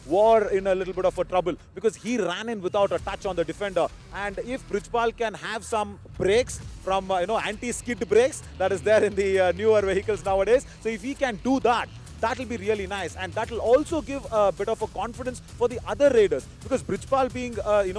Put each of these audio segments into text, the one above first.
were in a little bit of a trouble because he ran in without a touch on the defender. And if Brijpal can have some brakes from anti-skid brakes that is there in the newer vehicles nowadays, so if he can do that, that will be really nice, and that will also give a bit of a confidence for the other raiders, because Brijpal being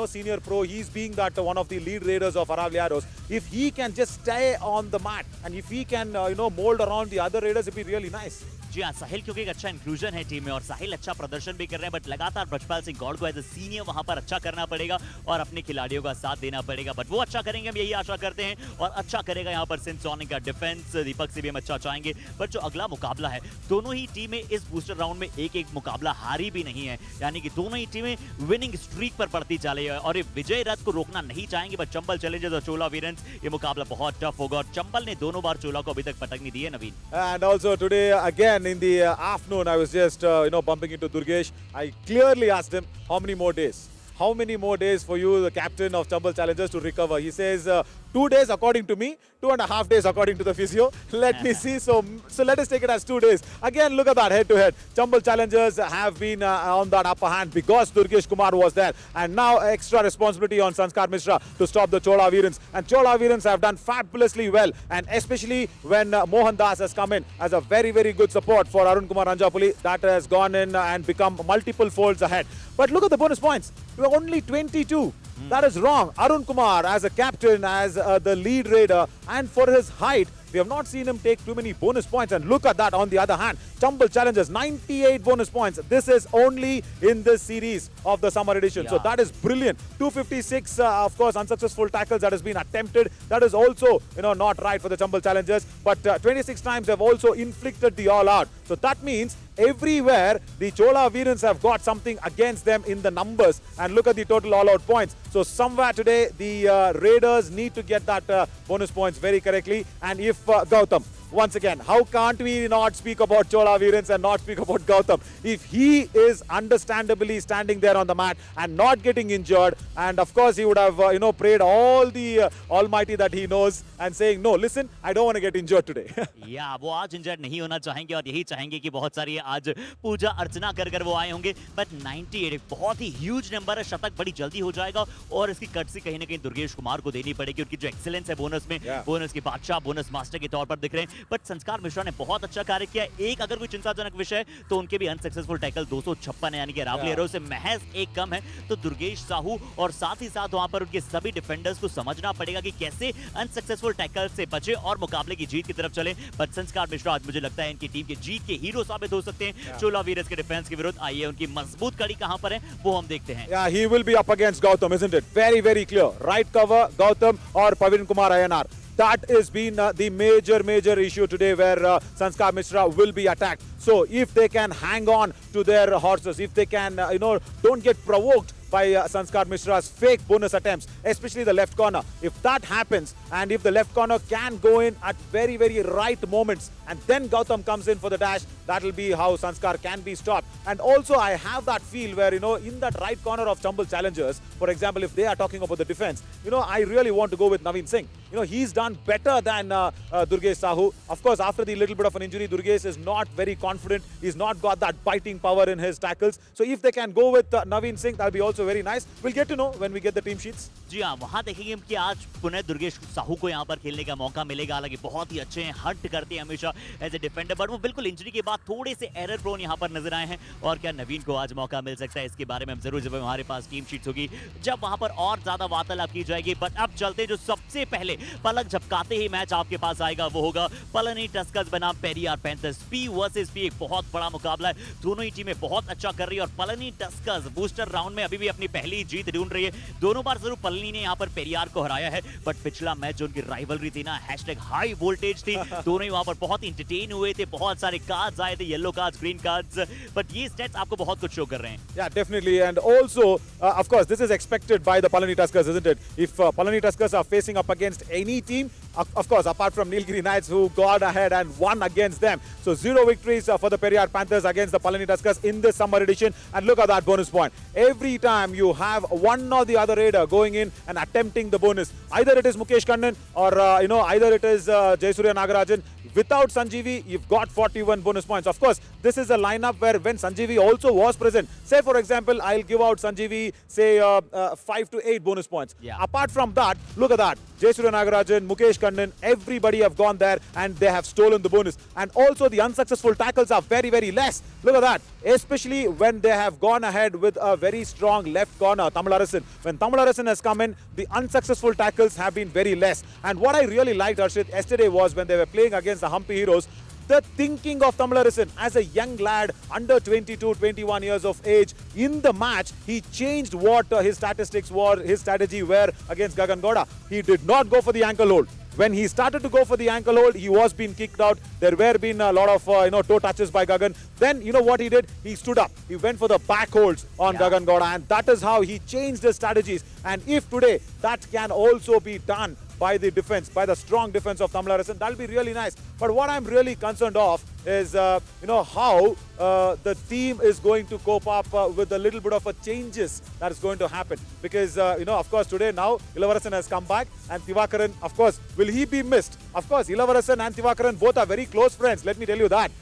senior pro, he's being that one of the lead raiders of Aravalli. If he can just stay on the mat and if he can mold around the other raiders, it will be really nice. जी हाँ, साहिल क्योंकि एक अच्छा inclusion है team में और साहिल अच्छा प्रदर्शन भी कर रहे हैं, बट लगातार ब्रजपाल सिंह गौड़ को एज ए सीनियर वहां पर अच्छा करना पड़ेगा और अपने खिलाड़ियों का साथ देना पड़ेगा, बट वो अच्छा करेंगे, हम यही आशा करते हैं। और अच्छा करेगा यहाँ पर सिंध सोनिक का डिफेंस, दीपक से भी हम अच्छा चाहेंगे। बट जो अगला मुकाबला है, दोनों ही टीमें इस बूस्टर राउंड में एक एक मुकाबला हारी भी नहीं है, यानी कि दोनों ही टीमें विनिंग स्ट्रीक पर पड़ती जा रही है और ये विजय रथ को रोकना नहीं चाहेंगे। बट चंबल चैलेंजर्स और चोला वीरेंस, ये मुकाबला बहुत टफ होगा और चंबल ने दोनों बार चोला को अभी तक पटक नहीं दी है। नवीन, and also today again in the afternoon, I was just bumping into Durgesh. I clearly asked him how many more days. How many more days for you, the captain of Chambal Challengers, to recover? He says 2 days according to me, 2.5 days according to the physio. Let me see. So let us take it as 2 days. Again, look at that head-to-head. Chambal Challengers have been on that upper hand because Durgesh Kumar was there. And now extra responsibility on Sanskar Mishra to stop the Chola Veerans. And Chola Veerans have done fabulously well. And especially when Mohan Das has come in as a very, very good support for Arun Kumar Ranjapuli. That has gone in and become multiple folds ahead. But look at the bonus points. We are only 22. That is wrong. Arun Kumar as a captain, as the lead raider, and for his height, we have not seen him take too many bonus points. And look at that on the other hand. Chambal Challengers, 98 bonus points. This is only in this series of the summer edition. Yeah. So that is brilliant. 256, of course, unsuccessful tackles that has been attempted. That is also, not right for the Chambal Challengers. But 26 times have also inflicted the all-out. So that means everywhere the Chola Veerans have got something against them in the numbers. And look at the total all-out points. So somewhere today, the Raiders need to get that bonus points very correctly. And if Gautam, once again, how can't we not speak about Chola Veerans and not speak about Gautam? If he is understandably standing there on the mat and not getting injured, and of course he would have, prayed all the Almighty that he knows and saying, no, listen, I don't want to get injured today. या वो आज injured नहीं होना चाहेंगे और यही चाहेंगे कि बहुत सारी आज पूजा अर्चना कर कर वो आए होंगे। बट 98 बहुत ही ह्यूज नंबर है, शतक बड़ी जल्दी हो जाएगा और इसकी कटसी कहीं ना कहीं दुर्गेश कुमार को देनी पड़ेगी। उनकी जो एक्सीलेंस है बोनस में, बोनस के बादशाह, बोनस मास्टर के तौर पर दिख रहे हैं। बट संस्कार मिश्रा ने बहुत अच्छा कार्य किया। एक अगर कोई चिंताजनक विषय तो उनके भी अनसक्सेसफुल टैकल 256 है, यानी कि अरावली से महज एक कम है। तो दुर्गेश साहू और साथ ही साथ वहां पर उनके सभी डिफेंडर्स को समझना पड़ेगा कि कैसे अनसक्सेसफुल टैकल से बचे और मुकाबले की जीत की तरफ चले। बट संस्कार मिश्रा आज मुझे लगता है इनकी टीम के जीत के हीरो साबित हो सकते हैं। चोला वीरस के डिफेंस के विरुद्ध आइए उनकी मजबूत कड़ी कहां पर है वो हम देखते हैं। Yeah, he will be up against Gautam, isn't it? Very, very clear. Right cover, Gautam or Pavin Kumar Ayanar. That has been the major issue today where Sanskar Mishra will be attacked. So if they can hang on to their horses, if they can, don't get provoked by Sanskar Mishra's fake bonus attempts, especially the left corner. If that happens, and if the left corner can go in at very, very right moments, and then Gautam comes in for the dash, that will be how Sanskar can be stopped. And also, I have that feel where, in that right corner of Chambal Challengers, for example, if they are talking about the defense, I really want to go with Naveen Singh. He's done better than Durgesh Sahu. Of course, after the little bit of an injury, Durgesh is not very confident. He's not got that biting power in his tackles. So if they can go with Naveen Singh, that'll be also very nice. We'll get to know when we get the team sheets. जी हाँ, वहाँ देखेंगे कि आज पुनः दुर्गेश साहू को यहाँ पर खेलने का मौका मिलेगा। हालांकि बहुत ही अच्छे हैं, हंट करते हैं हमेशा एज ए डिफेंडर, बट वो बिल्कुल इंजरी के बाद थोड़े से एरर प्रोन यहाँ पर नजर आए हैं। और क्या नवीन को आज मौका मिल सकता है, इसके बारे में हम जरूर जब हमारे पास टीम शीट्स होगी, जब वहाँ पर और ज्यादा वार्तालाप की जाएगी। बट अब चलते जो सबसे पहले पलक झपकाते ही मैच आपके पास आएगा वो होगा पलानी टस्कर्स बनाम Periyar panthers. P versus P एक बहुत बड़ा मुकाबला है। दोनों ही टीमें बहुत अच्छा कर रही है और पलानी टस्कर्स बूस्टर राउंड में अभी भी अपनी पहली जीत ढूंढ रही है। दोनों बार जरूर पलानी ने यहाँ पर पेरियार को हराया है, बट पिछला मैच जो उनकी राइवलरी थी ना, #हाई वोल्टेज थी, दोनों ही वहां पर बहुत इंटरटेन हुए थे, बहुत सारे कार्ड्स आए थे, yellow cards, green cards, but ये स्टैट्स आपको बहुत कुछ शो कर रहे हैं। Yeah, definitely. And also, of course, this is expected by the Palani Tuskers, isn't it? If Palani Tuskers are facing up against any team, of course, apart from Nilgiri Knights who got ahead and won against them. So 0 victories for the Periyar Panthers against the Palani Tuskers in this summer edition. And look at that bonus point. Every time you have one or the other raider going in and attempting the bonus, either it is Mukesh Kannan or, either it is Jayasurya Nagarajan, Without Sanjeevi, you've got 41 bonus points. Of course, this is a lineup where when Sanjeevi also was present, say for example, I'll give out Sanjeevi, say 5 to 8 bonus points. Yeah. Apart from that, look at that. Jayasuriya Nagarajan, Mukesh Kannan, everybody have gone there and they have stolen the bonus. And also the unsuccessful tackles are very, very less. Look at that. Especially when they have gone ahead with a very strong left corner, Tamil Arasan. When Tamil Arasan has come in, the unsuccessful tackles have been very less. And what I really liked, Harshit, yesterday was when they were playing against the Hampi Heroes, the thinking of Tamil Arasan as a young lad under 22, 21 years of age in the match, he changed what his statistics were, his strategy were against Gagan Gowda. He did not go for the ankle hold. When he started to go for the ankle hold, he was being kicked out. There were been a lot of toe touches by Gagan. Then you know what he did? He stood up. He went for the back holds on Gagan Gowda, and that is how he changed his strategies. And if today that can also be done by the defense, by the strong defense of Tamil Arasan, that'll be really nice. But what I'm really concerned of is how the team is going to cope up with a little bit of a changes that is going to happen. Because of course today now Ilavaarasan has come back, and Thivakaran, of course, will he be missed? Of course, Ilavaarasan and Thivakaran both are very close friends. Let me tell you that.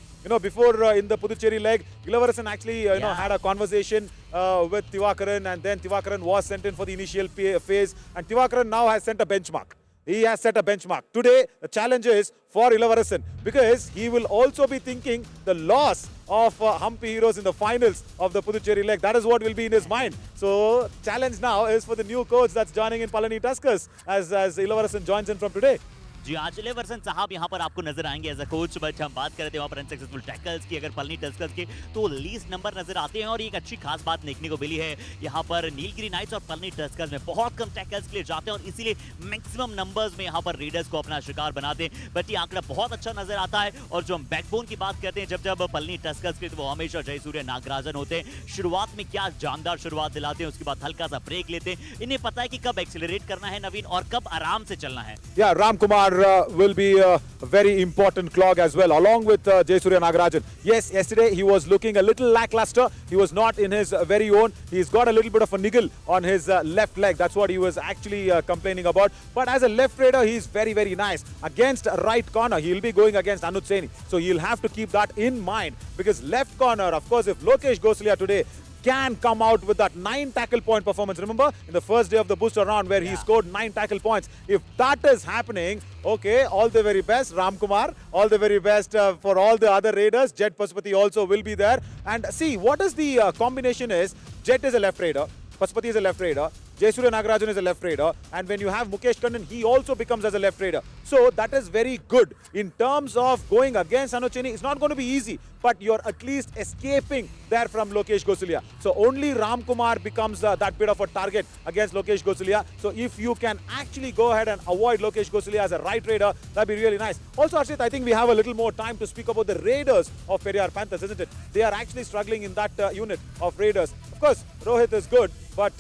Before in the Puducherry leg, Ilavaarasan actually had a conversation with Thivakaran, and then Thivakaran was sent in for the initial phase, and Thivakaran now has sent a benchmark. He has set a benchmark. Today, the challenge is for Ilavaarasan, because he will also be thinking the loss of Hampi Heroes in the finals of the Puducherry leg. That is what will be in his mind. So, challenge now is for the new coach that's joining in Palani Tuskers as Ilavaarasan joins in from today. जी आज इलेवर्सन साहब यहाँ पर आपको नजर आएंगे as a coach, but हम बात करते हैं वहाँ पर अनसक्सेसफुल टैकल्स की, अगर पलनी टस्कर्स के तो लीस्ट नंबर नजर आते हैं। और एक अच्छी खास बात देखने को मिली है यहाँ पर नीलगिरी नाइट्स और पलनी टस्कर्स में बहुत कम टैकल्स के लिए जाते हैं और इसीलिए मैक्सिमम नंबर्स में यहाँ पर रेडर्स को अपना शिकार बनाते हैं। बट ये आंकड़ा बहुत अच्छा नजर आता है। और जो हम बैकबोन की बात करते हैं, जब पलनी टस्कर्स के वो हमेशा जयसूर्य नागराजन होते हैं। शुरुआत में क्या जानदार शुरुआत दिलाते हैं, उसके बाद हल्का सा ब्रेक लेते हैं। इन्हें पता है कि कब एक्सेलरेट करना है नवीन और कब आराम से चलना है। Yeah, Ram Kumar will be a very important clog as well, along with Jayasuriya Nagarajan. Yes, yesterday he was looking a little lackluster. He was not in his very own. He's got a little bit of a niggle on his left leg. That's what he was actually complaining about. But as a left raider, he's very, very nice. Against right corner, he'll be going against Anuj Saini. So he'll have to keep that in mind, because left corner, of course, if Lokesh Gosalia today can come out with that 9 tackle point performance. Remember in the first day of the booster round where he scored 9 tackle points. If that is happening, okay, all the very best, Ram Kumar. All the very best for all the other raiders. Jet Pasupati also will be there. And see, what is the combination is, Jet is a left raider, Pasupati is a left raider, Jayasuriya Nagarajan is a left raider, and when you have Mukesh Kannan, he also becomes as a left raider. So that is very good. In terms of going against Anuj Saini, it's not going to be easy, but you're at least escaping there from Lokesh Gosalia. So only Ram Kumar becomes that bit of a target against Lokesh Gosalia. So if you can actually go ahead and avoid Lokesh Gosalia as a right raider, that'd be really nice. Also, Harshit, I think we have a little more time to speak about the raiders of Periyar Panthers, isn't it? They are actually struggling in that unit of raiders. Of course, Rohit is good, but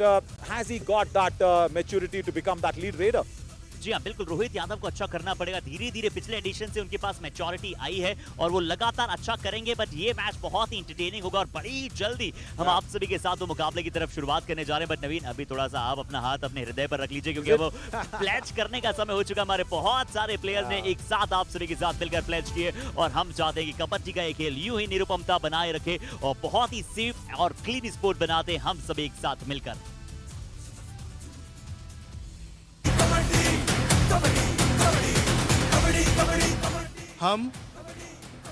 has he got that maturity to become that lead raider? जी हाँ, बिल्कुल रोहित यादव को अच्छा करना पड़ेगा। धीरे धीरे पिछले addition से उनके पास मैच्योरिटी आई है और वो लगातार अच्छा करेंगे। बट ये मैच बहुत ही इंटरटेनिंग होगा और बड़ी जल्दी हम आप सभी के साथ वो मुकाबले की तरफ शुरुआत करने जा रहे हैं। बट नवीन, अभी थोड़ा सा आप अपना हाथ अपने हृदय पर रख लीजिए, क्योंकि अब प्लेज करने का समय हो चुका। हमारे बहुत सारे प्लेयर्स ने एक साथ आप सभी के साथ मिलकर प्लेज किए और हम चाहते हैं कि कबड्डी का ये खेल यूं ही निरुपमता बनाए रखे और बहुत ही सेफ और क्लीन स्पोर्ट बनाते हम सभी एक साथ मिलकर। हम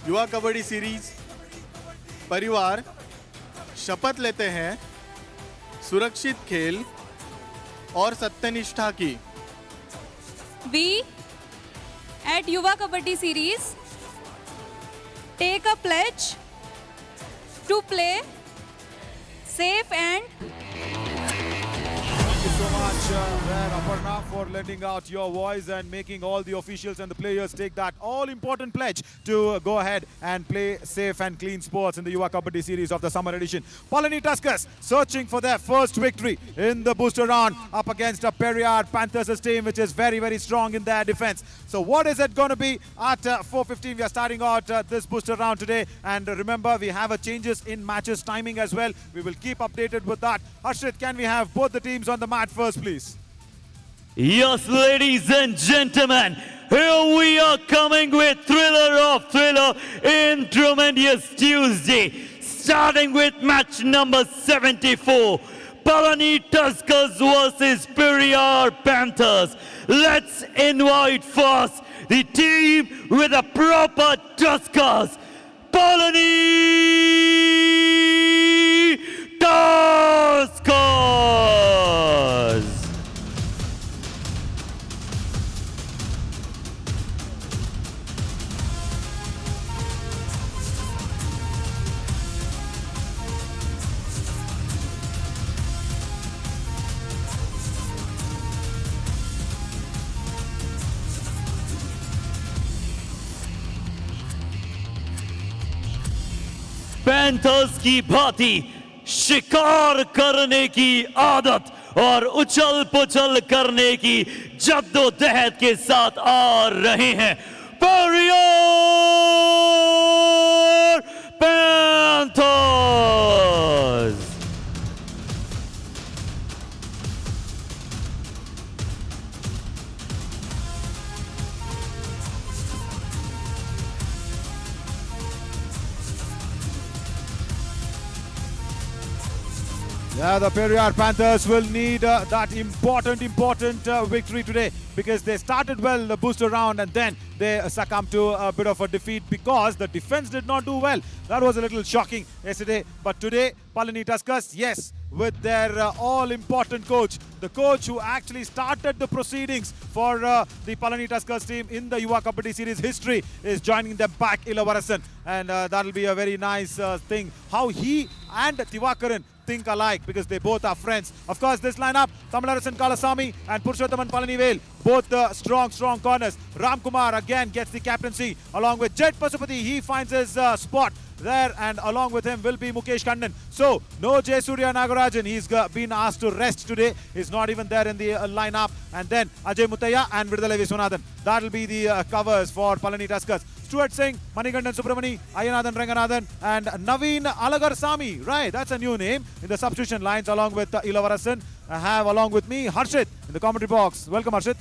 युवा कबड्डी सीरीज परिवार शपथ लेते हैं सुरक्षित खेल और सत्यनिष्ठा की। We at Yuva Kabaddi series take a pledge to play safe and Thank you so much, Aparna, for lending out your voice and making all the officials and the players take that all-important pledge to go ahead and play safe and clean sports in the Yuva Kabaddi series of the summer edition. Palani Tuskers searching for their first victory in the booster round up against a Periyar Panthers team which is very, very strong in their defense. So what is it going to be at 4:15? We are starting out this booster round today, and remember we have a changes in matches timing as well. We will keep updated with that. Harshit, can we have both the teams on the mat first, please? Yes, ladies and gentlemen, Here we are coming with thriller of thriller in tremendous Tuesday. Starting with match number 74. Palani Tuskers versus Periyar Panthers. Let's invite first the team with a proper Tuskers. Palani Tuskers. Panthers की भांति शिकार करने की आदत और उछल पुछल करने की जद्दोजहद के साथ आ रहे हैं Periyar panthers. Yeah, the Periyar Panthers will need that important victory today because they started well the booster round and then they succumbed to a bit of a defeat because the defense did not do well. That was a little shocking yesterday. But today, Palani Tuskers, yes, with their all-important coach, the coach who actually started the proceedings for the Palani Tuskers team in the Yuva Kabaddi series history is joining them back, Ilavarasan. And that'll be a very nice thing. How he and Tivakaran think alike because they both are friends. Of course, this lineup, Tamilarasan Kalasamy and Purushothaman Palanivel, both strong corners. Ram Kumar again gets the captaincy along with Jet Pasupati. He finds his spot there and along with him will be Mukesh Kannan. So, no Jayasuriya Nagarajan. He's been asked to rest today. He's not even there in the lineup. And then Ajay Muthaiya and Vidudalai Viswanathan. That'll be the covers for Palani Tuskers. Stuart Singh, Manikandan Subramani, Ayanathan Ranganathan and Naveen Alagarsamy. Right, that's a new name in the substitution lines along with Ilavarasan. I have along with me Harshit in the commentary box. Welcome Harshit.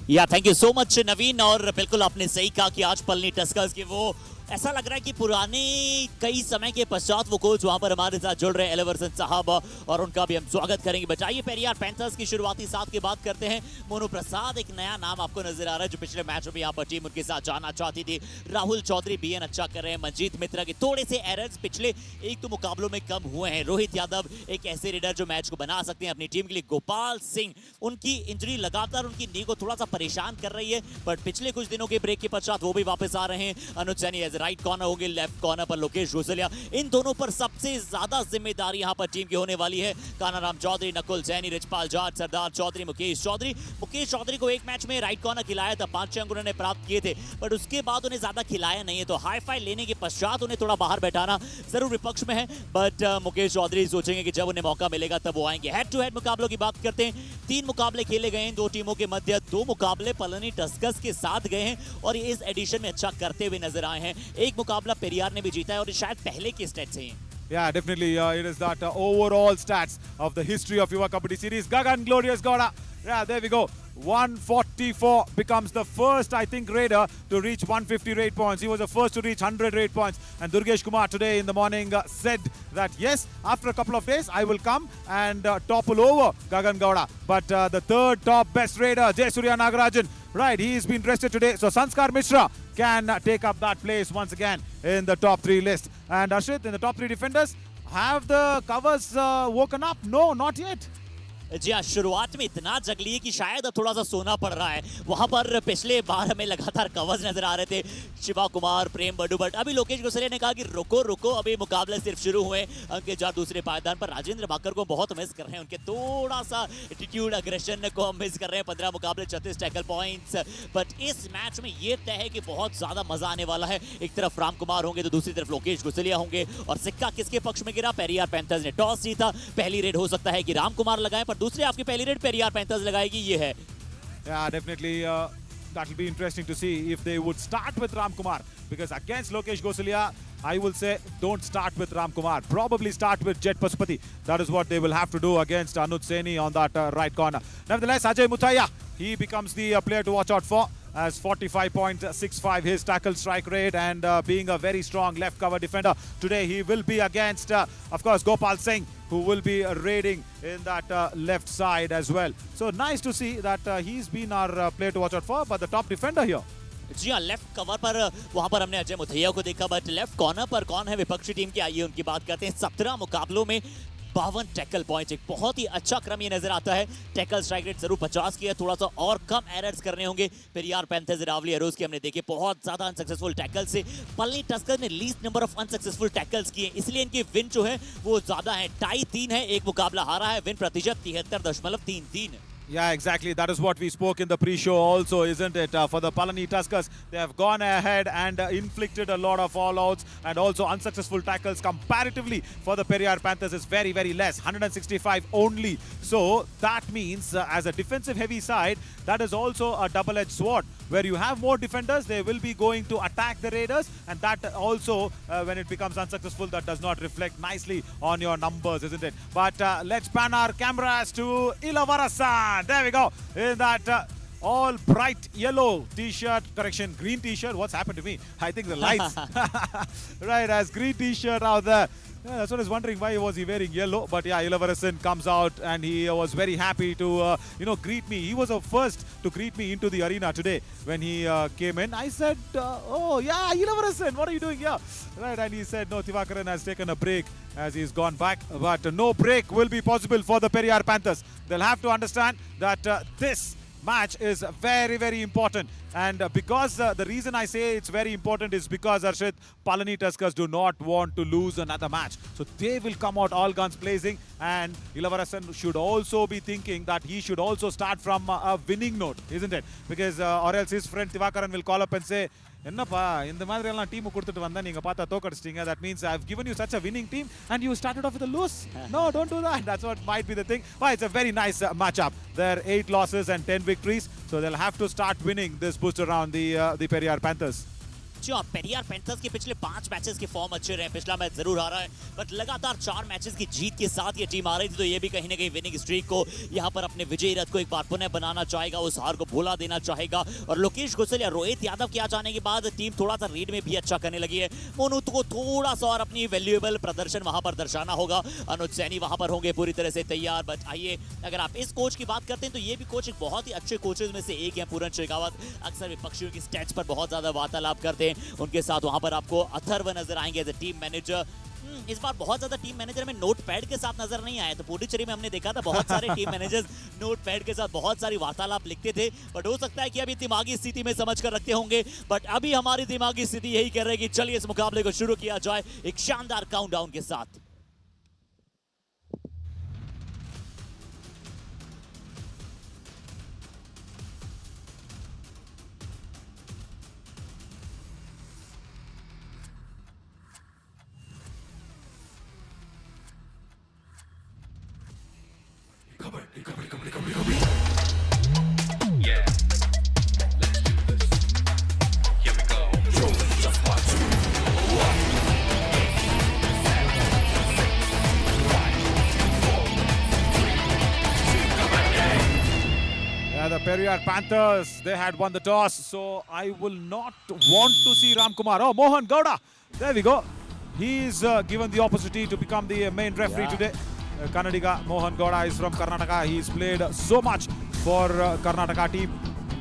या thank you so much नवीन। और बिल्कुल आपने सही कहा कि आज Palani Tuskers के वो ऐसा लग रहा है कि पुराने कई समय के पश्चात वो कोच वहां पर हमारे साथ जुड़ रहे हैं एलिवर्सन साहब और उनका भी हम स्वागत करेंगे। बचाइए पेरियार पैंथर्स की शुरुआती साथ की बात करते हैं। मोनू प्रसाद एक नया नाम आपको नजर आ रहा है जो पिछले मैच में यहाँ पर टीम उनके साथ जाना चाहती थी। राहुल चौधरी बीएन अच्छा कर रहे हैं। मंजीत मित्रा के थोड़े से एरर्स पिछले एक तो मुकाबलों में कम हुए हैं। रोहित यादव एक ऐसे रीडर जो मैच को बना सकते हैं अपनी टीम के लिए। गोपाल सिंह उनकी इंजरी लगातार उनकी नी को थोड़ा सा परेशान कर रही है बट पिछले कुछ दिनों के ब्रेक के पश्चात वो भी वापस आ रहे हैं। अनुज सैनी एज राइट कॉर्नर होंगे, लेफ्ट कॉर्नर पर लोकेश घोसलिया। इन दोनों पर सबसे ज्यादा जिम्मेदारी यहां पर टीम की होने वाली है। कानाराम चौधरी, नकुल सैनी, रिचपाल जाट, सरदार चौधरी, मुकेश चौधरी को एक मैच में राइट कॉर्नर खिलाया था, 5 अंक उन्होंने प्राप्त किए थे बट उसके बाद उन्हें ज्यादा खिलाया नहीं है तो हाई फाई लेने के पश्चात उन्हें थोड़ा बाहर बैठाना जरूर विपक्ष में है बट मुकेश चौधरी सोचेंगे कि जब उन्हें मौका मिलेगा तब वो आएंगे। हेड टू हेड मुकाबलों की बात करते हैं। 3 मुकाबले खेले गए हैं दो टीमों के मध्य। 2 मुकाबले पलनी टस्कर्स के साथ गए हैं और ये इस एडिशन में अच्छा करते हुए नजर आए हैं। एक मुकाबला पेरियार ने भी जीता है और शायद पहले के स्टेट से हैं। Yeah, definitely it is that overall stats of the history of Yuva Kabaddi series. Gagan Glorious Gowda. Yeah, there we go. 144 becomes the first, I think, raider to reach 150 raid points. He was the first to reach 100 raid points. And Durgesh Kumar today in the morning said that, yes, after a couple of days, I will come and topple over Gagan Gowda. But the third top best raider, Jayasuriya Nagarajan, right, he's been rested today. So Sanskar Mishra can take up that place once again in the top 3 list. And Ashit, in the top 3 defenders, have the covers woken up? No, not yet. जी हाँ, शुरुआत में इतना जगली है कि शायद अब थोड़ा सा सोना पड़ रहा है। वहां पर पिछले बार हमें लगातार कवर्स नजर आ रहे थे, शिवा कुमार, प्रेम बडू, बट अभी लोकेश गुसरिया ने कहा कि रुको अभी मुकाबले सिर्फ शुरू हुए। अंकित जार दूसरे पायदान पर, राजेंद्र भाकर को बहुत मिस कर रहे हैं, उनके थोड़ा सा एटीट्यूड अग्रेशन को हम मिस कर रहे हैं। 15 मुकाबले 36 टैकल पॉइंट्स बट इस मैच में ये तय है कि बहुत ज्यादा मजा आने वाला है। एक तरफ राम कुमार होंगे तो दूसरी तरफ लोकेश गुसरिया होंगे और सिक्का किसके पक्ष में गिरा? पेरियार पैंथर्स ने टॉस जीता। पहली रेड हो सकता है कि राम कुमार लगाएं पर दूसरी आपकी पहली रेड पेरियार पैंथर्स लगाएगी, ये है। Yeah, definitely that will be interesting to see if they would start with Ram Kumar because against Lokesh Gosalia, I will say don't start with Ram Kumar. Probably start with Jet Pasupati. That is what they will have to do against Anuj Saini on that right corner. Nevertheless, Ajay Muthaiya, he becomes the player to watch out for. as 45.65 his tackle strike rate, and being a very strong left cover defender. Today he will be against, of course, Gopal Singh, who will be raiding in that left side as well. So nice to see that he's been our player to watch out for, but the top defender here. जी हाँ, left cover पर वहां पर हमने अजय मुथैया को देखा, but left corner पर कौन है विपक्षी टीम की, आइए उनकी बात करते हैं। 17 मुकाबलों में 52 टैकल पॉइंट्स, एक बहुत ही अच्छा क्रम ये नजर आता है। टैकल स्ट्राइक रेट जरूर 50 की है, थोड़ा सा और कम एरर्स करने होंगे। पेरियार पैंथर्स अरावली एरोज की हमने देखे बहुत ज्यादा अनसक्सेसफुल टैकल से। पलनी टस्कर्स ने least number of unsuccessful tackles किए, इसलिए इनकी विन जो है वो ज्यादा है। टाई 3 है, एक मुकाबला हारा है। विन प्रतिशत 73.33। Yeah, exactly. That is what we spoke in the pre-show also, isn't it? For the Palani Tuskers, they have gone ahead and inflicted a lot of all-outs and also unsuccessful tackles. Comparatively, for the Periyar Panthers, is very, very less, 165 only. So that means, as a defensive-heavy side, that is also a double-edged sword. Where you have more defenders, they will be going to attack the Raiders, and that also, when it becomes unsuccessful, that does not reflect nicely on your numbers, isn't it? But let's pan our cameras to Ilavarasan. There we go. In that all bright yellow t-shirt, correction, green t-shirt. What's happened to me? I think the lights. Right, as green t-shirt out there. Yeah, that's what I was wondering, why was he wearing yellow. But yeah, Ilavarasan comes out and he was very happy to, greet me. He was the first to greet me into the arena today when he came in. I said, oh yeah, Ilavarasan, what are you doing here? Right, and he said, no, Tivakaran has taken a break as he's gone back. But no break will be possible for the Periyar Panthers. They'll have to understand that this match is very, very important. And because the reason I say it's very important is because, Arshit, Palani Tuskers do not want to lose another match. So they will come out all guns blazing, and Ilavarasan should also be thinking that he should also start from a winning note, isn't it? Because or else his friend Tivakaran will call up and say, என்னப்பா இந்த மாதிரி எல்லாம் team கொடுத்துட்டு வந்தா நீங்க பார்த்தா தோக்கடிச்சிட்டீங்க. That means I've given you such a winning team and you started off with a lose. No, don't do that. That's what might be the thing. But it's a very nice matchup. There are 8 losses and 10 victories, so they'll have to start winning this boost around the Periyar Panthers. जी हाँ, Periyar panthers के पिछले 5 matches के form अच्छे रहे। पिछला match जरूर हारा है, बट लगातार 4 मैचेस की जीत के साथ ये टीम आ रही थी, तो ये भी कहीं ना कहीं विनिंग स्ट्रीक को यहाँ पर अपने विजयी रथ को एक बार पुनः बनाना चाहेगा, उस हार को भुला देना चाहेगा। और लोकेश गुसल या रोहित यादव के आ जाने के बाद टीम थोड़ा सा रीड में भी अच्छा करने लगी है। मोनू को थोड़ा सा और अपनी वैल्यूएबल प्रदर्शन वहां पर दर्शाना होगा। अनुज सैनी वहां पर होंगे पूरी तरह से तैयार। बट आइए, अगर आप इस कोच की बात करते हैं तो ये भी कोच एक बहुत ही अच्छे कोचेज में से एक है। पूरन शेखावत अक्सर विपक्षियों की स्टैट्स पर बहुत ज्यादा वार्तालाप करते हैं। उनके साथ वहां पर आपको अथर्व नजर आएंगे एज ए टीम मैनेजर। इस बार बहुत ज्यादा टीम मैनेजर में नोट पैड के साथ नजर नहीं आए, तो पुडुचेरी में हमने देखा था बहुत सारे टीम मैनेजर्स नोट पैड के साथ बहुत सारी वार्तालाप लिखते थे। बट हो सकता है कि अभी दिमागी स्थिति में समझ कर रखते होंगे, बट अभी हमारी दिमागी स्थिति यही कह रही है कि चलिए इस मुकाबले को शुरू किया जाए एक शानदार काउंटडाउन के साथ। Yeah, let's do this. Here we go. Chola, just watch. Yeah, the Periyar Panthers, they had won the toss, so I will not want to see Ramkumar. Oh, Mohan Gowda. There we go. He's given the opportunity to become the main referee today. Kannadiga Mohan Gowda is from Karnataka. He's played so much for Karnataka team.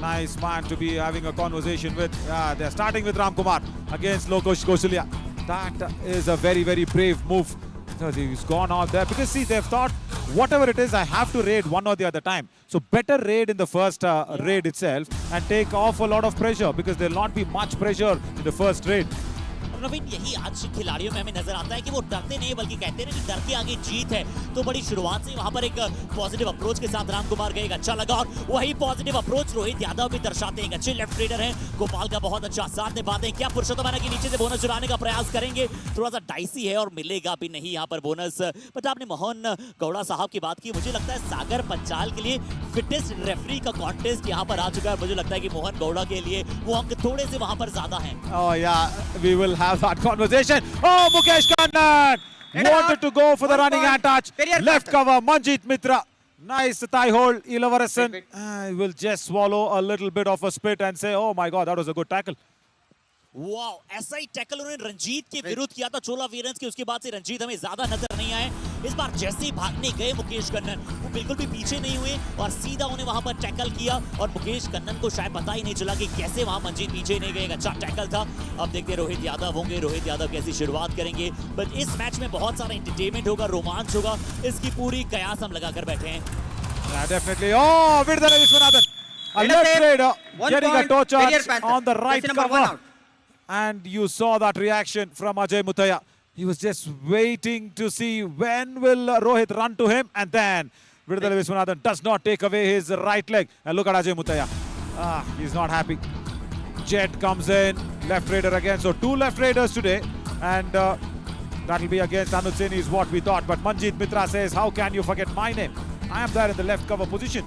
Nice man to be having a conversation with. They're starting with Ramkumar against Lokesh Kausalya. That is a very, very brave move. So he's gone out there because see, they've thought whatever it is, I have to raid one or the other time. So better raid in the first raid itself and take off a lot of pressure because there'll not be much pressure in the first raid. नवीन, यही आज खिलाड़ियों में हमें नजर आता है कि वो डरते नहीं बल्कि कहते हैं कि डर के आगे जीत है। तो बड़ी शुरुआत से वहां पर एक पॉजिटिव अप्रोच के साथ रामकुमार गए, अच्छा लगा। और वही पॉजिटिव अप्रोच रोहित यादव भी दर्शाते हैं। अच्छे लेफ्ट रेडर हैं, गोपाल का बहुत अच्छा साथ निभाते हैं। क्या पुरुषोत्तम के नीचे से बोनस चुराने का प्रयास करेंगे? थोड़ा सा डाइसी है और मिलेगा भी नहीं यहाँ पर बोनस। बट आपने मोहन गौड़ा साहब की बात की, मुझे लगता है सागर पंचाल के लिए फिटेस्ट रेफरी का कॉन्टेस्ट यहाँ पर आ चुका है। मुझे लगता है कि मोहन गौड़ा के लिए वो अंक थोड़े से वहां पर ज्यादा हैं। Oh yeah, we will have that conversation. Oh, Mukesh Kannan wanted to go for the running hand touch. Left cover, Manjit Mitra. Nice thigh hold, Ilavarasan. Wait. Will just swallow a little bit of a spit and say, oh my God, that was a good tackle. Wow, ऐसा ही tackle उन्होंने रंजीत के विरुद्ध किया था चोला वीरेंस के। उसके बाद से रंजीत हमें ज्यादा नजर नहीं आए। इस बार जैसे ही भागने गए मुकेश कन्नन, वो बिल्कुल भी पीछे नहीं हुए और सीधा उन्हें वहां पर टैकल किया और मुकेश कन्नन को शायद पता ही नहीं चला कि कैसे वहां मंजीत पीछे नहीं गए। एक अच्छा टैकल था। अब देखते हैं रोहित यादव होंगे, रोहित यादव कैसी शुरुआत करेंगे। बट इस मैच में बहुत सारा एंटरटेनमेंट होगा, रोमांच होगा, इसकी पूरी कयास हम लगाकर बैठे हैं। Yeah, definitely. Oh, Virdala Viswanathan. A Let us left say raider 1 getting a point, toe charge Periyar Panthers. on the right Jersey number 1 cover. out. And you saw that reaction from Ajay Mutaya. He was just waiting to see when will Rohit run to him, and then Virdala Viswanathan does not take away his right leg. And look at Ajay Mutaya. He's not happy. Jet comes in, left raider again. So 2 left raiders today, and that will be against Anuj Seni is what we thought. But Manjeet Mitra says, how can you forget my name? I am there in the left cover position.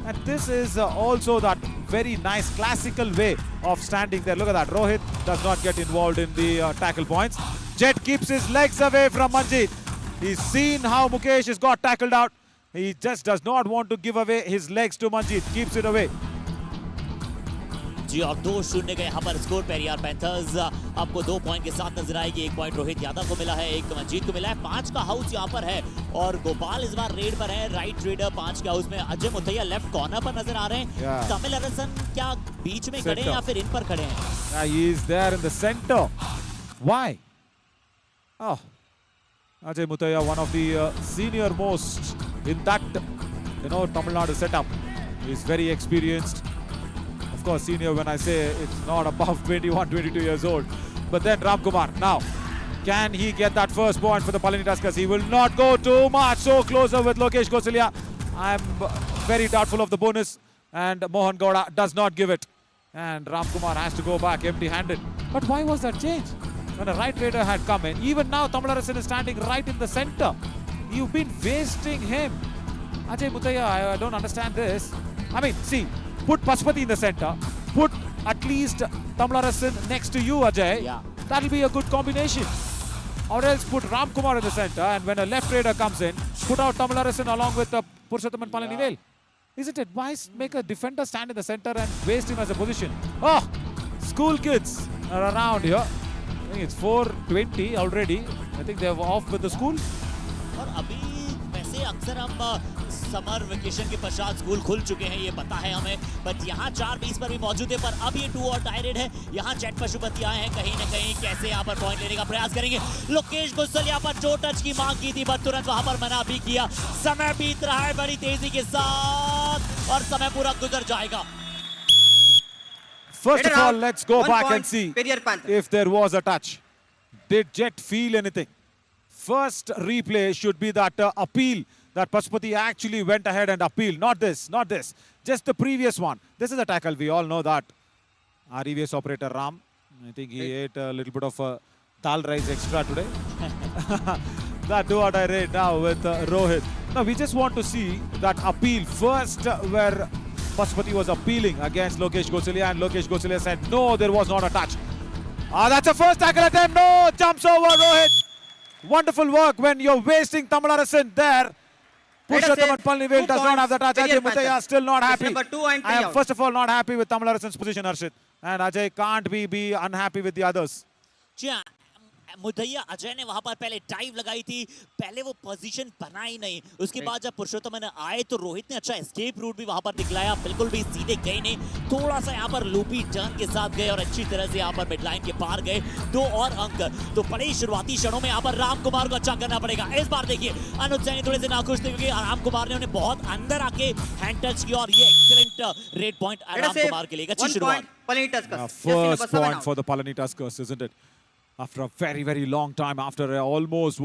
And this is also that very nice classical way of standing there. Look at that. Rohit does not get involved in the tackle points. Jet keeps his legs away from Manjeet. He's seen how Mukesh has got tackled out. He just does not want to give away his legs to Manjeet. Keeps it away. जी, और 2-0 का यहाँ पर score. Periyar panthers आपको 2 point के साथ नजर आएगी। 1 point Rohit Yadav को मिला है, 1 मंजीत को मिला है। 5 का हाउस यहाँ पर है और गोपाल इस बार रेड पर है, राइट रेडर 5 के हाउस में। अजय मुथैया लेफ्ट कॉर्नर पर नजर आ रहे हैं। Yeah. तमिल अरसन क्या बीच में खड़े हैं या फिर इन पर खड़े हैं? He is there in the center. Why? Oh, Ajay Mutaya, one of the senior most in that, Tamil Nadu setup. He's very experienced. Of course, senior when I say it's not above 21, 22 years old. But then Ramkumar, now, can he get that first point for the Palani Tuskers? He will not go too much. So closer with Lokesh Gosalia. I'm very doubtful of the bonus. And Mohan Gowda does not give it. And Ramkumar has to go back empty-handed. But why was that change? When a right raider had come in. Even now, Tamil Arasan is standing right in the center. You've been wasting him. Ajay Mutaya, I don't understand this. I mean, see, put Pashupati in the center. Put at least Tamil Arasan next to you, Ajay. Yeah. That'll be a good combination. Or else put Ramkumar in the center, and when a left raider comes in, put out Tamil Arasan along with Purushottam and Palani. Isn't it? Why make a defender stand in the center and waste him as a position? Oh, school kids are around here. I think it's 4:20 already. I think they're off with the school. और अभी वैसे अक्सर हम summer vacation के पश्चात school खुल चुके हैं, ये पता है हमें। बट यहाँ 4:20 पर भी मौजूद है, पर अब ये 2 और टाई रेड है। यहाँ जेट पशुपति आए हैं, कहीं ना कहीं कैसे यहाँ पर पॉइंट लेने का प्रयास करेंगे। लोकेश गुस्सलिया पर जो टच की मांग की थी, बट तुरंत वहां पर मना भी किया। समय बीत रहा है बड़ी तेजी के साथ और समय पूरा गुजर जाएगा। First of all, out. let's go 1 back point, and see Periyar Panthers. if there was a touch. Did Jet feel anything? First replay should be that appeal that Pashupati actually went ahead and appealed. Not this, not this. Just the previous one. This is a tackle. We all know that. Our EVS operator Ram, I think he ate a little bit of dal rice extra today. That do what I read now with Rohit. Now we just want to see that appeal first where Pashupati was appealing against Lokesh Gosalia, and Lokesh Gosalia said, no, there was not a touch. That's a first tackle attempt. No, jumps over Rohit. Wonderful work when you're wasting Tamil Arasan there. Purushottam and Palani does not have the touch. Ajay Mutaya still not happy. Number 2 and 3 I am out. first of all not happy with Tamil Arasan's position, Arshit. And Ajay can't be unhappy with the others. जी हाँ, मुदैया अजय ने वहां पर पहले dive लगाई थी, पहले वो पोजीशन बनाई नहीं। उसके बाद जब पुरुषोत्तम ने आए तो रोहित ने अच्छा एस्केप रूट भी वहां पर दिखलाया, बिल्कुल भी सीधे गए नहीं, थोड़ा सा यहाँ पर लूपी टर्न के साथ गए और अच्छी तरह से यहाँ पर मिडलाइन के पार गए। 2 और अंक। तो बड़े ही शुरुआती क्षणों में यहाँ पर राम कुमार को अच्छा करना पड़ेगा। इस बार देखिए अनुज सैनी थोड़े से नाखुश थे क्योंकि राम कुमार ने उन्हें बहुत अंदर आके हैंड टच किया और ये excellent red point Ram Kumar के लिए। अच्छी शुरुआत। Palani Tuskers. First point for the Palani Tuskers, isn't it? After a very, very long time, after almost,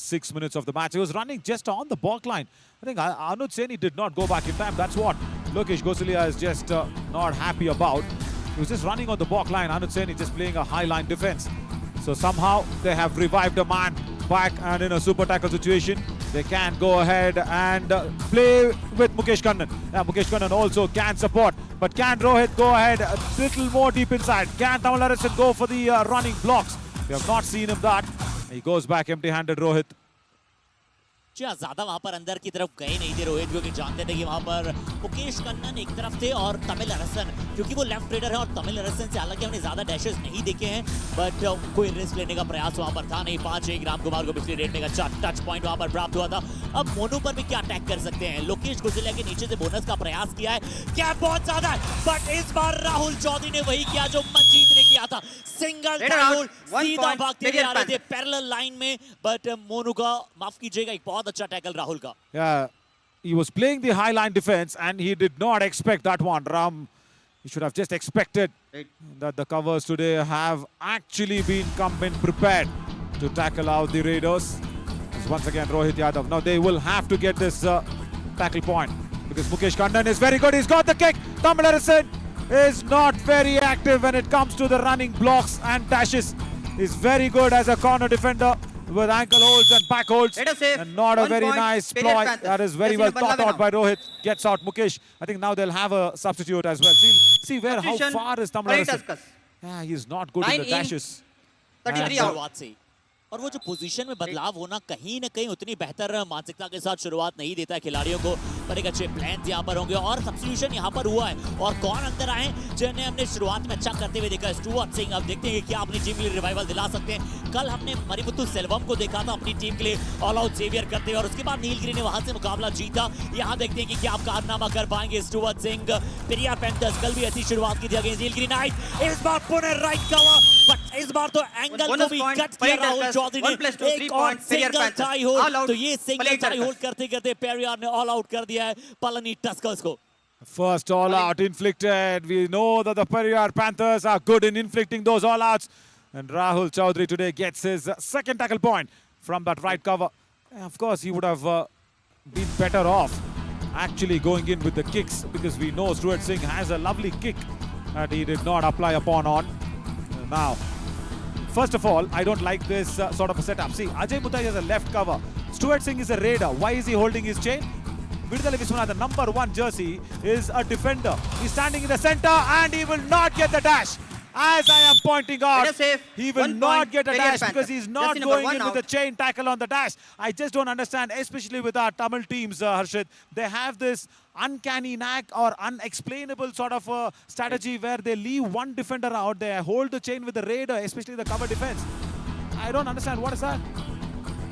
6 minutes of the match. He was running just on the balk line. I think Anuj Seni did not go back in time. That's what Lokesh Gosalia is just not happy about. He was just running on the balk line. Anuj Seni just playing a high line defense. So somehow they have revived a man back, and in a super tackle situation, they can go ahead and play with Mukesh Kannan. Mukesh Kannan also can support. But can Rohit go ahead a little more deep inside? Can Tamil Arasan go for the running blocks? We have not seen him that. He goes back empty-handed, Rohit. जी हाँ, ज्यादा वहां पर अंदर की तरफ गए नहीं थे रोहित, क्योंकि जानते थे कि वहां पर मुकेश कन्नन एक तरफ थे और तमिल अरसन, क्योंकि वो लेफ्ट रेडर है और तमिल अरसन से हालांकि हमने ज्यादा डैशेस नहीं देखे हैं, बट कोई रिस्क लेने का प्रयास वहां पर था नहीं। 5-1 रामकुमार को पिछली रेड में का टच पॉइंट वहां पर प्राप्त हुआ था। अब मोनू पर भी क्या अटैक कर सकते हैं, लोकेश गुजलिया के नीचे से बोनस का प्रयास किया है, क्या बहुत ज्यादा है, बट इस बार राहुल चौधरी ने वही किया जो मंजीत ने किया था, सिंगल राहुल सीधा भागते हुए आ रहे थे पैरेलल लाइन में, बट मोनू का माफ कीजिएगा एक बहुत अच्छा टैकल राहुल का। Yeah, he was playing the high line defense and he did not expect that one. Ram, he should have just expected that the covers today have actually come in prepared to tackle out the Raiders. It's once again Rohit Yadav. Now they will have to get this tackle point because Mukesh Kannan is very good. He's got the kick. Tamil Arasan is not very active when it comes to the running blocks and dashes. He's very good as a corner defender with ankle holds and back holds. And not a very nice ploy. That is very well thought out by Rohit. Gets out Mukesh. I think now they'll have a substitute as well. See where how far is Tamil Arasan? Yeah, he's not good in the dashes. 33 शुरुआत से, और वो जो position में बदलाव होना कहीं ना कहीं उतनी बेहतर मानसिकता के साथ शुरुआत नहीं देता है खिलाड़ियों को, पर एक अच्छे प्लान यहाँ पर होंगे और सब्स्टिट्यूशन यहाँ पर हुआ है। और कौन अंदर आए जिन्हें हमने शुरुआत में अच्छा करते हुए देखा, स्टुअर्ट सिंह। अब देखते हैं कि क्या अपनी टीम के लिए रिवाइवल दिला सकते हैं। कल हमने मरिमुत्तु सेल्वम को देखा था अपनी टीम के लिए ऑल आउट सेवियर करते हुए और उसके बाद नीलगिरी ने वहां से मुकाबला जीता। यहाँ देखते हैं कि क्या आप कारनामा कर पाएंगे स्टुअर्ट सिंह। पेरियार पैंथर्स कल भी ऐसी शुरुआत की थी अगेंस्ट नीलगिरी नाइट, इस बार पुनः राइट कवर, बट इस बार तो एंगल को भी कट किया राहुल चौधरी ने। एक और सिंगल टाई होल्ड, तो ये सिंगल टाई होल्ड करते करते पेरियार ने ऑल आउट कर दिया है पलानी टस्कर्स को। First all out inflicted. We know that the Periyar Panthers are good in inflicting those all outs. And Rahul Chaudhary today gets his second tackle point from that right cover. And of course, he would have been better off actually going in with the kicks because we know Stuart Singh has a lovely kick that he did not apply upon on. Now, first of all, I don't like this sort of a setup. See, Ajay Mutai has a left cover. Stuart Singh is a raider. Why is he holding his chain? Vidali Viswanath, the number 1 jersey, is a defender. He's standing in the center and he will not get the dash. As I am pointing out, he will not get a dash because he's not going in with a chain tackle on the dash. I just don't understand, especially with our Tamil teams, Harshit. They have this uncanny knack or unexplainable sort of strategy where they leave one defender out. They hold the chain with the raider, especially the cover defense. I don't understand. What is that?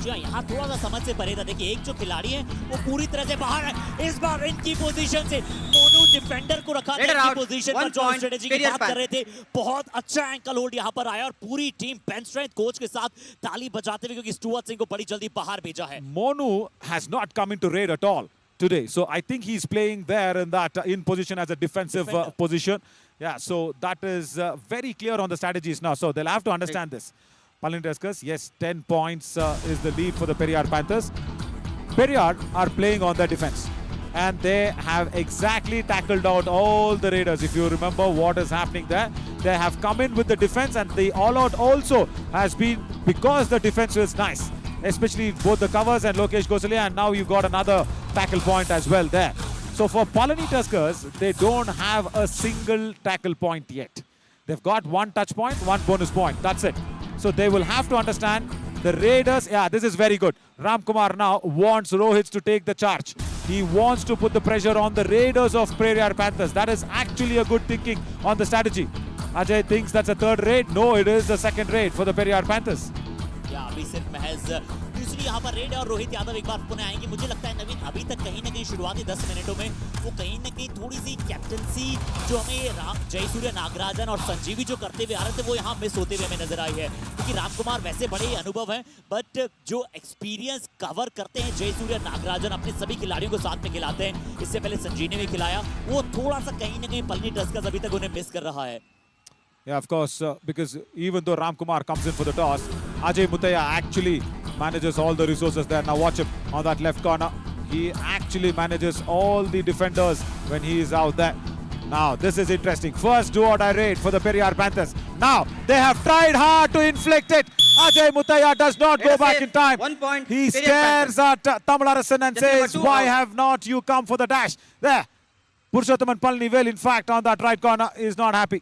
जी हाँ, यहाँ थोड़ा सा समझ से परे था। देखिए एक जो खिलाड़ी है वो पूरी तरह से बाहर है। इस बार इनकी पोजीशन से मोनू डिफेंडर को रखा था इनकी पोजीशन पर, जो स्ट्रेटेजी की बात कर रहे थे। बहुत अच्छा एंकल होल्ड यहाँ पर आया और पूरी टीम बेंच स्ट्रेंथ कोच के साथ ताली बजाते हुए, क्योंकि स्टुअर्ट सिंह को बड़ी जल्दी बाहर भेजा है। Monu has not come into raid at all today, so I think he's playing there in that in position as a defensive position. Yeah, so that is very clear on the strategies now. So they'll have to understand this. Palani Tuskers, yes, 10 points is the lead for the Periyar Panthers. Periyar are playing on their defense and they have exactly tackled out all the Raiders. If you remember what is happening there, they have come in with the defense and the all-out also has been because the defense was nice, especially both the covers and Lokesh Gosalia, and now you've got another tackle point as well there. So for Palani Tuskers, they don't have a single tackle point yet. They've got 1 touch point, 1 bonus point. That's it. So they will have to understand the Raiders. Yeah, this is very good. Ramkumar now wants Rohit to take the charge. He wants to put the pressure on the Raiders of Periyar Panthers. That is actually a good thinking on the strategy. Ajay thinks that's a 3rd raid. No, it is the 2nd raid for the Periyar Panthers. या अभी सिर्फ महज दूसरी यहाँ पर red है और रोहित यादव एक बार पुनः आएंगे। मुझे लगता है नवीन अभी तक कहीं ना कहीं शुरुआती 10 मिनटों में वो कहीं ना कहीं थोड़ी सी कैप्टनसी जो हमें जयसूर्य नागराजन और संजीवी जो करते हुए आ रहे थे वो यहाँ मिस होते हुए हमें नजर आई है, क्योंकि रामकुमार वैसे बड़े ही अनुभव हैं, बट जो एक्सपीरियंस कवर करते हैं जयसूर्य नागराजन अपने सभी खिलाड़ियों को साथ में खिलाते हैं। इससे पहले संजीव ने भी खिलाया, वो थोड़ा सा कहीं ना कहीं पलनी टस्कर्स अभी तक उन्हें मिस कर रहा है। Yeah, of course, because even though Ramkumar comes in for the toss, Ajay Mutaya actually manages all the resources there. Now watch him on that left corner. He actually manages all the defenders when he is out there. Now, this is interesting. First do-or-die raid for the Periyar Panthers. Now, they have tried hard to inflict it. Ajay Mutaya does not go back in time. 1 point. He stares at Tamil Arasan and says, why have not you come for the dash? There. Purushothaman Palani, well, in fact, on that right corner, is not happy.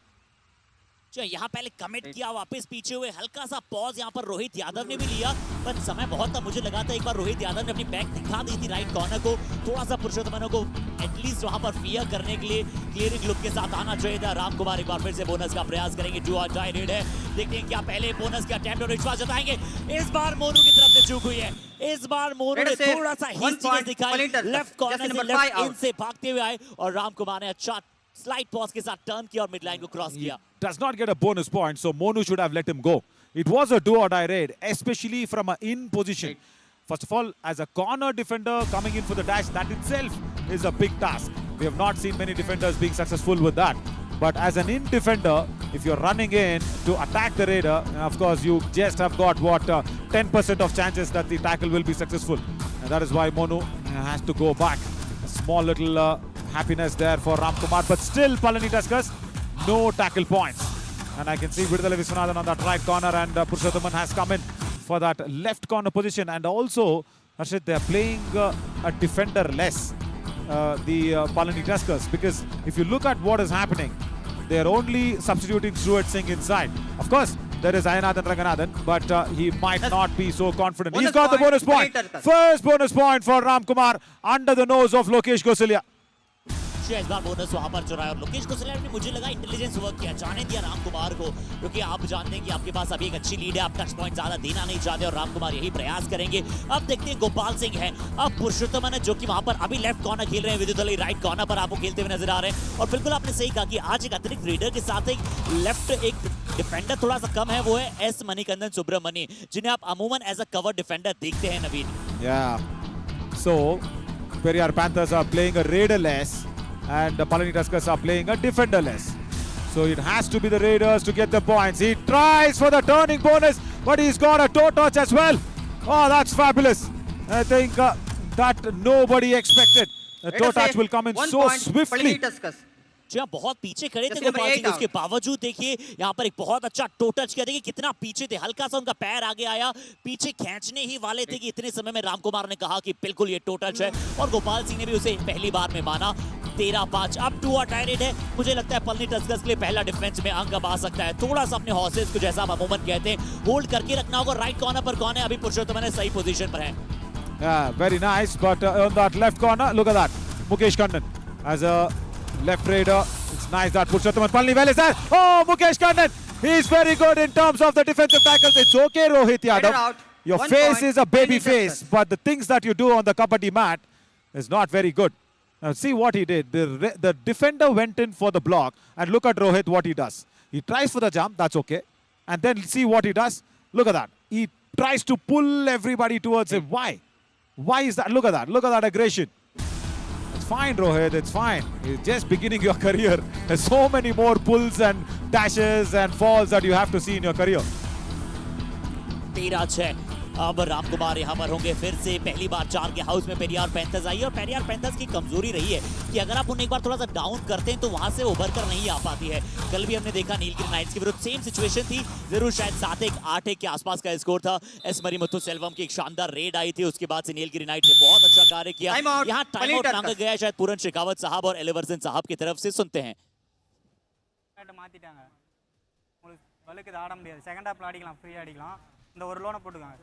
जो यहाँ पहले commit किया, वापस पीछे हुए, हल्का सा pause यहाँ पर रोहित यादव ने भी लिया, पर समय बहुत था। मुझे लगा था एक बार रोहित यादव ने अपनी बैक दिखा दी थी राइट कॉर्नर को, थोड़ा सा पुरुषोत्तम को एटलीस्ट वहां पर फियर करने के लिए क्लियरिंग लुक के साथ आना चाहिए था। राम कुमार एक बार फिर से बोनस का प्रयास करेंगे, जो आज रेड है, देखते हैं क्या पहले बोनस का अटेम्प्ट और विश्वास जताएंगे। इस बार मोनू की तरफ से चूक हुई है, इस बार मोनू ने थोड़ा सा हिस्ट्री दिखाई, लेफ्ट कॉर्नर से लेफ्ट इन से भागते हुए आए और राम कुमार ने अच्छा स्लाइड पॉज के साथ टर्न किया और मिड लाइन को क्रॉस किया। Does not get a bonus point, so Monu should have let him go. It was a do or die raid, especially from a in position. First of all, as a corner defender coming in for the dash, that itself is a big task. We have not seen many defenders being successful with that. But as an in defender, if you're running in to attack the raider, of course you just have got what 10% of chances that the tackle will be successful, and that is why Monu has to go back. A small little happiness there for Ram Kumar, but still Palani Tuskers, no tackle points. And I can see Vidala Viswanathan on that right corner, and Purushothaman has come in for that left corner position. And also, Harshit, they're playing a defender less, the Palani Tuskers, because if you look at what is happening, they're only substituting Stuart Singh inside. Of course, there is Ayanathan Ranganathan, but he might not be so confident. He's got the bonus point. First bonus point for Ram Kumar under the nose of Lokesh Gosalia. इस बार bonus वहां पर चुराया और लोकेश कोसलिया ने मुझे लगा intelligence work किया, जाने दिया राम कुमार को, क्योंकि आप जानते हैं कि आपके पास अभी एक अच्छी लीड है, आप टच पॉइंट ज्यादा देना नहीं चाहते और राम कुमार यही प्रयास करेंगे। अब देखते हैं गोपाल सिंह है, अब पुरुषोत्तम है जो कि वहां पर अभी लेफ्ट कॉर्नर खेल रहे हैं, विद्युत राइट कॉर्नर पर आपको खेलते हुए नजर आ रहे हैं। और बिल्कुल आपने सही कहा कि आज एक अतिरिक्त रेडर के साथ एक लेफ्ट एक डिफेंडर थोड़ा सा कम है, वो है एस मणिकंदन सुब्रमण्य, जिन्हें आप अमूमन एज अ कवर डिफेंडर देखते हैं नवीन। So Periyar Panthers are playing a raiderless, and the Palani Tuskers are playing a defenderless. So it has to be the Raiders to get the points. He tries for the turning bonus, but he's got a toe touch as well. Oh, that's fabulous. I think that nobody expected. The toe touch will come in so swiftly. जो बहुत पीछे खड़े थे गोपाल सिंह, उसके बावजूद देखिए यहाँ पर एक बहुत अच्छा टो टच किया, देखिए कितना पीछे थे, हल्का सा उनका पैर आगे आया, पीछे खींचने ही वाले थे कि इतने समय में राम कुमार ने कहा कि बिल्कुल ये टो टच है, और गोपाल सिंह ने भी उसे पहली बार में माना। 13-5 अब 2 और टाई रेड है। मुझे लगता है पलनी टस्कर्स के लिए पहला डिफेंस में अंक अब आ सकता है, थोड़ा सा अपने हॉर्सेस को जैसा आप अमूमन कहते हैं होल्ड करके रखना होगा। राइट कॉर्नर पर कौन है, अभी पुरुषोत्तम ने सही पोजीशन पर है। Yeah, very nice, but on that left corner, look at that, Mukesh Kannan as a left raider. It's nice that Purushottam Palani well is there. Oh, Mukesh Kannan, he's very good in terms of the defensive tackles. It's okay, Rohit Yadav. Your face is a baby face, but the things that you do on the Kabaddi mat is not very good. Now see what he did. The defender went in for the block, and look at Rohit what he does. He tries for the jump, that's okay. And then see what he does. Look at that. He tries to pull everybody towards him. Why? Why is that? Look at that. Look at that aggression. It's fine, Rohit. It's fine. You're just beginning your career. There's so many more pulls and dashes and falls that you have to see in your career. 13-6 अब राम कुमार यहाँ पर होंगे फिर से। पहली बार 4 के house में Periyar panthers आई, और पेरियार पैंथर्स की कमजोरी रही है कि अगर आप उन्हें एक बार थोड़ा सा डाउन करते हैं तो वहां से उभर कर नहीं आ पाती है। कल भी हमने देखा नीलगिरी नाइट्स के विरुद्ध सेम सिचुएशन थी, जरूर शायद 7-1 8-1 के आसपास का स्कोर था। एस मरिमुथु सेल्वम की एक शानदार रेड आई थी, उसके बाद से नीलगिरी नाइट्स ने बहुत अच्छा कार्य किया। यहाँ टाइम आउट मांगा गया शायद पूरन शेखावत साहब और एलिवर्सन साहब की तरफ से, सुनते हैं। இந்த ஒரு லோனை போட்டுக்காங்க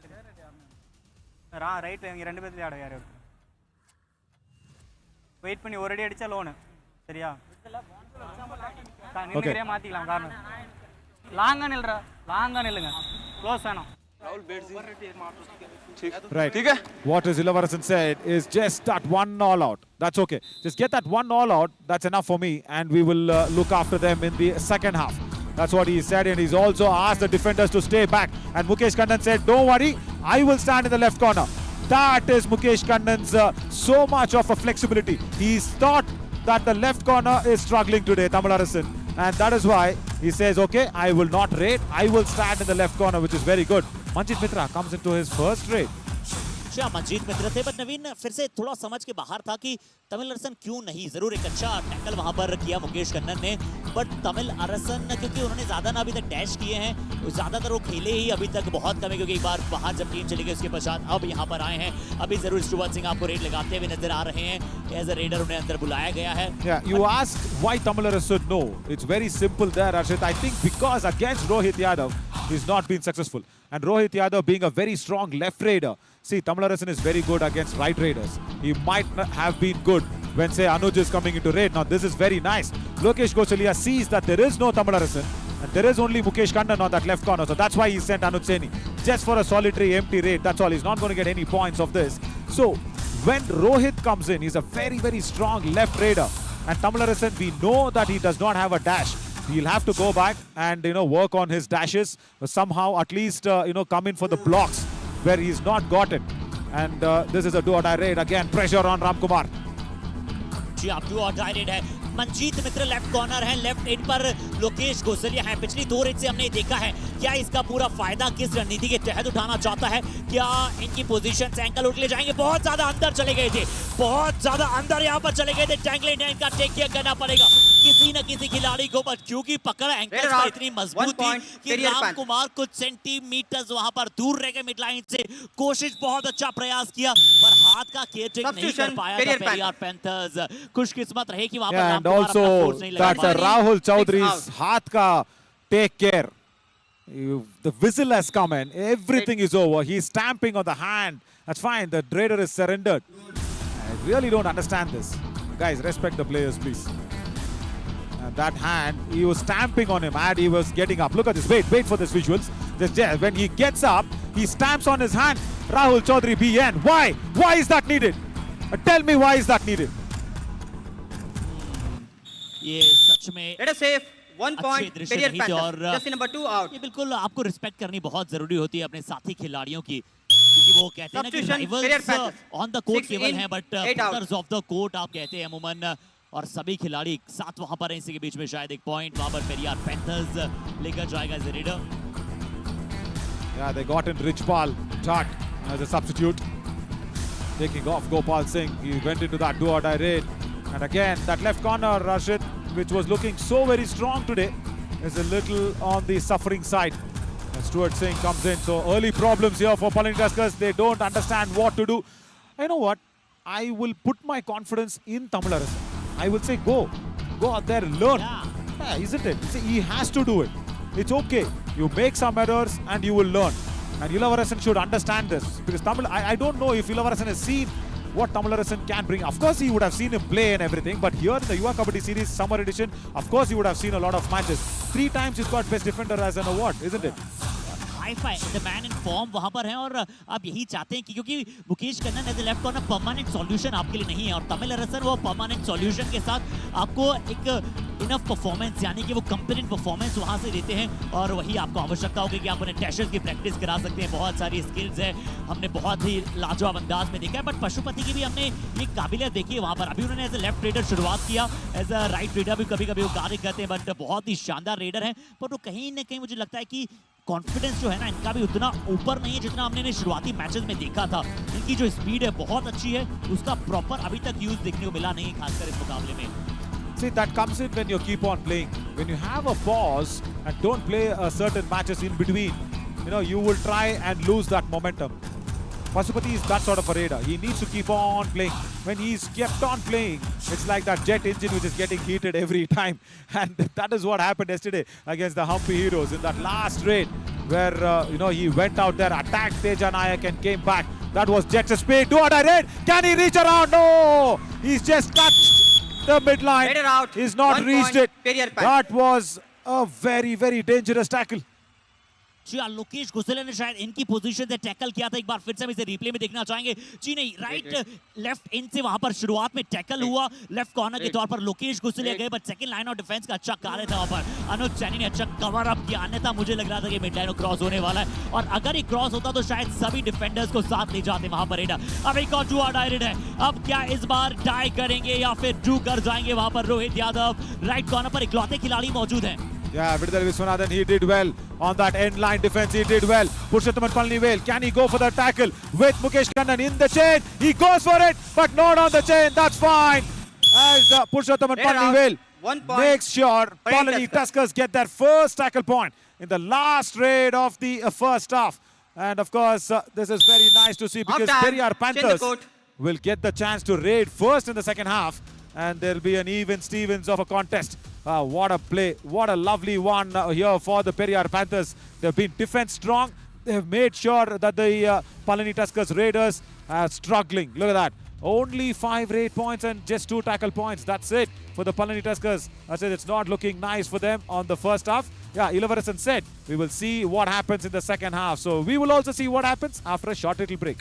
ரைட் இவங்க 2 பேர்த்துல ஆட யார் வெயிட் பண்ணி ஒரு அடி அடிச்சா லோன் சரியா நீங்களே மாத்திக்கலாம் காரணம் லாங்கா நில்லுங்க க்ளோஸ் வேணும் Right. What is Ilavaran said is just that one all out. That's okay. Just get that one all out. That's enough for me, and we will look after them in the second half. That's what he said, and he's also asked the defenders to stay back. And Mukesh Kannan said, "Don't worry, I will stand in the left corner." That is Mukesh Kannan's so much of a flexibility. He's thought that the left corner is struggling today, Tamil Arasan, and that is why he says, "Okay, I will not raid. I will stand in the left corner," which is very good. Manjit Mitra comes into his first raid. अच्छा मंजीत मित्र थे, but नवीन फिर से थोड़ा समझ के बाहर था कि तमिल अरसन क्यों नहीं। जरूर एक अच्छा टैकल वहां पर किया मुकेश कन्नन ने, बट तमिल अरसन क्योंकि उन्होंने ज्यादा ना अभी तक डैश किए हैं, ज्यादातर वो खेले ही अभी तक बहुत कम है, क्योंकि एक बार बाहर जब टीम चली गई उसके पश्चात अब यहाँ पर आए हैं। अभी जरूर शुभन सिंह आपको रेड लगाते हुए नजर आ रहे हैं, एज अ रेडर उन्हें अंदर बुलाया गया है। Yeah, you asked why Tamil Arasan? No, it's very simple there, Arshit. I think because against Rohit Yadav, he's not been successful. And Rohit Yadav being a very strong left raider, see, Tamil Arasan is very good against right raiders. He might not have been good when, say, Anuj is coming into raid. Now, this is very nice. Lokesh Gosalia sees that there is no Tamil Arasan and there is only Mukesh Kannan on that left corner. So that's why he sent Anuj Seni just for a solitary empty raid. That's all. He's not going to get any points of this. So, when Rohit comes in, he's a very, very strong left raider. And Tamil Arasan, we know that he does not have a dash. He'll have to go back and, work on his dashes. Somehow, at least, come in for the blocks where he's not got it. And this is a do-or-die raid. Again, pressure on Ramkumar. जी आप do-or-die raid है। मंजीत मित्र left corner है, left in पर लोकेश गोसलिया है। पिछली 2 red से हमने देखा है, क्या इसका पूरा फायदा किस रणनीति के तहत उठाना चाहता है? क्या इनकी पोजीशन से एंकल उठ ले जाएंगे? बहुत ज्यादा अंदर चले गए थे, बहुत ज्यादा अंदर यहाँ पर चले गए थे। टैंगल इनका टेक केयर करना पड़ेगा किसी न किसी खिलाड़ी को, बट क्योंकि पकड़ एंकल पर इतनी मजबूत थी कि रामकुमार कुछ सेंटीमीटर्स वहां पर दूर रह गए मिड लाइन से। कोशिश बहुत अच्छा प्रयास किया, पर हाथ का केयर टेक नहीं कर पाया था पेरियार पैंथर्स। खुशकिस्मत रहे कि वहां पर And also that Rahul Chaudhary's hath ka take care. The whistle has come in. Everything is over. He's stamping on the hand. That's fine. The raider is surrendered. I really don't understand this. Guys, respect the players, please. And that hand, he was stamping on him and he was getting up. Look at this. Wait for this visuals. Just when he gets up, he stamps on his hand. Rahul Chaudhary BN. Why? Why is that needed? Tell me why is that needed? ये सच में Let us save 1 point. दृश्य Periyar नहीं थे और Panthers. Just number 2 out. ये बिल्कुल आपको respect करनी बहुत जरूरी होती है अपने साथी खिलाड़ियों की, क्योंकि वो कहते हैं ना कि Substitution, Periyar rivals Panthers. On the court 6 केवल in, हैं, but 8 out. Players of the court आप कहते हैं अमूमन, और सभी खिलाड़ी एक साथ वहां पर हैं। इसी के बीच में शायद एक पॉइंट वहां पर पेरियार पैंथर्स लेकर जाएगा as a raider. Yeah, they got in Richpal That as a substitute. Taking off Gopal Singh. He went into that do-or-die raid. And again, that left corner, Rashid, which was looking so very strong today, is a little on the suffering side. And Stuart Singh comes in. So early problems here for Palani Tuskers. They don't understand what to do. You know what? I will put my confidence in Tamil Arasan. I will say go out there and learn. Yeah, isn't it? See, he has to do it. It's okay. You make some errors and you will learn. And Yuva Arasan should understand this, because I don't know if Yuva Arasan has seen what Tamil Arasan can bring. Of course, he would have seen him play and everything, but here in the Yuva Kabaddi Series Summer Edition, of course, he would have seen a lot of matches. 3 times he's got Best Defender as an award, isn't it? The man in form वहां पर है, और आप यही चाहते हैं कि क्योंकि Mukesh Kannan as a left corner permanent solution आपके लिए नहीं है, और तमिल अरसन वो परमानेंट सॉल्यूशन के साथ आपको एक इनफ परफॉर्मेंस, यानी कि वो कंपेरेंट परफॉर्मेंस वहां से देते हैं, और वही आपको आवश्यकता होगी कि आप उन्हें डैशेस की प्रैक्टिस करा सकते हैं। बहुत सारी स्किल्स है, हमने बहुत ही लाजवाब अंदाज में देखा है, बट पशुपति की भी हमने ये काबिलियत देखी है वहां पर। अभी उन्होंने एज ए लेफ्ट रेडर शुरुआत किया, एज अ राइट रेडर भी कभी कभी वो कार्य करते हैं, बट बहुत ही शानदार रेडर है, पर वो कहीं ना कहीं मुझे लगता है कि कॉन्फिडेंस जो है ना इनका भी उतना ऊपर नहीं है जितना हमने इन्हें शुरुआती मैचेस में देखा था। इनकी जो स्पीड है बहुत अच्छी है, उसका प्रॉपर अभी तक यूज देखने को मिला नहीं, खासकर इस मुकाबले में। See, that comes in when you keep on playing. When you have a pause and don't play certain matches in between, you will try and lose that momentum. Pasupati is that sort of a raider. He needs to keep on playing. When he's kept on playing, it's like that jet engine which is getting heated every time. And that is what happened yesterday against the Hampi Heroes in that last raid where, he went out there, attacked Teja Nayak and came back. That was jet speed. Do-or-die raid. Can he reach around? No! He's just touched the midline. Header out. He's not 1 reached point. it. Periyar That was a very, very dangerous tackle. जी लोकेश गुसले ने शायद इनकी position से tackle किया था, एक बार फिर से हम इसे रिप्ले में देखना चाहेंगे। जी नहीं, राइट लेफ्ट इन से वहां पर शुरुआत में टैकल हुआ लेफ्ट कॉर्नर के तौर पर, लोकेश गुसले गए, but second line of defence का अच्छा कार्य था वहां पर। अनुज सैनी ने अच्छा कवर अप किया, अन्यथा मुझे लग रहा था कि मिड लाइन क्रॉस होने वाला है, और अगर ये क्रॉस होता तो शायद सभी डिफेंडर्स को साथ ले जाते वहां पर। अब एक और जुआ डायरेक्ट है, अब क्या इस बार टाई करेंगे या फिर ड्रू कर जाएंगे वहां पर रोहित यादव। राइट कॉर्नर पर इकलौते खिलाड़ी मौजूद हैं, Yeah, Vidal Viswanathan, he did well on that end line defense. He did well. Purushothaman Palani, can he go for the tackle with Mukesh Kannan in the chain? He goes for it, but not on the chain. That's fine. As Purushothaman Red out. Palani 1 point. makes sure Palani Tuskers. Tuskers get their first tackle point in the last raid of the first half. And of course, this is very nice to see because Half time. Periyar Change the Panthers court. will get the chance to raid first in the second half. And there'll be an even Stevens of a contest. What a play. What a lovely one here for the Periyar Panthers. They've been defense strong. They've made sure that the Palani Tuskers Raiders are struggling. Look at that. Only 5 raid points and just 2 tackle points. That's it for the Palani Tuskers. I said it's not looking nice for them on the first half. Yeah, Ilavaresan said we will see what happens in the second half. So we will also see what happens after a short little break.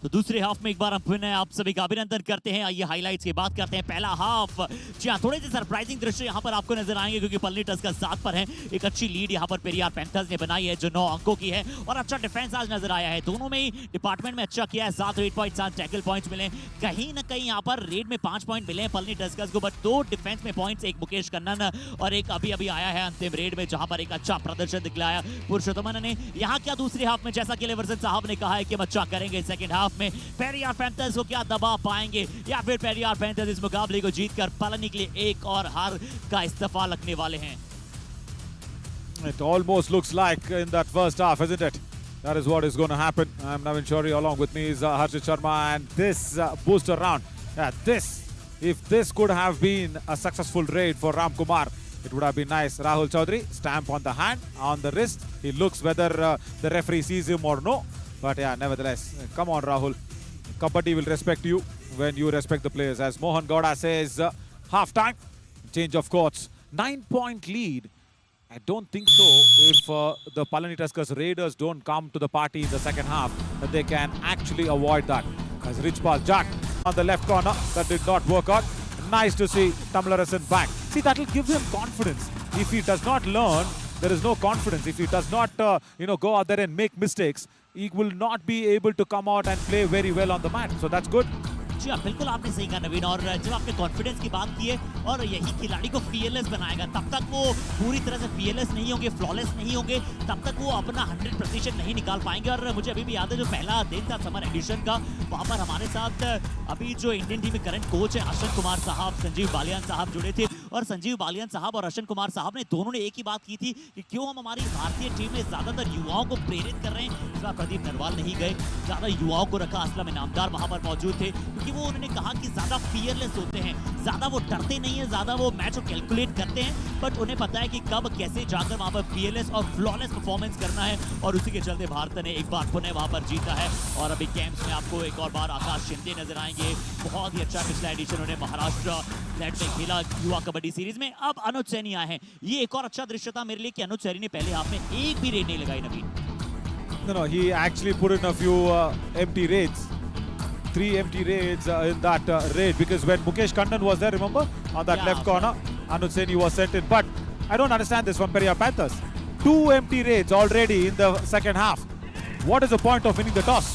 तो दूसरे half में एक बार हम फिर आप सभी का अभिनंदन करते हैं। आइए हाइलाइट्स की बात करते हैं। पहला हाफ, जी हाँ, थोड़े से सरप्राइजिंग दृश्य यहाँ पर आपको नजर आएंगे क्योंकि पलनी टस्कर्स 7 पर है। एक अच्छी लीड यहाँ पर पेरियार पैंथर्स ने बनाई है जो 9 अंकों की है और अच्छा डिफेंस आज नजर आया है। दोनों में ही डिपार्टमेंट में अच्छा किया है। 7 रेड पॉइंट 7 टैकल पॉइंट्स मिले। कहीं ना कहीं यहाँ पर रेड में 5 पॉइंट मिले हैं पलनी टस्कर्स को, बट 2 डिफेंस में पॉइंट्स, एक मुकेश कन्नन और एक अभी अभी आया है अंतिम रेड में जहां पर एक अच्छा प्रदर्शन दिखलाया पुरुषोत्तमन ने। यहाँ क्या दूसरे हाफ में, जैसा कि लेवर्सन साहब ने कहा है कि हम अच्छा करेंगे सेकंड हाफ में, पेरियार पैंथर्स को क्या दबा पाएंगे या फिर पेरियार पैंथर्स इस मुकाबले को जीतकर पलनी के लिए एक और हार का इस्तीफा लगने वाले हैं। It almost looks like in that first half, isn't it? That is what is going to happen. I'm Navin Shori, along with me is Harshit Sharma, and this booster round. If this could have been a successful raid for Ram Kumar, it would have been nice. Rahul Chaudhary, stamp on the hand, on the wrist. He looks whether the referee sees him or no. But yeah, nevertheless, come on, Rahul. Kabaddi will respect you when you respect the players. As Mohan Gowda says, half-time, change of courts. 9-point lead. I don't think so if the Palani Tuskers Raiders don't come to the party in the second half, that they can actually avoid that. As Richpal Jack on the left corner, that did not work out. Nice to see Tamilarasan back. See, that will give him confidence. If he does not learn, there is no confidence. If he does not, go out there and make mistakes, he will not be able to come out and play very well on the mat. So that's good. जी हाँ, बिल्कुल आपने सही कहा नवीन। और जब आपने confidence की बात की है और यही खिलाड़ी को फीयरलेस बनाएगा, तब तक वो पूरी तरह से फीयरलेस नहीं होंगे, फ्लॉलेस नहीं होंगे, तब तक वो अपना 100% नहीं निकाल पाएंगे। और मुझे अभी भी याद है जो पहला दिन था समर एडिशन का, वहाँ पर हमारे साथ अभी जो इंडियन टीम में करंट कोच है अश्विन कुमार साहब, संजीव बालियान साहब जुड़े थे। और संजीव बालियान साहब और अश्विन कुमार साहब ने दोनों ने एक ही बात की थी कि क्यों हम हमारी भारतीय टीम में ज्यादातर युवाओं को प्रेरित कर रहे हैं। इस बार प्रदीप नरवाल नहीं गए, ज्यादा युवाओं को रखा, असलम इनामदार वहां पर मौजूद थे क्योंकि वो उन्होंने कहा कि ज्यादा फियरलेस होते हैं, ज्यादा वो डरते नहीं है, ज्यादा वो मैच को कैलकुलेट करते हैं, बट उन्हें पता है कि कब कैसे जाकर वहां पर फियरलेस और फ्लॉलेस परफॉर्मेंस करना है। और उसी के चलते भारत ने एक बार पुनः वहां पर जीता है। और अभी कैंप्स में आपको एक और बार आकाश शिंदे नजर आएंगे। बहुत ही अच्छा पिछला एडिशन उन्होंने महाराष्ट्र फ्लैट में खेला युवा कबड्डी सीरीज में। अब अनुज सैनी आए हैं। ये एक और अच्छा दृश्य था मेरे लिए कि अनुज सैनी ने पहले हाफ में एक भी रेड नहीं लगाई नवीन। No, he actually put in a few empty raids. 3 empty raids in that raid, because when Mukesh Kannan was there, remember, on that left corner, Anuj Seni was sent in. But I don't understand this from Periyar Panthers. 2 empty raids already in the second half. What is the point of winning the toss?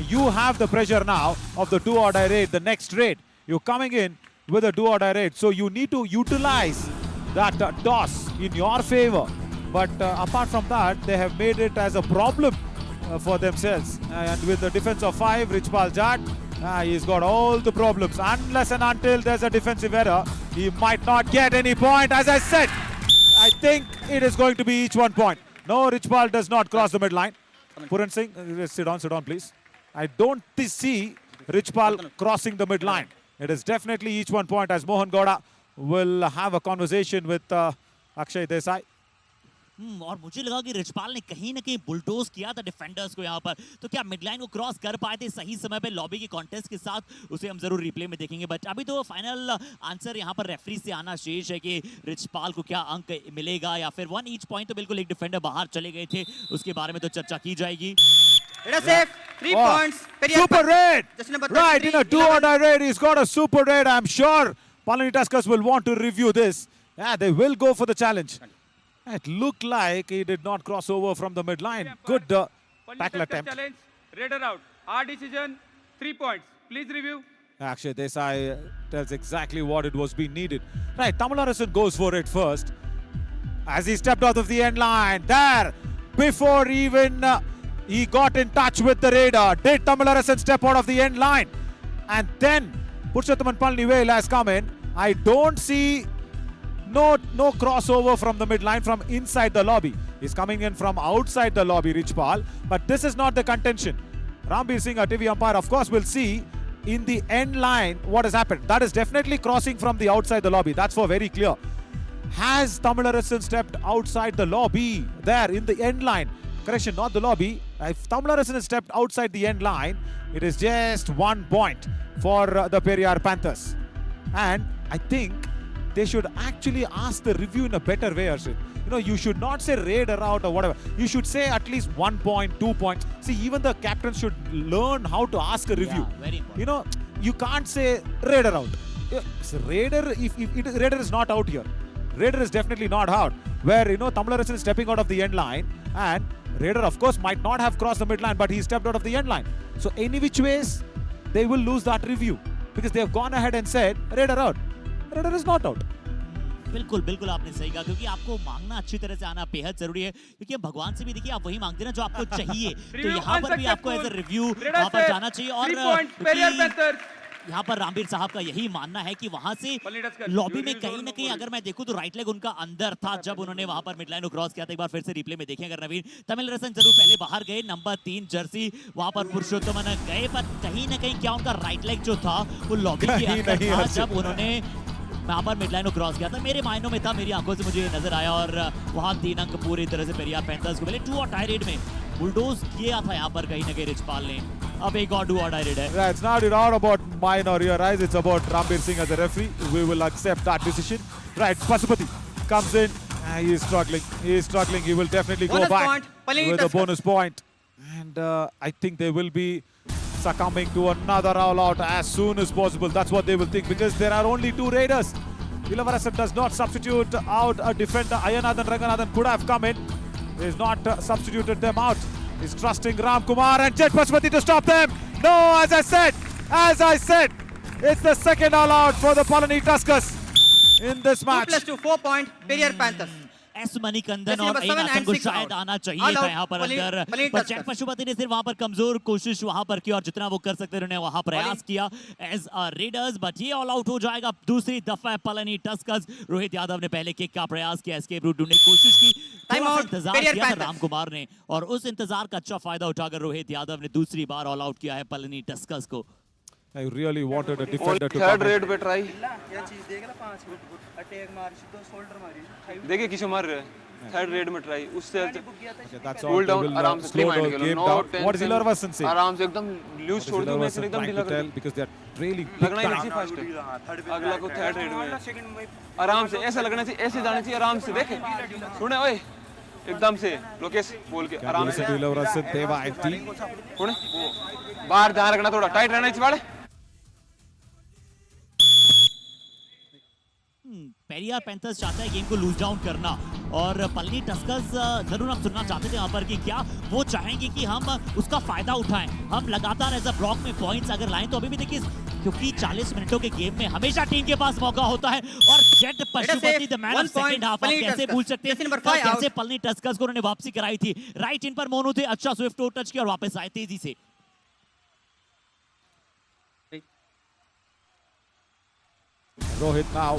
You have the pressure now of the do-or-die raid, the next raid. You're coming in with a do-or-die raid, so you need to utilize that toss in your favor. But apart from that, they have made it as a problem for themselves. And with the defense of 5, Richpal Jatt, he's got all the problems. Unless and until there's a defensive error, he might not get any point. As I said, I think it is going to be each 1 point. No, Richpal does not cross the midline. Puran Singh, sit down, please. I don't see Richpal crossing the midline. It is definitely each 1 point as Mohan Gowda will have a conversation with Akshay Desai. और मुझे लगा कि रिचपाल ने कहीं ना कहीं bulldoze किया था डिफेंडर्स को यहाँ पर, तो क्या मिडलाइन को क्रॉस कर पाए थे सही समय पे लॉबी के कॉन्टेस्ट के साथ, उसे हम जरूर रिप्ले में देखेंगे। बट अभी तो फाइनल आंसर यहाँ पर रेफरी से आना शेष है कि रिचपाल को क्या अंक मिलेगा या फिर 1 ईच पॉइंट। तो बिल्कुल एक डिफेंडर बाहर चले गए थे, उसके बारे में तो चर्चा की जाएगी। It is safe. 3 points. Periyar Super raid! Just number Right, in a 33, do-or-die raid, he's got a super raid. I'm sure Palani Tuskers will want to review this. Yeah, they will go for the challenge. It looked like he did not cross over from the midline. Good tackle attempt. Challenge, raider out. Our decision, 3 points. Please review. Actually, Desai tells exactly what it was being needed. Right, Tamil Arasan goes for it first. As he stepped out of the end line, there, before even he got in touch with the raider, did Tamil Arasan step out of the end line? And then Purushothaman Palani has come in. I don't see no crossover from the midline from inside the lobby. He's coming in from outside the lobby, Richpal. But this is not the contention. Rambir Singh, a TV umpire, of course, will see in the end line what has happened. That is definitely crossing from the outside the lobby. That's for very clear. Has Tamil Arasan stepped outside the lobby? There, in the end line. Correction, not the lobby. If Tamil Arasan has stepped outside the end line, it is just 1 point for the Periyar Panthers. And I think they should actually ask the review in a better way, Arshid. You know, you should not say raider out or whatever. You should say at least 1 point, 2 points. See, even the captain should learn how to ask a review. Yeah, very important. You know, you can't say raider out. Raider, raider is not out here. Raider is definitely not out. Where, you know, Tamil Arasan is stepping out of the end line, and raider, of course, might not have crossed the midline, but he stepped out of the end line. So, any which ways, they will lose that review because they have gone ahead and said raider out. Raider is not out. बिल्कुल बिल्कुल आपने सही कहा, क्योंकि आपको मांगना अच्छी तरह से आना बेहद जरूरी है, क्योंकि हम भगवान से भी देखिए आप वही मांगते हैं ना जो आपको चाहिए। तो यहाँ पर भी आपको एज अ रिव्यू वहाँ पर जाना चाहिए। और यहाँ पर रामवीर साहब का यही मानना है कि वहां से लॉबी में कहीं ना कहीं अगर मैं देखूं तो राइट लेग उनका अंदर था जब उन्होंने वहां पर मिडलाइन को क्रॉस किया था। एक बार फिर से रिप्ले में देखें अगर नवीन, तमिल रसन जरूर पहले बाहर गए, नंबर 3 जर्सी वहां पर पुरुषोत्तमन गए, पर कहीं ना कहीं क्या उनका राइट लेग जो था वो लॉबी के अंदर था जब उन्होंने वहां पर मिडलाइन को क्रॉस किया था। मेरे मायनों में था, मेरी आंखों से मुझे नजर आया और वहां 3 अंक पूरी तरह से पेरियार पैंथर्स को मिले। 2 और टाई रेड में बुलडोज किया था यहाँ पर कहीं ना कहीं रिचपाल ने। अब एक और 2 और टाई रेड है। Yeah, it's not about mine or your eyes. It's about Rambir Singh as a referee. We will accept that decision. Right, Pasupati comes in. He is struggling. He is struggling. He will definitely go Bonus back point. Palani with a Tuskers. bonus point. And I think they will be succumbing to another all-out as soon as possible. That's what they will think because there are only 2 raiders. Ilavarasan does not substitute out a defender. Ayanathan Ranganathan could have come in. He has not substituted them out. He's trusting Ram Kumar and Jet Pasupati to stop them. No, as I said, it's the second all-out for the Palani Tuskers in this 2 match. plus 2, 4 point. Periyar Panthers. S Manikandan Jersey और number 7 अयनाथन and को 6 शायद out. आना चाहिए All था out. यहाँ पर Palani अंदर, Tuskers. पर जैक पशुपति ने सिर्फ वहाँ पर कमजोर कोशिश वहाँ पर की और जितना वो कर सकते उन्होंने वहाँ प्रयास किया एज रेडर्स, बट ये ऑल आउट हो जाएगा दूसरी दफा। पलानी टस्कर्स, रोहित यादव ने पहले किक का प्रयास किया, एस्केप रूट ढूंढने की कोशिश की, Time थोड़ा सा out. इंतजार Periyar किया था Panthers. राम कुमार ने और उस इंतजार का अच्छा फायदा उठाकर रोहित यादव ने दूसरी बार ऑल आउट किया है पलानी टस्कर्स को। I really wanted a defender to third come in. Raid पे ट्राई देखिए किसे मार रहे हैं। थर्ड रेड में ट्राई उससे Okay, that's all. Cool They down will आराम से slow माइंड the के लो game no down. What is Ilavarasan saying? आराम से एकदम लूज छोड़ दो, मैं एकदम trying ढीला to कर tell दूं। because they are trailing big लगना ही time. नहीं फास्ट है, अगला को थर्ड रेड में आराम से ऐसा लगना चाहिए, ऐसे जाना चाहिए आराम से। देखे सुने ओए एकदम से लोकेश बोल के आराम Listen से to Ilavarasan, Deva and team. सुने बाहर ध्यान रखना, थोड़ा टाइट रहना चाहिए बाड़े। पेरियार पैंथर्स चाहता है गेम को लूज डाउन करना और पलानी टस्कर्स जरूर हम सुनना चाहते थे यहाँ पर कि क्या वो चाहेंगे कि हम उसका फायदा उठाएं, हम लगातार एज अ ब्लॉक में पॉइंट्स अगर लाएं। तो अभी भी देखिए क्योंकि 40 मिनटों के गेम में हमेशा टीम के पास मौका होता है और jet Pashupati the man of second half, आप कैसे भूल सकते हैं कैसे पलानी टस्कर्स को उन्होंने वापसी कराई थी। राइट इन पर मोनू थे, अच्छा स्विफ्ट टो टच किया और वापस आए तेजी से। Rohit now,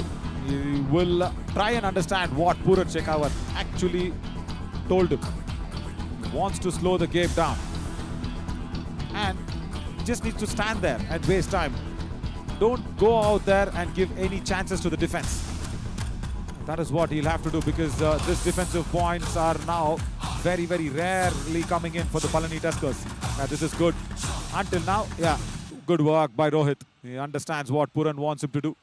he will try and understand what Purat Shekhawat actually told him. wants to slow the game down. And just needs to stand there and waste time. Don't go out there and give any chances to the defense. That is what he'll have to do, because this defensive points are now very, very rarely coming in for the Palani Tuskers. This is good. Until now, yeah, good work by Rohit. He understands what Puran wants him to do.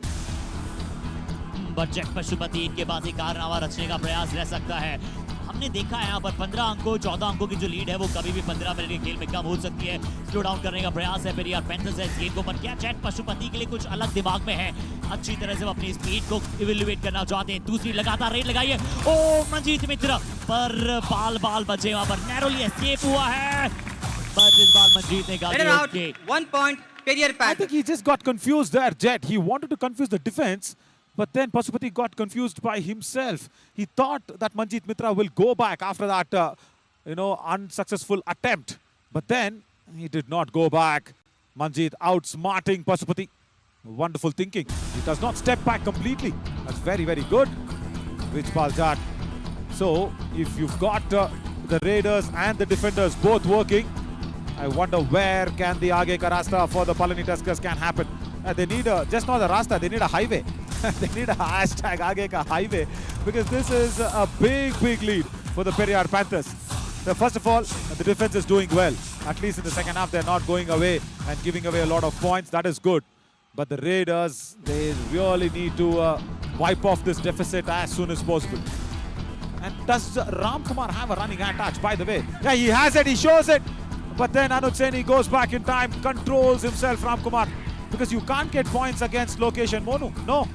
But jet Pashupati इनके पास एक कारनामा रचने का प्रयास रह सकता है। हमने देखा है यहाँ पर 15 अंकों 14 अंकों की जो लीड है वो कभी भी 15 मिनट के खेल में कम हो सकती है। स्लो डाउन करने का प्रयास है पेरियार पैंथर्स इस गेम को, पर क्या जेट पशुपति के लिए कुछ अलग दिमाग में है? अच्छी तरह से वो अपनी स्पीड को इवेल्युएट करना चाहते हैं। दूसरी लगातार रेड लगाई है। ओ मंजीत मित्र पर बाल बचे, वहां पर नैरोली एस्केप हुआ है, पर इस बार मंजीत ने गाली 1 point Periyar I Panthers. think he just got confused there, Jet. He wanted to confuse the defense, but then Pashupati got confused by himself. He thought that Manjeet Mitra will go back after that, unsuccessful attempt. But then he did not go back. Manjeet outsmarting Pashupati. Wonderful thinking. He does not step back completely. That's very, very good. Richpal Jat. So if you've got the Raiders and the defenders both working, I wonder where can the Aage ka Rasta for the Palani Tuskers can happen. They need just not a Rasta, they need a highway. They need a hashtag Aage ka highway, because this is a big, big lead for the Periyar Panthers. So first of all, the defense is doing well. At least in the second half, they're not going away and giving away a lot of points. That is good. But the Raiders, they really need to wipe off this deficit as soon as possible. And does Ram Kumar have a running hand touch, by the way? Yeah, he has it, he shows it. But then Anuj Saini goes back in time, controls himself, Ram Kumar. Because you can't get points against Lokesh and Monu. No.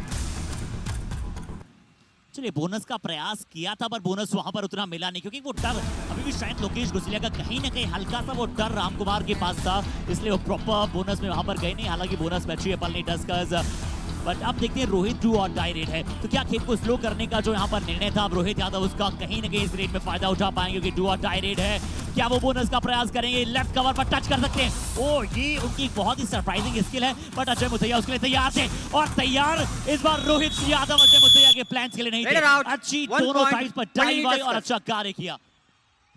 चलिए bonus का प्रयास किया था, पर bonus वहां पर उतना मिला नहीं, क्योंकि वो डर अभी भी शायद लोकेश गुजलिया का कहीं ना कहीं हल्का सा वो डर राम कुमार के पास था, इसलिए वो प्रॉपर बोनस में वहां पर गए नहीं। हालांकि बोनस में अच्छी है पलनी टस्कर्स। बट अब देखते हैं रोहित डू और डाई रेड है, तो क्या खेल को स्लो करने का जो यहाँ पर निर्णय था अब रोहित यादव उसका कहीं ना कहीं इस रेड में फायदा उठा पाएंगे, क्योंकि डू और डाई रेड है। क्या वो बोनस का प्रयास करेंगे? लेफ्ट कवर पर टच कर सकते हैं। ओ ये उनकी बहुत ही सरप्राइजिंग स्किल है, बट अजय मुथैया उसके लिए तैयार थे, और तैयार इस बार रोहित यादव अजय मुथैया के प्लान्स के लिए नहीं थे। अच्छी दोनों साइड पर डाइव आई और अच्छा कार्य किया।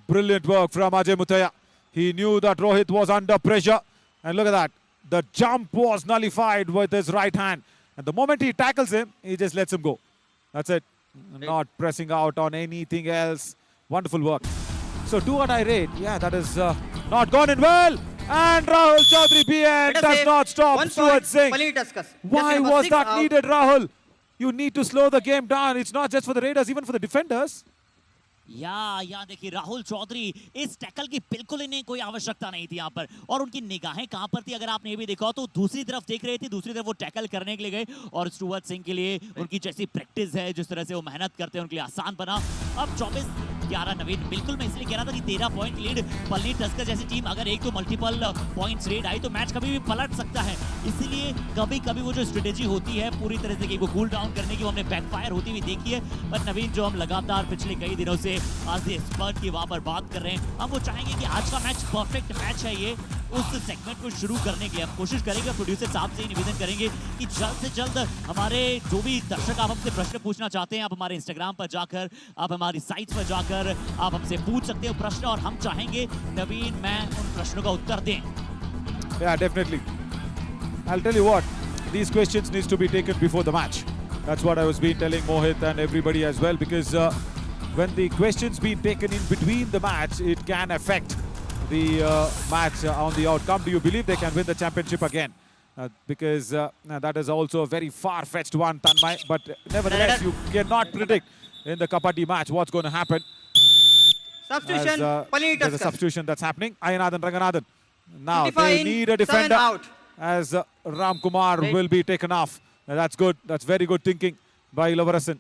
Brilliant work from Ajay Muthaiya. He knew that Rohit was under pressure, and look at that. The jump was nullified with his right hand. And the moment he tackles him, he just lets him go. That's it. Not pressing out on anything else. Wonderful work. So, do what I rate. Yeah, that is not gone in well. And Rahul Chaudhary BN does not stop Stuart Singh. Why was that needed, Rahul? You need to slow the game down. It's not just for the Raiders, even for the defenders. यहाँ देखिए राहुल चौधरी, इस tackle की बिल्कुल इन्हें कोई आवश्यकता नहीं थी यहाँ पर, और उनकी निगाहें कहाँ पर थी अगर आपने ये भी देखा तो दूसरी तरफ देख रहे थे, दूसरी तरफ वो टैकल करने के लिए गए, और स्टुअर्ट सिंह के लिए उनकी जैसी प्रैक्टिस है, जिस तरह से वो मेहनत करते हैं उनके लिए आसान बना। अब 24-11 नवीन, बिल्कुल मैं इसलिए कह रहा था कि 13 पॉइंट लीड पलनी टस्कर जैसी टीम अगर एक तो मल्टीपल पॉइंट्स रेड आई तो मैच कभी भी पलट सकता है। इसीलिए कभी कभी वो जो स्ट्रेटेजी होती है पूरी तरह से गेम को कूल डाउन करने की, वो हमने बैकफायर होती हुई देखी है। पर नवीन जो हम लगातार पिछले कई दिनों से आज एक्सपर्ट की वहां पर बात कर रहे हैं, हम वो चाहेंगे कि आज का मैच परफेक्ट मैच है। ये उस सेगमेंट को शुरू करने के लिए हम कोशिश करेंगे, प्रोड्यूसर साहब से निवेदन करेंगे कि जल्द से जल्द हमारे जो भी दर्शक आप हमसे प्रश्न पूछना चाहते हैं, आप हमारे इंस्टाग्राम पर जाकर, आप हमारी साइट पर जाकर आप हमसे पूछ सकते हो प्रश्न, और हम चाहेंगे नवीन मैं उन प्रश्नों का उत्तर दें। Yeah, definitely. I'll tell you what, these questions needs to be taken before the match. That's what I was been telling Mohit and everybody as well, because when the questions being taken in between the match, it can affect the match on the outcome. Do you believe they can win the championship again? Because that is also a very far-fetched one, Tanmay. But nevertheless, you cannot predict in the Kabaddi match what's going to happen. Substitution, there's a substitution that's happening. Ayanathan Ranganathan. Now they need a defender as Ram Kumar will be taken off. That's good. That's very good thinking by Ilavarasan.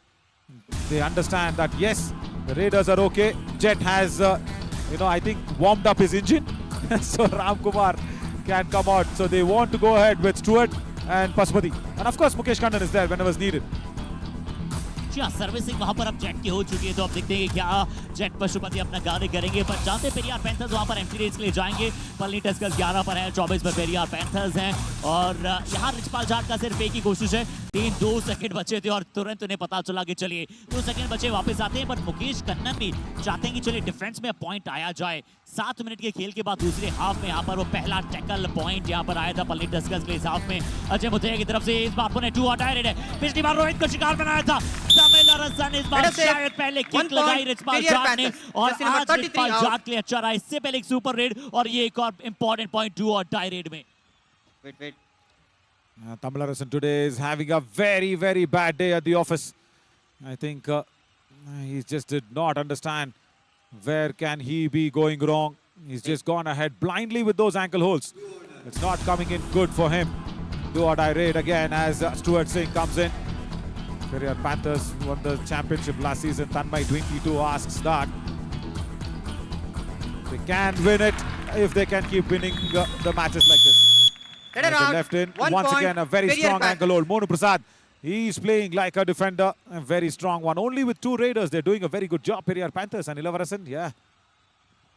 They understand that yes, the Raiders are okay. Jet has, I think warmed up his engine. So Ram Kumar can come out. So they want to go ahead with Stuart and Pashupati. And of course Mukesh Kandan is there whenever needed. Servicing वहां पर अब jet की हो चुकी है, तो अब देखते हैं कि क्या जेट पशुपति अपना कार्य करेंगे। पर जानते पेरियार पैंथर्स वहां पर एम्प्टी रेस के लिए जाएंगे। पलनी टस्कर्स 11 पर है, 24 पर पेरियार पैंथर्स हैं, और यहाँ रिचपाल जाट का सिर्फ एक ही कोशिश है 2 सेकंड बचे थे और तुरंत उन्हें पता चला कि चलिए 2 सेकंड बचे वापस आते हैं, बट मुकेश कन्नन भी चाहते हैं कि चलिए डिफेंस में पॉइंट आया जाए। 7 मिनट के खेल के बाद दूसरे हाफ में यहाँ पर वो पहला टैकल पॉइंट यहाँ पर आया था पलनी टस्कर्स के इस हाफ में। अजय मुथैया की तरफ से इस बार पुणे 2 डायरेक्ट है। पिछली बार रोहित को शिकार बनाया था तमिल इस बार शायद पहले किक लगाई रिचपाल जाट ने और आज रिचपाल जाट के लिए अच्छा रहा। इससे पहले एक सुपर रेड और ये एक और इंपॉर्टेंट पॉइंट 2 डायरेक्ट में। Wait. Tamil Arasan today is having a very, very bad day at the office. I think he just did not understand where can he be going wrong. He's just gone ahead blindly with those ankle holds. It's not coming in good for him. Do or die raid again as Stuart Singh comes in. Periyar Panthers won the championship last season. Tanmay 22 asks that. They can win it if they can keep winning the matches like this. Left in, once again a very strong ankle hold. Monu Prasad, he's playing like a defender, a very strong one. Only with 2 raiders, they're doing a very good job. Periyar Panthers and Ilavarasan, yeah.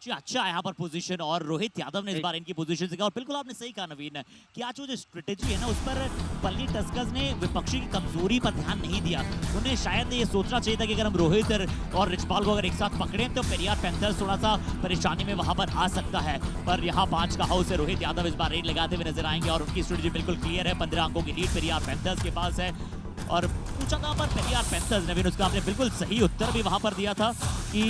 जी अच्छा है यहाँ पर position और रोहित यादव ने इस बार इनकी position से कहा और बिल्कुल आपने सही कहा नवीन कि आज वो जो स्ट्रेटेजी है ना उस पर पलनी टस्कर्स ने विपक्षी की कमजोरी पर ध्यान नहीं दिया। उन्हें शायद ये सोचना चाहिए था कि अगर हम रोहित और रिचपाल को अगर एक साथ पकड़े तो पेरियार पैंथर्स थोड़ा सा परेशानी में वहां पर आ सकता है। पर यहाँ 5 का हाउस है, रोहित यादव इस बार रेड लगाते हुए नजर आएंगे और उनकी स्ट्रेटेजी बिल्कुल क्लियर है। 15 अंकों की लीड पेरियार पैंथर्स के पास है और पूछा था पर पेरियार पैंथर्स नवीन उसका आपने बिल्कुल सही उत्तर भी वहां पर दिया था कि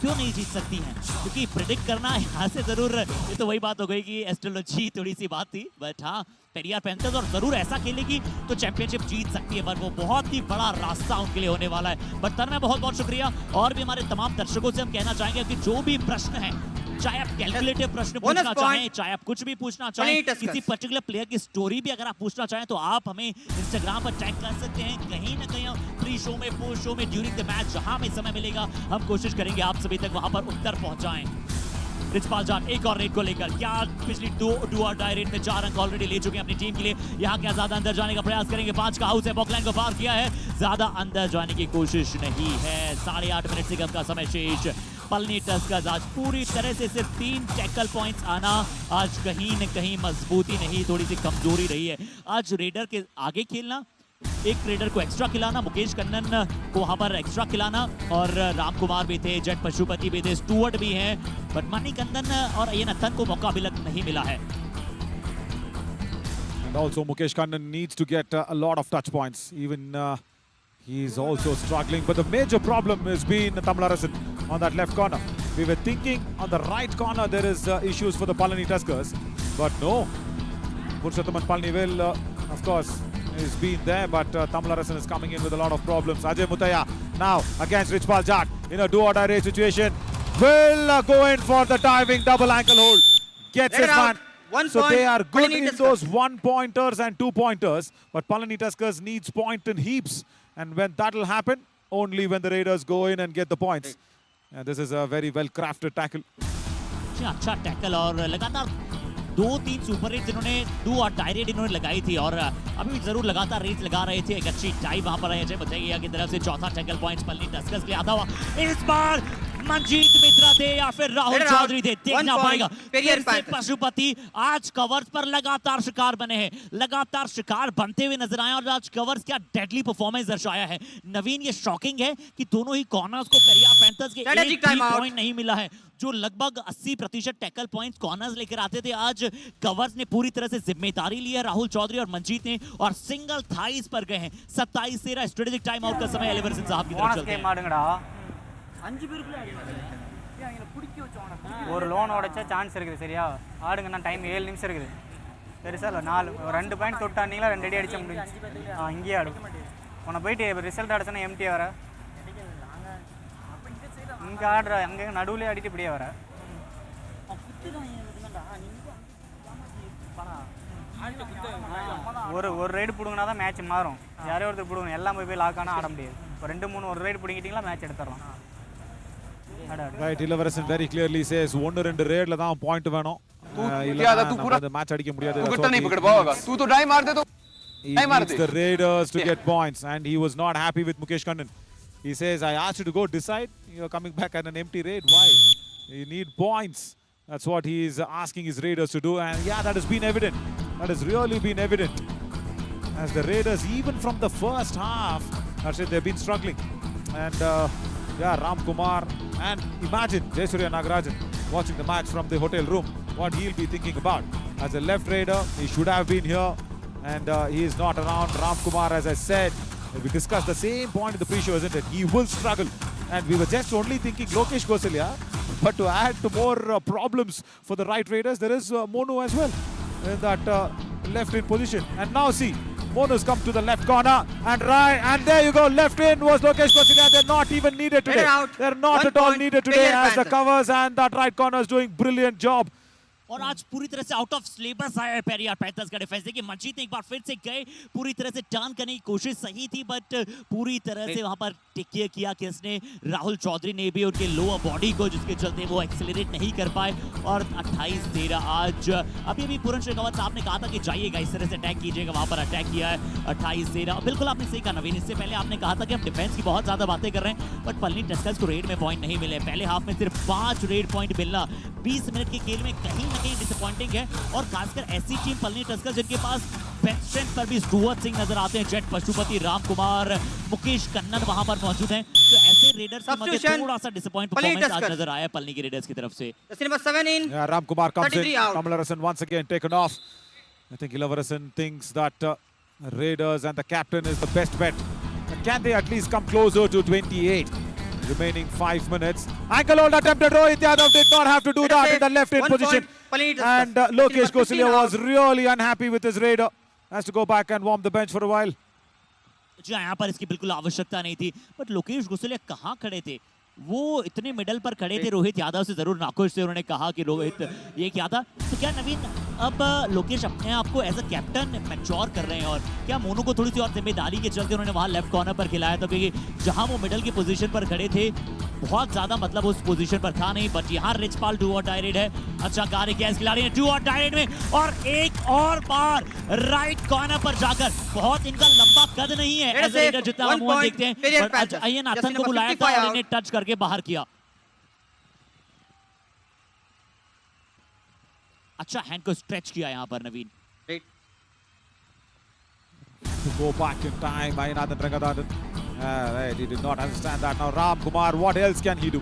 क्यों नहीं जीत सकती हैं, क्योंकि प्रेडिक्ट करना यहाँ से जरूर ये तो वही बात हो गई कि एस्ट्रोलॉजी थोड़ी सी बात थी। बट हाँ पेरियार पैंथर्स और जरूर ऐसा खेलेगी तो चैंपियनशिप जीत सकती है, पर वो बहुत ही बड़ा रास्ता उनके लिए होने वाला है। बट तन में बहुत बहुत शुक्रिया और भी हमारे तमाम दर्शकों से हम कहना चाहेंगे कि जो भी प्रश्न है, चाहे आप कैलकुलेटिव प्रश्न पूछना चाहें, चाहे आप कुछ भी पूछना चाहें, किसी पर्टिकुलर प्लेयर की स्टोरी भी अगर आप पूछना चाहें तो आप हमें इंस्टाग्राम पर टैग कर सकते हैं। कहीं ना कहीं प्री शो में, पोस्ट शो में, ड्यूरिंग द मैच जहां हमें समय मिलेगा हम कोशिश करेंगे आप सभी तक वहां पर उत्तर पहुंचाएं। रिचपाल जाट एक और रेड को लेकर क्या पिछली 2 और डाई रेड में 4 अंक ऑलरेडी ले चुके हैं अपनी टीम के लिए। यहाँ क्या ज्यादा अंदर जाने का प्रयास करेंगे? 5 का हाउस है, बॉकलाइन को पार किया है, ज्यादा अंदर जाने की कोशिश नहीं है। 8.5 मिनट से कम का समय शेष। पलनी टस्कर्स आज पूरी तरह से सिर्फ 3 टैकल पॉइंट्स आना आज कहीं न कहीं मजबूती नहीं, थोड़ी सी कमजोरी रही है। आज रेडर के आगे खेलना, एक रेडर को एक्स्ट्रा खिलाना, मुकेश कन्नन को वहां पर एक्स्ट्रा खिलाना और राम कुमार भी थे, जट पशुपति भी थे, स्टुअर्ट भी हैं, बट मणिकंदन और अयन अथन को मौका भी नहीं मिला है। And also Mukesh Kannan needs to get a lot of touch points. Even he's also struggling. But the major problem has been Tamil Arasan on that left corner. We were thinking on the right corner there is issues for the Palani Tuskers. But no. Purushothaman Palani will, of course, has been there. But Tamil Arasan is coming in with a lot of problems. Ajay Muthaiya now against Richpal Jat in a do-or-die situation. Will go in for the diving double ankle hold. Gets his man. So they are good in those 1-pointers and 2-pointers, but Palani Tuskers needs point in heaps, and when that will happen, only when the Raiders go in and get the points. And this is a very well-crafted tackle. अच्छा tackle और लगातार 2-3 super red जिन्होंने 2 और die red इन्होंने लगाई थी और अभी भी जरूर लगातार रेड लगा रहे थे। एक अच्छी टाई वहां पर अजय मुथैया की तरफ से चौथा टैकल पॉइंट्स पलनी टस्कर्स के लिए आता हुआ। इस बार मंजीत मित्रा थे या फिर राहुल चौधरी थे, देखना पड़ेगा। फिर से पशुपति आज कवर्स पर लगातार शिकार बने हैं, लगातार शिकार बनते हुए नजर आए और आज कवर्स क्या डेडली परफॉर्मेंस दर्शाया है। नवीन ये शॉकिंग है कि दोनों ही कॉर्नर्स को पेरियार पैंथर्स के एक भी पॉइंट नहीं मिला है। जो लगभग 80% टैकल पॉइंट्स कॉर्नर्स लेकर आते थे, आज कवर्स ने पूरी तरह से जिम्मेदारी ली है राहुल चौधरी और मंजीत ने और सिंगल थाइस पर गए हैं। 27-13 स्ट्रेटेजिक टाइम आउट का समय एलिवर्सन साहब की तरफ चलते हैं। 5 பேருக்குள்ள அடிங்க புடிக்க வச்சோம் ஒரு லோன் உடைச்ச சான்ஸ் இருக்குது சரியா ஆடுங்க நான் டைம் 7 நிமிஷம் இருக்குது பெருசா இல்ல 2 பாயிண்ட் தொட்டானீங்களா 2 அடி அடிச்ச முடிஞ்சு இங்கே ஆடு உன போயிட்டு ரிசல்ட் அடிச்சனா எம்டி வர இங்க ஆடுற அங்க நடுவுல அடிட்டு இப்படியே வர ஒரு ரைடு புடுங்கனா தான் மேட்ச் மாறும் யாரோ ஒருத்தர் புடுங்க எல்லாம் போய் லாக் ஆனா ஆட முடியாது 2-3 ஒரு ரைடு புடிங்கிட்டீங்களா மேட்ச் எடுத்துறலாம். Right, Ilavarasan very clearly says 1-2 raid la dhaan point venum. The match adikka mudiyadhu. तू कुत्ता नहीं पकड़ पाओगा, तू तो डाई मार दे तो डाई मार दे. The Raiders to get points and he was not happy with Mukesh Kannan. He says I asked you to go decide, you are coming back at an empty raid. Why? You need points. That's what he is asking his Raiders to do, and yeah, that has been evident. That has really been evident. as the Raiders, even from the first half, Harshit, they've been struggling. And yeah, Ram Kumar, and imagine Jayasurya Nagarajan watching the match from the hotel room, what he'll be thinking about. As a left Raider, he should have been here, and he is not around. Ram Kumar, as I said, we discussed the same point in the pre-show, isn't it? He will struggle. And we were just only thinking Lokesh Gosalia, but to add to more problems for the right Raiders, there is Monu as well in that left in position. And now see, Monu's come to the left corner and right, and there you go, left in was Lokesh Gosalia. They're not even needed today. They're not at all needed today as the covers, and that right corner is doing brilliant job. और आज पूरी तरह से out of syllabus आया है Periyar panthers का defence. देखिए मंजीत ने एक बार फिर से गए, पूरी तरह से टर्न करने की कोशिश सही थी, बट पूरी तरह से वहां पर टिकिए किया किसने, राहुल चौधरी ने भी उनके लोअर बॉडी को, जिसके चलते वो एक्सेलरेट नहीं कर पाए। और 28-13 आज अभी पूरन शेखावत साहब ने कहा था कि जाइएगा इस तरह से अटैक कीजिएगा, वहां पर अटैक किया है 28-13। बिल्कुल आपने सही कहा नवीन, इससे पहले आपने कहा था कि हम डिफेंस की बहुत ज्यादा बातें कर रहे हैं, बट पलनी टस्कर्स को रेड में पॉइंट नहीं मिले। पहले हाफ में सिर्फ 5 रेड पॉइंट मिलना 20 मिनट के खेल में कहीं ना कहीं डिसअपॉइंटिंग है। और खासकर ऐसी टीम पलनी टस्कर्स जिनके पास बेंच स्ट्रेंथ पर भी स्टुअर्ट सिंह नजर आते हैं, जेट पशुपति, राम कुमार, मुकेश कन्नन वहां पर मौजूद हैं, तो ऐसे रेडर्स के मध्य थोड़ा सा डिसअपॉइंट परफॉर्मेंस आज नजर आया पलनी के रेडर्स की तरफ से। Number 7 in. Yeah, Ram Kumar comes in. 33 out. Kamalarasan once again taken off. I think Ilavarasan thinks that Raiders and the captain is the best bet. Can they at least come closer to 28? Remaining 5 minutes. Ankle hold attempted. Rohit Yadav did not have to do that in the left in position. And Lokesh Gosalia was really unhappy with his Raider. Has to go back and warm the bench for a while. जी यहाँ पर इसकी बिल्कुल आवश्यकता नहीं थी, but Lokesh गोसलिया कहाँ खड़े थे, वो इतने मिडल पर खड़े थे। रोहित यादव से जरूर नाखुश थे, उन्होंने कहा कि रोहित ये क्या था। तो क्या नवीन अब लोकेश अपने आप को एज अ कैप्टन मैच्योर कर रहे हैं, और क्या मोनू को थोड़ी सी और जिम्मेदारी के चलते उन्होंने वहां लेफ्ट कॉर्नर पर खिलाया था, क्योंकि जहां वो मिडल की पोजीशन पर खड़े थे बहुत ज्यादा मतलब उस पोजीशन पर था नहीं, बट यहाँ रिचपाल डू और डायरेक्ट है। अच्छा कार्य किया इस खिलाड़ी ने डू और डायरेक्ट में, और एक और बार राइट कॉर्नर पर जाकर, बहुत इनका लंबा कद नहीं है एज रेडर जितना हम वो देखते हैं, बट अय्यन आथन को बुलाया था और इन्हें टच करके बाहर किया। अच्छा हैंड को स्ट्रेच किया यहाँ पर नवीन। To go back in time, Ayanathan Rangadharan. Right, he did not understand that. Now Ram Kumar, what else can he do?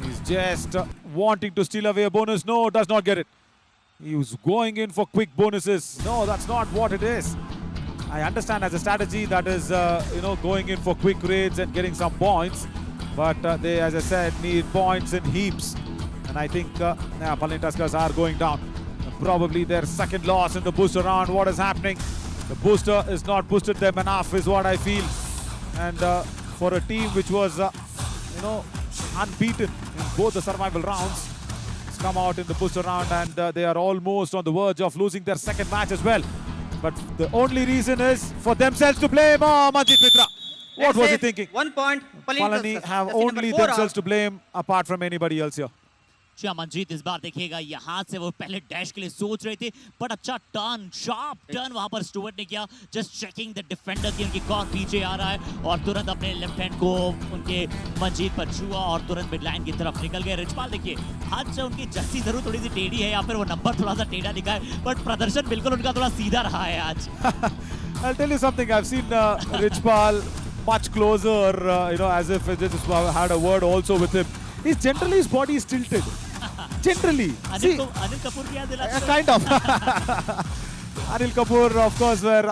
He's just wanting to steal away a bonus. No, does not get it. He was going in for quick bonuses. No, that's not what it is. I understand as a strategy that is, going in for quick raids and getting some points. But they, as I said, need points in heaps. And I think Palani Tuskers are going down. Probably their second loss in the booster round. What is happening? The booster is not boosted them enough is what I feel. And for a team which was, unbeaten in both the survival rounds, it's come out in the booster round, and they are almost on the verge of losing their second match as well. But the only reason is for themselves to blame. Oh, Manjit Mitra. What was he thinking? 1 point. Palani have only themselves to blame apart from anybody else here. जी मंजीत इस बार देखिएगा यहाँ से वो पहले dash के लिए सोच रहे थे, बट अच्छा टर्न, शार्प टर्न वहां पर स्टुअर्ट ने किया, जस्ट चेकिंग द डिफेंडर की उनकी कॉर पीछे आ रहा है, और तुरंत अपने लेफ्ट हैंड को उनके मंजीत पर छुआ और तुरंत मिड लाइन की तरफ निकल गए। रिचपाल देखिए हाथ से उनकी जर्सी जरूर थोड़ी सी टेढ़ी है या फिर वो नंबर थोड़ा सा टेढ़ा दिखा है, बट प्रदर्शन बिल्कुल उनका थोड़ा सीधा रहा है आज। I'll tell you something, I've seen Richpal much closer, as if I just had a word also with him. He's generally, his body is tilted. Generally. See, Anil Kapoor की याद दिलाता है? kind of. Anil Kapoor, of course, where,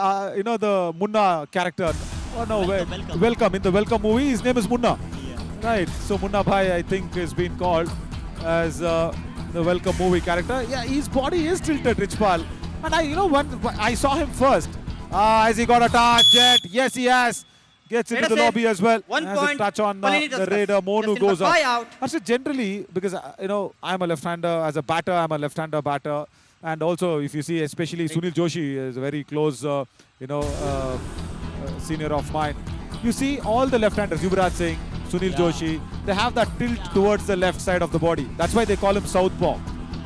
the Munna character. Oh no, Welcome. In the Welcome movie, his name is Munna. Yeah. Right. So Munna Bhai, I think, has been called as the Welcome movie character. Yeah, his body is tilted, Richpal. And when I saw him first, has he got a touch yet? Yes, he has. Gets into the lobby as well. 1 has point. a touch on the Raider. Monu goes out. Actually, generally, because I'm a left-hander. As a batter, I'm a left-hander batter. And also, if you see, especially Sunil Joshi is a very close, senior of mine. You see all the left-handers, Yuvraj Singh, Sunil Joshi, they have that tilt towards the left side of the body. That's why they call him southpaw.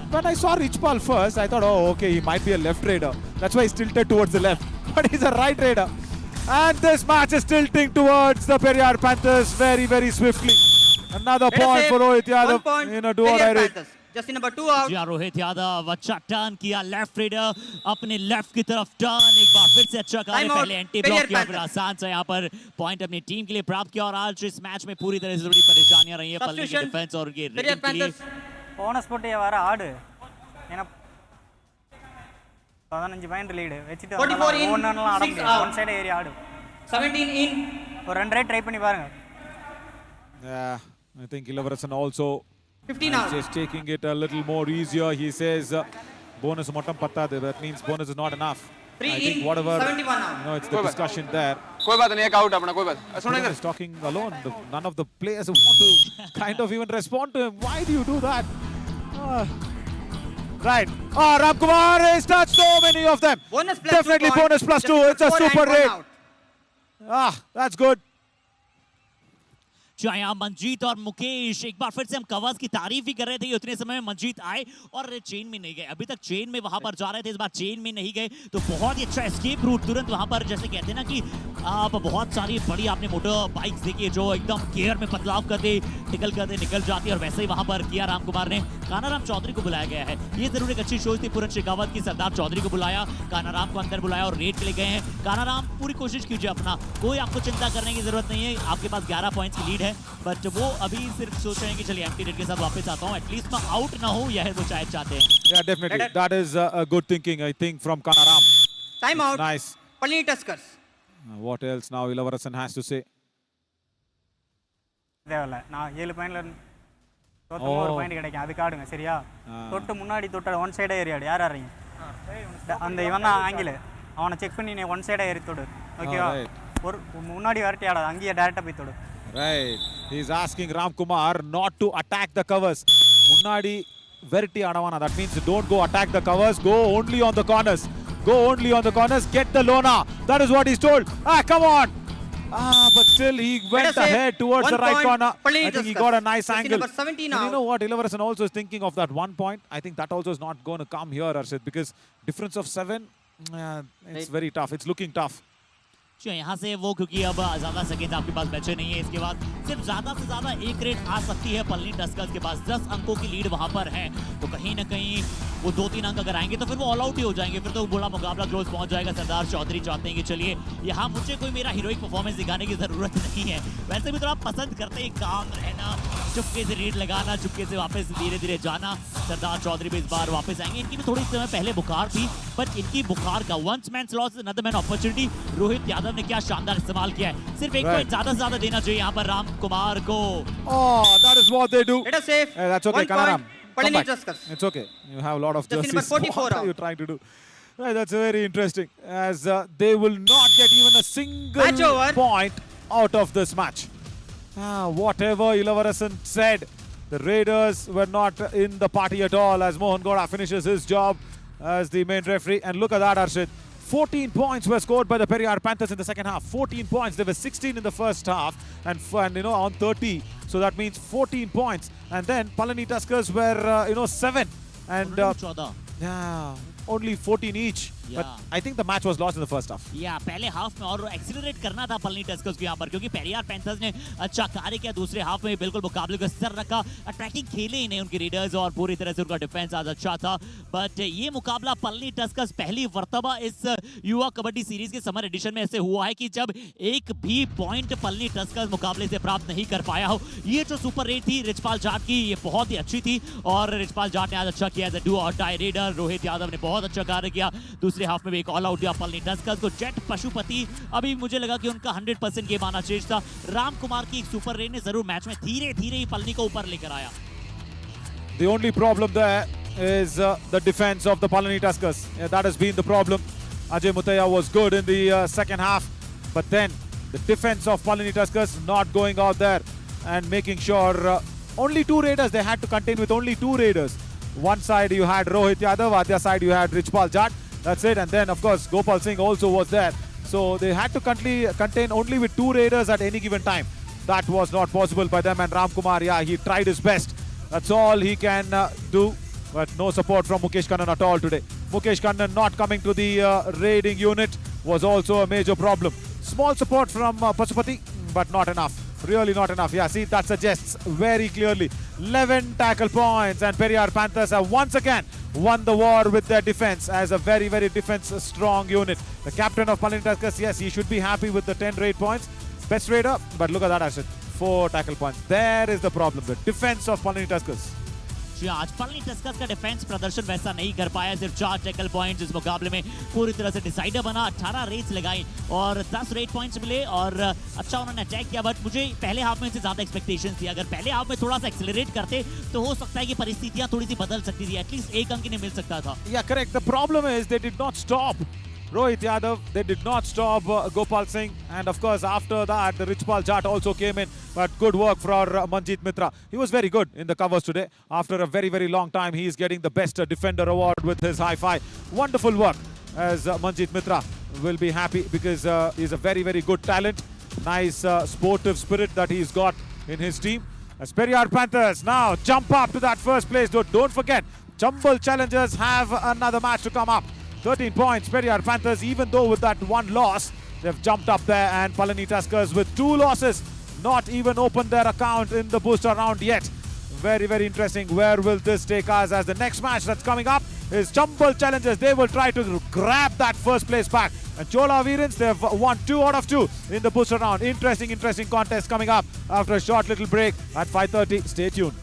When I saw Richpal first, I thought, oh, okay, he might be a left Raider. That's why he's tilted towards the left. But he's a right Raider. And this match is tilting towards the Periyar Panthers very, very swiftly. Another point for Rohit Yadav in a do or die raid. Jersey number 2 out. जी रोहित यादव अच्छा turn किया, left raider अपने left की तरफ turn, एक बार फिर से अच्छा कार्य, Time out, पहले एंटी ब्लॉक Periyar किया, फिर Panthers। आसान से यहाँ पर पॉइंट अपनी टीम के लिए प्राप्त किया। और आज इस मैच में पूरी तरह से बड़ी परेशानियां रही है पल्ली की Substitution, डिफेंस और उनकी Periyar रेटिंग के लिए। Panthers। போனஸ் போட்டு வர ஆடு ஏன்னா 15 பாயிண்ட் லீடு வச்சுட்டு 44 in, ஒன்னெல்லாம் ஆட 6 முடியாது, out। ஒன் சைடு ஏறி ஆடு, 17 in, ஒரு 2 ரைட் ட்ரை பண்ணி பாருங்க. Yeah, I think Ilavarasan also 15 out. just taking it a little more easier. He says bonus mattam pattadu. That means bonus is not enough. 3 I think in, whatever 71 out. you know, it's the discussion there. कोई बात नहीं, एक out अपना, कोई बात। सुनो He इधर, is talking alone. None of the players want to kind of even respond to him. Why do you do that? Right. Ramkumar has touched so many of them. Bonus plus Definitely 2 points. bonus plus 2. Just It's a 4 and super 1 rate. out. That's good. जो यहाँ मंजीत और मुकेश एक बार फिर से हम covers की तारीफ ही कर रहे थे, उतने समय में मंजीत आए और चेन में नहीं गए। अभी तक चेन में वहां पर जा रहे थे, इस बार चेन में नहीं गए, तो बहुत ही अच्छा एस्केप रूट तुरंत वहां पर, जैसे कहते हैं ना कि आप बहुत सारी बड़ी आपने मोटर बाइक्स देखी जो एकदम गियर में बदलाव करते निकल जाती है, और वैसे ही वहां पर किया रामकुमार ने। कानाराम चौधरी को बुलाया गया है, ये जरूर एक अच्छी सोच थी पूरन शेखावत की, सरदार चौधरी को बुलाया, कानाराम को अंदर बुलाया और रेड के लिए गए हैं। कानाराम पूरी कोशिश कीजिए अपना, कोई आपको चिंता करने की जरूरत नहीं है, आपके पास 11 पॉइंट्स की लीड है, बट वो अभी सिर्फ सोच रहे हैं कि चलिए एम्प्टी रेड के साथ वापस आता हूं, एटलीस्ट मैं आउट ना हो, यह वो शायद चाहते हैं। Yeah, definitely. That is a good thinking, I think, from Kanaram. Time out. Nice. Palani Tuskers. What else now Ilavarasan has to say? தேவையில்ல, நான் 7 பாயிண்ட்ல தோத்தமா ஒரு பாயிண்ட் கிடைக்கும், அதுக்கு ஆடுங்க சரியா. தொட்டு முன்னாடி தொட்ட ஒன் சைடா ஏறி ஆடு, யார் ஆடுறீங்க அந்த இவன் தான் ஆங்கில, அவனை செக் பண்ணி நீ ஒன் சைடா ஏறி தொடு, ஓகேவா. ஒரு முன்னாடி வரட்டி ஆடாது, அங்கேயே டைரக்டா போய் தொடு. Right. He's asking Ramkumar not to attack the covers. Munnadi verti adavana. That means don't go attack the covers. Go only on the corners. Go only on the corners. Get the Lona. That is what he's told. Come on. But still he went ahead towards the right corner. I think he got a nice angle. And you know what? Ilavarasan also is thinking of that 1 point. I think that also is not going to come here, Arshid, because difference of 7, it's very tough. It's looking tough. यहाँ से वो, क्योंकि अब ज्यादा second आपके पास बचे नहीं है, इसके बाद सिर्फ ज्यादा से ज्यादा एक रेट आ सकती है पलनी टस्कर्स के पास, 10 अंकों की लीड वहां पर है, तो कहीं ना कहीं वो 2-3 अंक अगर आएंगे तो फिर वो ऑल आउट ही हो जाएंगे, फिर तो बड़ा मुकाबला क्लोज पहुंच जाएगा। सरदार चौधरी चाहते हैं कि चलिए यहाँ मुझे कोई मेरा हीरोइक परफॉर्मेंस दिखाने की जरूरत नहीं है, वैसे भी तो आप पसंद करते हैं काम रहना, चुपके से रेड लगाना, चुपके से वापस धीरे धीरे जाना। सरदार चौधरी भी इस बार वापस आएंगे, इनकी भी थोड़ी समय पहले बुखार थी, बट इनकी बुखार का once man loss another man opportunity. Rohit Yadav ने क्या शानदार इस्तेमाल किया है, सिर्फ एक पॉइंट ज्यादा से ज्यादा देना चाहिए यहाँ पर रामकुमार को। That is what they do. Let us save. That's okay, 1 Kanaram. point. Come Palani back. Tuskers. It's okay. You have a lot of Jersey jerseys. number 44 What are out. you trying to do? Right, that's very interesting, as they will not get even a Match single over. point out of this match. Whatever Ilavarasan said, the Raiders were not in the party at all, as Mohan Gowda finishes his job as the main referee. And look at that, Arshid. 14 points were scored by the Periyar Panthers in the second half. 14 points. They were 16 in the first half and on 30. So that means 14 points. And then Palani Tuskers were 7 and only 14 each. But I think the match was lost in the first half. पहले half में और accelerate करना था Palani Tuskers को यहाँ पर, क्योंकि Periyar panthers ने अच्छा कार्य किया, दूसरे हाफ में बिल्कुल मुकाबले को सर रखा, अटैकिंग खेले ही नहीं उनके रीडर्स और पूरी तरह से उनका डिफेंस आज अच्छा था। बट ये मुकाबला पलनी टस्कर्स पहली मर्तबा इस युवा कबड्डी सीरीज के समर एडिशन में ऐसे हुआ है कि जब एक भी पॉइंट पलनी टस्कर्स मुकाबले से प्राप्त नहीं कर पाया हो। ये जो सुपर रेड थी रिचपाल जाट की, ये बहुत ही अच्छी थी और रिचपाल जाट ने आज अच्छा किया एज अ डू और डाई रेडर। रोहित यादव ने बहुत अच्छा कार्य किया, दूसरे हाफ में भी एक ऑल आउट दिया पलनी टस्कर्स को। जेट पशुपति, अभी मुझे लगा कि उनका 100% गेम आना चाहिए था। रामकुमार की एक सुपर रेड ने जरूर मैच में धीरे धीरे ही पलनी को ऊपर लेकर आया। The only problem there is the defense of the Palani Tuskers. That has been the problem. Ajay Mutaya was good in the second half, but then the defense of Palani Tuskers not going out there and making sure only 2 raiders they had to contain with only 2 raiders. One side you had Rohit Yadav, other side you had Richpal Jat. That's it. And then of course Gopal Singh also was there. So they had to contain only with 2 raiders at any given time. That was not possible by them, and Ramkumar, he tried his best. That's all he can do, but no support from Mukesh Kannan at all today. Mukesh Kannan not coming to the raiding unit was also a major problem. Small support from Pasupati, but not enough. Really not enough. Yeah, see, that suggests very clearly 11 tackle points, and Periyar Panthers have once again won the war with their defense as a very, very defense-strong unit. The captain of Palani Tuskers, yes, he should be happy with the 10 raid points. Best raider, but look at that, Ashit. 4 tackle points. There is the problem. The defense of Palani Tuskers. जी आज Palani Tuskers का defence प्रदर्शन वैसा नहीं कर पाया, सिर्फ 4 tackle points इस मुकाबले में पूरी तरह से डिसाइडर बना, 18 रेड्स लगाई और 10 रेड पॉइंट्स मिले और अच्छा उन्होंने अटैक किया, बट मुझे पहले हाफ में से ज्यादा एक्सपेक्टेशंस थी। अगर पहले हाफ में थोड़ा सा एक्सेलरेट करते तो हो सकता है कि परिस्थितियां थोड़ी सी बदल सकती थी, एटलीस्ट एक अंक इन्हें मिल सकता था। Yeah, correct. The problem is they did not stop Rohit Yadav. They did not stop Gopal Singh, and of course after that the Richpal Jat also came in, but good work for Manjeet Mitra. He was very good in the covers today. After a very, very long time, he is getting the best defender award with his high five. Wonderful work, as Manjeet Mitra will be happy because he's a very, very good talent. Nice sportive spirit that he's got in his team. As Periyar Panthers now jump up to that first place. Don't forget, Chambal challengers have another match to come up. 13 points, Periyar Panthers, even though with that one loss, they've jumped up there, and Palani Tuskers with 2 losses, not even opened their account in the booster round yet. Very, very interesting. Where will this take us, as the next match that's coming up is Chambal challengers. They will try to grab that first place back. And Chola Veerans, they've won 2 out of 2 in the booster round. Interesting contest coming up after a short little break at 5:30. Stay tuned.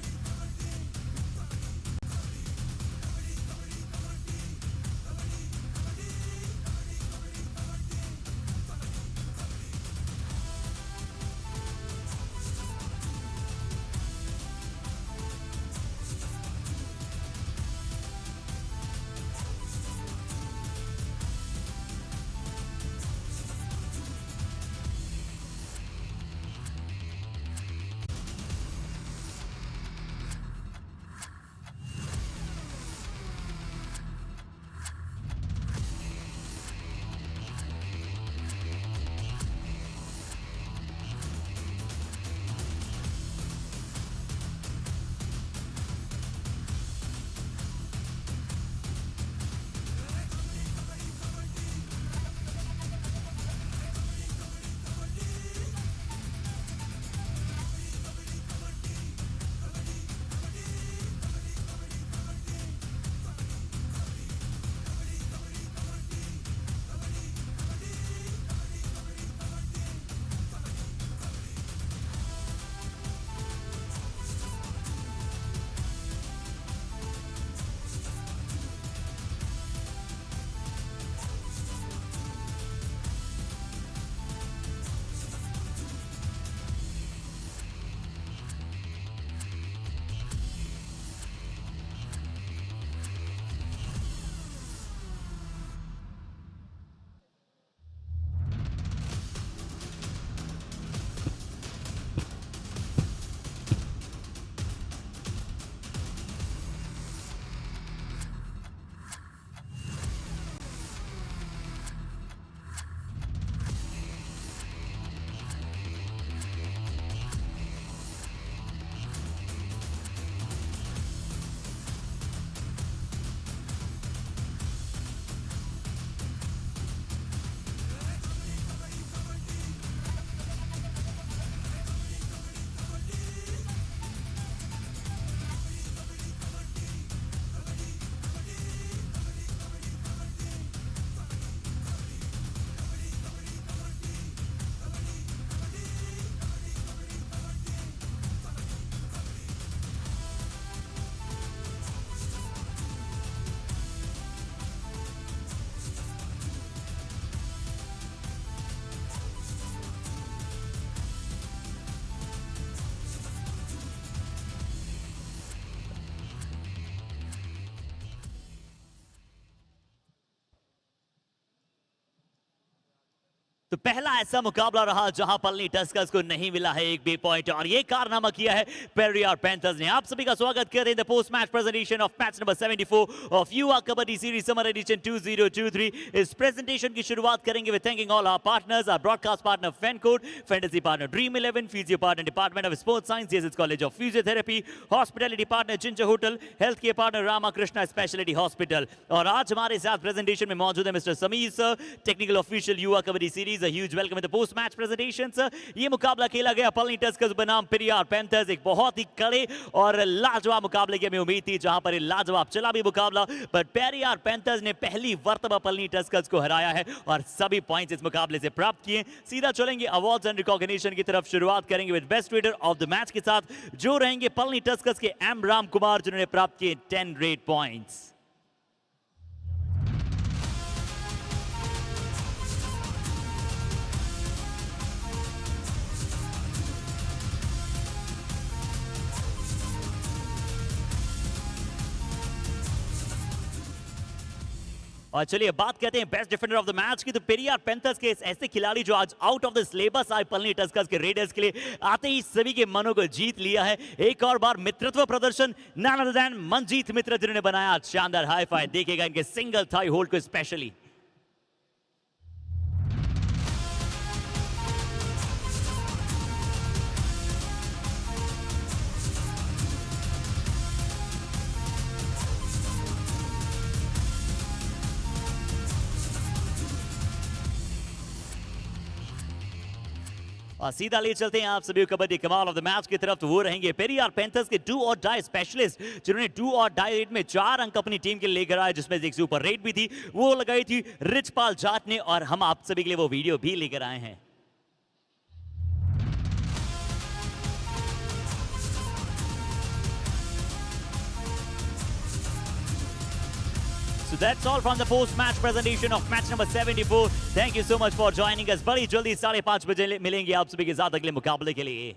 तो पहला ऐसा मुकाबला रहा जहां Palani Tuskers को नहीं मिला है एक भी पॉइंट, और ये कारनामा किया है पेरियार पैंथर्स ने। आप सभी का स्वागत करें the post match presentation of match number 74 of युवा कबड्डी सीरीज समर एडिशन 2023। इस प्रेजेंटेशन की शुरुआत करेंगे with thanking all our partners, our broadcast partner FanCode, fantasy partner Dream 11, physio partner department of sports science GSS college of physiotherapy, hospitality partner Ginger hotel, health care partner Ramakrishna speciality hospital. और आज हमारे साथ presentation में मौजूद है mister Sameer sir, technical official Yuva Kabaddi series, a huge welcome in the post match presentations. ये मुकाबला खेला गया पलनी टस्कर्स बनाम पेरियार पैंथर्स, एक बहुत ही कड़े और लाजवाब मुकाबले की हमें उम्मीद थी, जहां पर लाजवाब चला भी मुकाबला, बट पेरियार पैंथर्स ने पहली मर्तबा पलनी टस्कर्स को हराया है और सभी पॉइंट्स इस मुकाबले से प्राप्त किए। सीधा चलेंगे अवार्ड्स एंड रिकॉग्निशन की तरफ, शुरुआत करेंगे with best raider of the match के साथ, जो रहेंगे पलनी टस्कर्स के एम राम कुमार, जिन्होंने प्राप्त किए 10 रेड पॉइंट्स। और चलिए बात करते हैं best defender of the match की, तो पेरियार पैंथर्स के ऐसे खिलाड़ी जो आज आउट ऑफ द सिलेबस आए पलनी टस्कर्स के रेडर्स के लिए, आते ही सभी के मनों को जीत लिया है। एक और बार मित्रत्व प्रदर्शन, नन अदर देन मनजीत मित्र, जिन्होंने बनाया शानदार हाई फाई, देखेगा इनके सिंगल थाई होल्ड को स्पेशली। और सीधा ले चलते हैं आप सभी कबड्डी कमाल ऑफ द मैच की तरफ, तो वो रहेंगे पेरियार पैंथर्स के डू और डाई स्पेशलिस्ट, जिन्होंने डू और डाई रेट में 4 अंक अपनी टीम के लिए लेकर आए, जिसमें एक सुपर रेट भी थी, वो लगाई थी रिचपाल जाट ने, और हम आप सभी के लिए वो वीडियो भी लेकर आए हैं। So that's all from the post-match presentation of match number 74. Thank you so much for joining us. बड़ी जल्दी 5:30 बजे मिलेंगे आप सभी के साथ अगले मुकाबले के लिए।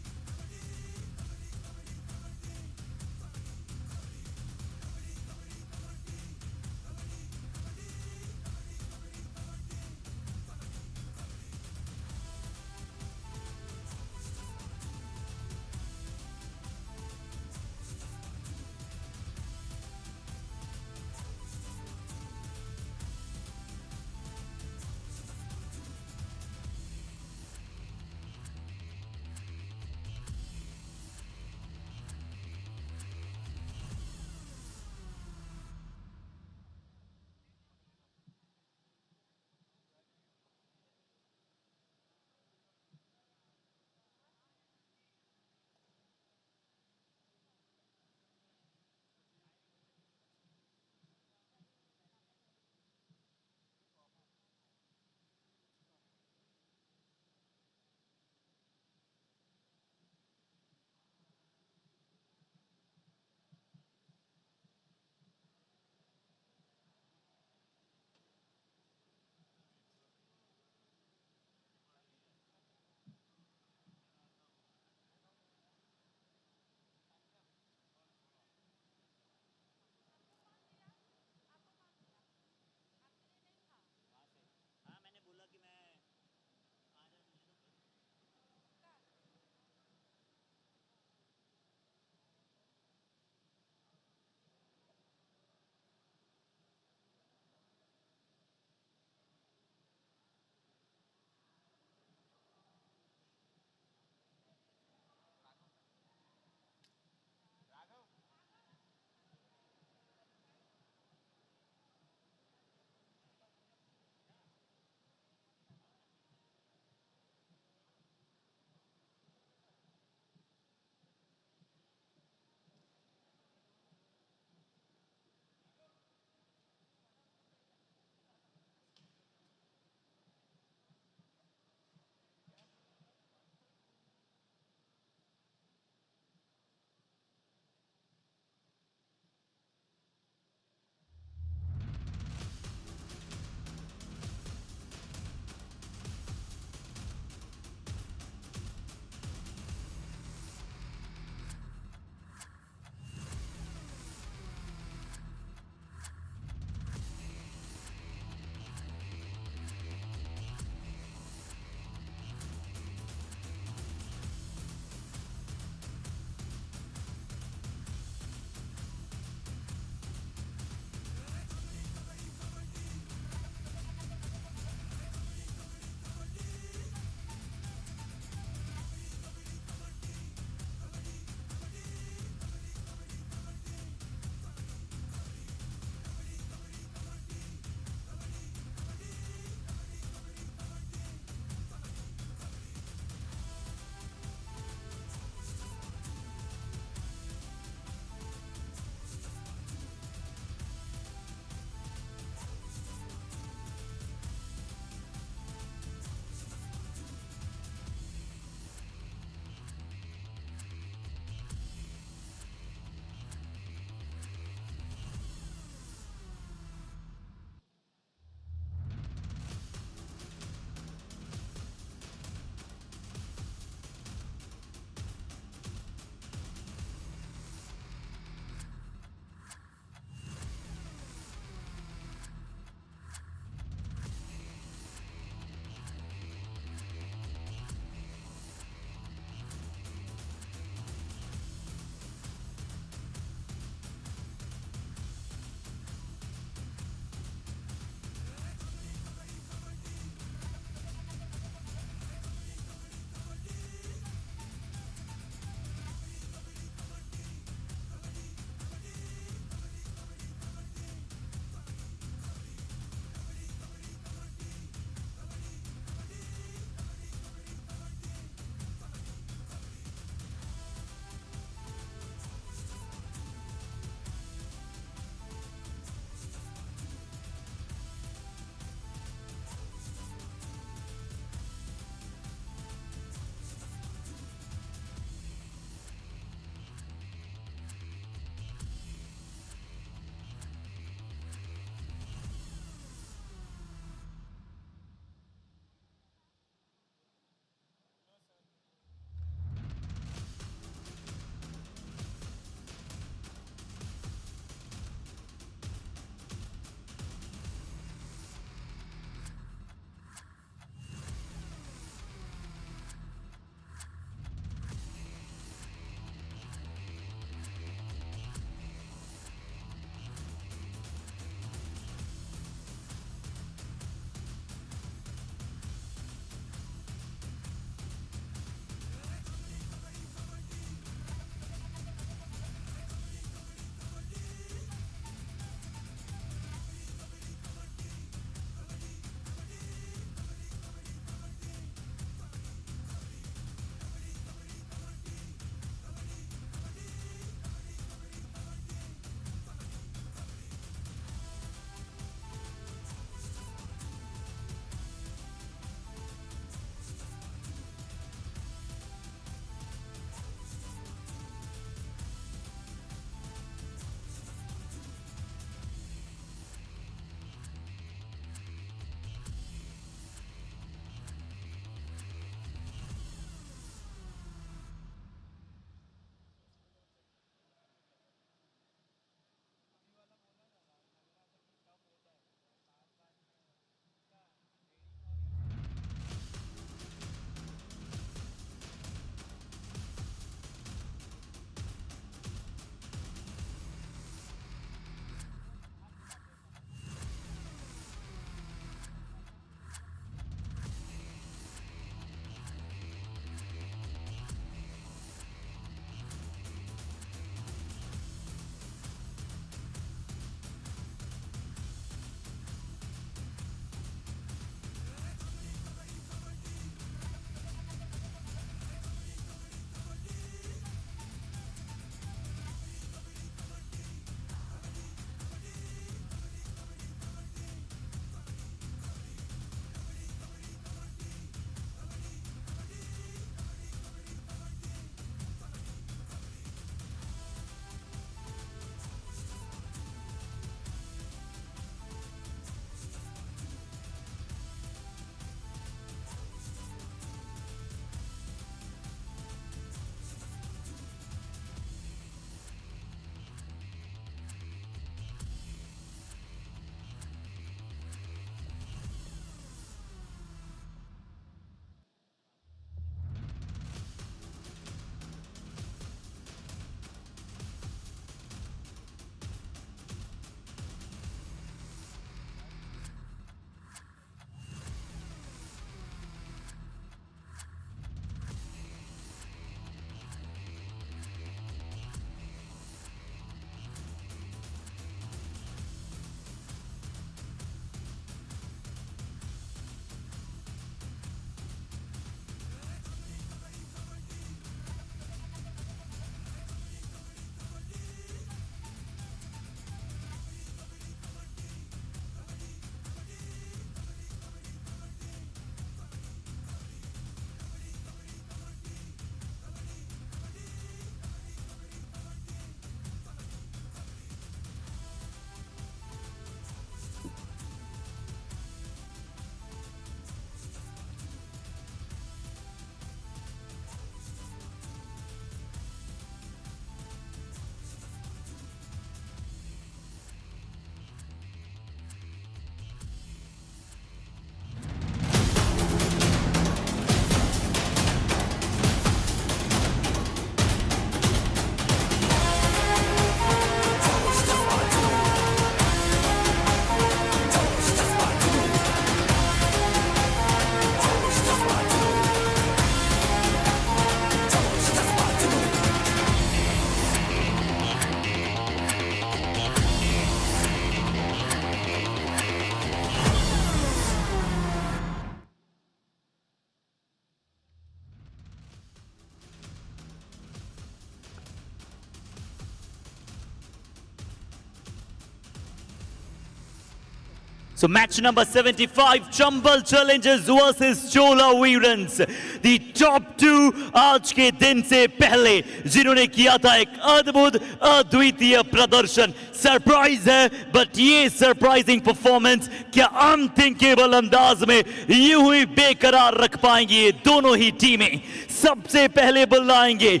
So match number 75, Chambal challenges versus Chola Veerans. The top two आज के दिन से पहले जिन्होंने किया था एक अद्भुत अद्वितीय प्रदर्शन. सरप्राइज है, बट ये सरप्राइजिंग परफॉर्मेंस क्या अनथिंकेबल अंदाज में यूं ही बेकरार रख पाएंगी ये दोनों ही टीमें. सबसे पहले बुलाएंगे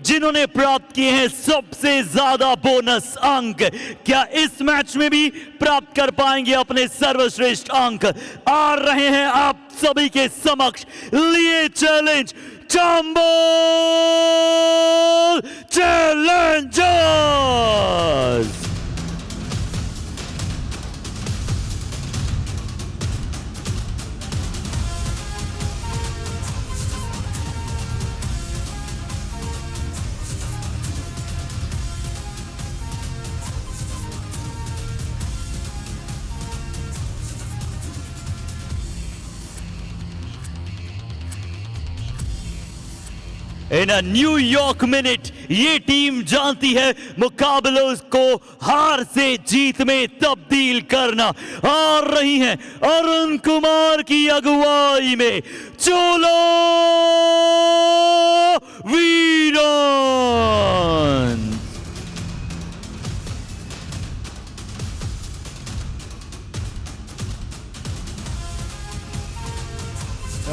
जिन्होंने प्राप्त किए हैं सबसे ज्यादा बोनस अंक. क्या इस मैच में भी प्राप्त कर पाएंगे अपने सर्वश्रेष्ठ अंक? आ रहे हैं आप सभी के समक्ष लिए चैलेंज चंबल चैलेंजर्स. इन अ न्यूयॉर्क मिनट ये टीम जानती है मुकाबलों को हार से जीत में तब्दील करना. आ रही हैं अरुण कुमार की अगुवाई में चोला वीरन.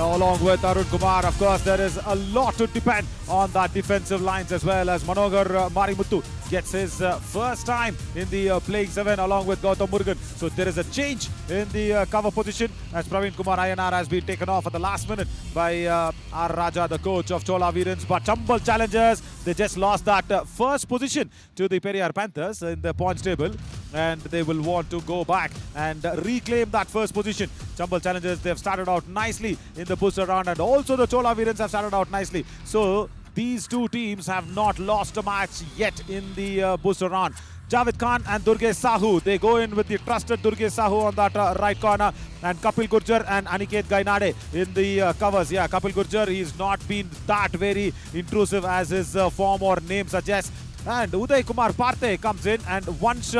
Along with Arun Kumar, of course, there is a lot to depend on that defensive lines as well, as Manogar Marimuthu gets his first time in the playing 7 along with Gautam Murugan. So there is a change in the cover position as Praveen Kumar Ayanar has been taken off at the last minute by R. Raja, the coach of Chola Veerans. But Chambal challengers, they just lost that first position to the Periyar Panthers in the points table, and they will want to go back and reclaim that first position. Chambal challengers, they've started out nicely in the booster round, and also the Chola Veerans have started out nicely. So these two teams have not lost a match yet in the booster round. Javed Khan and Durgesh Sahu, they go in with the trusted Durgesh Sahu on that right corner, and Kapil Gurjar and Aniket Gainade in the covers. Yeah, Kapil Gurjar, he's not been that very intrusive as his form or name suggests. And Uday Kumar Parthe comes in, and once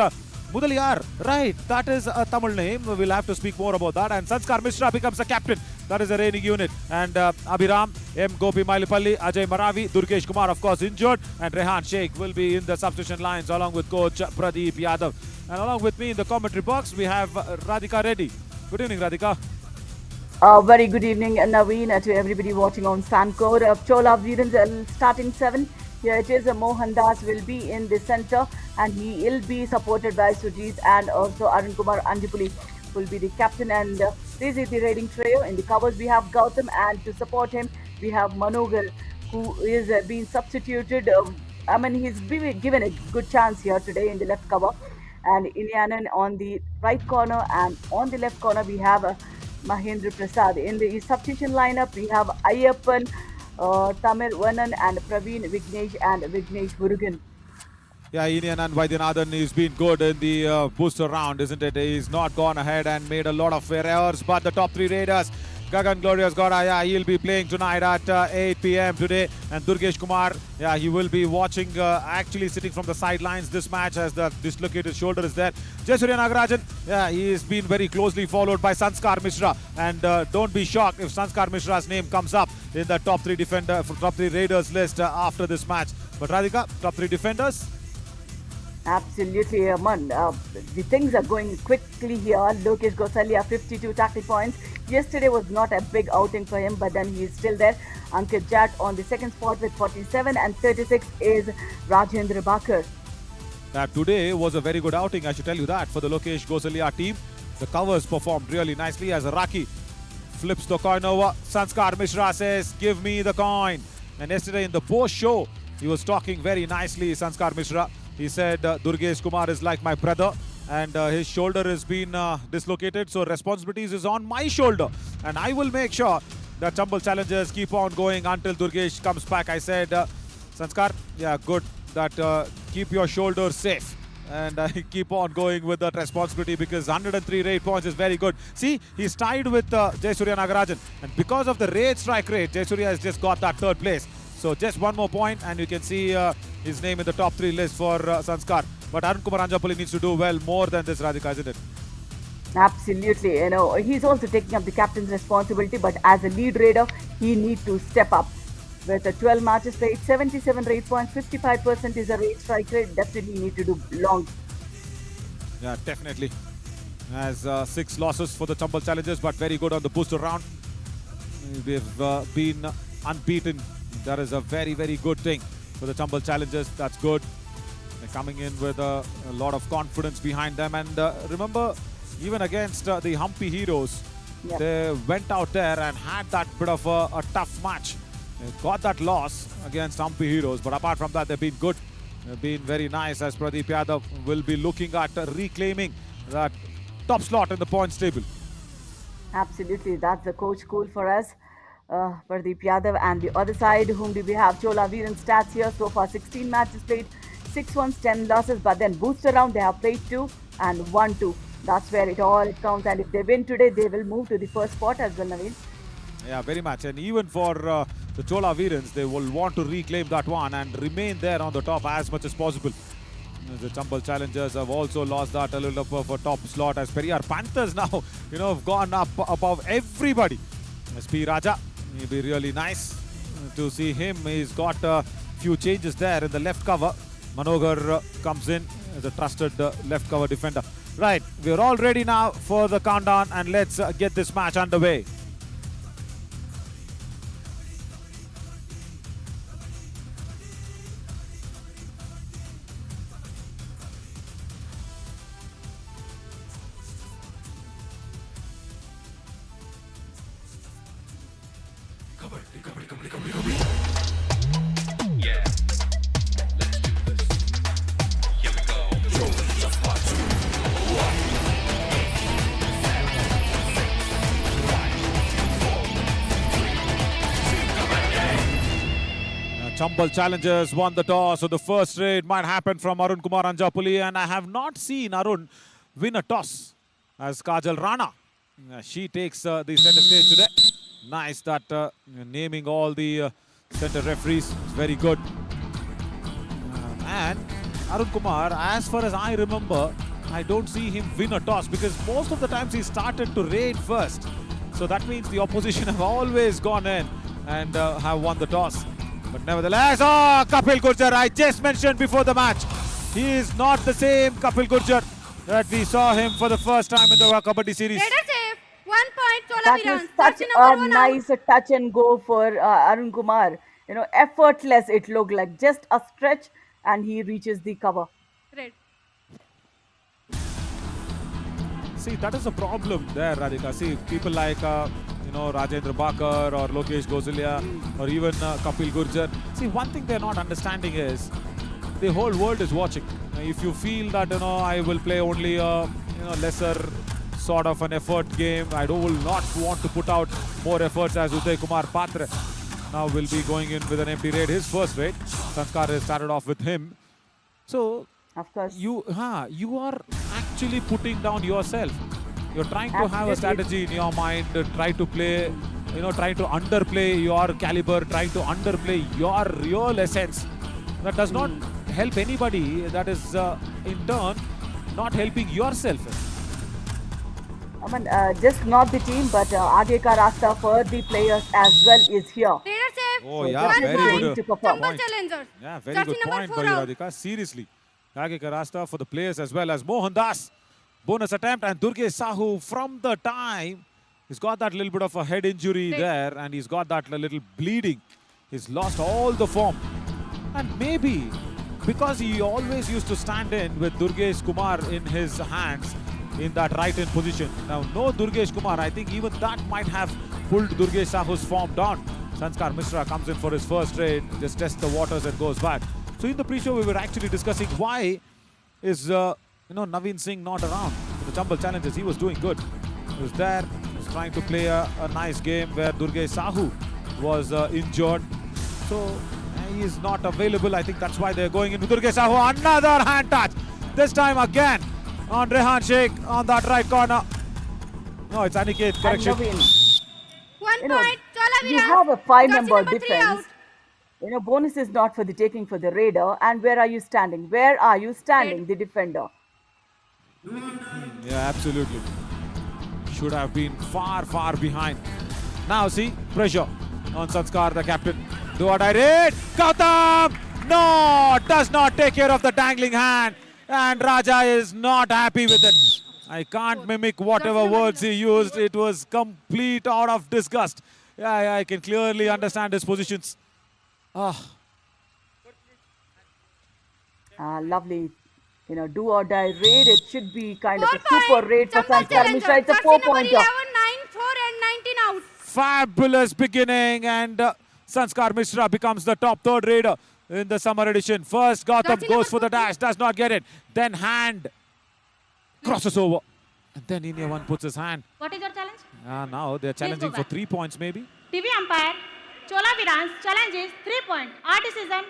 Mudaliyar, right, that is a Tamil name. We'll have to speak more about that. And Sanskar Mishra becomes a captain. That is a reigning unit. And Abhiram, M. Gopi Mailipalli, Ajay Maravi, Durgesh Kumar, of course, injured. And Rehan Sheikh will be in the substitution lines along with coach Pradeep Yadav. And along with me in the commentary box, we have Radhika Reddy. Good evening, Radhika. Very good evening, Naveen, to everybody watching on Sancor. Chola Veerans starting 7. Here it is, Mohan Das will be in the center, and he will be supported by Sujit and also Arun Kumar Andipuli will be the captain. And this is the raiding trio. In the covers we have Gautam, and to support him we have Manogar, who is being substituted. He's been given a good chance here today in the left cover. And Ilianan on the right corner, and on the left corner we have Mahendra Prasad. In the substitution lineup we have Ayyappan, Tamir Vanan, and Praveen Vignesh and Vignesh Murugan. Yeah, Inian and Vaidyanathan, he's been good in the booster round, isn't it? He's not gone ahead and made a lot of errors, but the top 3 raiders, Gagan Glorious Gora, yeah, he'll be playing tonight at 8 p.m. today. And Durgesh Kumar, yeah, he will be watching, actually sitting from the sidelines this match as the dislocated shoulder is there. Jayasuriya Nagarajan, yeah, he has been very closely followed by Sanskar Mishra. And don't be shocked if Sanskar Mishra's name comes up in the top 3 top 3 raiders list after this match. But Radhika, top 3 defenders? Absolutely, Aman. The things are going quickly here. Lokesh Gosalia, 52 tackle points. Yesterday was not a big outing for him, but then he is still there. Ankit Jat on the second spot with 47, and 36 is Rajendra Bakar. Today was a very good outing, I should tell you that, for the Lokesh Gosalia team. The covers performed really nicely as Raki flips the coin over. Sanskar Mishra says, give me the coin. And yesterday in the post show, he was talking very nicely, Sanskar Mishra. He said, Durgesh Kumar is like my brother, and his shoulder has been dislocated, so responsibilities is on my shoulder. And I will make sure that Chambal challengers keep on going until Durgesh comes back. I said, Sanskar, yeah, good, that keep your shoulder safe. And keep on going with that responsibility, because 103 raid points is very good. See, he's tied with Jayasuriya Nagarajan. And because of the raid strike rate, Jayasuriya has just got that 3rd place. So just one more point and you can see his name in the top 3 list for Sanskar. But Arun Kumar Anjapalli needs to do well more than this, Radhika, isn't it? Absolutely. He's also taking up the captain's responsibility, but as a lead raider, he needs to step up. With 12 matches played, 77 race points, 55% is a race strike rate. Definitely need to do long. Yeah, definitely. Has 6 losses for the Chambal Challengers, but very good on the booster round. They've been unbeaten. That is a very, very good thing for the Chambal Challengers. That's good. They're coming in with a lot of confidence behind them. And remember, even against the Hampi Heroes, Yep. they went out there and had that bit of a tough match. They got that loss against Hampi Heroes, but apart from that, they've been good. They've been very nice, as Pradeep Yadav will be looking at reclaiming that top slot in the points table. Absolutely, that's the coach cool for us. Pradeep Yadav, and the other side, whom do we have? Chola Veerans stats here. So far, 16 matches played, 6 wins, 10 losses. But then booster round, they have played 2 and won 2. That's where it counts. And if they win today, they will move to the first spot as well, Naveen. Yeah, very much. And even for the Chola Veerans, they will want to reclaim that one and remain there on the top as much as possible. The Chambal Challengers have also lost that a little bit of a top slot, as Periyar Panthers now, have gone up above everybody. SP Raja, it'll be really nice to see him. He's got a few changes there in the left cover. Manogar comes in as a trusted left cover defender. Right, we're all ready now for the countdown, and let's get this match underway. Yeah. Let's do this. Here we go. Chambal Challengers won the toss, so the first raid might happen from Arun Kumar Anjapuli, and I have not seen Arun win a toss as Kajal Rana. She takes the center stage today. Nice that naming all the center referees. It's very good. And Arun Kumar, as far as I remember, I don't see him win a toss because most of the times he started to raid first. So that means the opposition have always gone in and have won the toss. But nevertheless, Kapil Gurjar, I just mentioned before the match, he is not the same Kapil Gurjar that we saw him for the first time in the Kabaddi series. 1 point, Chola That Veerans. was such a nice touch and go for Arun Kumar. Effortless it looked like. Just a stretch and he reaches the cover. Red. See, that is a problem there, Radhika. See, people like, Rajendra Bakar or Lokesh Gosalia or even Kapil Gurjar. See, one thing they're not understanding is the whole world is watching. If you feel that, I will play only a, lesser sort of an effort game, I will not want to put out more efforts, as Uday Kumar Patra now will be going in with an empty raid, his first raid. Sanskar has started off with him. So, of course, you are actually putting down yourself. You're trying to have a strategy in your mind, try to play, trying to underplay your caliber, trying to underplay your real essence. That does not help anybody. That is, in turn, not helping yourself. I mean, just not the team, but Aage ka rasta for the players as well is here. Oh, yeah, very good To perform. point. Yeah, very good point by Radhika. Seriously. Aage ka rasta for the players as well as Mohan Das. Bonus attempt, and Durgesh Sahu, from the time, he's got that little bit of a head injury there and he's got that little bleeding. He's lost all the form. And maybe because he always used to stand in with Durgesh Kumar in his hands in that right-hand position. Now, no Durgesh Kumar, I think even that might have pulled Durgesh Sahu's form down. Sanskar Mishra comes in for his first raid, just tests the waters and goes back. So in the pre-show, we were actually discussing why is Naveen Singh not around for the Chambal Challengers. He was doing good. He was there. He was trying to play a nice game where Durgesh Sahu was injured. So he is not available. I think that's why they're going into Durgesh Sahu. Another hand touch. This time again on Rehan Sheikh on that right corner. No, it's Aniket. Correction. 1 point, Chola Veerans. You have a 5-member Jersey number 3 defense. out. Bonus is not for the taking for the raider. And where are you standing? Where are you standing, the defender? Yeah, absolutely. should have been far, far behind. Now see, pressure on Sanskar, the captain. Do or die raid. Gautam! No! Does not take care of the dangling hand. And Raja is not happy with it. I can't mimic whatever words he used. It was complete out of disgust. Yeah, I can clearly understand his positions. Lovely. Do or die raid. It should be kind of a 4 super raid for Chambal Sanskar Mishra. It's a Jersey number 4-pointer. 11, 9, 4 and 19 out. Fabulous beginning, and Sanskar Mishra becomes the top third raider in the summer edition. First, Gautam Jersey goes for number the dash, does not get it. Then hand crosses over. And then India one puts his hand. What is your challenge? Now they're challenging go for back. 3 points maybe. TV umpire, Chola Veerans challenges 3 points. Our decision,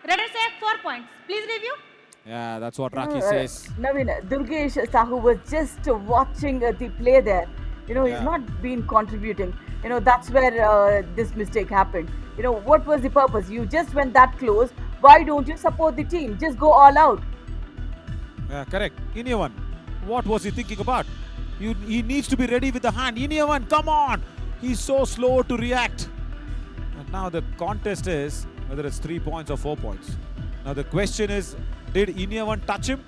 Raider say 4 points. Please review. Yeah, that's what Raki says. Naveen, Durgesh Sahu was just watching the play there. He's not been contributing. That's where this mistake happened. What was the purpose? You just went that close. Why don't you support the team? Just go all out. Yeah, correct. India one, what was he thinking about? He needs to be ready with the hand. India one, come on! He's so slow to react. And now the contest is whether it's 3 points or 4 points. Now the question is, did India one touch him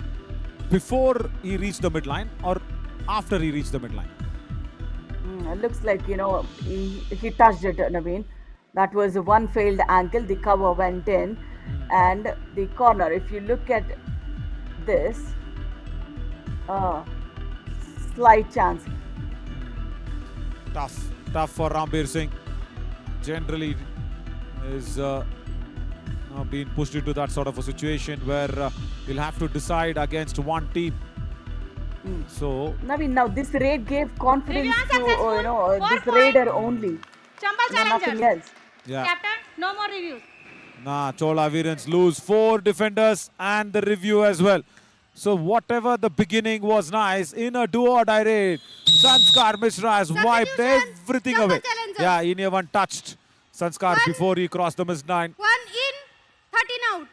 before he reached the midline or after he reached the midline? It looks like, he touched it, Naveen. That was one failed ankle. The cover went in. And the corner, if you look at this, slight chance. Tough for Rambir Singh. Generally is being pushed into that sort of a situation where he'll have to decide against one team. So Naveen, now this raid gave confidence Review to unsuccessful. this 4 raider only. Chambal Nothing challengers. else. yeah. Captain, no more reviews. Chola Veerans lose 4 defenders and the review as well. So whatever the beginning was nice, in a do or die raid, Sanskar Mishra has wiped Substitutions. everything Chambal away. challengers. Yeah, India one touched Sanskar before he crossed the midline. 1 in, 13 out.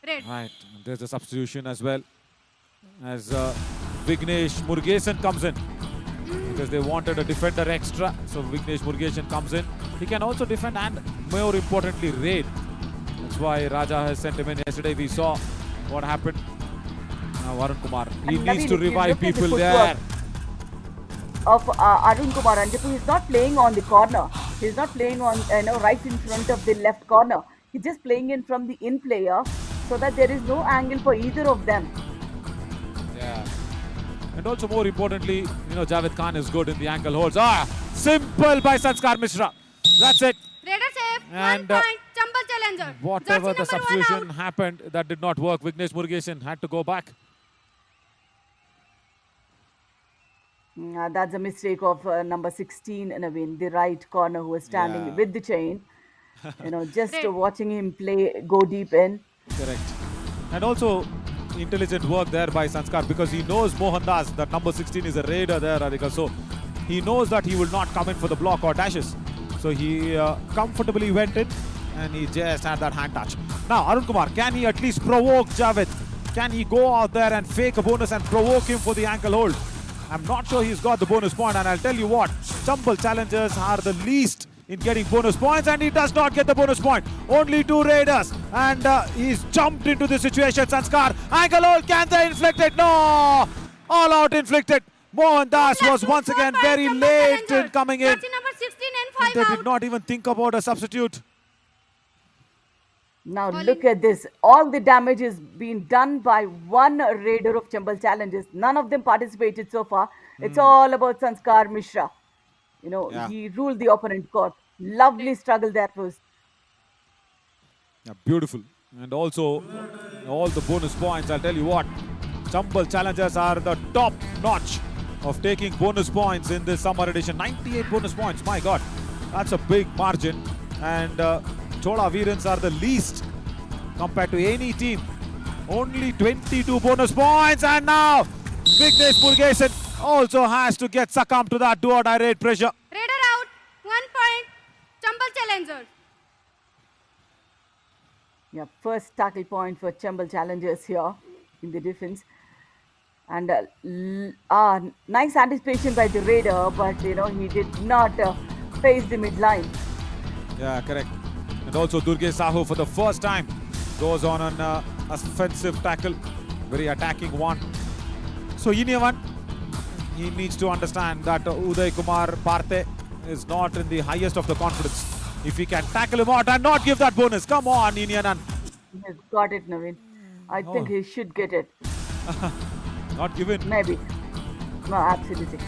Red. Right, there's a substitution as well as Vignesh Murugesan comes in because they wanted a defender extra. So Vignesh Murugesan comes in. He can also defend and more importantly raid. That's why Raja has sent him in. Yesterday we saw what happened. Now Varun Kumar, he And needs Naveen, to if you revive look at the people there. Of Arun Kumar Anjapu, he's not playing on the corner. He's not playing on right in front of the left corner. He's just playing in from the in player so that there is no angle for either of them. Yeah. And also more importantly, Javed Khan is good in the ankle holds. Simple by Sanskar Mishra. That's it. Raider safe. And, 1 point. Chambal challenger. Whatever Jersey the number 1 out. substitution happened, that did not work. Vignesh Murugesan had to go back. That's a mistake of number 16, Naveen, the right corner who was standing with the chain. Just Red. watching him play, go deep in. Correct. And also intelligent work there by Sanskar because he knows Mohandas, that number 16 is a raider there, Radhika. So he knows that he will not come in for the block or dashes. So he comfortably went in and he just had that hand touch. Now Arun Kumar, can he at least provoke Javed? Can he go out there and fake a bonus and provoke him for the ankle hold? I'm not sure he's got the bonus point, and I'll tell you what, Chambal challengers are the least in getting bonus points, and he does not get the bonus point. Only 2 raiders, and he's jumped into the situation. Sanskar, ankle hold, can they inflict it? No! All out inflicted. Mohan Das was once again very late in coming in. Jersey number 16 and 5 They out. did not even think about a substitute. Now look at this. All the damage is being done by one raider of Chambal Challengers. None of them participated so far. It's all about Sanskar Mishra. He ruled the opponent court. Lovely struggle that was. Yeah, beautiful. And also, all the bonus points, I'll tell you what, Chambal challengers are the top notch of taking bonus points in this summer edition. 98 bonus points, my God. That's a big margin. And Chola Veerans are the least compared to any team. Only 22 bonus points. And now, Vignesh Murugesan also has to get succumbed to that do-or-die raid pressure. Raider out. 1 point. Chambal challenger. Yeah, first tackle point for Chambal Challengers here in the defense. And nice anticipation by the Raider, but he did not face the midline. Yeah, correct. And also Durgesh Sahu for the first time goes on an offensive tackle. Very attacking one. So Iniavan, he needs to understand that Uday Kumar Parthe is not in the highest of the confidence. If he can tackle him out and not give that bonus. Come on, Iniavan. He's got it, Naveen. I think he should get it. Not given. Maybe. No, absolutely.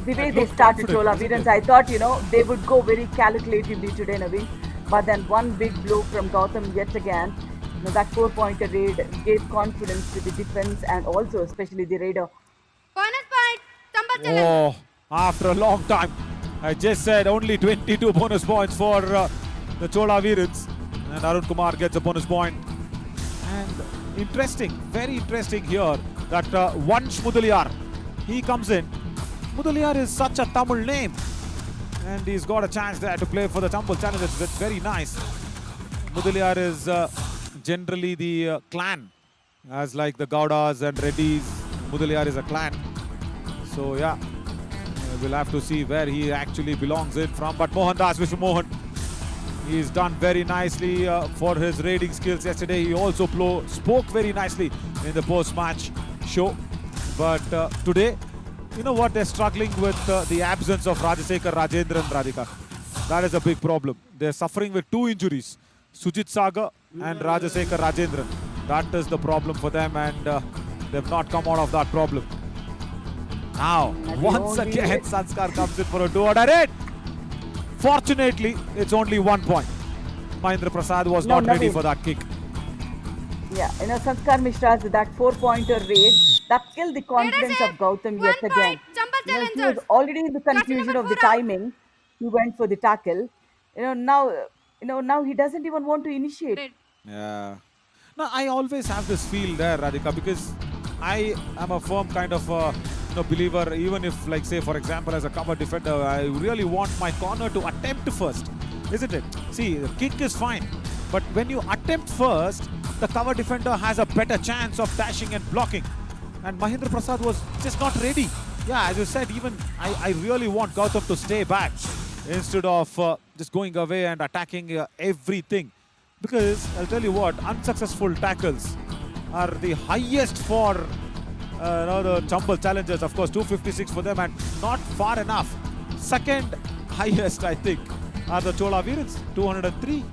The way they started Chola Veerans, I thought, they would go very calculatively today, Naveen. But then one big blow from Gautam yet again. That 4-pointer raid gave confidence to the defense and also especially the Raider. Bonus point. Chambal challenge. Oh, after a long time. I just said only 22 bonus points for the Chola Veerans. And Arun Kumar gets a bonus point. And interesting, very interesting here that Vansh Mudaliar, he comes in. Mudaliar is such a Tamil name. And he's got a chance there to play for the Chambal Challengers. That's very nice. Mudaliar is generally the clan. As like the Gaudas and Reddys, Mudaliar is a clan. So yeah, we'll have to see where he actually belongs in from. But Mohandas Vishwamohan, he's done very nicely for his raiding skills yesterday. He also spoke very nicely in the post-match show. But today, you know what, they're struggling with the absence of Rajasekhar, Rajendran, Radhika. That is a big problem. They're suffering with 2 injuries, Sujit Sagar and Rajasekhar Rajendran. That is the problem for them, and they've not come out of that problem. Now, once again, Sanskar comes in for a do-or-die raid. Fortunately, it's only 1 point. Mahendra Prasad was not ready for that kick. Yeah, Sanskar Mishra's that 4-pointer raid, that killed the confidence of Gautam yet again. He was already in the confusion of the timing. He went for the tackle. Now he doesn't even want to initiate. Yeah. Now, I always have this feel there, Radhika, because I am a firm kind of believer, even if, like, say, for example, as a cover defender, I really want my corner to attempt first, isn't it? See, the kick is fine, but when you attempt first, the cover defender has a better chance of dashing and blocking. And Mahendra Prasad was just not ready. Yeah, as you said, even I really want Gautam to stay back instead of just going away and attacking everything. Because I'll tell you what, unsuccessful tackles are the highest for the Chambal Challengers. Of course, 256 for them and not far enough. Second highest, I think, are the Chola Veerans, 203.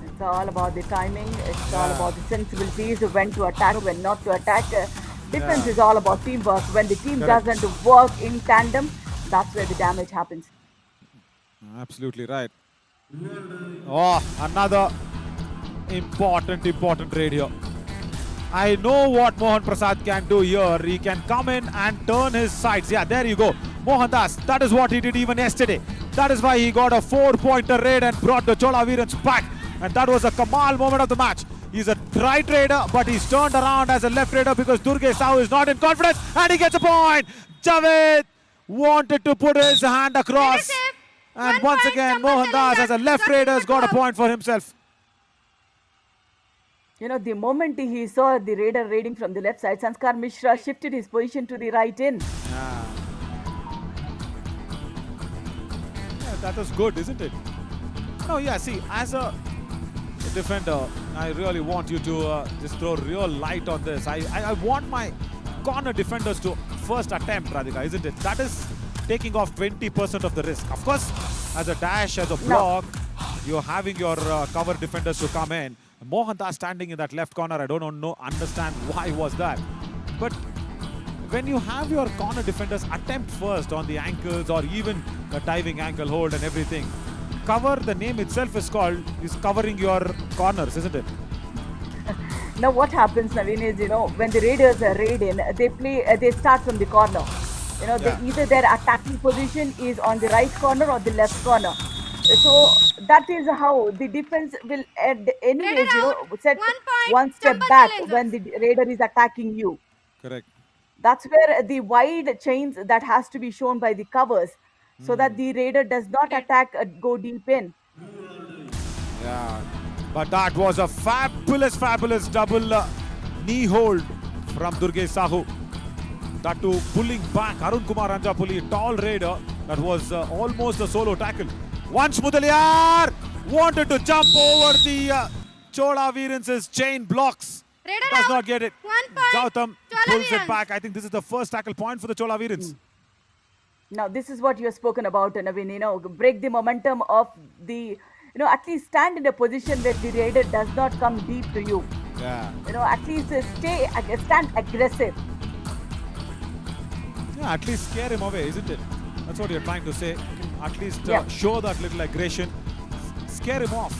It's all about the timing. It's all about the sensibilities, when to attack, when not to attack. Defense is all about teamwork. When the team doesn't work in tandem, that's where the damage happens. Absolutely right. Oh, another important raid here. I know what Mohan Prasad can do here. He can come in and turn his sides. Yeah, there you go. Mohandas, that is what he did even yesterday. That is why he got a 4-pointer raid and brought the Chola Veerans back. And that was a Kamal moment of the match. He's a right raider, but he's turned around as a left raider because Durgesh Sahu is not in confidence. And he gets a point. Javed wanted to put his hand across. And once again, Mohandas as a left raider has got a point for himself. The moment he saw the raider raiding from the left side, Sanskar Mishra shifted his position to the right in. Yeah, that was good, isn't it? No, yeah, see, as a defender, I really want you to just throw real light on this. I want my corner defenders to first attempt, Radhika, isn't it? That is taking off 20% of the risk. Of course, as a dash, as a block, you're having your cover defenders to come in. Mohandas standing in that left corner, I don't understand why was that. But when you have your corner defenders attempt first on the ankles or even the diving ankle hold and everything, cover, the name itself is covering your corners, isn't it? Now what happens, Naveen, is, when the raiders raid in, they start from the corner. Either their attacking position is on the right corner or the left corner. So that is how the defense will anyways, set one step back when the raider is attacking you. Correct. That's where the wide chains that has to be shown by the covers so that the raider does not attack go deep in. Yeah. But that was a fabulous double knee hold from Durgesh Sahu. That too pulling back Arun Kumar Anjapuli, tall raider. That was almost a solo tackle. Once Mudaliar wanted to jump over the Chola Veerans' chain blocks. Raider Does out. not get it. 1 point. Gautam Chola pulls Veerans. it back. I think this is the first tackle point for the Chola Veerans. Now, this is what you have spoken about, Naveen. Break the momentum of the, at least stand in a position where the raider does not come deep to you. Yeah. At least stand aggressive. Yeah, at least scare him away, isn't it? That's what you're trying to say. At least Yeah. show that little aggression. Scare him off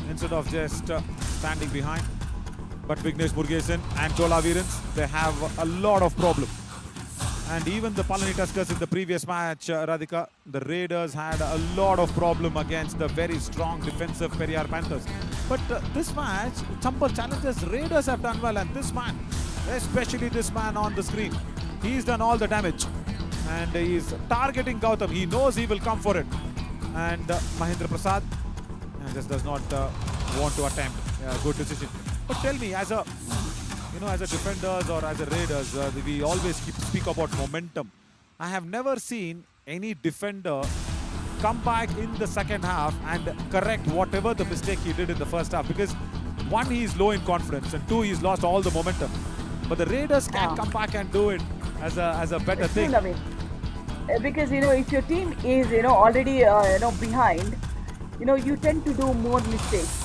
instead of just standing behind. But Vignesh Murugesan and Chola Veerans, they have a lot of problems. And even the Palani Tuskers in the previous match, Radhika, the Raiders had a lot of problem against the very strong defensive Periyar Panthers. But this match, Chambal challenges, Raiders have done well, and this man, especially this man on the screen, he's done all the damage. And he's targeting Gautam. He knows he will come for it. And Mahendra Prasad just does not want to attempt a good decision. But tell me, as a defenders or as a Raiders, we always speak about momentum. I have never seen any defender come back in the second half and correct whatever the mistake he did in the first half. Because one, he is low in confidence, and two, he's lost all the momentum. But the Raiders can come back and do it as a better thing. Because if your team is already behind, you tend to do more mistakes.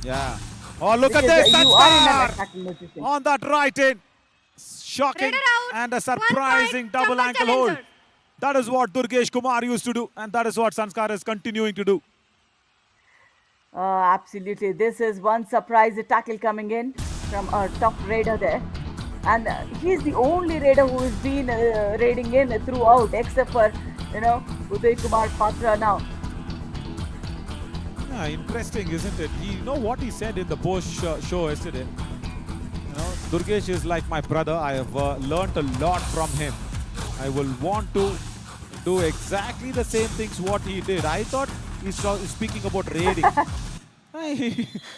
Yeah. Oh, look at Because, this! you are in an That's attacking position. on that right in. Shocking Raider out. and a 1 surprising point, double Chambal ankle hold. challengers. That is what Durgesh Kumar used to do, and that is what Sanskar is continuing to do. Absolutely. This is one surprise tackle coming in from our top raider there. And he's the only raider who has been raiding in throughout, except for, Uday Kumar Patra now. Yeah, interesting, isn't it? You know what he said in the post show yesterday? Durgesh is like my brother. I have learnt a lot from him. I will want to do exactly the same things what he did. I thought he's speaking about raiding.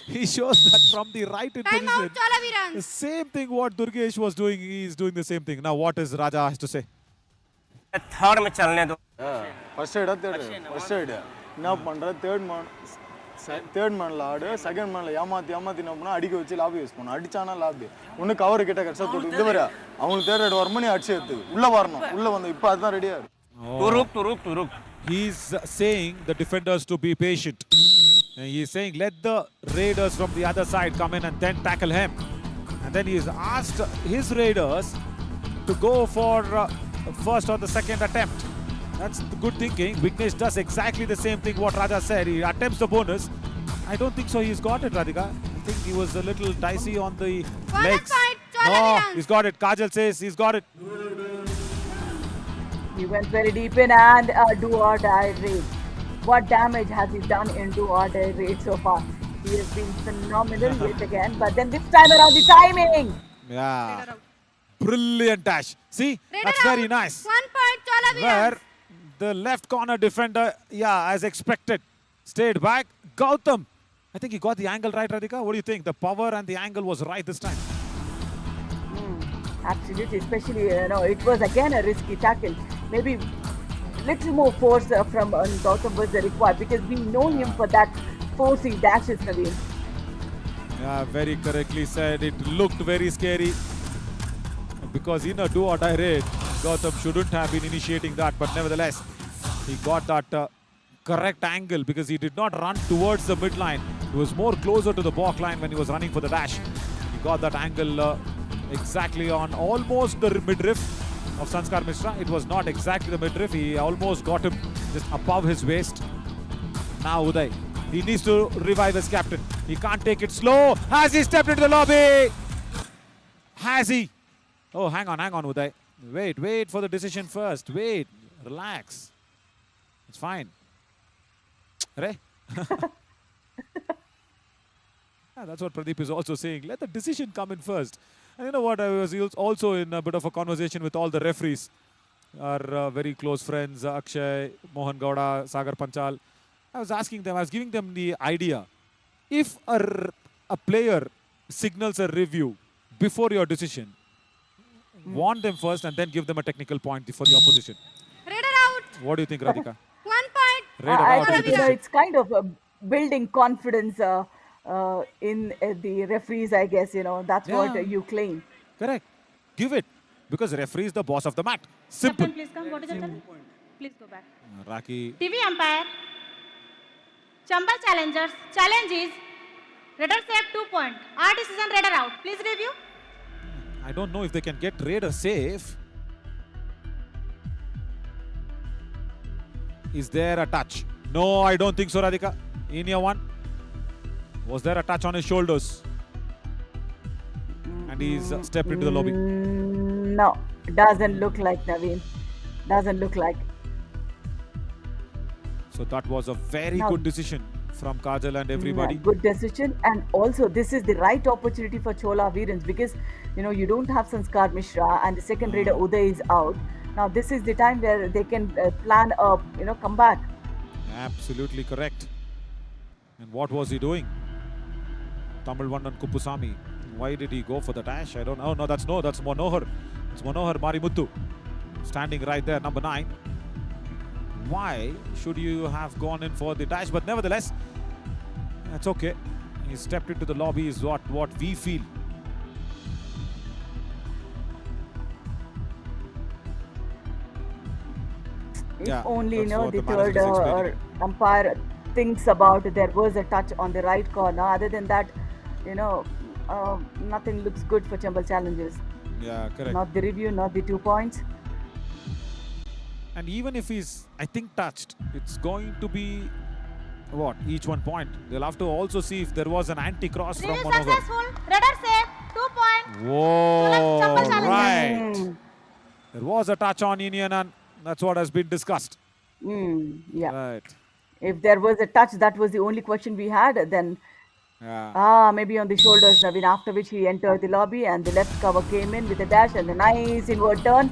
He shows that from the right in Time out, position. Chola The Veerans. same thing what Durgesh was doing, he is doing the same thing. Now what is Raja has to say? Third में चलने दो first எய்டா first aid என்ன பண்ணுற third மேனில் ஆடு second மேனில் ஏமாற்றி என்ன பண்ணால் அடிக்க வச்சு லாபி யூஸ் பண்ணணும். அடிச்சானா லாபி ஒன்று கவர் கிட்ட கடைசா தொட்டு இது வர அவங்களுக்கு தேர்ட் ரைடு வரும்போது நீ அடிச்சு எடுத்து உள்ளே வரணும். உள்ளே வந்து இப்போ அதுதான் ரெடியாக இருக்கு. तू रुक He's saying the defenders to be patient. And he's saying let the Raiders from the other side come in and then tackle him. And then he's asked his Raiders to go for first or the second attempt. That's the good thinking. Vignesh does exactly the same thing what Raja said. He attempts the bonus. I don't think so he's got it, Radhika. I think he was a little dicey on the legs. point, Chola No, Veerans. he's got it. Kajal says he's got it. He went very deep in and do or die raid. What damage has he done in do or die raid so far? He has been phenomenal yet again, but then this time around the timing. Yeah. Brilliant dash. See, Raider that's very out. nice. 1 point, Chola Where Veerans. the left corner defender, as expected, stayed back. Gautam, I think he got the angle right, Radhika. What do you think? The power and the angle was right this time. Absolutely, especially it was again a risky tackle. Maybe little more force from Gautam was required because we know him for that forcing dashes, Naveen. Yeah, very correctly said. It looked very scary because in a do or die raid, Gautam shouldn't have been initiating that, but nevertheless, he got that correct angle because he did not run towards the midline. He was more closer to the back line when he was running for the dash. He got that angle exactly on almost the midriff of Sanskar Mishra. It was not exactly the midriff. He almost got him just above his waist. Now Uday, he needs to revive his captain. He can't take it slow. Has he stepped into the lobby? Has he? Oh, hang on, Uday. Wait for the decision first. Wait, relax. It's fine. Right? That's what Pradeep is also saying. Let the decision come in first. And you know what? I was also in a bit of a conversation with all the referees. Our very close friends, Akshay, Mohan Gowda, Sagar Panchal. I was asking them, I was giving them the idea. if a player signals a review before your decision, warn them first and then give them a technical point for the opposition. Raider out. What do you think, Radhika? 1 point. Raider I out. think it's kind of building confidence in the referees. I guess that's what Yeah. you claim. Correct. Give it. Because referee is the boss of the mat. Simple. Captain, please come. What is your turn? Please go back. Raki. TV umpire. Chambal challengers. Challenge is Raider save 2 point. Our decision Raider out. Please review. I don't know if they can get Raider safe. Is there a touch? No, I don't think so, Radhika. In your one. Was there a touch on his shoulders? And he's stepped into the lobby. No, doesn't look like, Naveen. Doesn't look like. So that was a very Now- good decision from Kajal and everybody. Yeah, good decision, and also this is the right opportunity for Chola Veerans because you don't have Sanskar Mishra and the second raider Uday is out. Now this is the time where they can plan a comeback. Absolutely correct. And what was he doing? Tamil Vandan Kuppusamy. Why did he go for the dash? I don't know. No, that's Manohar. It's Manohar Marimuthu. Standing right there, number 9. Why should you have gone in for the dash? But nevertheless, that's okay. He stepped into the lobby is what we feel. If only that's what the the third manager is explaining. umpire thinks about there was a touch on the right corner. Other than that, nothing looks good for Chambal Challengers. Yeah, correct. Not the review, not the 2 points. And even if he's, I think, touched, it's going to be, each 1 point. They'll have to also see if there was an anti-cross from Review Manohar. successful. Raider save 2 points. Whoa, Chambal Challengers. right. There was a touch on Indian and that's what has been discussed. Yeah. Right. If there was a touch, that was the only question we had. Then, Yeah. maybe on the shoulders, Naveen, after which he entered the lobby and the left cover came in with a dash and a nice inward turn.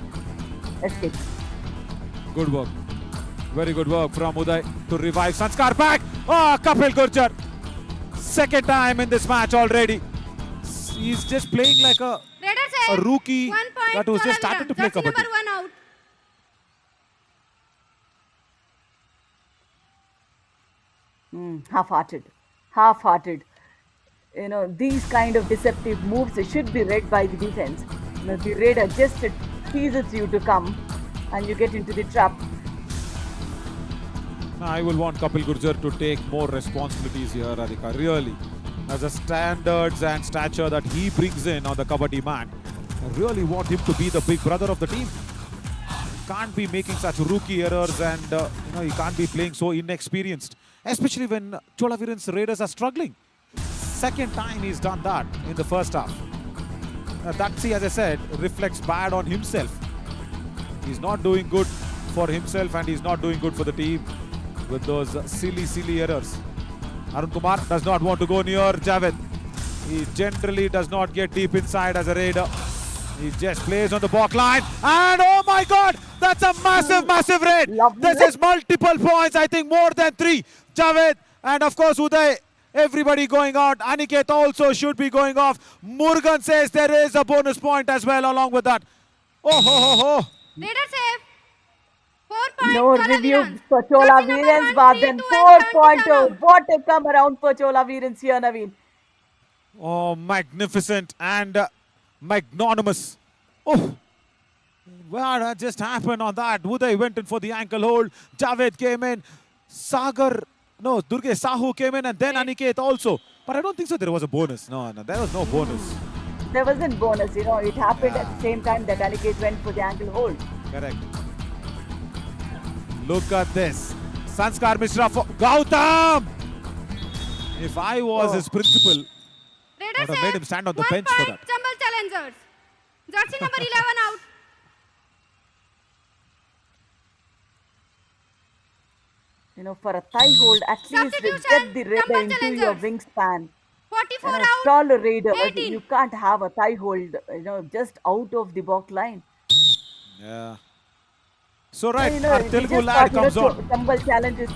Escape. Good work. Very good work from Uday to revive Sanskar back. Kapil Gurjar. Second time in this match already. He's just playing like a Raider save. rookie 1 point. that was Chola just started to play Veerans. Jersey Kabaddi. number 1 out. Half-hearted. Half-hearted. These kind of deceptive moves should be read by the defense. The raider just teases you to come and you get into the trap. I will want Kapil Gurjar to take more responsibilities here, Radhika. Really. As the standards and stature that he brings in on the Kabaddi mat, I really want him to be the big brother of the team. Can't be making such rookie errors and he can't be playing so inexperienced. Especially when Chola Veerans Raiders are struggling. Second time he's done that in the first half. That, as I said, reflects bad on himself. He's not doing good for himself and he's not doing good for the team with those silly errors. Arun Kumar does not want to go near Javed. He generally does not get deep inside as a raider. He just plays on the back line. And oh my God, that's a massive raid. This is multiple points, I think more than 3. Javed and of course Uday, everybody going out. Aniket also should be going off. Murugan says there is a bonus point as well along with that. Raider save 4 points. No Chola review Veerans. for Chola Jersey number Veerans, 1, but 3, then 2 4 and 30 pointer. out. What a come around for Chola Veerans here, Naveen. Oh, magnificent and magnanimous. Oh, what just happened on that? Uday went in for the ankle hold. Javed came in. Durgesh Sahu came in and then Aniket also. But I don't think so there was a bonus. No, there was no bonus. There wasn't bonus, it happened at the same time that Aniket went for the ankle hold. Correct. Look at this. Sanskar Mishra for Gautam. If I was his principal, I Raider would have made him save stand on the 1 bench for point. that. Chambal Challengers. Jersey number 11 out. For a thigh hold, at least Substitution, get the raider Chambal into your Challengers. wingspan. 44 A out. taller raider, 18. you can't have a thigh hold, just out of the back line. Yeah. So right, You know, our we Telugu just lad thought, comes on. Chambal challenges.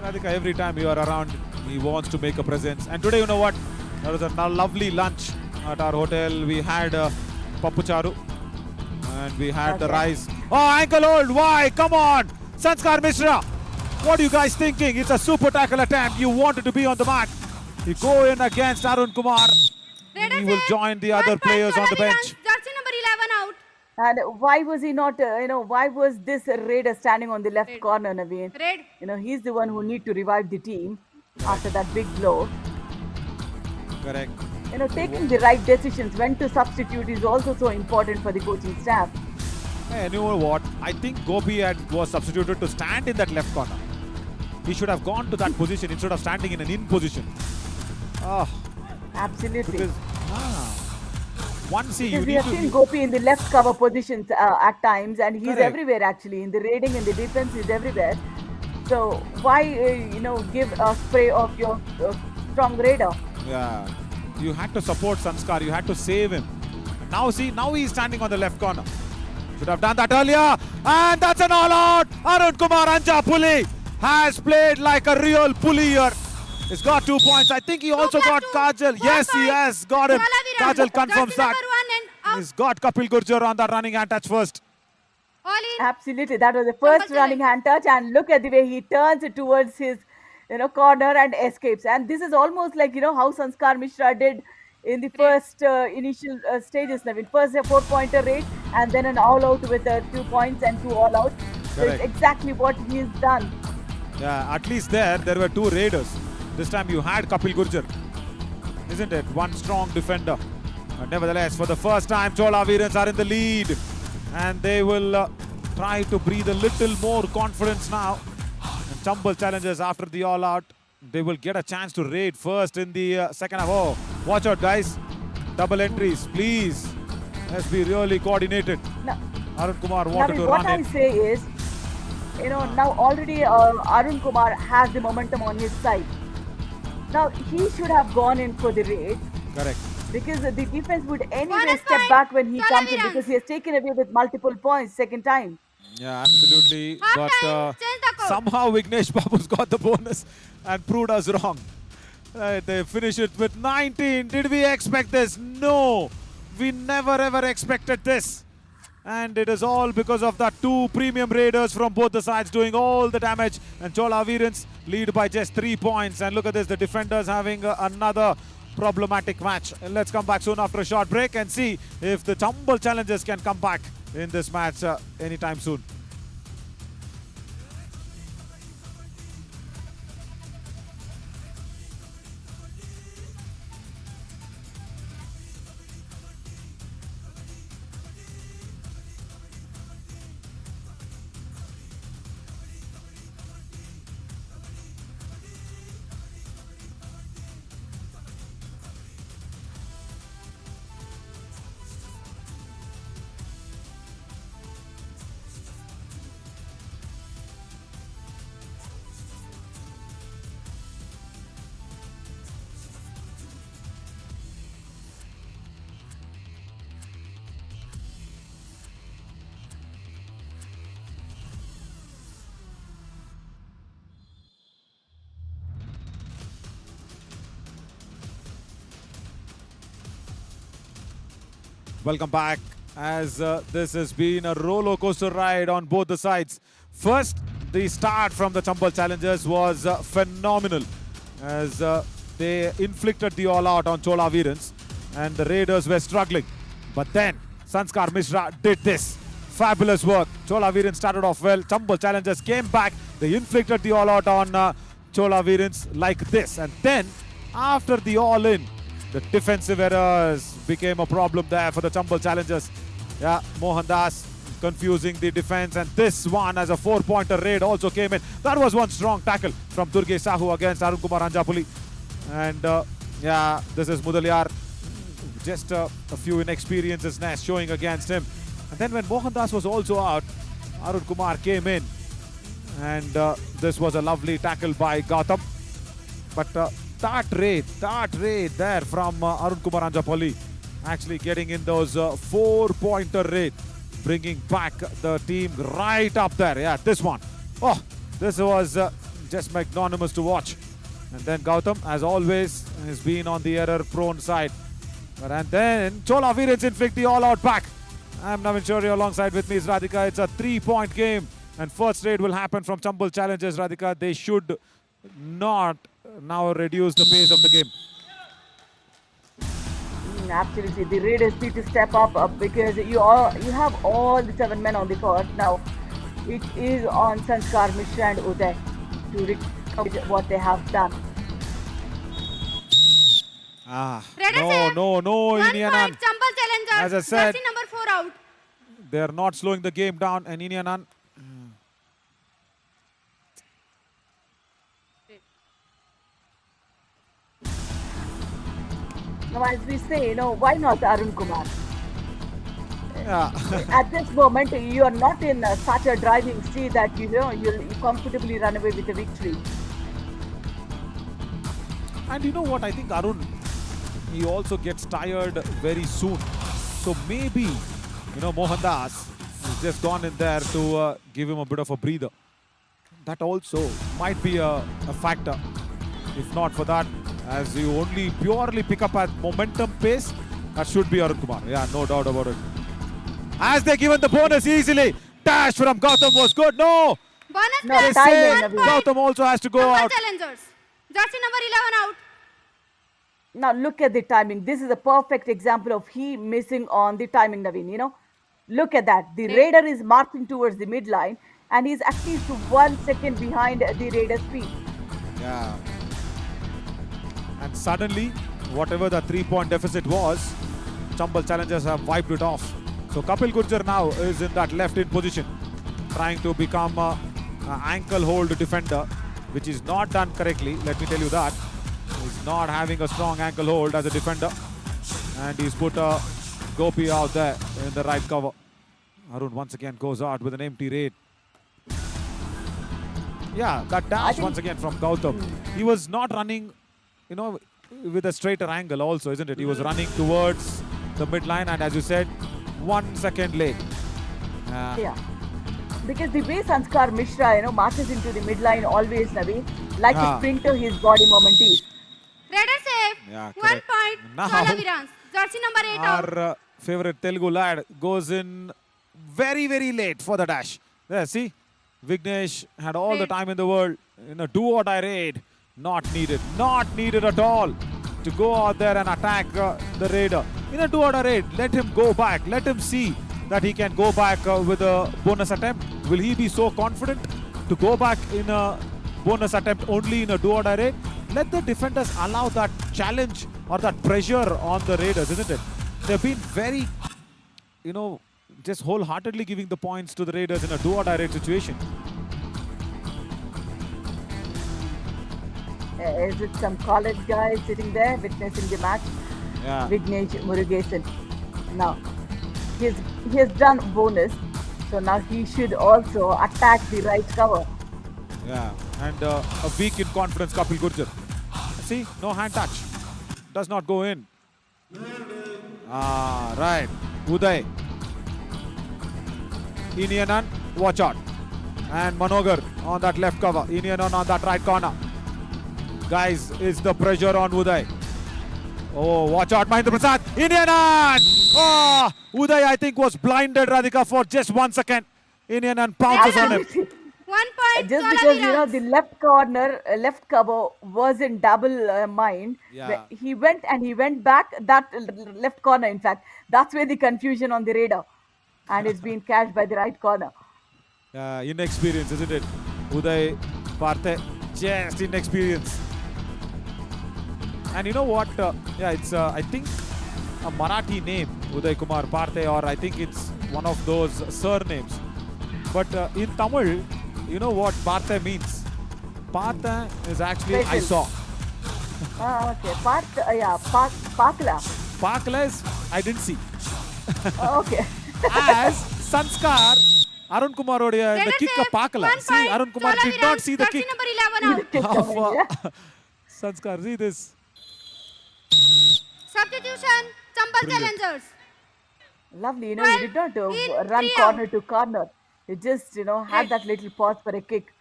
Radhika, every time you are around, he wants to make a presence. And today, you know what? There was a lovely lunch at our hotel. We had papucharu and we had the rice. Oh, ankle hold. Why? Come on. Sanskar Mishra. What are you guys thinking? It's a super tackle attempt. You wanted to be on the mat. You go in against Arun Kumar. He will join the other players on the bench. Jersey number 11 out. And why was he not, why was this Raider standing on the left corner, Naveen? Red. He's the one who need to revive the team after that big blow. Correct. Taking the right decisions, when to substitute is also so important for the coaching staff. Hey, you know what? I think Gopi was substituted to stand in that left corner. He should have gone to that position instead of standing in an in position. Oh, Absolutely. because once Because we have seen Gopi in the left cover positions at times, and he's Correct. everywhere actually. In the raiding, in the defense, he's everywhere. So why, give a spray of your strong raider? Yeah, you had to support Sanskar. You had to save him. Now see, now he's standing on the left corner. Should have done that earlier. And that's an all-out. Arun Kumar Anjapuli has played like a real pulley here. He's got 2 points. I think he also got Kajal. Yes, he has got him. Kajal confirms that. He's got Kapil Gurjar on that running hand touch first. All in. Absolutely, that was the first running hand touch, and look at the way he turns it towards his, corner and escapes. And this is almost like how Sanskar Mishra did in the first initial stages. Naveen, first a 4-pointer raid, and then an all-out with 2 points and 2 all-out. So it's Correct. exactly what he's done. Yeah, at least there were 2 raiders. This time you had Kapil Gurjar, isn't it? One strong defender. But nevertheless, for the first time, Chola Veerans are in the lead. And they will try to breathe a little more confidence now. And Chambal challenges after the all-out. They will get a chance to raid first in the second half. Oh, watch out, guys. Double entries, please. Let's be really coordinated. Now, Arun Kumar wanted to what run I in. say is, now already Arun Kumar has the momentum on his side. Now he should have gone in for the raid, Correct. because the defense would anyway Bonus step point. back when he Chola comes in, Veerans. because he has taken away with multiple points second time. Yeah, absolutely. Half But time, change the code. somehow Vignesh Babu's got the bonus and proved us wrong. They finish it with 19. Did we expect this? No. We never ever expected this. And it is all because of the 2 premium raiders from both the sides doing all the damage. And Chola Veerans lead by just 3 points. And look at this, the defenders having another problematic match. And let's come back soon after a short break and see if the Chambal challengers can come back in this match anytime soon. Welcome back, as this has been a roller coaster ride on both the sides. First, the start from the Chambal challengers was phenomenal, as they inflicted the all-out on Chola Veerans, and the Raiders were struggling. But then Sanskar Mishra did this. Fabulous work. Chola Veerans started off well. Chambal challengers came back. They inflicted the all-out on Chola Veerans like this. And then, after the all-in, the defensive errors became a problem there for the Chambal challengers. Yeah, Mohan Das confusing the defense, and this one as a 4-pointer raid also came in. That was one strong tackle from Durgesh Sahu against Arun Kumar Anjapuli. And yeah, this is Mudalyar. Just a few inexperiences showing against him. And then when Mohan Das was also out, Arun Kumar came in. And this was a lovely tackle by Gautam. But that raid there from Arun Kumar Anjapali, actually getting in those 4-pointer raid, bringing back the team right up there. Yeah, this one. Oh, this was just magnanimous to watch. And then Gautam, as always, has been on the error-prone side. And then Chola Veerans inflict the all-out back. I'm Navin Shorey, alongside with me is Radhika. It's a 3-point game. And first raid will happen from Chambal Challengers, Radhika. They should not now reduce the pace of the game. Absolutely, the Raiders need to step up because you have all the 7 men on the court now. It is on Sanskar Mishra and Uday to recover what they have done. No, Indian. Chambal Challengers. As I said, jersey number 4 out. they are not slowing the game down. And Indian. Now, as we say, why not Arun Kumar? Yeah. At this moment, you are not in such a driving state that you'll comfortably run away with the victory. And you know what? I think Arun, he also gets tired very soon. So maybe, Mohandas has just gone in there to give him a bit of a breather. That also might be a factor. If not for that, as you only purely pick up at momentum pace, that should be Arun Kumar. Yeah, no doubt about it. As they're given the bonus easily. Dash from Gautam was good. No! Bonus No, plus time 1 point. Gautam also has to go Chambal out. Challengers. Jersey number 11 out. Now, look at the timing. This is a perfect example of he missing on the timing, Naveen. Look at that. The Raider is marching towards the midline and he's at least 1 second behind the Raider's speed. Yeah. And suddenly, whatever the 3-point deficit was, Chambal Challengers have wiped it off. So Kapil Gurjar now is in that left-in position, trying to become an ankle hold defender, which is not done correctly. Let me tell you that. He's not having a strong ankle hold as a defender. And he's put a Gopi out there in the right cover. Arun once again goes out with an empty raid. Yeah, that dash once again from Gautam. He was not running, with a straighter angle also, isn't it? He was running towards the midline and, as you said, 1 second late. Yeah. Because the way Sanskar Mishra, marches into the midline always, Naveen, like a sprinter, his body moment is. Raider save. Yeah, 1 correct. point. Now, Chola Veerans. Jersey number 8 out. Our favorite Telugu lad goes in very, very late for the dash. There, see? Vignesh had all the time in the world in a do-or-die raid. Not needed at all to go out there and attack the Raider. In a do-or-die raid, let him go back. Let him see that he can go back with a bonus attempt. Will he be so confident to go back in a bonus attempt only in a do-or-die raid? Let the defenders allow that challenge or that pressure on the Raiders, isn't it? They've been very, just wholeheartedly giving the points to the Raiders in a do-or-die raid situation. Is it some college guy sitting there witnessing the match? Yeah. Vignesh Murugesan. Now, he has done bonus, so now he should also attack the right cover. Yeah, and a weak in confidence Kapil Gurjar. See, no hand touch. Does not go in. Right. Uday. Inianan, watch out. And Manogar on that left cover. Inianan on that right corner. Guys, is the pressure on Uday. Oh, watch out, Mahendra Prasad. Inianan! Oh, Uday, I think, was blinded, Radhika, for just 1 second. Inianan pounces on him. 1 point. Just Chola because, Veerans. the left corner, left cover was in double mind. Yeah. He went back, that left corner, in fact. That's where the confusion on the Raider. And it's been catched by the right corner. Inexperience, isn't it? Uday Parthe, just inexperience. And you know what? It's I think a Marathi name, Uday Kumar Parthe, or I think it's one of those surnames. But in Tamil, you know what Parthe means? Parthe is actually I saw. Okay. Pakla. Pakla is I didn't see. Okay. As Sanskar, Arun Kumar Odia, the Raider kick of save. Pakla. 1 See, point. Arun Kumar Chola did not Veerans. see the Jersey kick number 11 out. of Sanskar. See this. Substitution. Chambal Challengers. Lovely, he 12 did not in run 3 corner out. to corner. He just, had that little pause for a kick.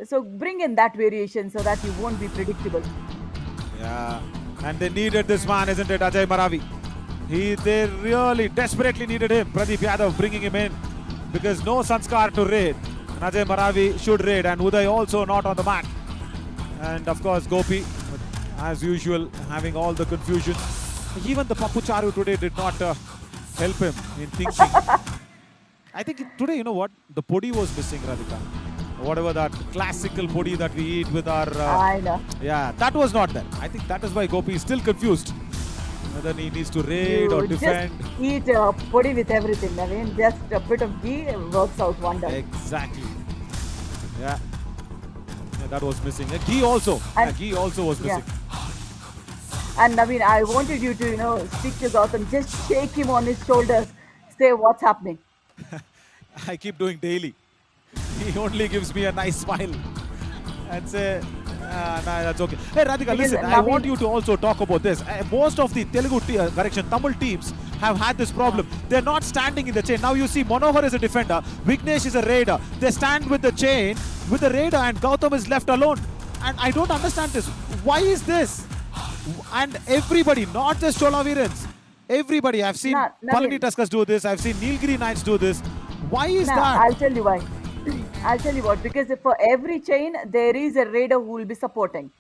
So bring in that variation so that you won't be predictable. Yeah, and they needed this man, isn't it, Ajay Maravi? They really desperately needed him. Pradeep Yadav bringing him in because no Sanskar to raid. And Ajay Maravi should raid, and Uday also not on the mat. And of course, Gopi, as usual, having all the confusion. Even the Pappu Charu today did not help him in thinking. I think today, you know what? The podi was missing, Radhika. Whatever that classical podi that we eat with our... I know. Yeah, that was not there. I think that is why Gopi is still confused. Whether he needs to raid or defend. Just eat podi with everything. I mean, just a bit of ghee works out wonders. Exactly. Yeah. That was missing. Ghee also. And ghee also was missing. And Naveen, I wanted you to, speak to Gautam. Just shake him on his shoulders. Say what's happening. I keep doing daily. He only gives me a nice smile and say, nah, that's okay. Hey Radhika, listen, I want you to also talk about this. Most of the Tamil teams have had this problem. They're not standing in the chain. Now you see Manohar is a defender, Vignesh is a raider. They stand with the chain, with the raider, and Gautam is left alone. And I don't understand this. Why is this? And everybody, not just Chola Veerans, everybody. I've seen Palani Tuskers do this. I've seen Nilgiri Knights do this. Why is that? I'll tell you why. I'll tell you what. Because for every chain, there is a raider who will be supporting.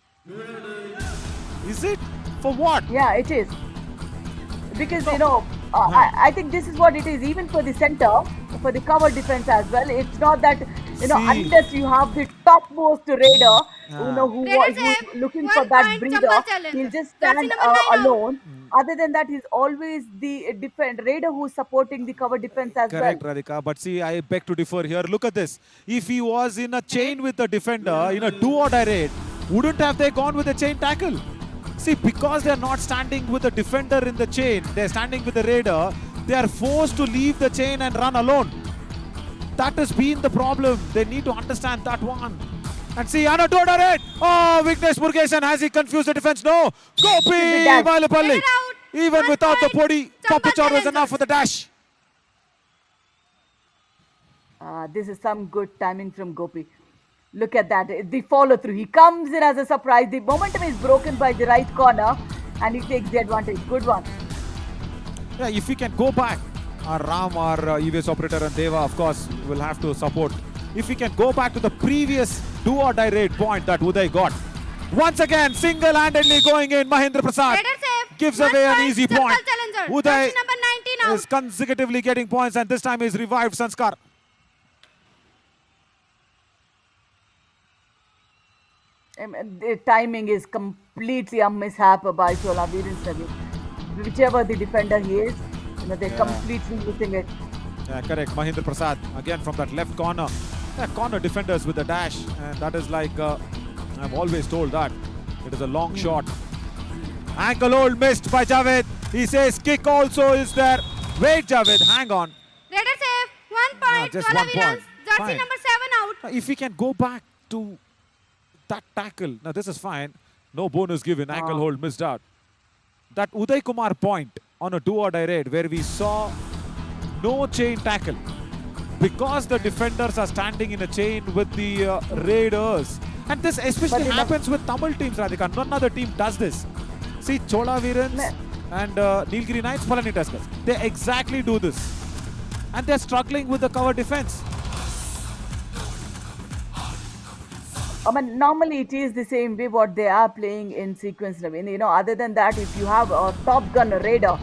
Is it? For what? Yeah, it is. Because, I think this is what it is. Even for the center, for the cover defense as well. It's not that, unless you have the topmost raider, who's looking for that breather, he'll just stand alone. Other than that, he's always the raider who's supporting the cover defense as Correct, well. Radhika. But see, I beg to differ here. Look at this. If he was in a chain with the defender, in a do or die raid, wouldn't have they gone with a chain tackle? See, because they're not standing with the defender in the chain, they're standing with the raider, they are forced to leave the chain and run alone. That has been the problem. They need to understand that one. And see, Anna Toda raid. Oh, Vignesh Murugesan, has he confused the defense? No. Gopi Vailapalli. Even without the podi, Papuchar was enough for the dash. This is some good timing from Gopi. Look at that, the follow through. He comes in as a surprise. The momentum is broken by the right corner and he takes the advantage. Good one. Yeah, if we can go back, our Ram, our EVS operator and Deva, of course, will have to support. If we can go back to the previous do or die raid point that Uday got. Once again, single-handedly going in, Mahendra Prasad gives away an easy point. Uday is consecutively getting points and this time he's revived Sanskar. The timing is completely a mishap by Chola Veerans. Whichever the defender he is, they're completely missing it. Yeah, correct. Mahendra Prasad again from that left corner. Corner defenders with the dash, and that is like I've always told that it is a long shot. Ankle hold missed by Javed. He says kick also is there. Wait, Javed, hang on. Raider save, 1 point. Just Chola 1 point. Veerans, jersey Fine. number 7 out. If we can go back to that tackle, now this is fine. No bonus given. Ankle hold missed out. That Uday Kumar point on a do or die raid where we saw no chain tackle. Because the defenders are standing in a chain with the raiders. And this especially happens with Tamil teams, Radhika. None other team does this. See, Chola Veerans and Nilgiri Knights, Palani Tuskers. They exactly do this. And they're struggling with the cover defense. Normally it is the same way what they are playing in sequence. Other than that, if you have a top gun raider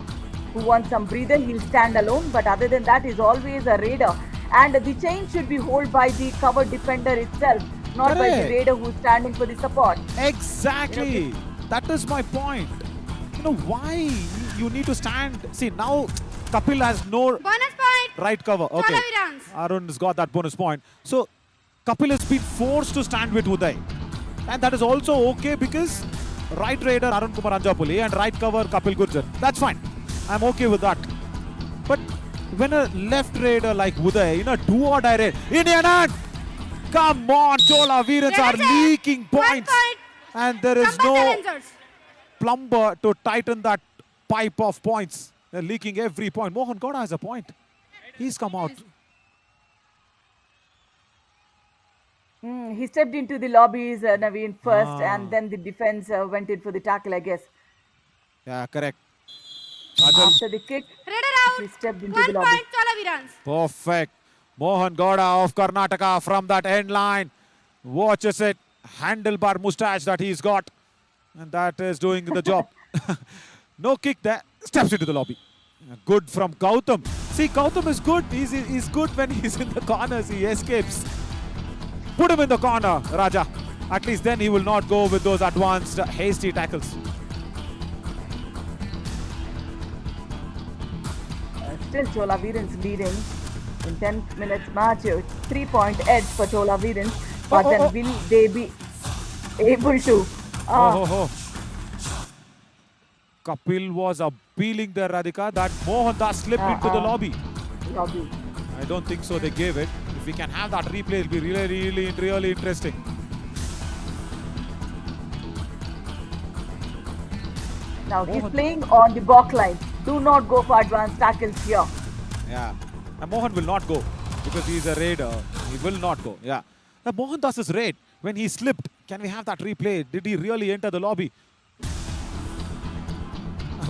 who wants some breather, he'll stand alone. But other than that, he's always a raider. And the chain should be held by the cover defender itself, not by the raider who's standing for the support. Exactly. That is my point. Why you need to stand? See, now Kapil has no Bonus point. right cover. Okay. Chola Veerans. Arun has got that bonus point. So Kapil has been forced to stand with Uday. And that is also okay because right raider Arun Kumar Anjapuli and right cover Kapil Gurjar. That's fine. I'm okay with that. But when a left raider like Uday, do or die raid, Indian hand! Come on, Chola Veerans are leaking points. And there is no plumber to tighten that pipe of points. They're leaking every point. Mohan Gowda has a point. He's come out. He stepped into the lobbies, Naveen, first, and then the defense went in for the tackle, I guess. Yeah, correct. Kajal. After the kick, Raider out. he stepped into 1 the lobby. point Chola Veerans. Perfect. Mohan Gowda of Karnataka from that end line. Watches it. Handlebar moustache that he's got. And that is doing the job. No kick there. Steps into the lobby. Good from Gautam. See, Gautam is good. He's good when he's in the corners. He escapes. Put him in the corner, Raja. At least then he will not go with those advanced, hasty tackles. Still Chola Veerans leading in 10 minutes match. 3-point edge for Chola Veerans. But then will they be able to? Kapil was appealing there, Radhika, that Mohan Das slipped into the lobby. I don't think so they gave it. If we can have that replay, it'll be really interesting. Now he's playing on the back line. Do not go for advanced tackles here. Yeah. And Mohan will not go because he's a raider. He will not go. Yeah. Now Mohan Das's raid, when he slipped, can we have that replay? Did he really enter the lobby?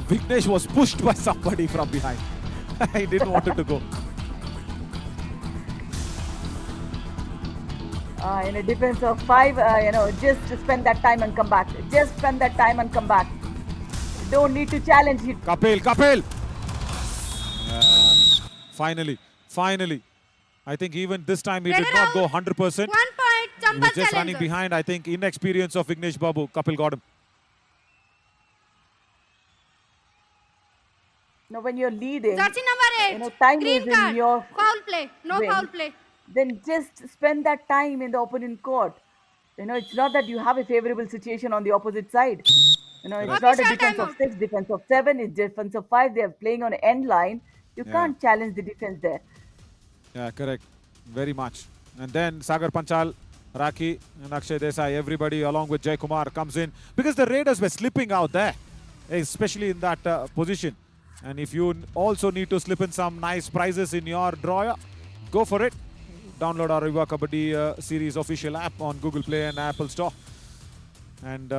Vignesh was pushed by somebody from behind. He didn't want it to go. In a defense of 5, just spend that time and come back. Just spend that time and come back. Don't need to challenge it. Kapil! Finally. I think even this time he did not go 100%. 1 point He Chambal was just running Challengers. behind. I think inexperience of Vignesh Babu. Kapil got him. Now when you're leading, Jersey number 8. time Green is in card. your Foul play. No win. foul play. then just spend that time in the opponent court. It's not that you have a favorable situation on the opposite side. It's not a Official defense of timeout. 6, defense of 7, it's defense of 5. They are playing on an end line. You can't challenge the defense there. Yeah, correct. Very much. And then Sagar Panchal, Raki and Akshay Desai, everybody along with Jay Kumar comes in because the Raiders were slipping out there, especially in that position. And if you also need to slip in some nice prizes in your drawer, go for it. Download our Yuva Kabaddi series official app on Google Play and Apple Store. And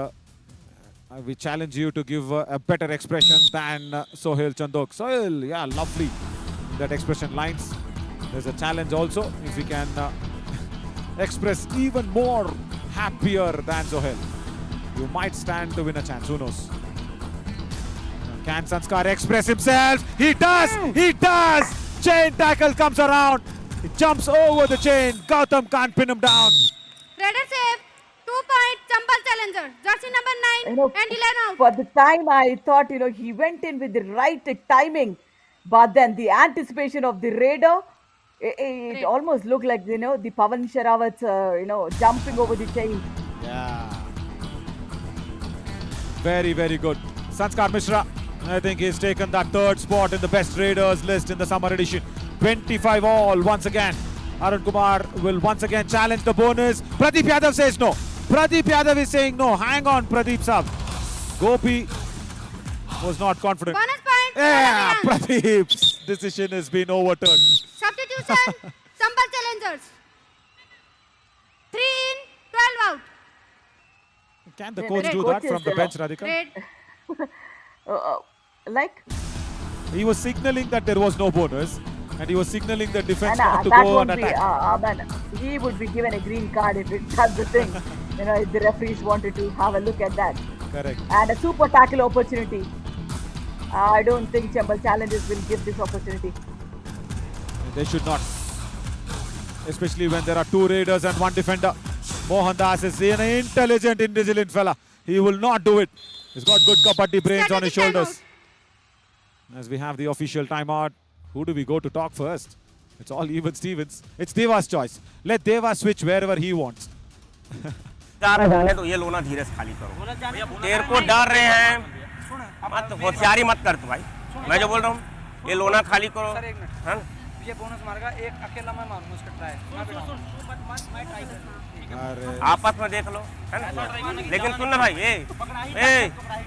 we challenge you to give a better expression than Sohail Chandok. Sohail, yeah, lovely. That expression lines. There's a challenge also. If we can express even more happier than Sohail, you might stand to win a chance. Who knows? Can Sanskar express himself? He does! He does! Chain tackle comes around. He jumps over the chain. Gautam can't pin him down. Raider save. 2 point Chambal Challenger. Jersey number 9 and 11 out. For the time, I thought, he went in with the right timing. But then the anticipation of the Raider, it almost looked like, the Pavan Sherawat's, jumping over the chain. Yeah. Very, very good. Sanskar Mishra, I think he's taken that third spot in the best Raiders list in the summer edition. 25 all once again. Arun Kumar will once again challenge the bonus. Pradeep Yadav says no. Pradeep Yadav is saying no. Hang on, Pradeep Saab. Gopi was not confident. Bonus point. Yeah, Veerans. Pradeep's decision has been overturned. Substitution. Chambal Challengers. 3 in, 12 out. Can the coach do that from the bench, Radhika? Red. He was signaling that there was no bonus. And he was signaling the defense And not to that go won't and be, attack. he would be given a green card if that's the thing. If the referees wanted to have a look at that. Correct. And a super tackle opportunity. I don't think Chambal Challengers will give this opportunity. They should not. Especially when there are 2 Raiders and 1 defender. Mohan Das is an intelligent, indulgent fella. He will not do it. He's got good Kabaddi brains on his shoulders. As we have the official timeout, who do we go to talk first? It's all even Stevens. It's Deva's choice. Let Deva switch wherever he wants. जाने तो ये लोना धीरे से खाली करो। तेरे को डर रहे हैं, मत होशियारी मत कर तू भाई। मैं जो बोल रहा हूँ, ये लोना खाली करो। हाँ? ये बोनस मारेगा, एक अकेला मैं मारूंगा उसका ट्राई। आपस में देख लो, है ना? लेकिन सुन ना भाई,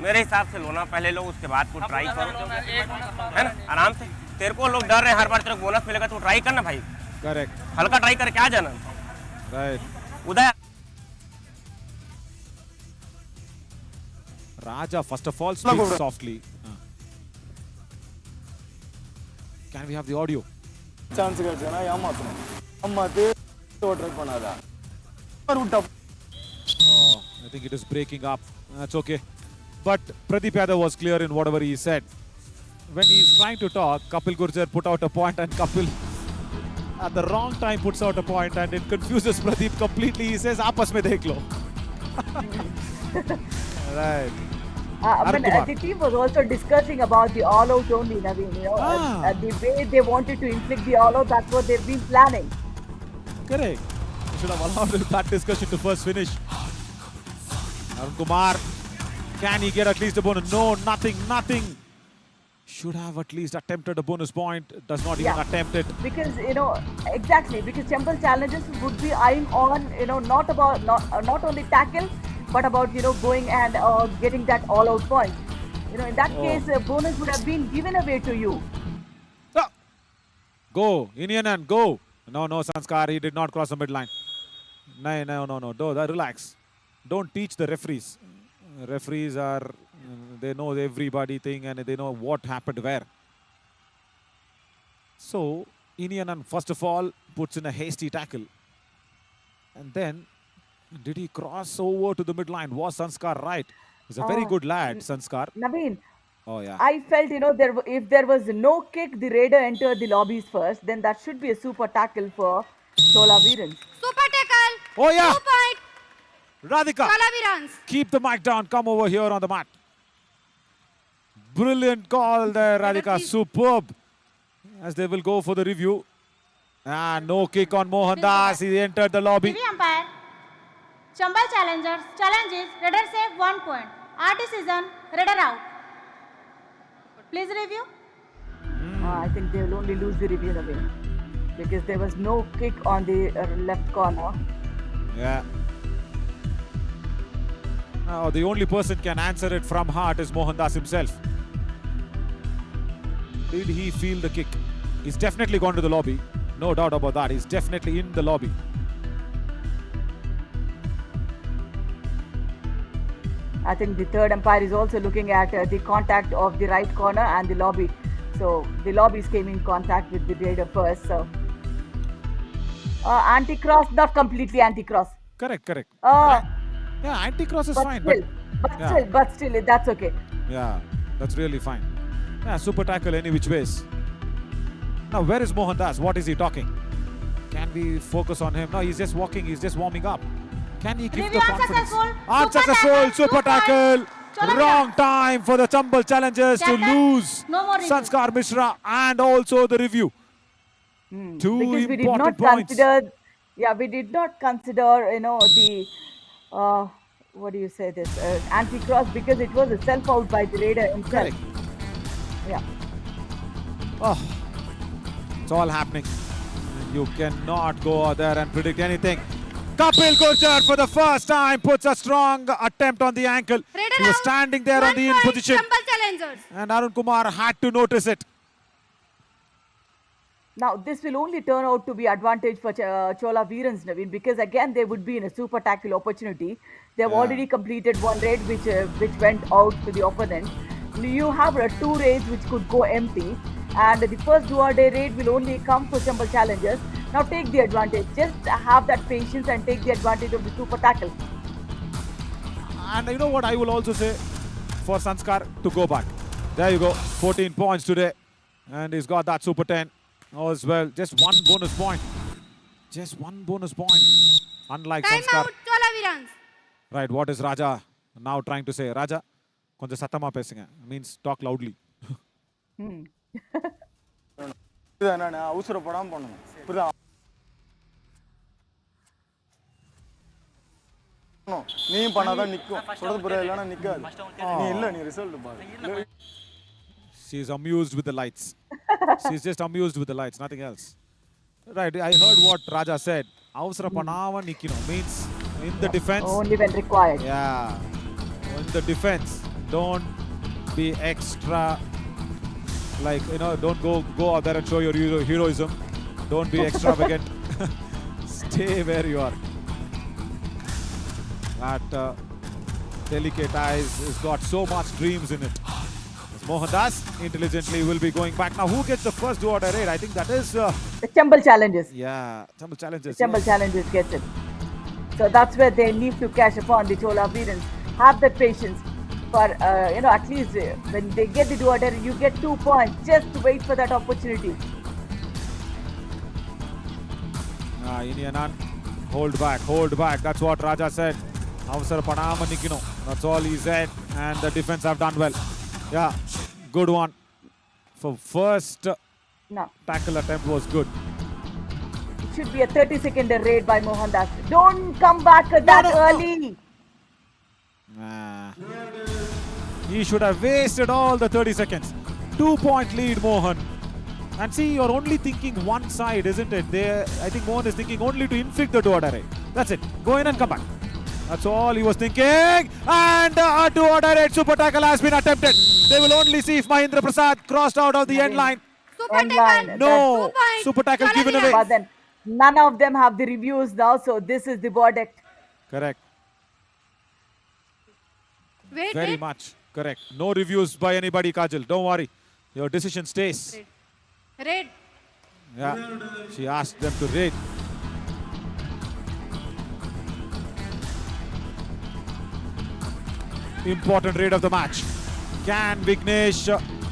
मेरे हिसाब से लोना पहले लो, उसके बाद तू ट्राई करो, है ना? आराम से। तेरे को लोग डर रहे हैं, हर बार तेरे को बोनस मिलेगा, तू ट्राई करना भाई। करेक्ट। हल्का ट्राई कर क्या जाना? Right. Uday Raja, first of all, speaks softly. Can we have the audio? Chance கிடைச்சதுன்னா ஏமாற்றணும் ஏமாற்றி ட்ரை பண்ணாதா விட்டா Oh, I think it is breaking up. That's okay. But Pradeep Yadav was clear in whatever he said. When he's trying to talk, Kapil Gurjar put out a point and Kapil at the wrong time puts out a point and it confuses Pradeep completely. He says, "Aapas mein dekh lo." Right. But the team was also discussing about the all-out only, Naveen. You know, the way they wanted to inflict the all-out, that's what they've been planning. Correct. You should have allowed that discussion to first finish. Arun Kumar, can he get at least a bonus? No, nothing. Should have at least attempted a bonus point. Does not even attempt it. Because, you know, exactly, because Chambal challenges would be eyeing on, you know, not only tackle, but about, you know, going and getting that all-out point. You know, in that case, a bonus would have been given away to you. Go, Indian, go. No, Sanskar, he did not cross the midline. No, relax. Don't teach the referees. Referees are, they know everybody thing and they know what happened where. So, Indian, first of all, puts in a hasty tackle. And then, did he cross over to the midline? Was Sanskar right? He's a very good lad, Sanskar. Naveen, Oh, yeah. I felt, you know, if there was no kick, the Raider entered the lobbies first, then that should be a super tackle for Chola Veerans. Super tackle. Oh, yeah. 2 point. Radhika, Chola Veerans. keep the mic down. Come over here on the mat. Brilliant call there, Radhika. Superb. As they will go for the review. No kick on Mohandas. He entered the lobby. TV umpire. Chambal challengers. Challenges. Raider save 1 point. Our decision. Raider out. Please review. I think they will only lose the review away because there was no kick on the left corner. Yeah. Now, the only person can answer it from heart is Mohandas himself. Did he feel the kick? He's definitely gone to the lobby. No doubt about that. He's definitely in the lobby. I think the third umpire is also looking at the contact of the right corner and the lobby. So the lobbies came in contact with the Raider first. So anti-cross, not completely anti-cross. Correct. Yeah, anti-cross is fine. But still, that's okay. Yeah, that's really fine. Yeah, super tackle any which ways. Now, where is Mohandas? What is he talking? Can we focus on him? No, he's just walking. He's just warming up. Can he give Review the confidence? unsuccessful. Super tackle. Wrong time for the Chambal challengers to Captain, lose no more review. Sanskar Mishra and also the review. Two Because we did important not points. consider, we did not consider, you know, the, what do you say this, anti-cross because it was a self-out by the Raider himself. Correct. Yeah. Oh, it's all happening. You cannot go out there and predict anything. Kapil Gurjar for the first time puts a strong attempt on the ankle. Raider He was out. standing there on 1 the in point. position. Chambal challengers. And Arun Kumar had to notice it. Now, this will only turn out to be advantage for Chola Veerans, Naveen, because again, they would be in a super tackle opportunity. They've already completed one raid which went out to the opponent. You have 2 raids which could go empty. And the first dual-day raid will only come for Chambal challengers. Now take the advantage. Just have that patience and take the advantage of the super tackle. And you know what I will also say for Sanskar to go back. There you go, 14 points today. And he's got that super 10 as well. Just one bonus point. Just one bonus point. Unlike Time Sanskar. out. Chola Veerans. Right, what is Raja now trying to say? Raja, konja satama pesunga. Means talk loudly. நான் அவசரப்படாமல் பண்ணணும் புரியுதா நீயும் பண்ணாதான் நிற்கும் சொல்றது புரியாது இல்லைன்னா நிற்காது நீ இல்லை நீ ரிசல்ட் பாரு She's amused with the lights. She's just amused with the lights, nothing else. Right, I heard what Raja said. Avasara panava nikino means in the defense. Only when required. Yeah. In the defense, don't be extra. Like, you know, don't go out there and show your heroism. Don't be extravagant. Stay where you are. That delicate eyes has got so much dreams in it. Mohandas intelligently will be going back. Now, who gets the first do-or-die raid? I think that is... The Chambal challenges. Yeah, Chambal challenges. Chambal yes. challenges gets it. So that's where they need to cash upon the Chola Veerans. Have that patience. For, at least when they get the do-or-die, you get 2 points. Just wait for that opportunity. Indianan, hold back. That's what Raja said. Avasara Padama Nikino. That's all he said. And the defense have done well. Yeah, good one. For first tackle attempt was good. It should be a 30-second raid by Mohandas. Don't come back that early. He should have wasted all the 30 seconds. 2-point lead, Mohan. And see, you're only thinking one side, isn't it? I think Mohan is thinking only to inflict the do-or-die raid. That's it. Go in and come back. That's all he was thinking. And a do-or-die raid super tackle has been attempted. They will only see if Mahendra Prasad crossed out of the end line. End line. No, super tackle given away. But then none of them have the reviews now, so this is the verdict. Correct. Wait, Very much correct. No reviews by anybody, Kajal. Don't worry. Your decision stays. Red. Yeah, she asked them to raid. Important raid of the match. Can Vignesh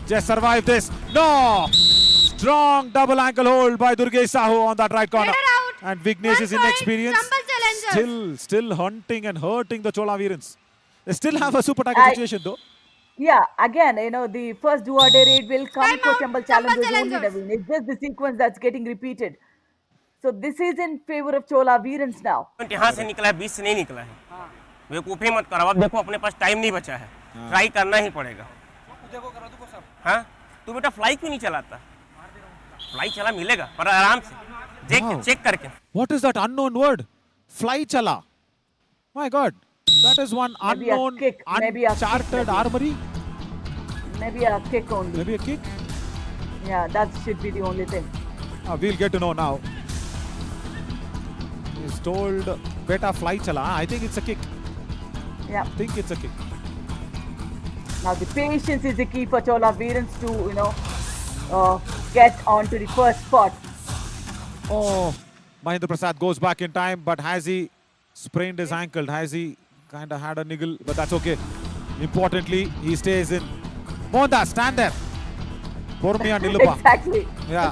just survive this? No! Strong double ankle hold by Durgesh Sahu on that right corner. And Vignesh is inexperienced. Still hunting and hurting the Chola Veerans. They still have a super tackle situation though. Yeah, again, the first do-or-die raid will come for Chambal challenges only, Naveen. It's just the sequence that's getting repeated. So this is in favor of Chola Veerans now. यहाँ से निकला है, 20 से नहीं निकला है। बेवकूफ़ी मत करो। अब देखो अपने पास टाइम नहीं बचा है। ट्राई करना ही पड़ेगा। हाँ? तू बेटा फ्लाई क्यों नहीं चलाता? फ्लाई चला मिलेगा, पर आराम से चेक करके। What is that unknown word? Fly chala. My God. That is one Maybe unknown, a kick, maybe a uncharted kick, armory. Maybe a kick only. Maybe a kick. Yeah, that should be the only thing. We'll get to know now. He's told beta fly chala. I think it's a kick. Yeah. I think it's a kick. Now the patience is the key for Chola Veerans to, get onto the first spot. Oh, Mahendra Prasad goes back in time, but has he sprained his ankle? Has he kind of had a niggle? But that's okay. Importantly, he stays in. Mohandas, stand there. Pormia Nilupa. Exactly. Yeah.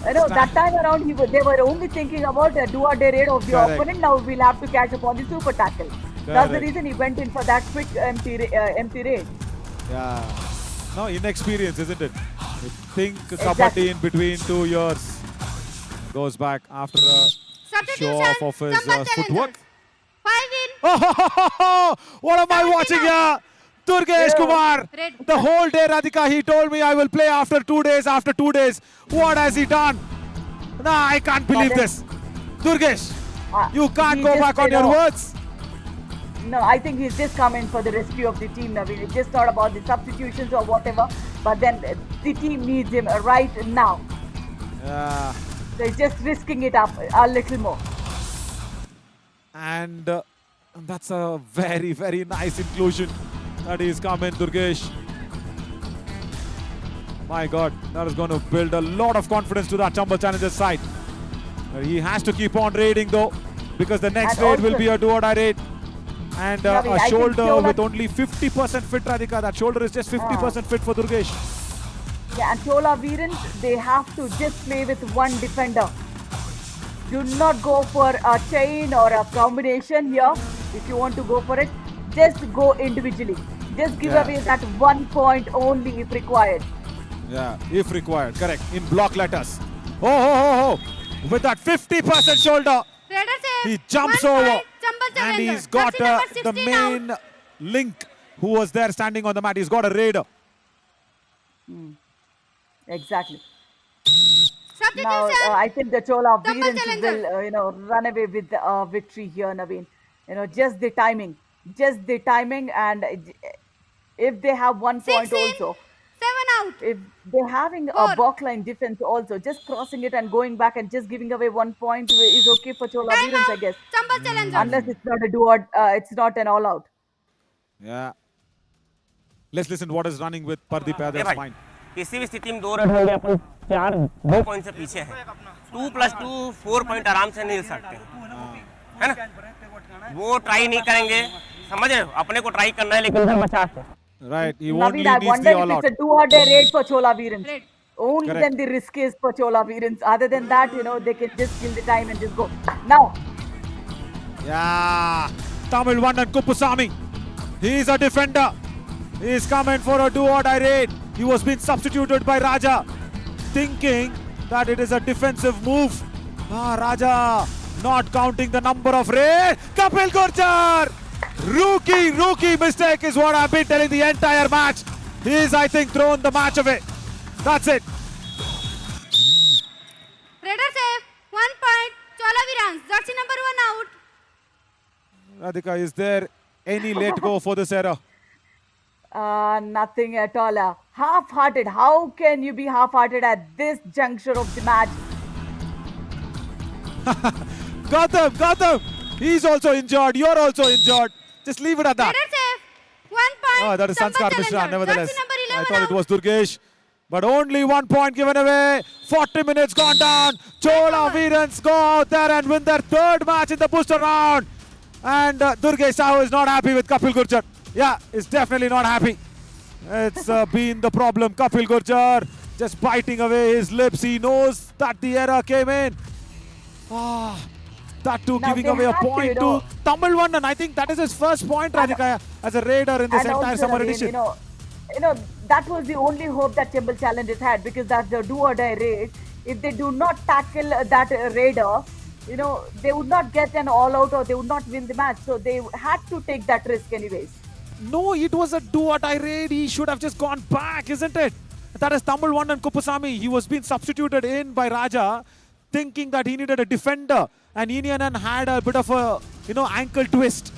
That time around they were only thinking about a do-or-die raid of the Correct. opponent. Now we'll have to catch up on the super tackle. That's the reason he went in for that quick empty raid. Yeah. No, inexperience, isn't it? You think Kabaddi in between 2 years. Goes back after a show off of his footwork. 5 in. Oh, what am I watching here? Durgesh Kumar. Red. The whole day, Radhika, he told me I will play after 2 days. After 2 days. What has he done? Nah, I can't believe this. Durgesh, you can't go back on your words. No, I think he's just coming for the rescue of the team, Naveen. It's just not about the substitutions or whatever. But then the team needs him right now. Yeah. So he's just risking it up a little more. And that's a very, very nice inclusion that he's come in, Durgesh. My God, that is going to build a lot of confidence to that Chambal Challengers side. He has to keep on raiding though, because the next raid will be a do-or-die raid. And a shoulder with only 50% fit, Radhika. That shoulder is just 50% fit for Durgesh. Yeah, and Chola Veerans, they have to just play with one defender. Do not go for a chain or a combination here. If you want to go for it, just go individually. Just give away that 1 point only if required. Yeah, if required. Correct. In block letters. Oh. With that 50% shoulder, he jumps over. And he's got the main link who was there standing on the mat. He's got a raider. Exactly. Now, I think the Chola Veerans will, run away with the victory here, Naveen. Just the timing. And if they have 1 point also, out. If they're having a backline defense also, just crossing it and going back and just giving away 1 point is okay for Chola Time Veerans, I out. guess. Chambal challengers. Unless it's not a do or it's not an all out. Yeah. Let's listen what is running with Pardeep A Yadav's भाई, mind. किसी भी स्थिति में 2 run होंगे अपन 2 point से पीछे हैं 2 + 2 4 point आराम से मिल सकते हैं, है ना? वो ट्राई नहीं करेंगे, समझ रहे हो? अपने को ट्राई करना है लेकिन उधर बचा के Right. He only Naveen, I needs wonder the all if out. it's a do or die raid for Chola Veerans. Red. Only Correct. then the risk is for Chola Veerans. Other than that, they can just kill the time and just go. Now, Yeah. Tamil Vandan Kuppusamy. He's a defender. He's coming for a do or die raid. He was being substituted by Raja, thinking that it is a defensive move. Raja not counting the number of raid. Kapil Gurjar! Rookie mistake is what I've been telling the entire match. He's, I think, thrown the match away. That's it. Raider save. 1 point. Chola Veerans. Jersey number 1 out. Radhika, is there any let go for this error? nothing at all. Half-hearted. How can you be half-hearted at this juncture of the match? Gautam, he's also injured. You're also injured. Just leave it at that. Raider save. 1 point. Oh, that is Chambal Sanskar Mishra, challengers. nevertheless. Jersey number I 11 thought out. it was Durgesh. But only 1 point given away. 40 minutes gone down. Chola Veerans go out there and win their 3rd match in the booster round. And Durgesh Sahu is not happy with Kapil Gurjar. Yeah, he's definitely not happy. It's been the problem. Kapil Gurjar just biting away his lips. He knows that the error came in. That too, Now giving they away a have to, point to Tamil Vandan. I think that is his first point, Radhika, as a raider in this And entire also, summer Naveen, edition. That was the only hope that Chambal Challengers had, because that's the do or die raid. If they do not tackle that raider, they would not get an all out or they would not win the match. So they had to take that risk anyways. No, it was a do or die raid. He should have just gone back, isn't it? That is Tamil Vandan Kuppusamy. He was being substituted in by Raja, thinking that he needed a defender. And Inianan had a bit of a, ankle twist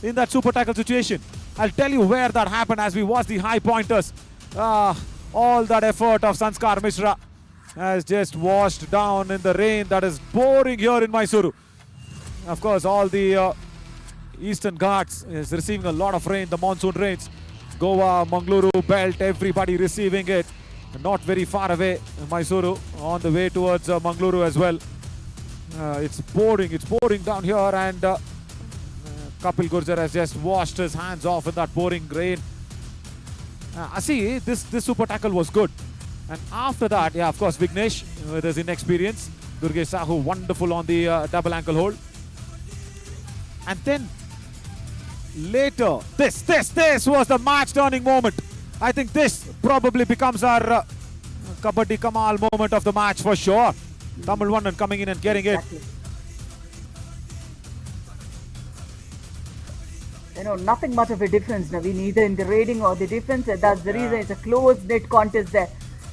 in that super tackle situation. I'll tell you where that happened as we watch the high pointers. All that effort of Sanskar Mishra has just washed down in the rain that is pouring here in Mysore. Of course, all the Eastern Ghats is receiving a lot of rain, the monsoon rains. Goa, Mangaluru belt, everybody receiving it. Not very far away, Mysore, on the way towards Mangaluru as well. It's pouring down here, and Kapil Gurjar has just washed his hands off in that pouring rain. See, this super tackle was good. And after that, of course, Vignesh with his inexperience. Durgesh Sahu, wonderful on the double ankle hold. And then later, this was the match-turning moment. I think this probably becomes our Kabaddi Kamal moment of the match for sure. Tamil Vandan coming in and getting it. Nothing much of a difference, Naveen, either in the raiding or the defense. That's the reason it's a close-knit contest there.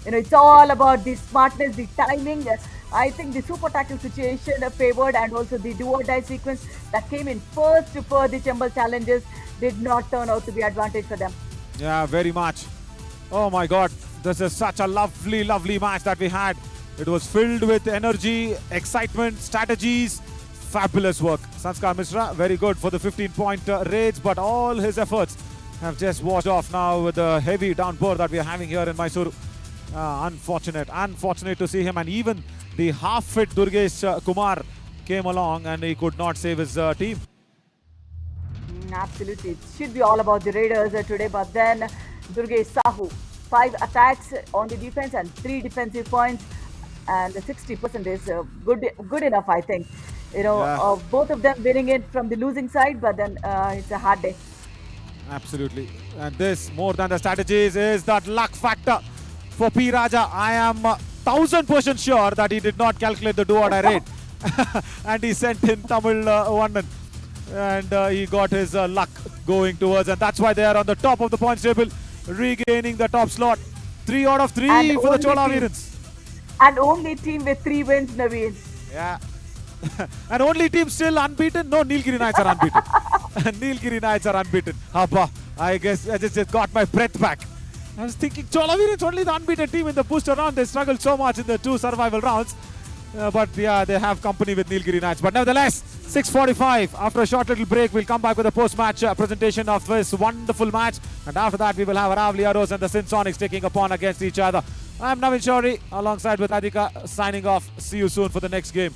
It's all about the smartness, the timing. I think the super tackle situation favored, and also the do or die sequence that came in first for the Chambal Challengers did not turn out to be advantage for them. Yeah, very much. Oh my God, this is such a lovely match that we had. It was filled with energy, excitement, strategies. Fabulous work. Sanskar Mishra, very good for the 15-point raids, but all his efforts have just washed off now with the heavy downpour that we are having here in Mysore. Unfortunate to see him, and even the half-fit Durgesh Kumar came along and he could not save his team. Absolutely. It should be all about the Raiders today, but then Durgesh Sahu, 5 attacks on the defense and 3 defensive points, and 60% is good enough, I think. Both of them winning it from the losing side, but then it's a hard day. Absolutely. And this, more than the strategies, is that luck factor for P. Raja. I am 1000% sure that he did not calculate the do or die raid. And he sent in Tamil Vandan. And he got his luck going towards, and that's why they are on the top of the points table, regaining the top slot. 3 out of 3 And for the Chola team- Veerans. And only team with 3 wins, Naveen. Yeah. And only team still unbeaten? No, Nilgiri Knights are unbeaten. Nilgiri Knights are unbeaten. Abba, I guess I just got my breath back. I was thinking Chola Veerans only the unbeaten team in the booster round. They struggled so much in the 2 survival rounds. But yeah, they have company with Nilgiri Knights. But nevertheless, 6:45. After a short little break, we'll come back with a post-match presentation of this wonderful match. And after that, we will have Aravalli Arrows and the Sindh Sonics taking upon against each other. I'm Navin Shori alongside with Adhika signing off. See you soon for the next game.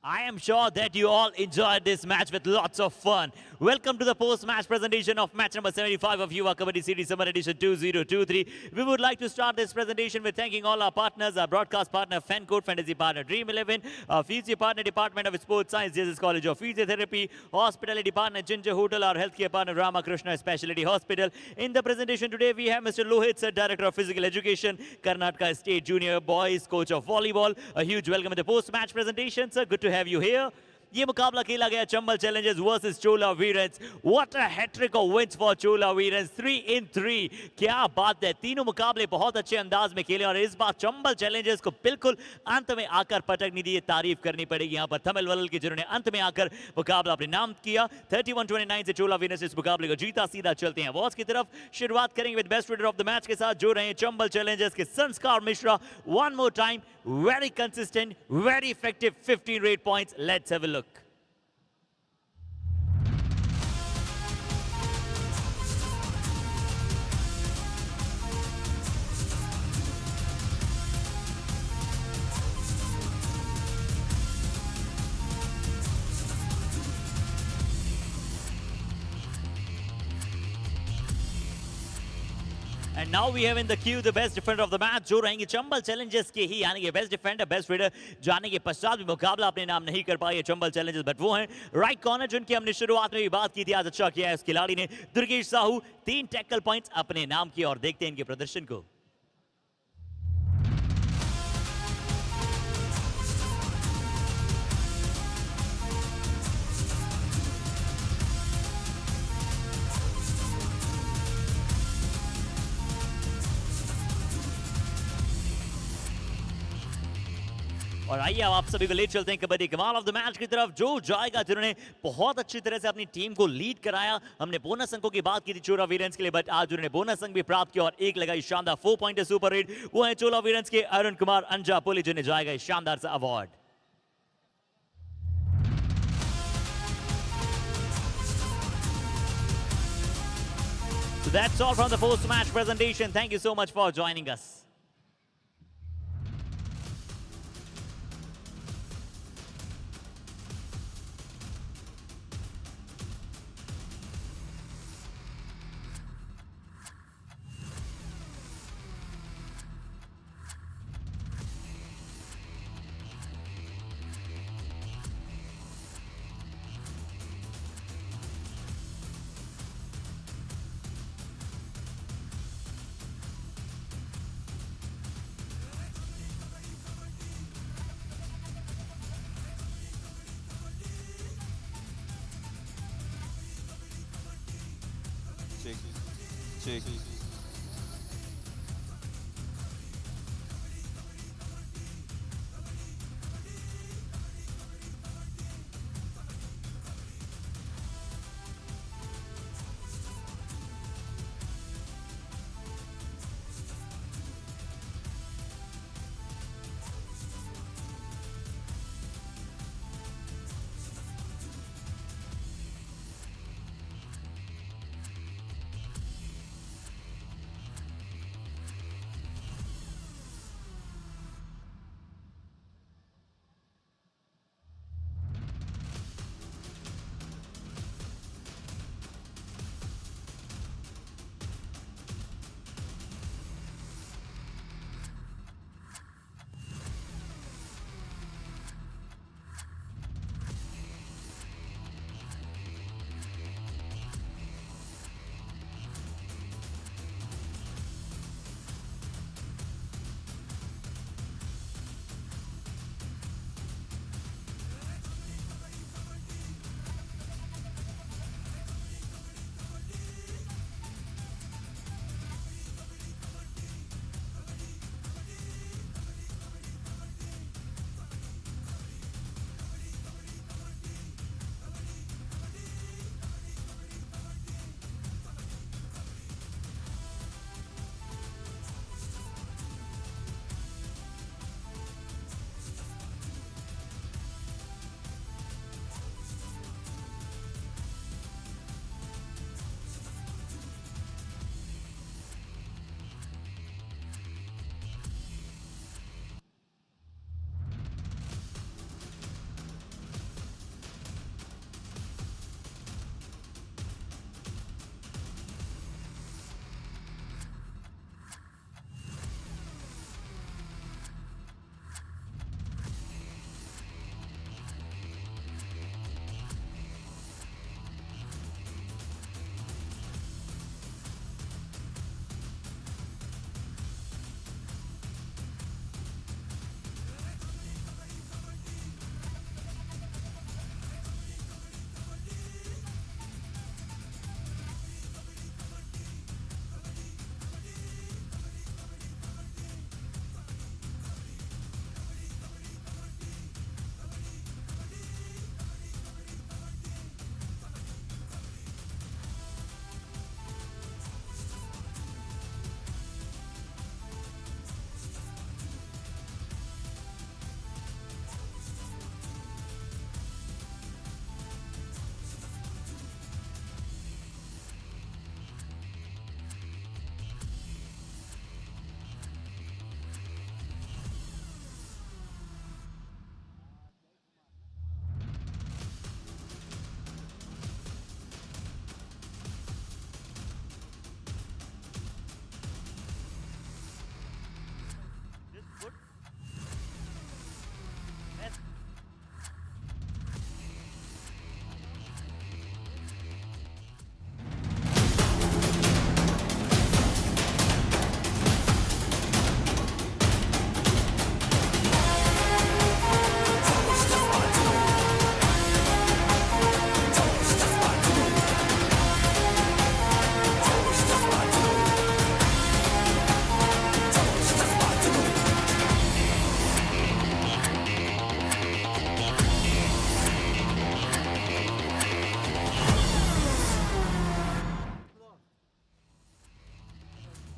I am sure that you all enjoyed this match with lots of fun. Welcome to the post-match presentation of match number 75 of Yuva Kabaddi Series Summer Edition 2023. We would like to start this presentation with thanking all our partners, our broadcast partner, Fan Code Fantasy partner, Dream 11, our physio partner, Department of Sports Science, Jesus College of Physiotherapy, hospitality partner, Ginger Hotel, our healthcare partner, Ramakrishna Specialty Hospital. In the presentation today, we have Mr. Lohit, Sir, Director of Physical Education, Karnataka State Junior Boys Coach of Volleyball. A huge welcome to the post-match presentation, sir. Good to have you here. ये मुकाबला खेला गया Chambal challengers versus Chola Veerans. What a hattrick of wins for Chola Veerans, 3 in 3। क्या बात है, तीनों मुकाबले बहुत अच्छे अंदाज में खेले और इस बार चंबल चैलेंजर्स को बिल्कुल अंत में आकर पटक नहीं दी। तारीफ करनी पड़ेगी यहाँ पर थमिल वलल की, जिन्होंने अंत में आकर मुकाबला अपने नाम किया। 31-29 से चोला वीरंस इस मुकाबले को जीता। सीधा चलते हैं अवार्ड्स की तरफ। शुरुआत करेंगे with best raider of the match के साथ, जो रहे चंबल चैलेंजर्स के संस्कार Mishra. One more time, very consistent, very effective, 15 rate points. Let's have a look. And now we have in the queue the best defender of the match, जो रहेंगे Chambal Challengers के ही, यानी कि बेस्ट डिफेंडर, बेस्ट रेडर। जाने के पश्चात भी मुकाबला अपने नाम नहीं कर पाए चंबल चैलेंजर्स, बट वो हैं राइट कॉर्नर, जिनकी हमने शुरुआत में भी बात की थी। आज अच्छा किया है उस खिलाड़ी ने, दुर्गेश साहू। 3 टैकल पॉइंट्स अपने नाम किए और देखते हैं इनके प्रदर्शन को। और आइए अब आप सभी को ले चलते हैं कबड्डी कमाल ऑफ द मैच की तरफ, जो जाएगा जिन्होंने बहुत अच्छी तरह से अपनी टीम को लीड कराया। हमने बोनस अंकों की बात की थी चोला वीरेंस के लिए, बट आज उन्होंने बोनस अंक भी प्राप्त किया और एक लगाई शानदार 4 पॉइंट सुपर रेट। वो है चोला वीरेंस के अरुण कुमार अंजापुली, जिन्हें जाएगा इस शानदार सा award. So that's all from the post-match presentation. Thank you so much for joining us. Check.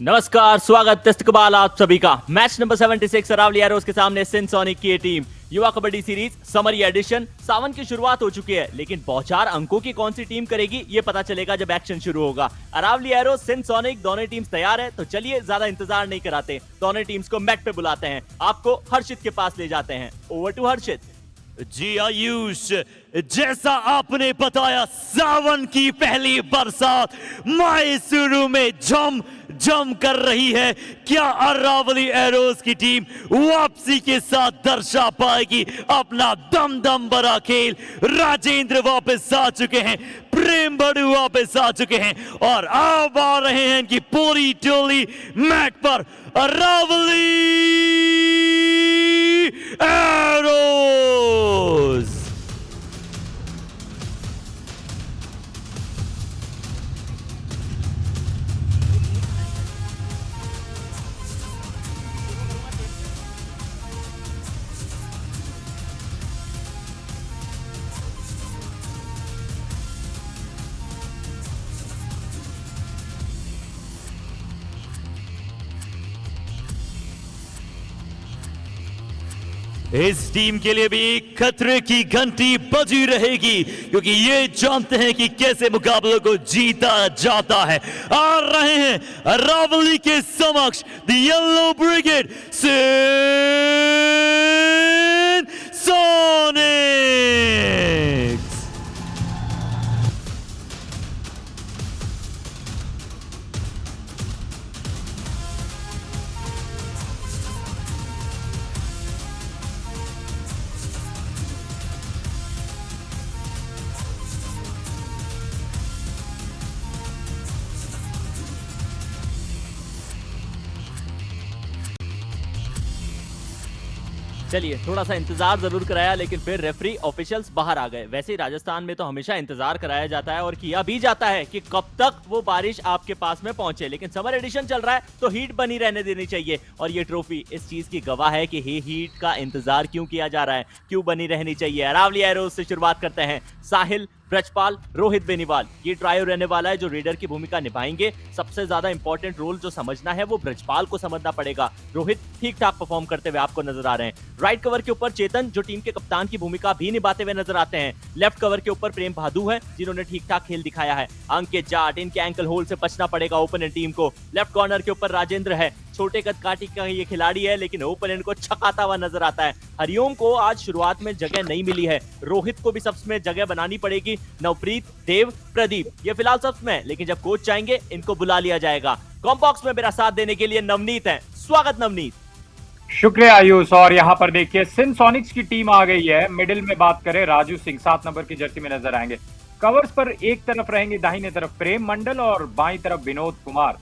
नमस्कार, स्वागत इस्तकबाल आप सभी का। मैच नंबर 76 अरावली एरोज के सामने सिंध सोनिक की ये टीम। युवा कबड्डी सीरीज समरी एडिशन। सावन की शुरुआत हो चुकी है, लेकिन बौछार अंकों की कौन सी टीम करेगी ये पता चलेगा जब एक्शन शुरू होगा। अरावली एरोज, सिंध सोनिक दोनों टीम्स तैयार है, तो चलिए ज्यादा इंतजार नहीं कराते, दोनों टीम्स को मैट पे बुलाते हैं। आपको हर्षित के पास ले जाते हैं। ओवर टू हर्षित। जी आयुष, जैसा आपने बताया, सावन की पहली बरसात मैसूर में जम कर रही है। क्या अरावली एरोज की टीम वापसी के साथ दर्शा पाएगी अपना दम भरा खेल? राजेंद्र वापस आ चुके हैं, प्रेम बड़ू वापस आ चुके हैं और अब आ रहे हैं इनकी पूरी टोली मैट पर। अरावली एरोज। इस टीम के लिए भी खतरे की घंटी बजी रहेगी, क्योंकि ये जानते हैं कि कैसे मुकाबलों को जीता जाता है। आ रहे हैं अरावली के समक्ष the yellow brigade Sindh Sonics. चलिए, थोड़ा सा इंतजार जरूर कराया, लेकिन फिर रेफरी ऑफिशियल्स बाहर आ गए। वैसे ही राजस्थान में तो हमेशा इंतजार कराया जाता है और किया भी जाता है कि कब तक वो बारिश आपके पास में पहुंचे, लेकिन समर एडिशन चल रहा है तो हीट बनी रहने देनी चाहिए। और ये ट्रॉफी इस चीज की गवाह है कि हीट का इंतजार क्यों किया जा रहा है, क्यों बनी रहनी चाहिए। अरावली एरोज से शुरुआत करते हैं। साहिल, ब्रजपाल, रोहित बेनीवाल, ये ट्रायो रहने वाला है जो रेडर की भूमिका निभाएंगे। सबसे ज्यादा इंपॉर्टेंट रोल जो समझना है वो ब्रजपाल को समझना पड़ेगा। रोहित ठीक ठाक परफॉर्म करते हुए आपको नजर आ रहे हैं। राइट कवर के ऊपर चेतन, जो टीम के कप्तान की भूमिका भी निभाते हुए नजर आते हैं। लेफ्ट कवर के ऊपर प्रेम भादु है, जिन्होंने ठीक ठाक खेल दिखाया है। अंकित जाट, इनके एंकल होल्ड से बचना पड़ेगा ओपोनेंट टीम को। लेफ्ट कॉर्नर के ऊपर राजेंद्र है, छोटे कद काटी का ये खिलाड़ी है, लेकिन ओपोनेंट को छकाता हुआ नजर आता है। हरिओम को आज शुरुआत में जगह नहीं मिली है, रोहित को भी सबसे में जगह बनानी पड़ेगी। नवप्रीत, देव, प्रदीप, ये फिलहाल सबसे में, लेकिन जब कोच चाहेंगे इनको बुला लिया जाएगा। कॉम्बॉक्स में मेरा साथ देने के लिए नवनीत है। स्वागत नवनीत। शुक्रिया आयुष। और यहाँ पर देखिए सिंध सोनिक्स की टीम आ गई है। मिडिल में बात करें, राजू सिंह 7 नंबर की जर्सी में नजर आएंगे। कवर्स पर एक तरफ रहेंगे दाहिने तरफ प्रेम मंडल और बाईं तरफ विनोद कुमार।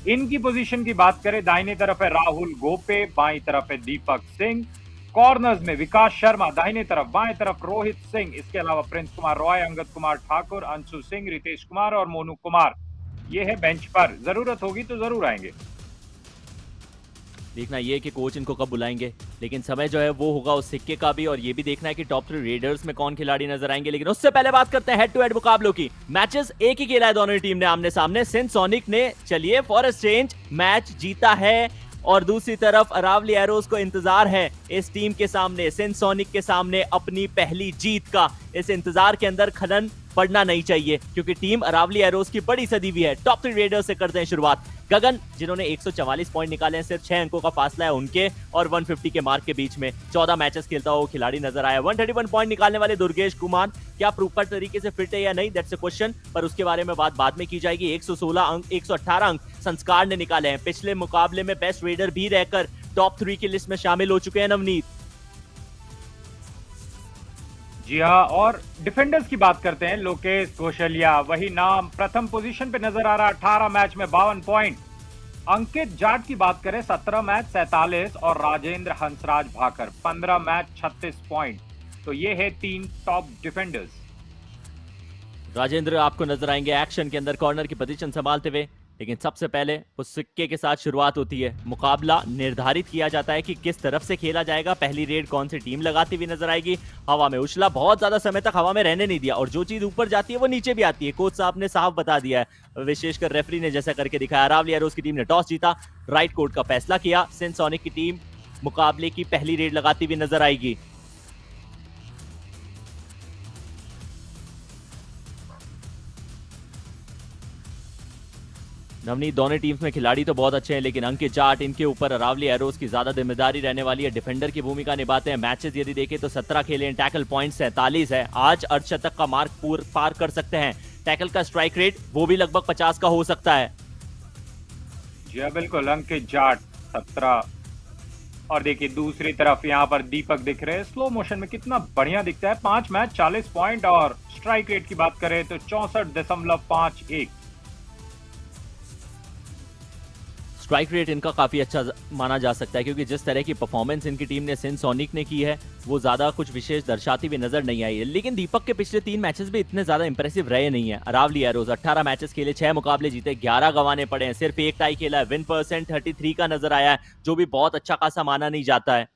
इनकी पोजीशन की बात करें, दाहिने तरफ है राहुल गोपे, बाईं तरफ है दीपक सिंह। कॉर्नर्स में विकास शर्मा दाहिने तरफ, बाएं तरफ रोहित सिंह, इसके अलावा प्रिंस कुमार रॉय, अंगद कुमार ठाकुर, अंशु सिंह, रितेश कुमार और मोनू कुमार। ये है बेंच पर, जरूरत होगी तो जरूर आएंगे। देखना ये कि कोच इनको कब बुलाएंगे, लेकिन समय जो है वो होगा उस सिक्के का भी। और ये भी देखना है कि टॉप 3 रेडर्स में कौन खिलाड़ी नजर आएंगे। लेकिन उससे पहले बात करते हैं हेड टू हेड मुकाबलों की। मैचेस एक ही खेला है दोनों टीम ने आमने सामने। सिंध सोनिक ने चलिए फॉर अ चेंज मैच जीता है, और दूसरी तरफ अरावली एरोज को इंतजार है इस टीम के सामने, सिंध सोनिक के सामने अपनी पहली जीत का। इस इंतजार के अंदर खलन पड़ना नहीं चाहिए, क्योंकि टीम अरावली एरोज की बड़ी सदी हुई है। टॉप 3 रेडर्स से करते हैं शुरुआत। गगन, जिन्होंने 144 पॉइंट निकाले हैं, सिर्फ 6 अंकों का फासला है उनके और 150 के मार्क के बीच में। 14 मैचेस खेलता हुआ खिलाड़ी नजर आया। 131 पॉइंट निकालने वाले दुर्गेश कुमार, क्या प्रॉपर तरीके से फिट है या नहीं, दैट्स अ क्वेश्चन, पर उसके बारे में बात बाद में की जाएगी। 116 अंक, 118 अंक संस्कार ने निकाले हैं। पिछले मुकाबले में बेस्ट रेडर भी रहकर टॉप 3 की लिस्ट में शामिल हो चुके हैं नवनीत। जी हाँ, और डिफेंडर्स की बात करते हैं। लोकेश कौशलिया, वही नाम, प्रथम पोजीशन पे नजर आ रहा है, 18 मैच में 52 पॉइंट। अंकित जाट की बात करें, 17 मैच 47, और राजेंद्र हंसराज भाकर 15 मैच 36 पॉइंट। तो ये है 3 टॉप डिफेंडर्स। राजेंद्र आपको नजर आएंगे एक्शन के अंदर कॉर्नर की पोजीशन संभालते हुए। लेकिन सबसे पहले उस सिक्के के साथ शुरुआत होती है। मुकाबला निर्धारित किया जाता है कि किस तरफ से खेला जाएगा, पहली रेड कौन सी टीम लगाती हुई नजर आएगी। हवा में उछला, बहुत ज्यादा समय तक हवा में रहने नहीं दिया, और जो चीज ऊपर जाती है वो नीचे भी आती है। कोच साहब ने साफ बता दिया है, विशेषकर रेफरी ने जैसा करके दिखाया। अरावली एरोज की टीम ने टॉस जीता, राइट कोर्ट का फैसला किया। सिंध सोनिक की टीम मुकाबले की पहली रेड लगाती हुई नजर आएगी। नवनीत, दोनों टीम्स में खिलाड़ी तो बहुत अच्छे हैं, लेकिन अंक के चार्ट इनके ऊपर अरावली एरोज की ज्यादा जिम्मेदारी रहने वाली है। डिफेंडर की भूमिका निभाते हैं। मैचेस यदि देखें तो 17 खेले हैं, टैकल पॉइंट 47 है। आज अर्धशतक का मार्क पार कर सकते हैं। टैकल का स्ट्राइक रेट वो भी लगभग 50 का हो सकता है। जी हाँ, बिल्कुल। अंक के चार्ट 17। और देखिए दूसरी तरफ यहाँ पर दीपक दिख रहे हैं स्लो मोशन में, कितना बढ़िया दिखता है। 5 मैच 40 पॉइंट, और स्ट्राइक रेट की बात करें तो 64.51। स्ट्राइक रेट इनका काफी अच्छा माना जा सकता है, क्योंकि जिस तरह की परफॉर्मेंस इनकी टीम ने सिंध सोनिक ने की है वो ज्यादा कुछ विशेष दर्शाती हुई नजर नहीं आई है। लेकिन दीपक के पिछले 3 मैचेस भी इतने ज्यादा इंप्रेसिव रहे नहीं है। अरावली एरोज 18 मैचेस खेले, 6 मुकाबले जीते, 11 गंवाने पड़े हैं, सिर्फ 1 टाई खेला है। विन परसेंट 33 का नजर आया है, जो भी बहुत अच्छा खासा माना नहीं जाता है।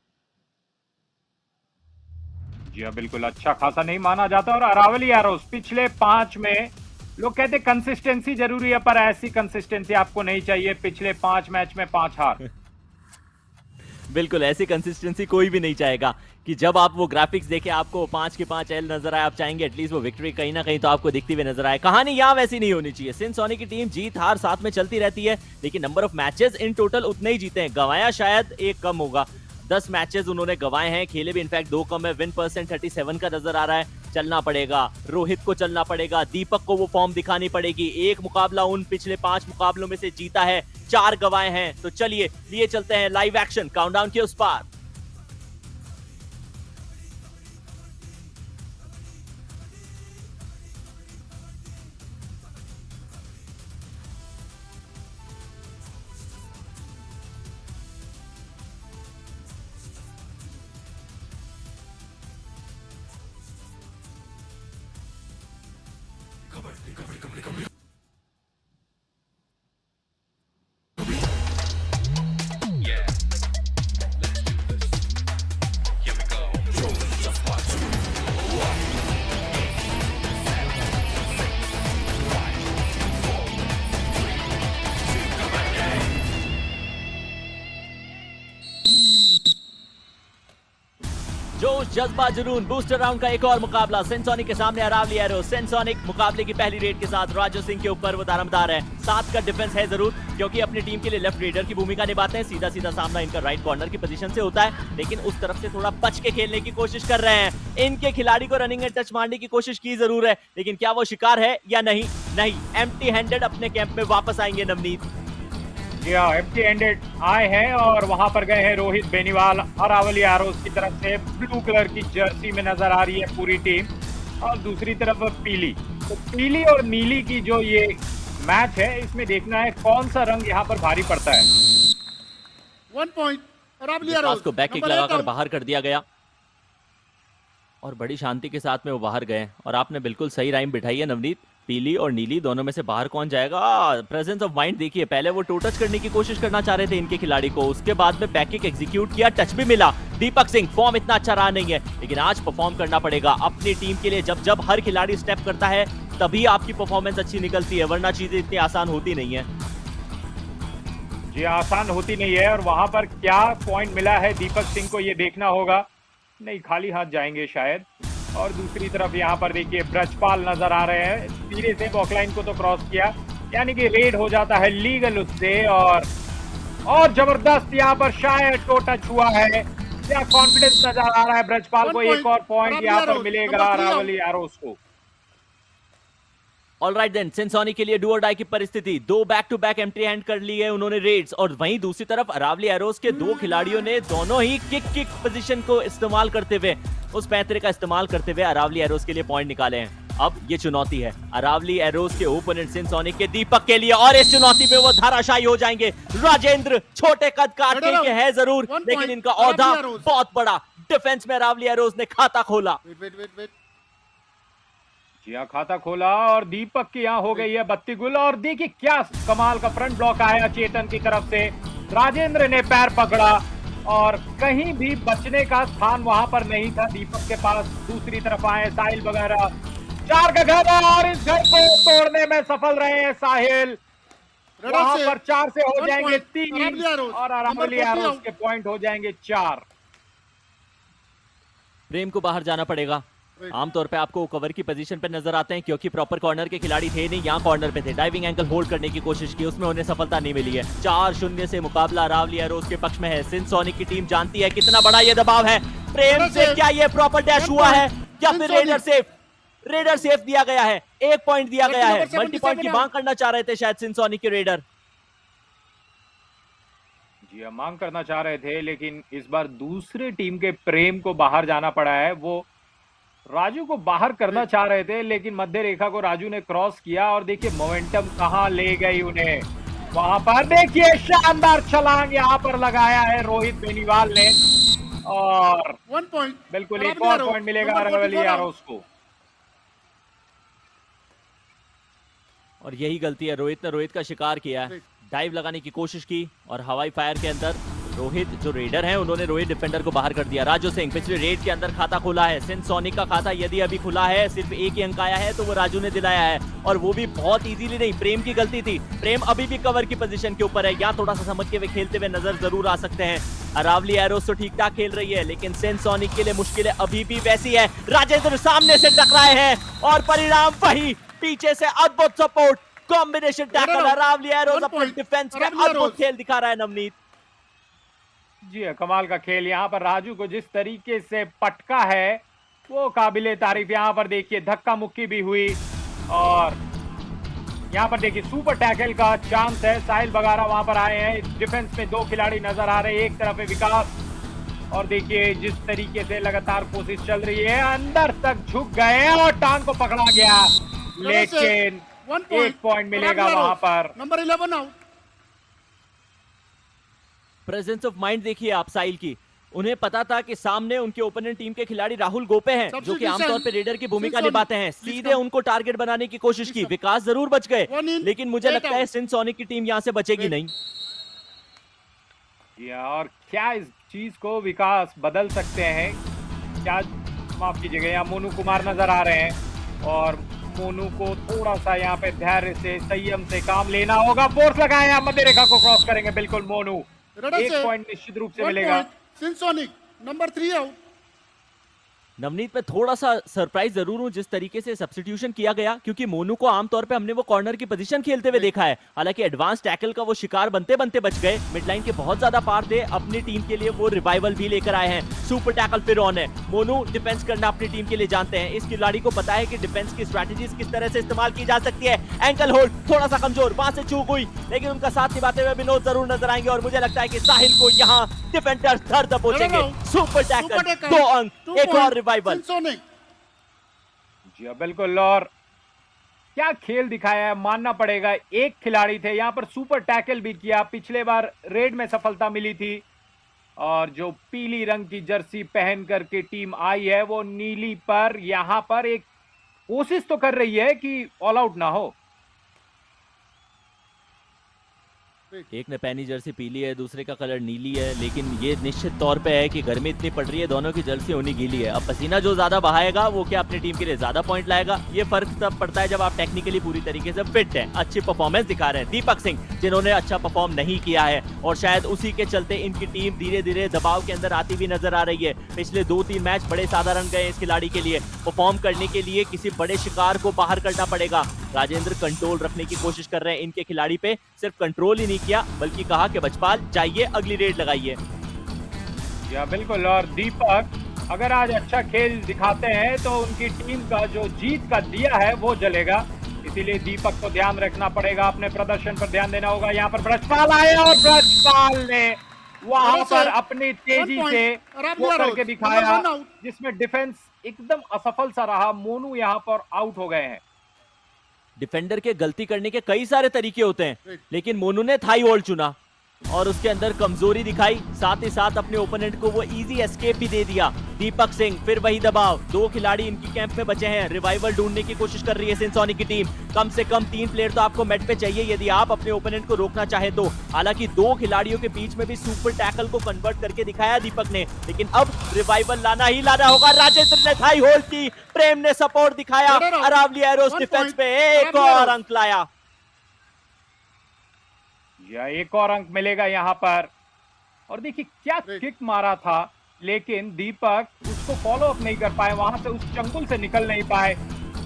जी हाँ, बिल्कुल अच्छा खासा नहीं माना जाता। और अरावली एरोज पिछले 5 में, लोग कहते कंसिस्टेंसी जरूरी है, पर ऐसी कंसिस्टेंसी आपको नहीं चाहिए। पिछले 5 मैच में 5 हार। बिल्कुल ऐसी कंसिस्टेंसी कोई भी नहीं चाहेगा कि जब आप वो ग्राफिक्स देखें आपको 5 के 5 एल नजर आए। आप चाहेंगे एटलीस्ट वो विक्ट्री कहीं ना कहीं तो आपको दिखती हुई नजर आए। कहानी यहाँ वैसी नहीं होनी चाहिए। सिंध सोनिक की टीम जीत हार साथ में चलती रहती है, लेकिन number of matches in total उतने ही जीते हैं। गंवाया शायद 1 कम होगा। 10 मैचेस उन्होंने गंवाए हैं, खेले भी इनफैक्ट 2 कम है। विन परसेंट 37 का नजर आ रहा है। चलना पड़ेगा, रोहित को चलना पड़ेगा, दीपक को वो फॉर्म दिखानी पड़ेगी। 1 मुकाबला उन पिछले 5 मुकाबलों में से जीता है, 4 गंवाए हैं। तो चलिए लिए चलते हैं लाइव एक्शन काउंटडाउन के उस पार। जोश, जज्बा, जुनून, बूस्टर राउंड का एक और मुकाबला। सिंध सोनिक के सामने अरावली एरोज। सिंध सोनिक मुकाबले की पहली रेड के साथ राजू सिंह के ऊपर वो दारोमदार है। 7 का डिफेंस है जरूर, क्योंकि अपनी टीम के लिए लेफ्ट रेडर की भूमिका निभाते हैं। सीधा सीधा सामना इनका राइट कॉर्नर की पोजीशन से होता है, लेकिन उस तरफ से थोड़ा बच के खेलने की कोशिश कर रहे हैं। इनके खिलाड़ी को रनिंग एंड टच मारने की कोशिश की जरूर है, लेकिन क्या वो शिकार है या नहीं? नहीं, एम्प्टी हैंडेड अपने कैंप में वापस आएंगे नवनीत। जी हाँ, एम्प्टी हैंडेड आए हैं और वहां पर गए हैं रोहित बेनीवाल। अरावली एरोज की तरफ से ब्लू कलर की जर्सी में नजर आ रही है पूरी टीम, और दूसरी तरफ पीली। तो पीली और नीली की जो ये मैच है, इसमें देखना है कौन सा रंग यहाँ पर भारी पड़ता है। 1 पॉइंट अरावली एरोज को बैक किक लगाकर बाहर कर दिया गया, और बड़ी शांति के साथ में वो बाहर गए। और आपने बिल्कुल सही राइम बिठाई है नवनीत, पीली और नीली दोनों में से बाहर कौन जाएगा? प्रेजेंस ऑफ माइंड देखिए, पहले वो टू टच करने की कोशिश करना चाह रहे थे इनके खिलाड़ी को, उसके बाद में बैक किक एग्जीक्यूट किया, टच भी मिला। दीपक सिंह फॉर्म इतना अच्छा रहा नहीं है, लेकिन आज परफॉर्म करना पड़ेगा अपनी टीम के लिए। जब जब हर खिलाड़ी स्टेप करता है तभी आपकी परफॉर्मेंस अच्छी निकलती है, वरना चीजें इतनी आसान होती नहीं है। जी आसान होती नहीं है, और वहां पर क्या पॉइंट मिला है दीपक सिंह को ये देखना होगा। नहीं, खाली हाथ जाएंगे शायद। और दूसरी तरफ यहाँ पर देखिए ब्रजपाल नजर आ रहे हैं, धीरे से बॉकलाइन को तो क्रॉस किया, यानी कि रेड हो जाता है लीगल उससे। और जबरदस्त यहाँ पर शायद टो टच हुआ है। क्या कॉन्फिडेंस नजर आ रहा है ब्रजपाल को। एक और पॉइंट यहाँ पर मिलेगा अरावली एरोज को। ऑलराइट देन, सिंध सोनिक के लिए डू और डाई की परिस्थिति। 2 back to back empty hand कर ली है उन्होंने रेड्स, और वहीं दूसरी तरफ अरावली एरोज के 2 खिलाड़ियों ने दोनों ही किक पोजीशन को इस्तेमाल करते हुए, उस पैंतरे का इस्तेमाल करते हुए अरावली एरोज के लिए पॉइंट निकाले हैं। अब ये चुनौती है अरावली एरोज के ओपोनेंट सिंध सोनिक के दीपक के लिए, और इस चुनौती पे वो धाराशायी हो जाएंगे। राजेंद्र छोटे कद काटने के है जरूर, लेकिन इनका औहदा बहुत बड़ा। डिफेंस में अरावली एरोज ने खाता खोला। जी हाँ, खाता खोला और दीपक की यहाँ हो गई है बत्ती गुल। और देखिए क्या कमाल का फ्रंट ब्लॉक आया चेतन की तरफ से। राजेंद्र ने पैर पकड़ा और कहीं भी बचने का स्थान वहां पर नहीं था दीपक के पास। दूसरी तरफ आए साहिल वगैरह, 4 का घर है और इस घर को तोड़ने में सफल रहे हैं साहिल। वहां पर 4 से हो जाएंगे 3 और अरावली एरोज के पॉइंट हो जाएंगे 4। प्रेम को बाहर जाना पड़ेगा। आमतौर पे आपको कवर की पोजीशन पे नजर आते हैं क्योंकि प्रॉपर कॉर्नर के खिलाड़ी थे नहीं, यहाँ कॉर्नर पे थे। डाइविंग एंकल होल्ड करने की कोशिश की, उसमें उन्हें सफलता नहीं मिली है। 4-0 से मुकाबला अरावली एरोज के पक्ष में है। सिंध सोनिक की टीम जानती है कितना बड़ा ये दबाव है। प्रेम से क्या ये प्रॉपर डैश हुआ है या फिर रेडर सेफ दिया गया है? 1 पॉइंट दिया गया है। मल्टी पॉइंट की मांग करना चाह रहे थे शायद सिंध सोनिक के रेडर। जी हाँ, मांग करना चाह रहे थे, लेकिन इस बार दूसरे टीम के प्रेम को बाहर जाना पड़ा है। वो राजू को बाहर करना चाह रहे थे लेकिन मध्य रेखा को राजू ने क्रॉस किया और देखिए मोमेंटम कहां ले गई उन्हें। वहां पर देखिए शानदार छलांग यहां पर लगाया है रोहित बेनीवाल ने और 1 पॉइंट बिल्कुल एक और पॉइंट मिलेगा अरावली एरोज को। और यही गलती है, रोहित का शिकार किया है। डाइव लगाने की कोशिश की और हवाई फायर के अंदर रोहित जो रेडर हैं उन्होंने रोहित डिफेंडर को बाहर कर दिया। राजू सिंह पिछले रेड के अंदर खाता खोला है। सिंध सोनिक का खाता यदि अभी खुला है, सिर्फ 1 ही अंक आया है तो वो राजू ने दिलाया है और वो भी बहुत इजीली नहीं। प्रेम की गलती थी। प्रेम अभी भी कवर की पोजीशन के ऊपर है, यहाँ थोड़ा सा समझ के वे खेलते हुए नजर जरूर आ सकते हैं। अरावली एरोज तो ठीक ठाक खेल रही है लेकिन सिंध सोनिक के लिए मुश्किलें अभी भी वैसी है। राजेंद्र सामने से टकराए हैं और परिणाम वही, पीछे से अद्भुत support, combination tackle. Aravalli Arrows अपने डिफेंस में अद्भुत खेल दिखा रहा है नवनीत। जी हाँ, कमाल का खेल। यहाँ पर राजू को जिस तरीके से पटका है वो काबिले तारीफ। यहाँ पर देखिए धक्का मुक्की भी हुई और यहाँ पर देखिए सुपर टैकल का चांस है। साहिल वगैरह वहां पर आए हैं। डिफेंस में 2 खिलाड़ी नजर आ रहे हैं, एक तरफ है विकास और देखिए जिस तरीके से लगातार कोशिश चल रही है, अंदर तक झुक गए और टांग को पकड़ा गया लेकिन 1 पॉइंट मिलेगा वहां पर। Number 11 out. Presence of mind देखिए आप साहिल की। उन्हें पता था कि सामने उनके ओपोनेंट टीम के खिलाड़ी राहुल गोपे हैं जो कि आमतौर पे रेडर की भूमिका निभाते हैं। सीधे उनको टारगेट बनाने की कोशिश की। विकास जरूर बच गए लेकिन मुझे लगता है सिंध सोनिक की टीम यहां से बचेगी नहीं। और क्या इस चीज को विकास बदल सकते हैं? क्या माफ कीजिएगा, यहाँ मोनू कुमार नजर आ रहे हैं और मोनू को थोड़ा सा यहाँ पे धैर्य से संयम से काम लेना होगा। फोर्स लगाए, मध्य रेखा को क्रॉस करेंगे बिल्कुल मोनू। 1 पॉइंट निश्चित रूप से मिलेगा। Sindh Sonic number 3 out. Navneet में थोड़ा सा सरप्राइज जरूर हूं जिस तरीके से सब्स्टिट्यूशन किया गया क्योंकि मोनू को आमतौर पे हमने वो कॉर्नर की पोजीशन खेलते हुए देखा है। हालांकि एडवांस टैकल का वो शिकार बनते बनते बच गए। मिड लाइन के बहुत ज्यादा पार थे, अपनी टीम के लिए वो रिवाइवल भी लेकर आए हैं। सुपर टैकल फिर ऑन है। मोनू डिफेंस करना अपनी टीम के लिए जानते हैं। इस खिलाड़ी को पता है कि डिफेंस की स्ट्रैटेजीज किस तरह से इस्तेमाल की जा सकती है। एंकल होल्ड थोड़ा सा कमजोर, वहां से चूक हुई लेकिन उनका साथ निभाते हुए विनोद जरूर नजर आएंगे और मुझे लगता है कि साहिल को यहाँ डिफेंडर्स धर दबोचेंगे। सुपर टैकल 2 अंक, एक और रिवाइवल। जी बिल्कुल। और क्या खेल दिखाया है, मानना पड़ेगा। एक खिलाड़ी थे यहाँ पर, सुपर टैकल भी किया। पिछले बार रेड में सफलता मिली थी और जो पीली रंग की जर्सी पहन करके टीम आई है वो नीली पर यहाँ पर एक कोशिश तो कर रही है कि ऑल आउट ना हो। एक ने पहनी जर्सी पीली है, दूसरे का कलर नीली है, लेकिन ये निश्चित तौर पे है कि गर्मी इतनी पड़ रही है, दोनों की जर्सी होनी गीली है। अब पसीना जो ज्यादा बहाएगा वो क्या अपनी टीम के लिए ज्यादा पॉइंट लाएगा? ये फर्क तब पड़ता है जब आप टेक्निकली पूरी तरीके से फिट हैं, अच्छी परफॉर्मेंस दिखा रहे हैं। दीपक सिंह जिन्होंने अच्छा परफॉर्म नहीं किया है और शायद उसी के चलते इनकी टीम धीरे धीरे दबाव के अंदर आती हुई नजर आ रही है। पिछले 2-3 मैच बड़े साधारण गए इस खिलाड़ी के लिए। परफॉर्म करने के लिए किसी बड़े शिकार को बाहर करना पड़ेगा। राजेंद्र कंट्रोल रखने की कोशिश कर रहे हैं इनके खिलाड़ी पे। सिर्फ कंट्रोल ही नहीं किया बल्कि कहा कि बचपाल जाइए अगली रेड लगाइए। या बिल्कुल। और दीपक अगर आज अच्छा खेल दिखाते हैं तो उनकी टीम का जो जीत का दिया है वो जलेगा, इसीलिए दीपक को ध्यान रखना पड़ेगा, अपने प्रदर्शन पर ध्यान देना होगा। यहाँ पर ब्रजपाल आए और ब्रजपाल ने वहां पर अपनी तेजी से वो करके दिखाया जिसमें डिफेंस एकदम असफल सा रहा। मोनू यहाँ पर आउट हो गए हैं। डिफेंडर के गलती करने के कई सारे तरीके होते हैं लेकिन मोनू ने थाई होल्ड चुना। और उसके अंदर कमजोरी दिखाई, साथ ही साथ अपने ओपोनेंट को वो इजी एस्केप भी दे दिया। दीपक सिंह फिर वही दबाव, 2 खिलाड़ी इनकी कैंप में बचे हैं, रिवाइवल ढूंढने की कोशिश कर रही है सिंध सोनिक की टीम। कम से कम 3 प्लेयर तो आपको मैट पे चाहिए यदि आप अपने ओपोनेंट को रोकना चाहे तो। हालांकि 2 खिलाड़ियों के बीच में भी सुपर टैकल को कन्वर्ट करके दिखाया दीपक ने, लेकिन अब रिवाइवल लाना ही लाना होगा। राजेंद्र ने थाई होल्ड की, प्रेम ने सपोर्ट दिखाया, अरावली एरोस डिफेंस पे एक और अंक लाया। या एक और अंक मिलेगा यहाँ पर। और देखिए क्या किक मारा था, लेकिन दीपक उसको फॉलो अप नहीं कर पाए, वहां से उस चंगुल से निकल नहीं पाए।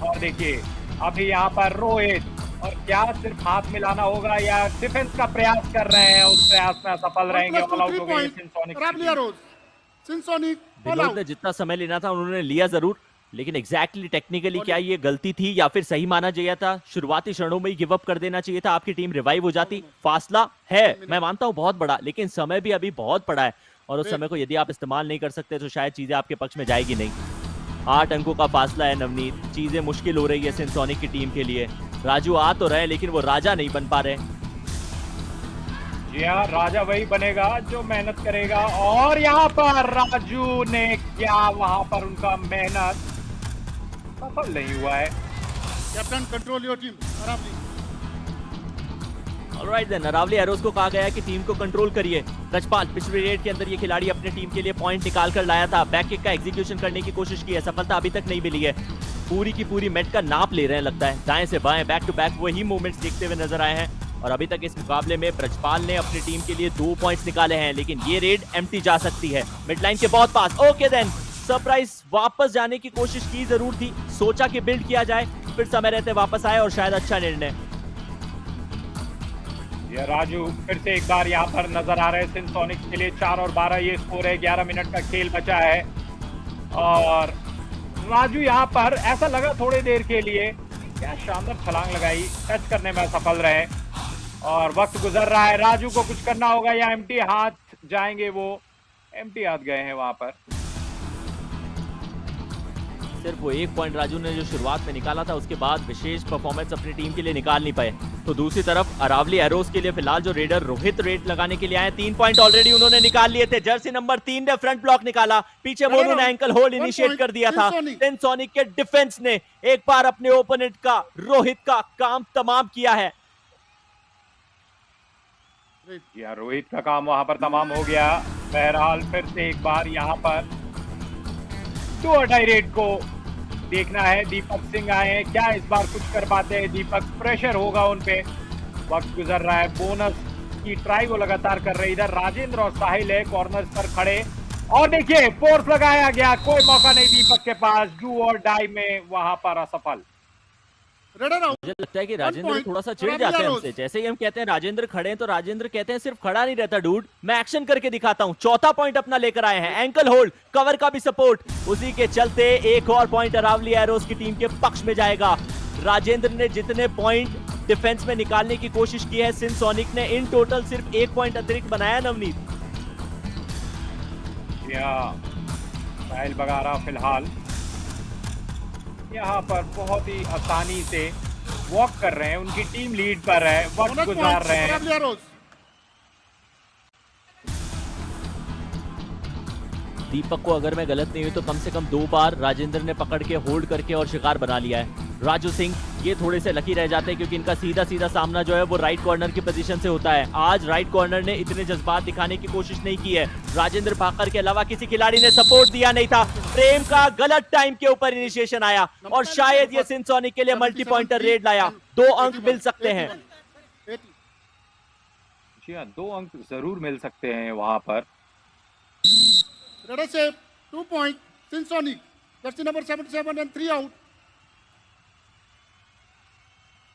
और देखिए अभी यहाँ पर रोहित, और क्या सिर्फ हाथ मिलाना होगा या डिफेंस का प्रयास कर रहे हैं, उस प्रयास में सफल रहेंगे। ऑल आउट हो गई सिंध सोनिक। विनोद ने जितना समय लेना था उन्होंने लिया जरूर, लेकिन एग्जैक्टली टेक्निकली क्या ये गलती थी या फिर सही माना चाहिए था? शुरुआती क्षणों में ही गिव अप कर देना चाहिए था, आपकी टीम रिवाइव हो जाती। फासला है मैं मानता हूं बहुत बड़ा, लेकिन समय भी अभी बहुत पड़ा है, और उस समय को यदि आप इस्तेमाल नहीं कर सकते तो शायद चीजें आपके पक्ष में जाएगी नहीं। 8 अंकों का फासला है नवनीत, चीजें मुश्किल हो रही है सिंध सोनिक की टीम के लिए। राजू आ तो रहे लेकिन वो राजा नहीं बन पा रहे। जी हाँ, राजा वही बनेगा जो मेहनत करेगा, और यहाँ पर राजू ने क्या वहां पर उनका मेहनत सफल नहीं हुआ है। Captain control your team Aravalli. Alright then, Aravalli Arrows को कहा गया है कि टीम को कंट्रोल करिए। रजपाल पिछले रेड के अंदर ये खिलाड़ी अपने टीम के लिए पॉइंट निकाल कर लाया था, बैक किक का एग्जीक्यूशन करने की कोशिश की है, सफलता अभी तक नहीं मिली है। पूरी की पूरी मैट का नाप ले रहे हैं लगता है, दाएं से बाएं बैक टू बैक वही मूवमेंट्स देखते हुए नजर आए हैं। और अभी तक इस मुकाबले में ब्रजपाल ने अपनी टीम के लिए 2 पॉइंट्स निकाले हैं, लेकिन ये रेड एम्प्टी जा सकती है। मिड लाइन के बहुत पास, ओके देन सरप्राइज वापस जाने की कोशिश की जरूर थी, सोचा कि बिल्ड किया जाए, फिर समय रहते वापस आए और शायद अच्छा निर्णय। ये राजू फिर से एक बार यहाँ पर नजर आ रहे हैं सिंध सोनिक के लिए। 4 और 12 ये स्कोर है, 11 मिनट का खेल बचा है, और राजू यहाँ पर ऐसा लगा थोड़ी देर के लिए, क्या शानदार छलांग लगाई, टच करने में सफल रहे। और वक्त गुजर रहा है, राजू को कुछ करना होगा या एम्प्टी हाथ जाएंगे, वो एम्प्टी हाथ गए हैं वहां पर। सिर्फ वो 1 पॉइंट राजू ने जो शुरुआत में निकाला था, उसके बाद विशेष परफॉर्मेंस अपनी टीम के लिए निकाल नहीं पाए। तो दूसरी तरफ अरावली एरोस के लिए फिलहाल जो रेडर रोहित रेड लगाने के लिए आए, 3 पॉइंट ऑलरेडी उन्होंने निकाल लिए थे। जर्सी नंबर 3 ने फ्रंट ब्लॉक निकाला, पीछे मोनू ने एंकल होल्ड इनिशिएट कर दिया था। सिंध सोनिक के डिफेंस ने एक बार अपने ओपोनेंट का, रोहित का काम तमाम किया है। या रोहित का काम वहां पर तमाम हो गया। बहरहाल फिर से एक बार यहाँ पर 2 और डाई रेड को देखना है। दीपक सिंह आए हैं, क्या इस बार कुछ कर पाते हैं दीपक? प्रेशर होगा उन पे, वक्त गुजर रहा है, बोनस की ट्राई वो लगातार कर रहे। इधर राजेंद्र और साहिल है कॉर्नर्स पर खड़े, और देखिए फोर्स लगाया गया, कोई मौका नहीं दीपक के पास, डू और डाई में वहां पर असफल। मुझे लगता है कि राजेंद्र थोड़ा सा चिढ़ जाते हैं हमसे। जैसे ही हम कहते हैं राजेंद्र खड़े हैं, तो राजेंद्र कहते हैं सिर्फ खड़ा नहीं रहता डूड, मैं एक्शन करके दिखाता हूं। 4था पॉइंट अपना लेकर आए हैं, एंकल होल्ड, कवर का भी सपोर्ट, उसी के चलते एक और पॉइंट अरावली एरोस की टीम के पक्ष में जाएगा। राजेंद्र ने जितने पॉइंट डिफेंस में निकालने की कोशिश की है, सिंध सोनिक ने इन टोटल सिर्फ 1 पॉइंट अतिरिक्त बनाया। नवनीत साहिल बगारा फिलहाल यहाँ पर बहुत ही आसानी से वॉक कर रहे हैं, उनकी टीम लीड पर है, वक्त गुजार रहे हैं। दीपक को अगर मैं गलत नहीं हुई तो कम से कम 2 बार राजेंद्र ने पकड़ के होल्ड करके और शिकार बना लिया है। राजू सिंह ये थोड़े से लकी रह जाते हैं क्योंकि इनका सीधा सीधा सामना जो है वो राइट कॉर्नर की पोजीशन से होता है। आज राइट कॉर्नर ने इतने जज्बात दिखाने की कोशिश नहीं की है। राजेंद्र भाकर के अलावा किसी खिलाड़ी ने सपोर्ट दिया नहीं था। प्रेम का गलत टाइम के ऊपर इनिशिएशन आया और शायद ये सिंध सोनिक के लिए मल्टी पॉइंटर रेड लाया। 2 अंक मिल सकते हैं। जी हाँ, 2 अंक जरूर मिल सकते हैं वहां पर। 2 point Sindh Sonic, jersey number 77 and 3 out.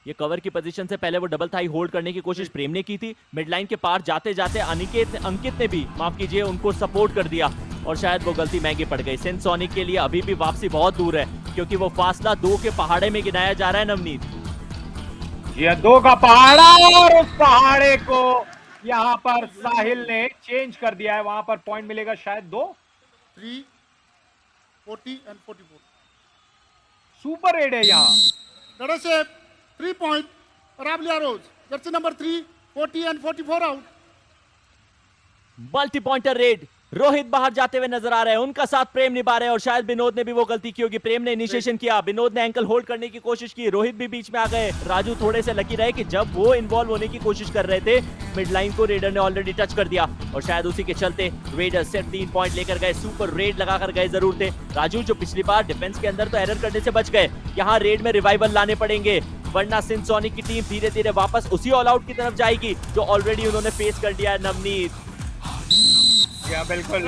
ये कवर की पोजीशन से पहले वो डबल थाई होल्ड करने की कोशिश प्रेम ने की थी। मिड लाइन के पार जाते जाते अंकित ने भी, माफ कीजिए, उनको सपोर्ट कर दिया और शायद वो गलती महंगी पड़ गई। सिंध सोनिक के लिए अभी भी वापसी बहुत दूर है क्योंकि वो फासला 2 के पहाड़े में गिनाया जा रहा है। नवनीत ये 2 का पहाड़ा, और उस पहाड़े को यहाँ पर साहिल ने चेंज कर दिया है। वहां पर पॉइंट मिलेगा शायद 2, 3, 40 and 44। सुपर रेड है यहाँ। 3 point Aravalli Arrows, jersey number 3, 40 and 44 out. Multi pointer raid. Rohit बाहर जाते हुए नजर आ रहे हैं, उनका साथ प्रेम निभा रहे हैं और शायद विनोद ने भी वो गलती की होगी। प्रेम ने इनिशिएशन किया, विनोद ने एंकल होल्ड करने की कोशिश की, रोहित भी बीच में आ गए। राजू थोड़े से लकी रहे कि जब वो इन्वॉल्व होने की कोशिश कर रहे थे, मिड लाइन को रेडर ने ऑलरेडी टच कर दिया और शायद उसी के चलते रेडर सिर्फ 3 पॉइंट लेकर गए। सुपर रेड लगाकर गए जरूर थे राजू, जो पिछली बार डिफेंस के अंदर तो एरर करने से बच गए, यहाँ रेड में रिवाइवल लाने पड़ेंगे, वरना सिंध सोनिक की टीम धीरे धीरे वापस उसी ऑल आउट की तरफ जाएगी जो ऑलरेडी उन्होंने फेस कर लिया है। नवनीत बिल्कुल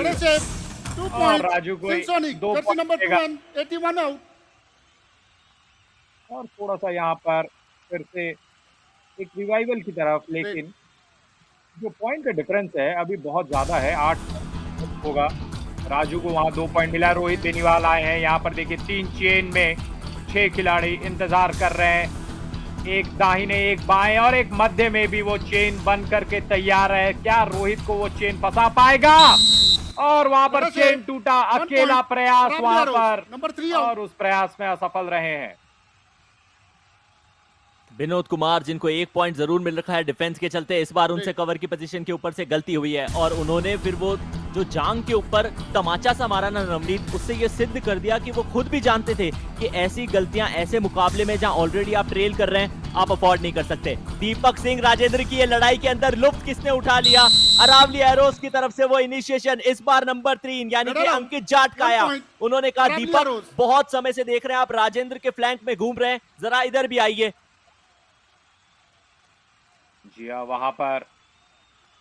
राजू को 2 पॉइंट 81 आउट। और थोड़ा सा यहाँ पर फिर से एक रिवाइवल की तरफ, लेकिन जो पॉइंट का डिफरेंस है अभी बहुत ज्यादा है, 8 होगा। राजू को वहाँ 2 पॉइंट मिला। रोहित बेनीवाल आए हैं यहाँ पर, देखिए 3 चेन में 6 खिलाड़ी इंतजार कर रहे हैं, एक दाहिने एक बाएं और एक मध्य में भी वो चेन बन करके तैयार है। क्या रोहित को वो चेन फंसा पाएगा? और वहां पर चेन टूटा, अकेला प्रयास वहां पर, नंबर 3 और उस प्रयास में असफल रहे हैं विनोद कुमार, जिनको 1 पॉइंट जरूर मिल रखा है डिफेंस के चलते। इस बार उनसे कवर की पोजीशन के ऊपर से गलती हुई है और उन्होंने फिर वो जो जांग के ऊपर तमाचा सा मारा ना नवनीत, उससे ये सिद्ध कर दिया कि वो खुद भी जानते थे कि ऐसी गलतियां ऐसे मुकाबले में जहां ऑलरेडी आप ट्रेल कर रहे हैं, आप अफोर्ड नहीं कर सकते। दीपक सिंह राजेंद्र की ये लड़ाई के अंदर लुफ्त किसने उठा लिया? अरावली एरोस की तरफ से वो इनिशिएशन, इस बार नंबर 3 यानी कि अंकित जाट का आया। उन्होंने कहा दीपक, बहुत समय से देख रहे हैं आप राजेंद्र के फ्लैंक में घूम रहे हैं, जरा इधर भी आइए। जी हाँ, वहां पर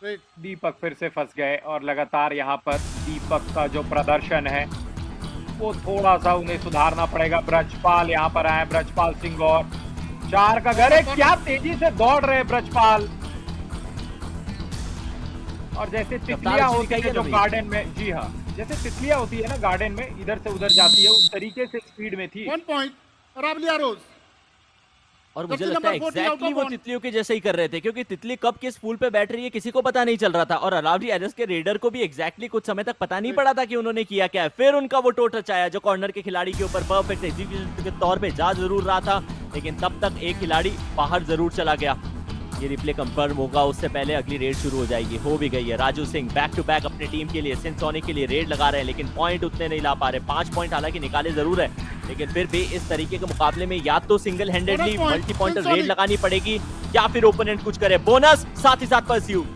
दीपक फिर से फंस गए और लगातार यहाँ पर दीपक का जो प्रदर्शन है वो थोड़ा सा उन्हें सुधारना पड़ेगा। ब्रजपाल यहाँ पर आए, ब्रजपाल सिंह और 4 का घर है। क्या तेजी से दौड़ रहे ब्रजपाल, और जैसे तितलियां होती है जो गार्डन में, जी हाँ, जैसे तितलियां होती है ना गार्डन में, इधर से उधर जाती है, उस तरीके से स्पीड में थी। 1 पॉइंट अरावली एरोस। और मुझे लगता है एग्जैक्टली वो तितलियों के जैसे ही कर रहे थे, क्योंकि तितली कब किस फूल पे बैठ रही है किसी को पता नहीं चल रहा था। और अरावली एरोस के रेडर को भी एग्जैक्टली कुछ समय तक पता नहीं पड़ा था कि उन्होंने किया क्या है। फिर उनका वो टो टच आया जो कॉर्नर के खिलाड़ी के ऊपर परफेक्ट एग्जीक्यूशन के तौर पे जा जरूर रहा था, लेकिन तब तक एक खिलाड़ी बाहर जरूर चला गया। ये रिप्ले कंफर्म होगा, उससे पहले अगली रेड शुरू हो जाएगी, हो भी गई है। Raju Singh back to back अपनी टीम के लिए, सिंध सोनिक के लिए रेड लगा रहे हैं, लेकिन पॉइंट उतने नहीं ला पा रहे। 5 पॉइंट हालांकि निकाले जरूर है, लेकिन फिर भी इस तरीके के मुकाबले में या तो single handedly multi pointer red लगानी पड़ेगी या फिर ओपोनेंट कुछ करे। बोनस साथ ही साथ परस्यूट,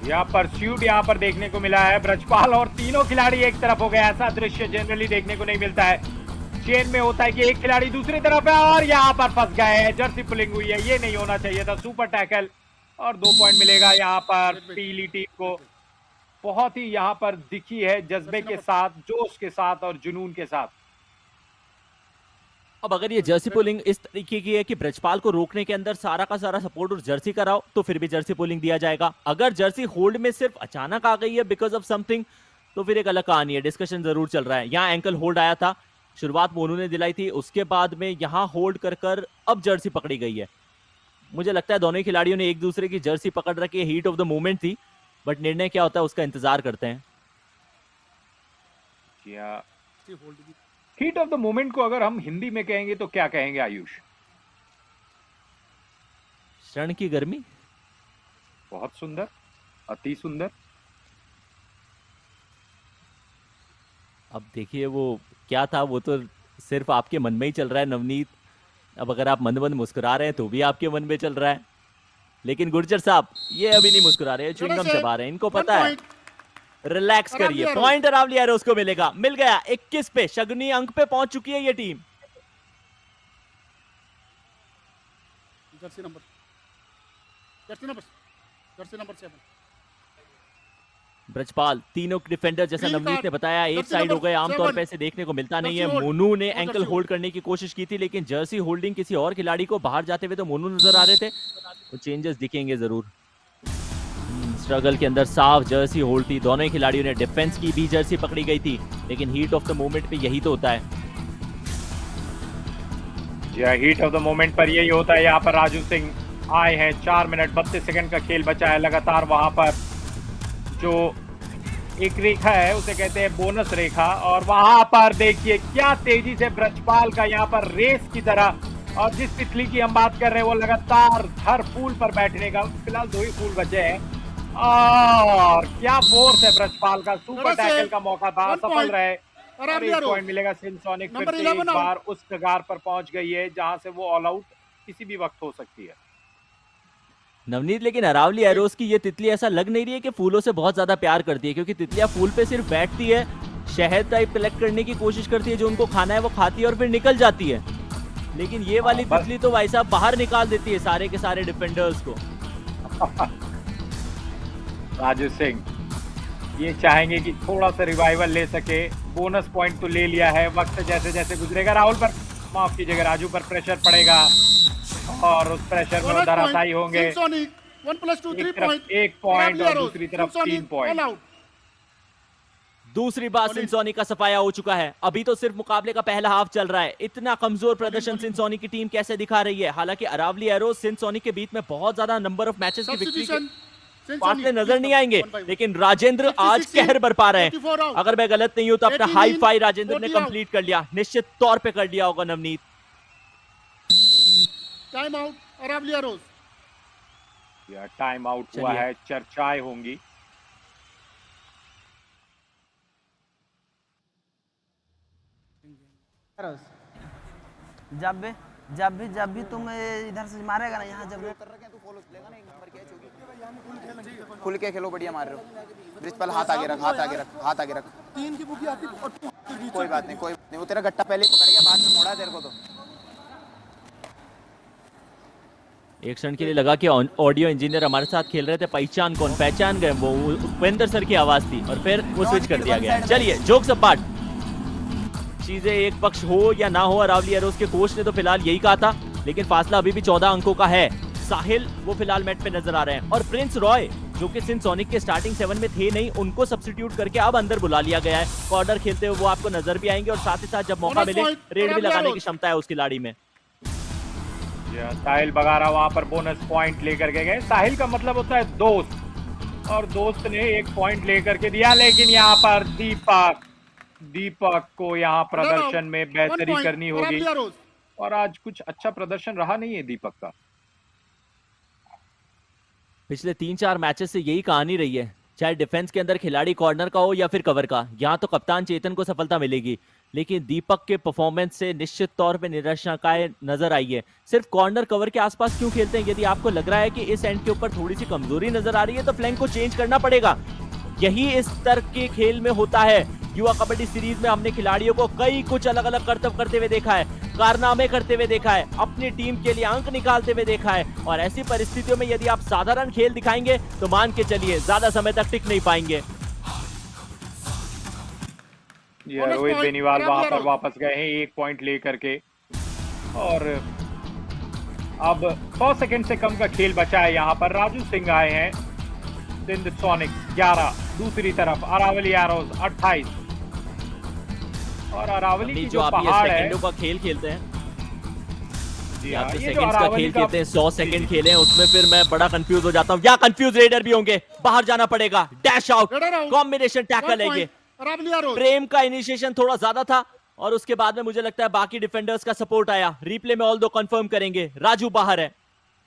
यहाँ परस्यूट यहाँ पर देखने को मिला है। ब्रजपाल और तीनों खिलाड़ी एक तरफ हो गए, ऐसा दृश्य जनरली देखने को नहीं मिलता है। चेन में होता है कि एक खिलाड़ी दूसरी तरफ है और यहाँ पर फंस गए हैं, जर्सी पुलिंग हुई है, ये नहीं होना चाहिए था। सुपर टैकल और 2 पॉइंट मिलेगा यहाँ पर पीली टीम को। बहुत ही यहाँ पर दिखी है जज्बे के साथ, जोश के साथ और जुनून के साथ। अब अगर ये जर्सी पुलिंग इस तरीके की है कि ब्रजपाल को रोकने के अंदर सारा का सारा सपोर्ट और जर्सी कराओ, तो फिर भी जर्सी पुलिंग दिया जाएगा। अगर जर्सी होल्ड में सिर्फ अचानक आ गई है बिकॉज ऑफ समथिंग, तो फिर एक अलग कहानी है, डिस्कशन जरूर चल रहा है। यहाँ एंकल होल्ड आया था, शुरुआत मोनू ने दिलाई थी, उसके बाद में यहाँ होल्ड कर कर अब जर्सी पकड़ी गई है। मुझे लगता है दोनों ही खिलाड़ियों ने एक दूसरे की जर्सी पकड़ रखी है, हीट ऑफ द मोमेंट थी, बट निर्णय क्या होता है उसका इंतजार करते हैं। हीट ऑफ द मोमेंट को अगर हम हिंदी में कहेंगे तो क्या कहेंगे आयुष? क्षण की गर्मी। बहुत सुंदर, अति सुंदर। अब देखिए वो क्या था, वो तो सिर्फ आपके मन में ही चल रहा है नवनीत। अब अगर आप मंद मंद मुस्कुरा रहे हैं तो भी आपके मन में चल रहा है, लेकिन गुर्जर साहब ये अभी नहीं मुस्कुरा रहे हैं, च्युइंगम चबा रहे हैं, इनको पता है। रिलैक्स करिए, पॉइंट अरावली एरोस को मिलेगा, मिल गया 21 पे, शगुनी अंक पे पहुंच चुकी है ये टीम। Jersey number 7। ब्रजपाल, तीनों डिफेंडर जैसा नवनीत ने बताया एक साइड हो गए, आमतौर पे ऐसे देखने को मिलता नहीं है। मोनू ने एंकल होल्ड करने की कोशिश की थी, लेकिन जर्सी होल्डिंग किसी और खिलाड़ी को बाहर जाते हुए तो मोनू नजर आ रहे थे। वो चेंजेस दिखेंगे जरूर। स्ट्रगल के अंदर साफ जर्सी होल्ड थी, दोनों ही खिलाड़ियों ने, डिफेंस की भी जर्सी पकड़ी गई थी, लेकिन हीट ऑफ द मोमेंट पे यही तो होता है। हीट ऑफ द मोमेंट पर यही होता है। यहाँ पर राजू सिंह आए हैं, 4 मिनट 32 सेकंड का खेल बचा है। लगातार वहां पर जो एक रेखा है उसे कहते हैं बोनस रेखा, और वहां पर देखिए क्या तेजी से ब्रजपाल का यहाँ पर रेस की तरह, और जिस तितली की हम बात कर रहे हैं वो लगातार हर फूल पर बैठने का, फिलहाल 2 ही फूल बचे हैं, और क्या फोर्स है ब्रजपाल का, सुपर टैकल का मौका था, One सफल point. रहे और Aravalli एक arrows. पॉइंट मिलेगा। सिंसोनिक फिर Number से एक 11 out. बार उस कगार पर पहुंच गई है जहां से वो ऑल आउट किसी भी वक्त हो सकती है। नवनीत, लेकिन अरावली एरोस की ये तितली ऐसा लग नहीं रही है कि फूलों से बहुत ज्यादा प्यार करती है, क्योंकि तितलियां फूल पे सिर्फ बैठती है, शहद टाइप कलेक्ट करने की कोशिश करती है, जो उनको खाना है वो खाती है और फिर निकल जाती है। लेकिन ये वाली तितली तो भाई साहब बाहर निकाल देती है सारे के सारे डिफेंडर्स को। राजू सिंह ये चाहेंगे कि थोड़ा सा रिवाइवल ले सके, बोनस पॉइंट तो ले लिया है, वक्त जैसे जैसे गुजरेगा राहुल पर, माफ कीजिएगा राजू पर प्रेशर पड़ेगा और उस प्रेशर में धराशायी होंगे। Sinsonic, 1+2, 3 point. एक पॉइंट Aravalli और arrows. दूसरी तरफ 3 Sinsonic, पॉइंट। all out. दूसरी बार सिंसोनी का सफाया हो चुका है। अभी तो सिर्फ मुकाबले का पहला हाफ चल रहा है। इतना कमजोर प्रदर्शन सिंसोनी की टीम कैसे दिखा रही है। हालांकि अरावली एरोस सिंसोनी के बीच में बहुत ज्यादा नंबर ऑफ मैचेस की विक्ट्री के फासले नजर नहीं आएंगे, लेकिन राजेंद्र आज कहर बरपा रहे हैं। अगर मैं गलत नहीं हूं तो अपना हाई फाई राजेंद्र ने कंप्लीट कर लिया, निश्चित तौर पे कर लिया होगा Navneet. Time out. Aravalli arrows. या टाइम आउट हुआ है, चर्चाएं होंगी। जब भी तुम इधर से मारेगा ना, यहाँ जब कर रखे हैं, तू फॉलो लेगा ना, एक नंबर क्या है, खुल के खेलो, बढ़िया मार रहे हो। ब्रिजपाल हाथ आगे रख, हाथ आगे रख, हाथ आगे रख। 3 की बुकी आती है। कोई बात नहीं, कोई बात नहीं, वो तेरा गट्टा पहले पकड़ गया, बाद में मोड़ा तेरे को। तो एक क्षण के लिए लगा कि ऑडियो इंजीनियर हमारे साथ खेल रहे थे, पहचान कौन, पहचान गए, वो उपेंद्र सर की आवाज थी और फिर वो स्विच कर दिया गया। चलिए जोक्स अपार्ट, चीजें एक पक्ष हो या ना हो, अरावली एरोस के कोच ने तो फिलहाल यही कहा था, लेकिन फासला अभी भी 14 अंकों का है। साहिल वो फिलहाल मैट पे नजर आ रहे हैं और प्रिंस रॉय जो कि सिंसोनिक के स्टार्टिंग 7 में थे नहीं, उनको सब्स्टिट्यूट करके अब अंदर बुला लिया गया है। कॉर्नर खेलते हुए वो आपको नजर भी आएंगे और साथ ही साथ जब मौका मिले रेड भी लगाने की क्षमता है उस खिलाड़ी में। साहिल बगारा वहां पर बोनस पॉइंट लेकर के गए। साहिल का मतलब होता है दोस्त, और दोस्त ने एक पॉइंट लेकर के दिया, लेकिन यहाँ पर दीपक को यहाँ प्रदर्शन में बेहतरी करनी होगी और आज कुछ अच्छा प्रदर्शन रहा नहीं है दीपक का। पिछले 3-4 मैचेस से यही कहानी रही है, चाहे डिफेंस के अंदर खिलाड़ी कॉर्नर का हो या फिर कवर का। यहाँ तो कप्तान चेतन को सफलता मिलेगी, लेकिन दीपक के परफॉर्मेंस से निश्चित तौर पे निराशाएं नजर आई है। सिर्फ कॉर्नर कवर के आसपास क्यों खेलते हैं? यदि आपको लग रहा है कि इस एंड के ऊपर थोड़ी सी कमजोरी नजर आ रही है तो फ्लैंक को चेंज करना पड़ेगा। यही इस स्तर के खेल में होता है। युवा कबड्डी सीरीज में हमने खिलाड़ियों को कई कुछ अलग अलग कर्तव्य करते हुए देखा है, कारनामे करते हुए देखा है, अपनी टीम के लिए अंक निकालते हुए देखा है, और ऐसी परिस्थितियों में यदि आप साधारण खेल दिखाएंगे तो मान के चलिए ज्यादा समय तक टिक नहीं पाएंगे। रोहित बेनीवाल वहां पर वापस गए हैं 1 पॉइंट लेकर के, और अब 100 सेकंड से कम का खेल बचा है। यहाँ पर राजू सिंह आए हैं, सिंध सोनिक 11, दूसरी तरफ अरावली एरोस 28, और अरावली की जो पहाड़ है सेकंडों का खेल खेलते हैं, ये सेकंड्स का खेल खेलते हैं, 100 सेकंड खेले हैं, उसमें फिर मैं बड़ा कंफ्यूज हो जाता हूँ। या कंफ्यूज रेडर भी होंगे, बाहर जाना पड़ेगा, डैश आउट, कॉम्बिनेशन टैकल है ये। प्रेम का इनिशिएशन थोड़ा ज्यादा था और उसके बाद में मुझे लगता है बाकी डिफेंडर्स का सपोर्ट आया। रिप्ले में ऑल दो कंफर्म करेंगे, राजू बाहर है।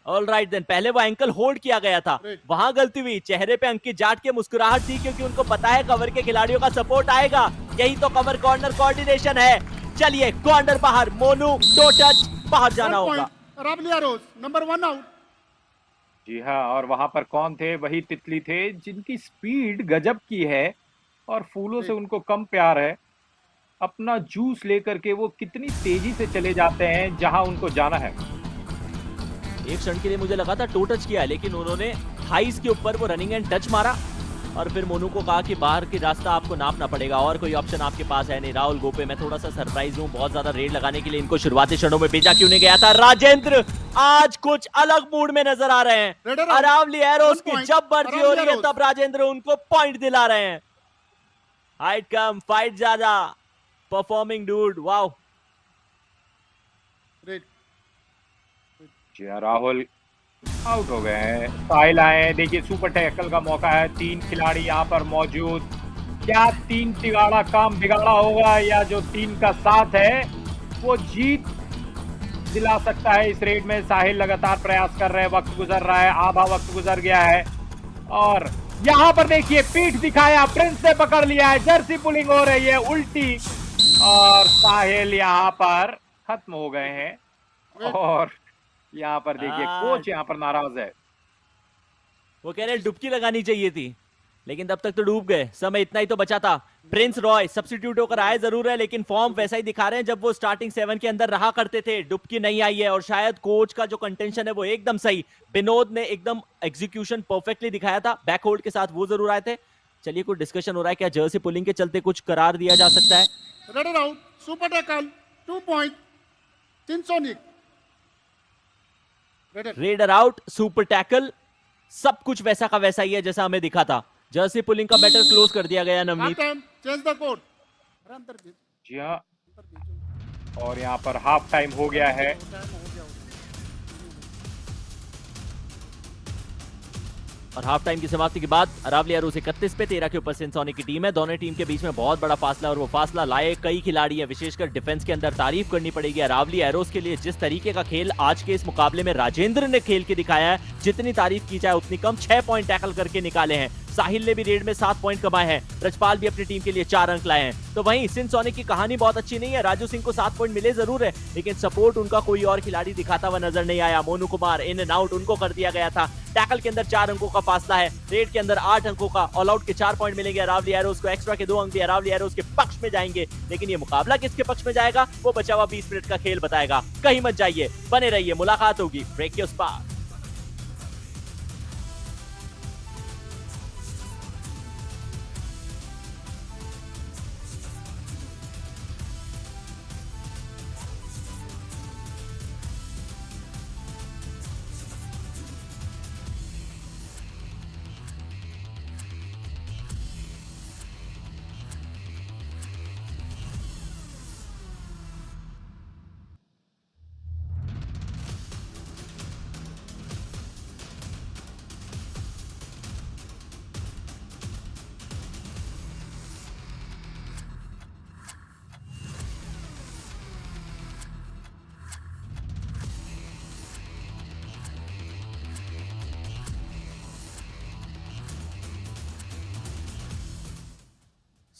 ऑलराइट देन, पहले वो एंकल होल्ड किया गया था, वहां गलती हुई। चेहरे पे अंकित जाट के मुस्कुराहट थी क्योंकि उनको पता है कवर के खिलाड़ियों का सपोर्ट आएगा। यही तो कवर कॉर्नर कोऑर्डिनेशन है। चलिए कॉर्नर बाहर, मोनू टो टच, बाहर जाना होगा। Number 1 out. जी हाँ, और वहां पर कौन थे? वही तितली थे जिनकी स्पीड गजब की है और फूलों से उनको कम प्यार है। अपना जूस लेकर के वो कितनी तेजी से चले जाते हैं जहां उनको जाना है। एक क्षण के लिए मुझे लगा था टो टच किया है, लेकिन उन्होंने थाइस के ऊपर वो रनिंग एंड टच मारा और फिर मोनू को कहा कि बाहर की रास्ता आपको नापना पड़ेगा और कोई ऑप्शन आपके पास है नहीं। राहुल गोपे, मैं थोड़ा सा सरप्राइज हूँ, बहुत ज्यादा रेड लगाने के लिए इनको शुरुआती क्षणों में भेजा क्यों नहीं गया था। राजेंद्र आज कुछ अलग मूड में नजर आ रहे हैं। अरावली एरोस की जब मर्जी हो रही है तब राजेंद्र उनको पॉइंट दिला रहे हैं। हाइट कम, फाइट ज्यादा, performing dude, wow. Rahul out हो गए हैं, साहिल आए हैं। देखिए सुपर टैकल का मौका है, 3 खिलाड़ी यहाँ पर मौजूद। क्या 3 तिगाड़ा काम बिगाड़ा होगा या जो 3 का साथ है वो जीत दिला सकता है इस रेड में? साहिल लगातार प्रयास कर रहे हैं, वक्त गुजर रहा है, आधा वक्त गुजर गया है और यहाँ पर देखिए पीठ दिखाया, प्रिंस ने पकड़ लिया है, जर्सी पुलिंग हो रही है उल्टी और साहिल यहाँ पर खत्म हो गए हैं। और यहाँ पर देखिए कोच यहाँ पर नाराज है। वो कह रहे डुबकी लगानी चाहिए थी, लेकिन तब तक तो डूब गए। समय इतना ही तो बचा था। प्रिंस रॉय सब्स्टिट्यूट होकर आए जरूर है, लेकिन फॉर्म वैसा ही दिखा रहे हैं जब वो स्टार्टिंग 7 के अंदर रहा करते थे। डुबकी नहीं आई है और शायद कोच का जो कंटेंशन है वो एकदम सही। विनोद ने एकदम एग्जीक्यूशन परफेक्टली दिखाया था, बैक होल्ड के साथ वो जरूर आए थे। चलिए कुछ डिस्कशन हो रहा है, क्या जर्सी पुलिंग के चलते कुछ करार दिया जा सकता है? Rudder out, super tackle, 2 point, Synsonic. Raider out, super tackle, सब कुछ वैसा का वैसा ही है जैसा हमें दिखा था। जर्सी पुलिंग का बैटर क्लोज कर दिया गया नवनीत। Change the code. जी हाँ, और यहाँ पर हाफ टाइम हो गया है। और हाफ टाइम की समाप्ति के बाद अरावली एरोस 31 पे 13 के ऊपर सिंसोनिक की टीम है। दोनों टीम के बीच में बहुत बड़ा फासला और वो फासला लाए कई खिलाड़ी है, विशेषकर डिफेंस के अंदर। तारीफ करनी पड़ेगी अरावली एरोस के लिए, जिस तरीके का खेल आज के इस मुकाबले में राजेंद्र ने खेल के दिखाया है, जितनी तारीफ की जाए उतनी कम। 6 पॉइंट टैकल करके निकाले हैं। साहिल ने भी रेड में 7 पॉइंट कमाए हैं। रजपाल भी अपनी टीम के लिए 4 अंक लाए हैं। तो वहीं सिंसोनिक की कहानी बहुत अच्छी नहीं है। राजू सिंह को 7 पॉइंट मिले जरूर है, लेकिन सपोर्ट उनका कोई और खिलाड़ी दिखाता हुआ नजर नहीं आया। Monu Kumar in and out उनको कर दिया गया था। टैकल के अंदर 4 अंकों का फासला है, रेड के अंदर 8 अंकों का। ऑल आउट के 4 पॉइंट मिलेंगे अरावली एरोस को। एक्स्ट्रा के 2 अंक भी अरावली एरोस के पक्ष में जाएंगे, लेकिन ये मुकाबला किसके पक्ष में जाएगा वो बचा हुआ 20 मिनट का खेल बताएगा। कहीं मत जाइए, बने रहिए, मुलाकात होगी ब्रेक के उस पार।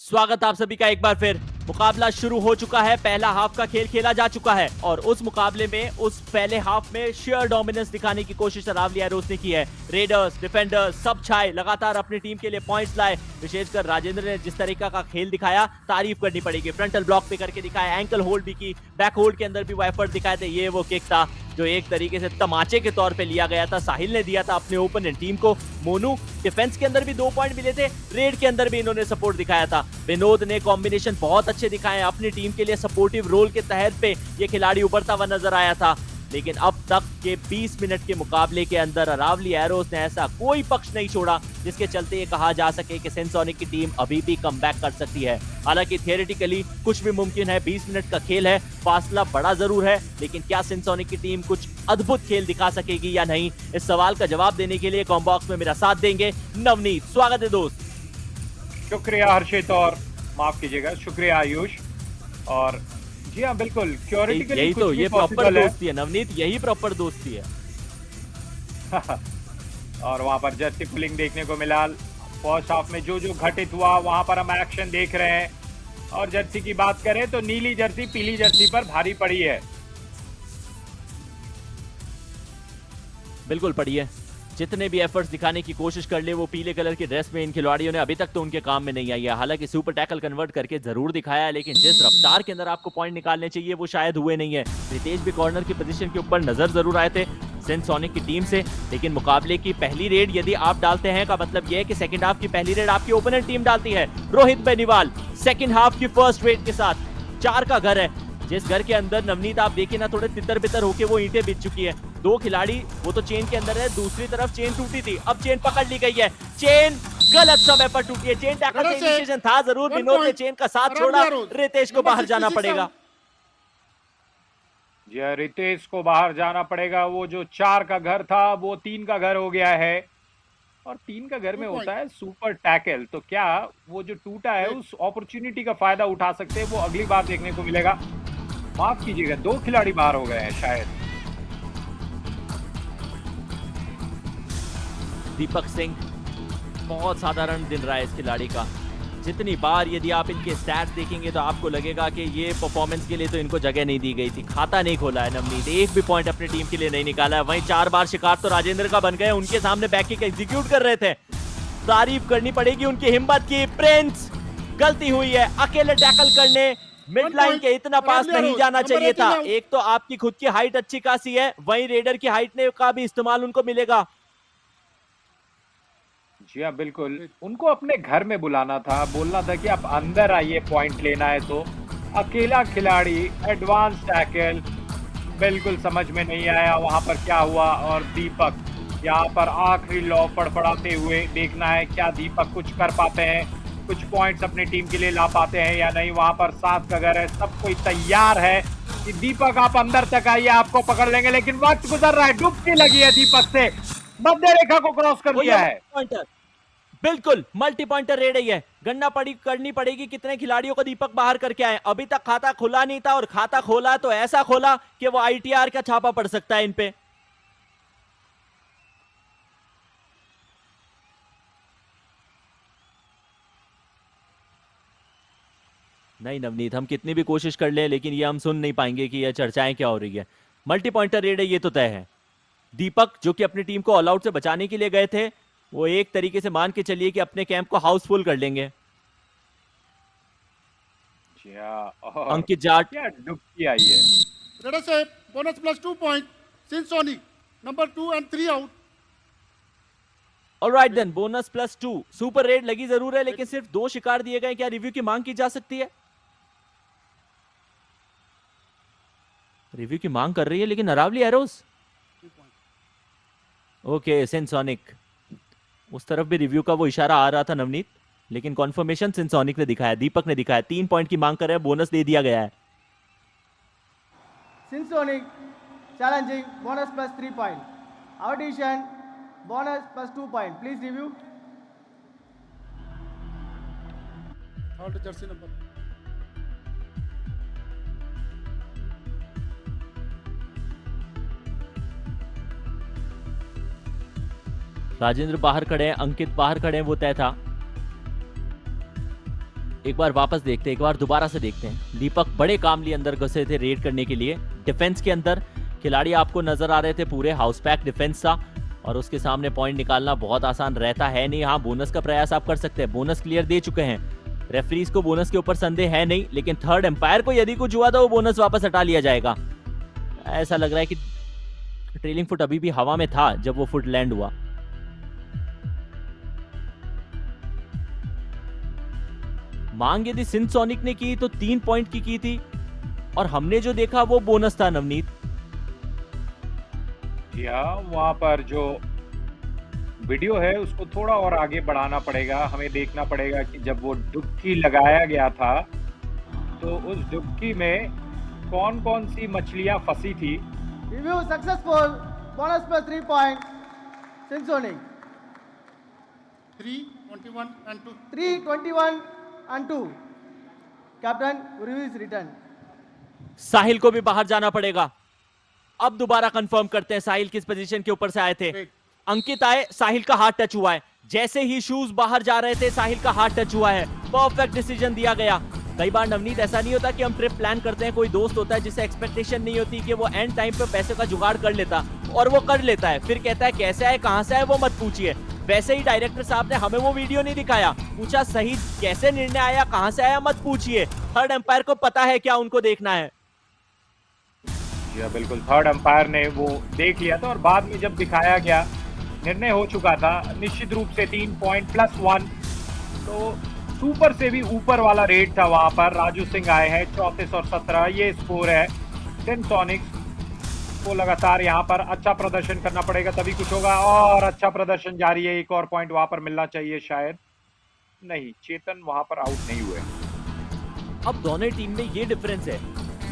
स्वागत आप सभी का एक बार फिर। मुकाबला शुरू हो चुका है, पहला हाफ का खेल खेला जा चुका है और उस मुकाबले में उस पहले हाफ में शेयर डोमिनेंस दिखाने की कोशिश अरावली एरोस ने की है। रेडर्स, डिफेंडर्स सब छाए, लगातार अपनी टीम के लिए पॉइंट्स लाए। विशेषकर राजेंद्र ने जिस तरीका का खेल दिखाया तारीफ करनी पड़ेगी। फ्रंटल ब्लॉक पे करके दिखाया, एंकल होल्ड भी की, बैक होल्ड के अंदर भी वो एफर्ट दिखाए थे। ये वो किक था जो एक तरीके से तमाचे के तौर पे लिया गया था, साहिल ने दिया था अपने ओपोनेंट टीम को। मोनू डिफेंस के अंदर भी 2 पॉइंट मिले थे, रेड के अंदर भी इन्होंने सपोर्ट दिखाया था। विनोद ने कॉम्बिनेशन बहुत अच्छे दिखाए, अपनी टीम के लिए सपोर्टिव रोल के तहत पे ये खिलाड़ी उभरता हुआ नजर आया था। लेकिन अब तक के 20 मिनट के मुकाबले के अंदर अरावली एरोस ने ऐसा कोई पक्ष नहीं छोड़ा जिसके चलते ये कहा जा सके कि सिंसोनिक की टीम अभी भी कमबैक कर सकती है। हालांकि थियोरेटिकली कुछ भी मुमकिन है, 20 मिनट का खेल है, फासला बड़ा जरूर है, लेकिन क्या सिंसोनिक की टीम कुछ अद्भुत खेल दिखा सकेगी या नहीं, इस सवाल का जवाब देने के लिए कॉम बॉक्स में मेरा साथ देंगे नवनीत। स्वागत है दोस्त। शुक्रिया हर्षित और माफ कीजिएगा, शुक्रिया आयुष। और जी हाँ बिल्कुल, थ्योरेटिकली यही तो ये प्रॉपर दोस्ती है नवनीत, यही प्रॉपर दोस्ती है। और वहां पर जर्सी पुलिंग देखने को मिला। फर्स्ट हाफ में जो जो घटित हुआ वहां पर हम एक्शन देख रहे हैं। और जर्सी की बात करें तो नीली जर्सी पीली जर्सी पर भारी पड़ी है। बिल्कुल पड़ी है। जितने भी एफर्ट्स दिखाने की कोशिश कर ले वो पीले कलर की ड्रेस में इन खिलाड़ियों ने अभी तक तो उनके काम में नहीं आई है। हालांकि सुपर टैकल कन्वर्ट करके जरूर दिखाया है, लेकिन जिस रफ्तार के अंदर आपको पॉइंट निकालने चाहिए वो शायद हुए नहीं है। रितेश भी कॉर्नर की पोजीशन के ऊपर नजर जरूर आए थे सिंसोनिक की टीम से, लेकिन मुकाबले की पहली रेड यदि आप डालते हैं का मतलब यह है कि सेकंड हाफ की पहली रेड आपकी ओपोनेंट टीम डालती है। रोहित बेनीवाल सेकंड हाफ की फर्स्ट रेड के साथ 4 का घर है, जिस घर के अंदर नवनीत आप देखिए ना थोड़े तितर बितर होके वो ईंटें बिछ चुकी है। 2 खिलाड़ी वो तो चेन के अंदर है, दूसरी तरफ चेन टूटी थी, अब चेन पकड़ ली गई है। चेन गलत समय पर टूटी है, चेन टैकल का इनिशिएशन था जरूर, विनोद ने चेन का साथ छोड़ा, रितेश को बाहर जाना पड़ेगा। जी रितेश को बाहर जाना पड़ेगा। वो जो 4 का घर था वो 3 का घर हो गया है, और 3 का घर में होता है सुपर टैकल। तो क्या वो जो टूटा है उस अपॉर्चुनिटी का फायदा उठा सकते हैं, वो अगली बार देखने को मिलेगा। माफ कीजिएगा, 2 खिलाड़ी बाहर हो गए हैं शायद। दीपक सिंह बहुत साधारण दिन रहा है इस खिलाड़ी का। जितनी बार यदि आप इनके स्टैट्स देखेंगे तो आपको लगेगा कि ये परफॉर्मेंस के लिए तो इनको जगह नहीं दी गई थी। खाता नहीं खोला है नवनीत, एक भी पॉइंट अपनी टीम के लिए नहीं निकाला है। वहीं 4 बार शिकार तो राजेंद्र का बन गए, उनके सामने बैक किक एग्जीक्यूट कर रहे थे। तारीफ करनी पड़ेगी उनकी हिम्मत की। प्रिंस गलती हुई है, अकेले टैकल करने मिड लाइन के इतना पास नहीं जाना चाहिए था। एक तो आपकी खुद की हाइट अच्छी खासी है, वहीं रेडर की हाइट ने का भी इस्तेमाल उनको मिलेगा। जी हाँ बिल्कुल, उनको अपने घर में बुलाना था, बोलना था कि आप अंदर आइए पॉइंट लेना है। तो अकेला खिलाड़ी एडवांस टैकल, बिल्कुल समझ में नहीं आया वहां पर क्या हुआ। और दीपक यहाँ पर आखिरी लॉ फड़फड़ाते हुए देखना है क्या दीपक कुछ कर पाते हैं, कुछ पॉइंट्स अपनी टीम के लिए ला पाते हैं या नहीं। वहां पर साथ कगर है, सब कोई तैयार है कि दीपक आप अंदर तक आइए, आपको पकड़ लेंगे। लेकिन वक्त गुजर रहा है, डुबकी लगी है दीपक से, मध्य रेखा को क्रॉस कर दिया है। बिल्कुल मल्टी पॉइंटर रेड है, करनी पड़ेगी कितने खिलाड़ियों को दीपक बाहर करके आए। अभी तक खाता खुला नहीं था, और खाता खोला तो ऐसा खोला कि वो ITR का छापा पड़ सकता है इन पे। नहीं नवनीत, हम कितनी भी कोशिश कर लें लेकिन ये हम सुन नहीं पाएंगे कि ये चर्चाएं क्या हो रही है। मल्टी पॉइंटर रेड है, ये तो तय है। दीपक जो कि अपनी टीम को ऑल आउट से बचाने के लिए गए थे, वो एक तरीके से मान के चलिए कि अपने कैंप को हाउसफुल कर लेंगे। अंकित जाट क्या डुबकी आई है। Let us say bonus plus 2 points. Since Sonic, number 2 and 3 out. Alright then, bonus plus 2। Super raid लगी जरूर है, लेकिन सिर्फ 2 शिकार दिए गए। क्या रिव्यू की मांग की जा सकती है? रिव्यू की मांग कर रही है लेकिन अरावली एरोस। ओके, सिंसोनिक, उस तरफ भी रिव्यू का वो इशारा आ रहा था नवनीत, लेकिन कॉन्फर्मेशन सिंसोनिक ने दिखाया, दीपक ने दिखाया। 3 पॉइंट की मांग कर रहे हैं, बोनस दे दिया गया है। Synsonic challenging bonus plus 3 point. Our decision bonus plus 2 point. Please review. Third jersey number. Rajendra बाहर खड़े हैं, अंकित बाहर खड़े हैं, वो तय था। एक बार वापस देखते हैं, एक बार दोबारा से देखते हैं। दीपक बड़े काम लिए अंदर घुसे थे रेड करने के लिए। डिफेंस के अंदर खिलाड़ी आपको नजर आ रहे थे, पूरे हाउस पैक डिफेंस था, और उसके सामने पॉइंट निकालना बहुत आसान रहता है नहीं। हाँ, बोनस का प्रयास आप कर सकते हैं, बोनस क्लियर दे चुके हैं। रेफरीज को बोनस के ऊपर संदेह है नहीं, लेकिन थर्ड एम्पायर को यदि कुछ हुआ तो वो बोनस वापस हटा लिया जाएगा। ऐसा लग रहा है कि ट्रेलिंग फुट अभी भी हवा में था जब वो फुट लैंड हुआ। मांग यदि सिंसोनिक ने की तो 3 पॉइंट की थी, और हमने जो देखा वो बोनस था नवनीत। या वहां पर जो वीडियो है उसको थोड़ा और आगे बढ़ाना पड़ेगा। हमें देखना पड़ेगा कि जब वो डुबकी लगाया गया था तो उस डुबकी में कौन कौन सी मछलियां फंसी थी। Review successful. Bonus plus 3 point. Synsonic. 3, 21 and 2. 3, 21 and 2. Captain, review is written. साहिल को भी बाहर जाना पड़ेगा। अब दोबारा कंफर्म करते हैं साहिल किस पोजीशन के ऊपर से आए थे। अंकित आए, साहिल का हाथ टच हुआ है। जैसे ही शूज बाहर जा रहे थे साहिल का हाथ टच हुआ है। परफेक्ट डिसीजन दिया गया। कई बार नवनीत ऐसा नहीं होता कि हम ट्रिप प्लान करते हैं, कोई दोस्त होता है जिसे एक्सपेक्टेशन नहीं होती कि वो एंड टाइम पे पैसे का जुगाड़ कर लेता, और वो कर लेता है, फिर कहता है कैसे आए कहां से आए वो मत पूछिए। वैसे ही डायरेक्टर साहब ने हमें वो वीडियो नहीं दिखाया, पूछा सही कैसे निर्णय आया कहां से आया मत पूछिए। थर्ड एम्पायर को पता है क्या उनको देखना है। जी बिल्कुल, थर्ड एम्पायर ने वो देख लिया था, और बाद में जब दिखाया गया निर्णय हो चुका था। निश्चित रूप से 3 पॉइंट प्लस 1, तो सुपर से भी ऊपर वाला रेट था वहां पर। राजू सिंह आए हैं 34 और 17, ये स्कोर है। सिंसोनिक्स को लगातार यहाँ पर अच्छा प्रदर्शन करना पड़ेगा तभी कुछ होगा, और अच्छा प्रदर्शन जारी है। एक और पॉइंट वहां पर मिलना चाहिए, शायद नहीं, चेतन वहां पर आउट नहीं हुए। अब दोनों टीम में ये डिफरेंस है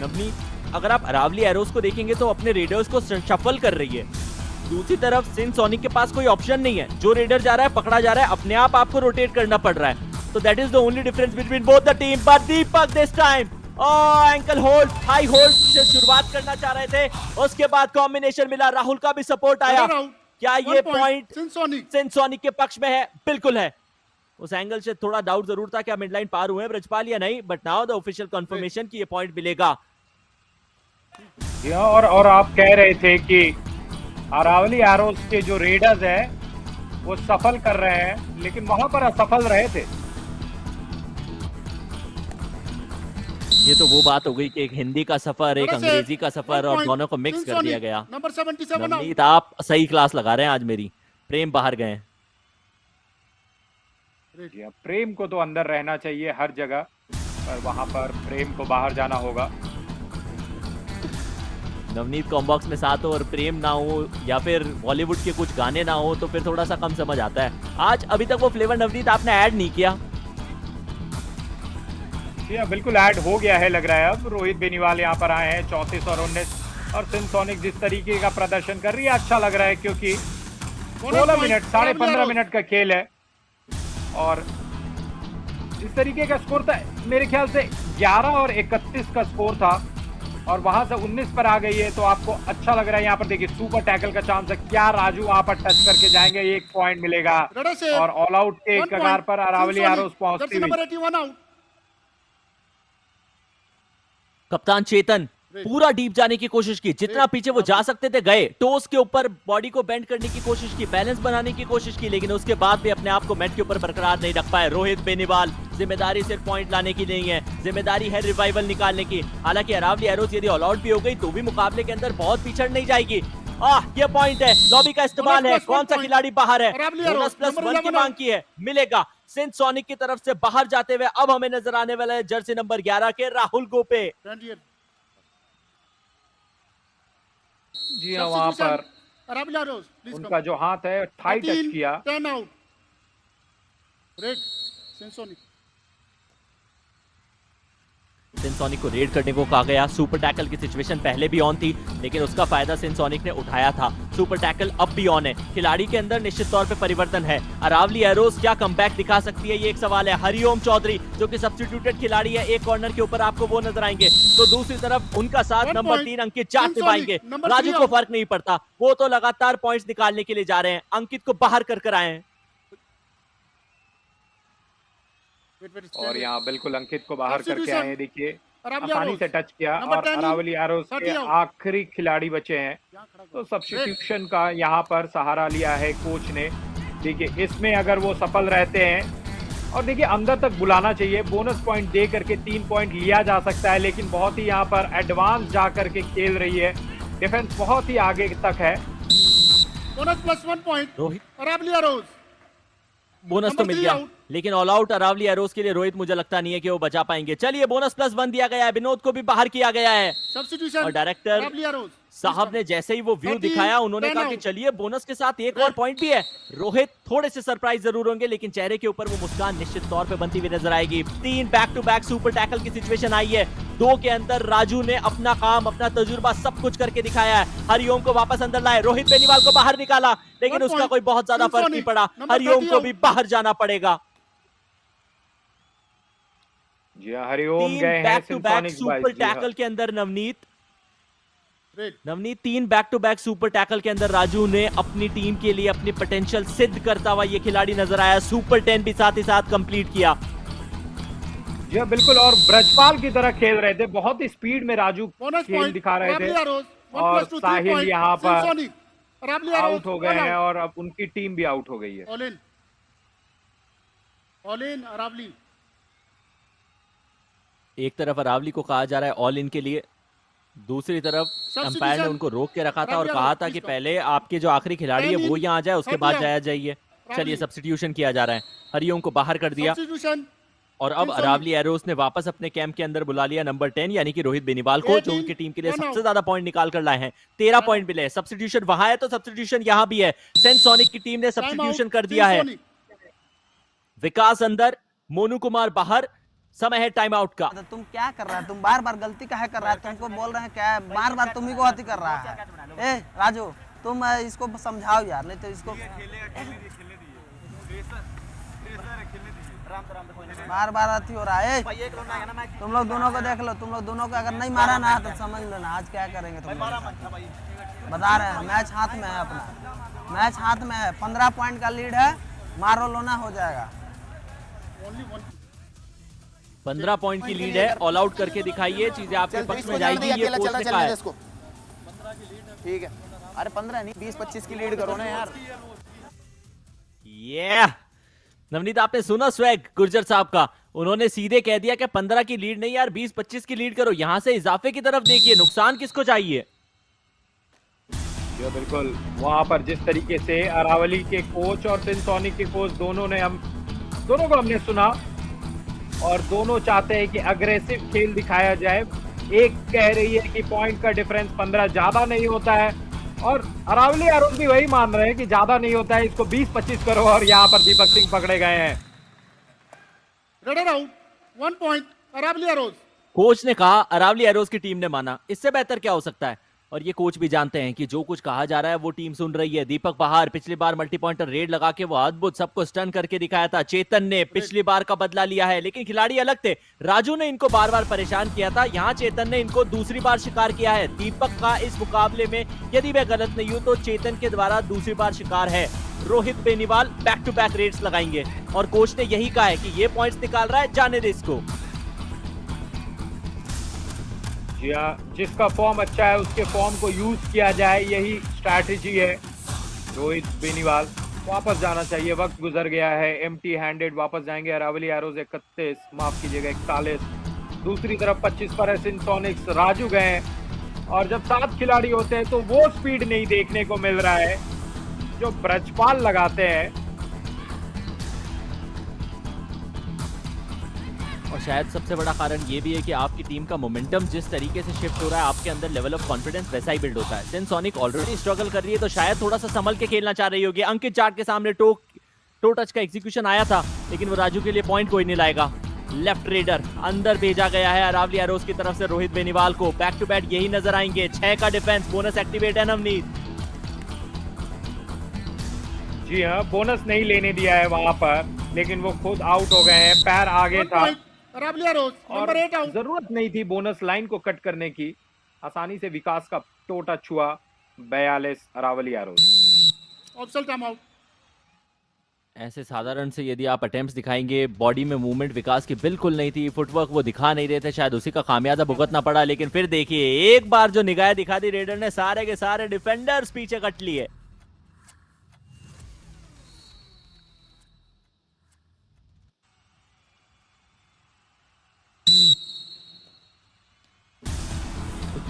नवनीत, अगर आप अरावली एरोस को देखेंगे तो अपने रेडर्स को शफल कर रही है। दूसरी तरफ सिंसोनिक के पास कोई ऑप्शन नहीं है, जो रेडर जा रहा है पकड़ा जा रहा है, अपने आप आपको रोटेट करना पड़ रहा है। तो that is the only difference between both the team. But Deepak this time ankle hold, high hold से शुरुआत करना चाह रहे थे, उसके बाद कॉम्बिनेशन मिला, राहुल का भी सपोर्ट आया। क्या ये पॉइंट सिंसोनिक सिंसोनिक के पक्ष में है? बिल्कुल है। उस एंगल से थोड़ा डाउट जरूर था क्या मिड लाइन पार हुए हैं ब्रजपाल या नहीं, but now the official confirmation कि ये पॉइंट मिलेगा। और आप कह रहे थे कि अरावली एरोज के जो रेडर्स है वो सफल कर रहे हैं, लेकिन वहां पर असफल रहे थे। ये तो वो बात हो गई कि एक हिंदी का सफर, एक अंग्रेजी का सफर, और दोनों को मिक्स कर दिया गया। नंबर 77 नवनीत आप सही क्लास लगा रहे हैं आज मेरी। प्रेम बाहर गए। प्रेम को तो अंदर रहना चाहिए हर जगह, पर वहां पर प्रेम को बाहर जाना होगा। नवनीत कॉम्बॉक्स में साथ हो और प्रेम ना हो, या फिर बॉलीवुड के कुछ गाने ना हो, तो फिर थोड़ा सा कम समझ आता है। आज अभी तक वो फ्लेवर नवनीत आपने ऐड नहीं किया। बिल्कुल ऐड हो गया है लग रहा है। अब रोहित बेनीवाल यहाँ पर आए हैं 34 और 19, और सिंसोनिक जिस तरीके का प्रदर्शन कर रही है अच्छा लग रहा है, क्योंकि 16 मिनट 15.5 मिनट का खेल है, और इस तरीके का स्कोर था मेरे ख्याल से 11 और 31 का स्कोर था, और वहां से 19 पर आ गई है, तो आपको अच्छा लग रहा है। यहाँ पर देखिए सुपर टैकल का चांस है, क्या राजू वहां पर टच करके जाएंगे? 1 पॉइंट मिलेगा, और ऑल आउट के कगार पर अरावली एरोज पहुंचती हुई। कप्तान चेतन पूरा डीप जाने की कोशिश की, जितना पीछे वो जा सकते थे गए, टोस के ऊपर बॉडी को बेंड करने की कोशिश की, बैलेंस बनाने की कोशिश की, लेकिन उसके बाद भी अपने आप को मैट के ऊपर बरकरार नहीं रख पाए। रोहित बेनीवाल, जिम्मेदारी सिर्फ पॉइंट लाने की नहीं है, जिम्मेदारी है रिवाइवल निकालने की। हालांकि अरावली एरोज यदि ऑल आउट भी हो गई तो भी मुकाबले के अंदर बहुत पिछड़ नहीं जाएगी। ये पॉइंट है, लॉबी का इस्तेमाल है, कौन सा खिलाड़ी बाहर है? बोनस +1 की मांग की है, मिलेगा। सिंसोनिक की तरफ से बाहर जाते हुए अब हमें नजर आने वाला है जर्सी नंबर 11 के राहुल गोपे। जी हाँ, वहां पर उनका जो हाथ है थाई टच किया। सिंसोनिक को रेड करने को कहा गया। सुपर टैकल की सिचुएशन पहले भी ऑन थी, लेकिन उसका फायदा सिंसोनिक ने उठाया था। सुपर टैकल अब भी ऑन है। खिलाड़ी के अंदर निश्चित तौर पे परिवर्तन है। अरावली एरोज क्या कमबैक दिखा सकती है, ये एक सवाल है। हरिओम चौधरी जो कि सब्स्टिट्यूटेड खिलाड़ी है, एक कॉर्नर के ऊपर आपको वो नजर आएंगे, तो दूसरी तरफ उनका साथ नंबर 3 अंकित जाट निभाएंगे। राजू को फर्क नहीं पड़ता, वो तो लगातार पॉइंट्स निकालने के लिए जा रहे हैं। अंकित को बाहर कर आए हैं, और यहाँ बिल्कुल अंकित को बाहर करके आए हैं। देखिए आसानी से टच किया, और अरावली एरोज के आखिरी खिलाड़ी बचे हैं, तो सब्स्टिट्यूशन का यहाँ पर सहारा लिया है कोच ने। देखिए इसमें अगर वो सफल रहते हैं, और देखिए अंदर तक बुलाना चाहिए, बोनस पॉइंट दे करके 3 पॉइंट लिया जा सकता है, लेकिन बहुत ही यहाँ पर एडवांस जा करके खेल रही है। डिफेंस बहुत ही आगे तक है। Bonus +1 point Aravalli Arrows. Bonus तो मिल गया, लेकिन ऑल आउट अरावली एरोज के लिए रोहित मुझे लगता नहीं है कि वो बचा पाएंगे। चलिए बोनस +1 दिया गया है, विनोद को भी बाहर किया गया है, और डायरेक्टर साहब ने जैसे ही वो व्यू दिखाया उन्होंने कहा कि चलिए बोनस के साथ एक और पॉइंट भी है। रोहित थोड़े से सरप्राइज जरूर होंगे, लेकिन चेहरे के ऊपर वो मुस्कान निश्चित तौर पे बनती हुई नजर आएगी। 3 back to back super tackle की सिचुएशन आई है। 2 के अंदर राजू ने अपना काम, अपना तजुर्बा सब कुछ करके दिखाया है। हरिओम को वापस अंदर लाए, रोहित बेनीवाल को बाहर निकाला, लेकिन उसका कोई बहुत ज्यादा फर्क नहीं पड़ा। हरिओम को भी बाहर जाना पड़ेगा। जी हरिओम गए हैं back to back super tackle के अंदर Navneet 3 back to back super tackle के अंदर राजू ने अपनी टीम के लिए अपनी पोटेंशियल सिद्ध करता हुआ ये खिलाड़ी नजर आया। सुपर 10 भी साथ ही साथ कंप्लीट किया। जी बिल्कुल, और ब्रजपाल की तरह खेल रहे थे, बहुत ही स्पीड में राजू खेल दिखा रहे थे, और साहिल यहाँ पर आउट हो गए हैं, और अब उनकी टीम भी आउट हो गई है। अरावली एक तरफ अरावली को कहा जा रहा है ऑल इन के लिए, दूसरी तरफ अंपायर ने उनको रोक के रखा था और कहा था कि पहले आपके जो आखिरी खिलाड़ी है वो यहाँ आ जाए, उसके बाद जाया जाइए। चलिए सब्स्टिट्यूशन किया जा रहा है, हरिओम को बाहर कर दिया, और अब अरावली एरोज ने वापस अपने कैंप के अंदर बुला लिया नंबर 10 यानी कि रोहित बेनीवाल को, जो उनकी टीम के लिए सबसे ज्यादा पॉइंट निकाल कर लाए हैं। 13 पॉइंट मिले। सब्स्टिट्यूशन वहां है तो सब्स्टिट्यूशन यहाँ भी है। सिंसोनिक की टीम ने सब्स्टिट्यूशन कर दिया है। विकास अंदर, मोनू कुमार बाहर, समय है टाइम आउट का। तुम क्या कर रहा है? तुम बार बार गलती काहे कर रहा है? तुमको बोल रहे हैं क्या बार बार तुम ही को हती कर रहा है? ए राजू तुम इसको समझाओ यार, नहीं तो इसको बार बार अति हो रहा है। तुम लोग दोनों को देख लो, तुम लोग दोनों को अगर नहीं मारा ना तो समझ लो ना आज क्या करेंगे तुम लोग। बता रहे हैं, मैच हाथ में है अपना, मैच हाथ में है, 15 पॉइंट का लीड है, मारो लोना हो जाएगा। 15 पॉइंट की लीड है, ऑल आउट करके दिखाइए, चीजें आपके पक्ष में जाएगी। ये कोच ने कहा है। ठीक है, अरे 15 नहीं 20-25 की लीड करो ना यार। ये नवनीत, आपने सुना स्वैग गुर्जर साहब का, उन्होंने सीधे कह दिया कि 15 की लीड नहीं यार 20-25 की लीड करो। यहां से इजाफे की तरफ देखिए, नुकसान किसको चाहिए। ये बिल्कुल वहां पर जिस तरीके से अरावली के कोच और सिंसोनिक के कोच दोनों को हमने सुना, और दोनों चाहते हैं कि अग्रेसिव खेल दिखाया जाए। एक कह रही है कि पॉइंट का डिफरेंस 15 ज्यादा नहीं होता है, और अरावली आरोप भी वही मान रहे हैं कि ज्यादा नहीं होता है, इसको 20-25 करो। और यहाँ पर दीपक सिंह पकड़े गए हैं। Redder out, 1 point, Aravalli Arrows. Coach ने कहा, अरावली एरोज की टीम ने माना, इससे बेहतर क्या हो सकता है। और ये कोच भी जानते हैं कि जो कुछ कहा जा रहा है वो टीम सुन रही है। दीपक बहार पिछली बार मल्टी पॉइंटर रेड लगा के वो अद्भुत सबको स्टन करके दिखाया था। चेतन ने पिछली बार का बदला लिया है, लेकिन खिलाड़ी अलग थे। राजू ने इनको बार बार परेशान किया था, यहाँ चेतन ने इनको दूसरी बार शिकार किया है। दीपक का इस मुकाबले में यदि मैं गलत नहीं हूं तो चेतन के द्वारा दूसरी बार शिकार है। Rohit Beniwal back to back raids लगाएंगे, और कोच ने यही कहा है कि ये पॉइंट्स निकाल रहा है, जाने दे इसको। जिसका फॉर्म अच्छा है उसके फॉर्म को यूज किया जाए, यही स्ट्रैटेजी है। रोहित बेनीवाल वापस जाना चाहिए, वक्त गुजर गया है। एम्प्टी हैंडेड वापस जाएंगे अरावली एरोज। 31 माफ कीजिएगा 41। दूसरी तरफ 25 पर है सिंसोनिक्स। राजू गए हैं, और जब 7 खिलाड़ी होते हैं तो वो स्पीड नहीं देखने को मिल रहा है जो ब्रजपाल लगाते हैं। और शायद सबसे बड़ा कारण ये भी है कि आपकी टीम का मोमेंटम जिस तरीके से शिफ्ट हो रहा है, आपके अंदर लेवल ऑफ कॉन्फिडेंस वैसा ही बिल्ड होता है। सिंसोनिक ऑलरेडी स्ट्रगल कर रही है, तो शायद थोड़ा सा संभल के खेलना चाह रही होगी। अंकित जाट के सामने टो टच का एग्जीक्यूशन आया था, लेकिन वो राजू के लिए पॉइंट कोई नहीं लाएगा। लेफ्ट रेडर अंदर भेजा गया है अरावली एरोज की तरफ से रोहित बेनीवाल को। बैक टू बैक यही नजर आएंगे। 6 का डिफेंस, बोनस एक्टिवेट है नवनीत। जी हाँ, बोनस नहीं लेने दिया है वहां पर, लेकिन वो खुद आउट हो गए हैं। पैर आगे था, और जरूरत नहीं थी बोनस लाइन को कट करने की। आसानी से विकास का टो टच हुआ। 42 अरावली एरोज। ऐसे साधारण से यदि आप अटेम्प्ट्स दिखाएंगे, बॉडी में मूवमेंट विकास की बिल्कुल नहीं थी, फुटवर्क वो दिखा नहीं रहे थे, शायद उसी का खामियाजा भुगतना पड़ा। लेकिन फिर देखिए, एक बार जो निगाह दिखा दी रेडर ने, सारे के सारे डिफेंडर्स पीछे कट लिए।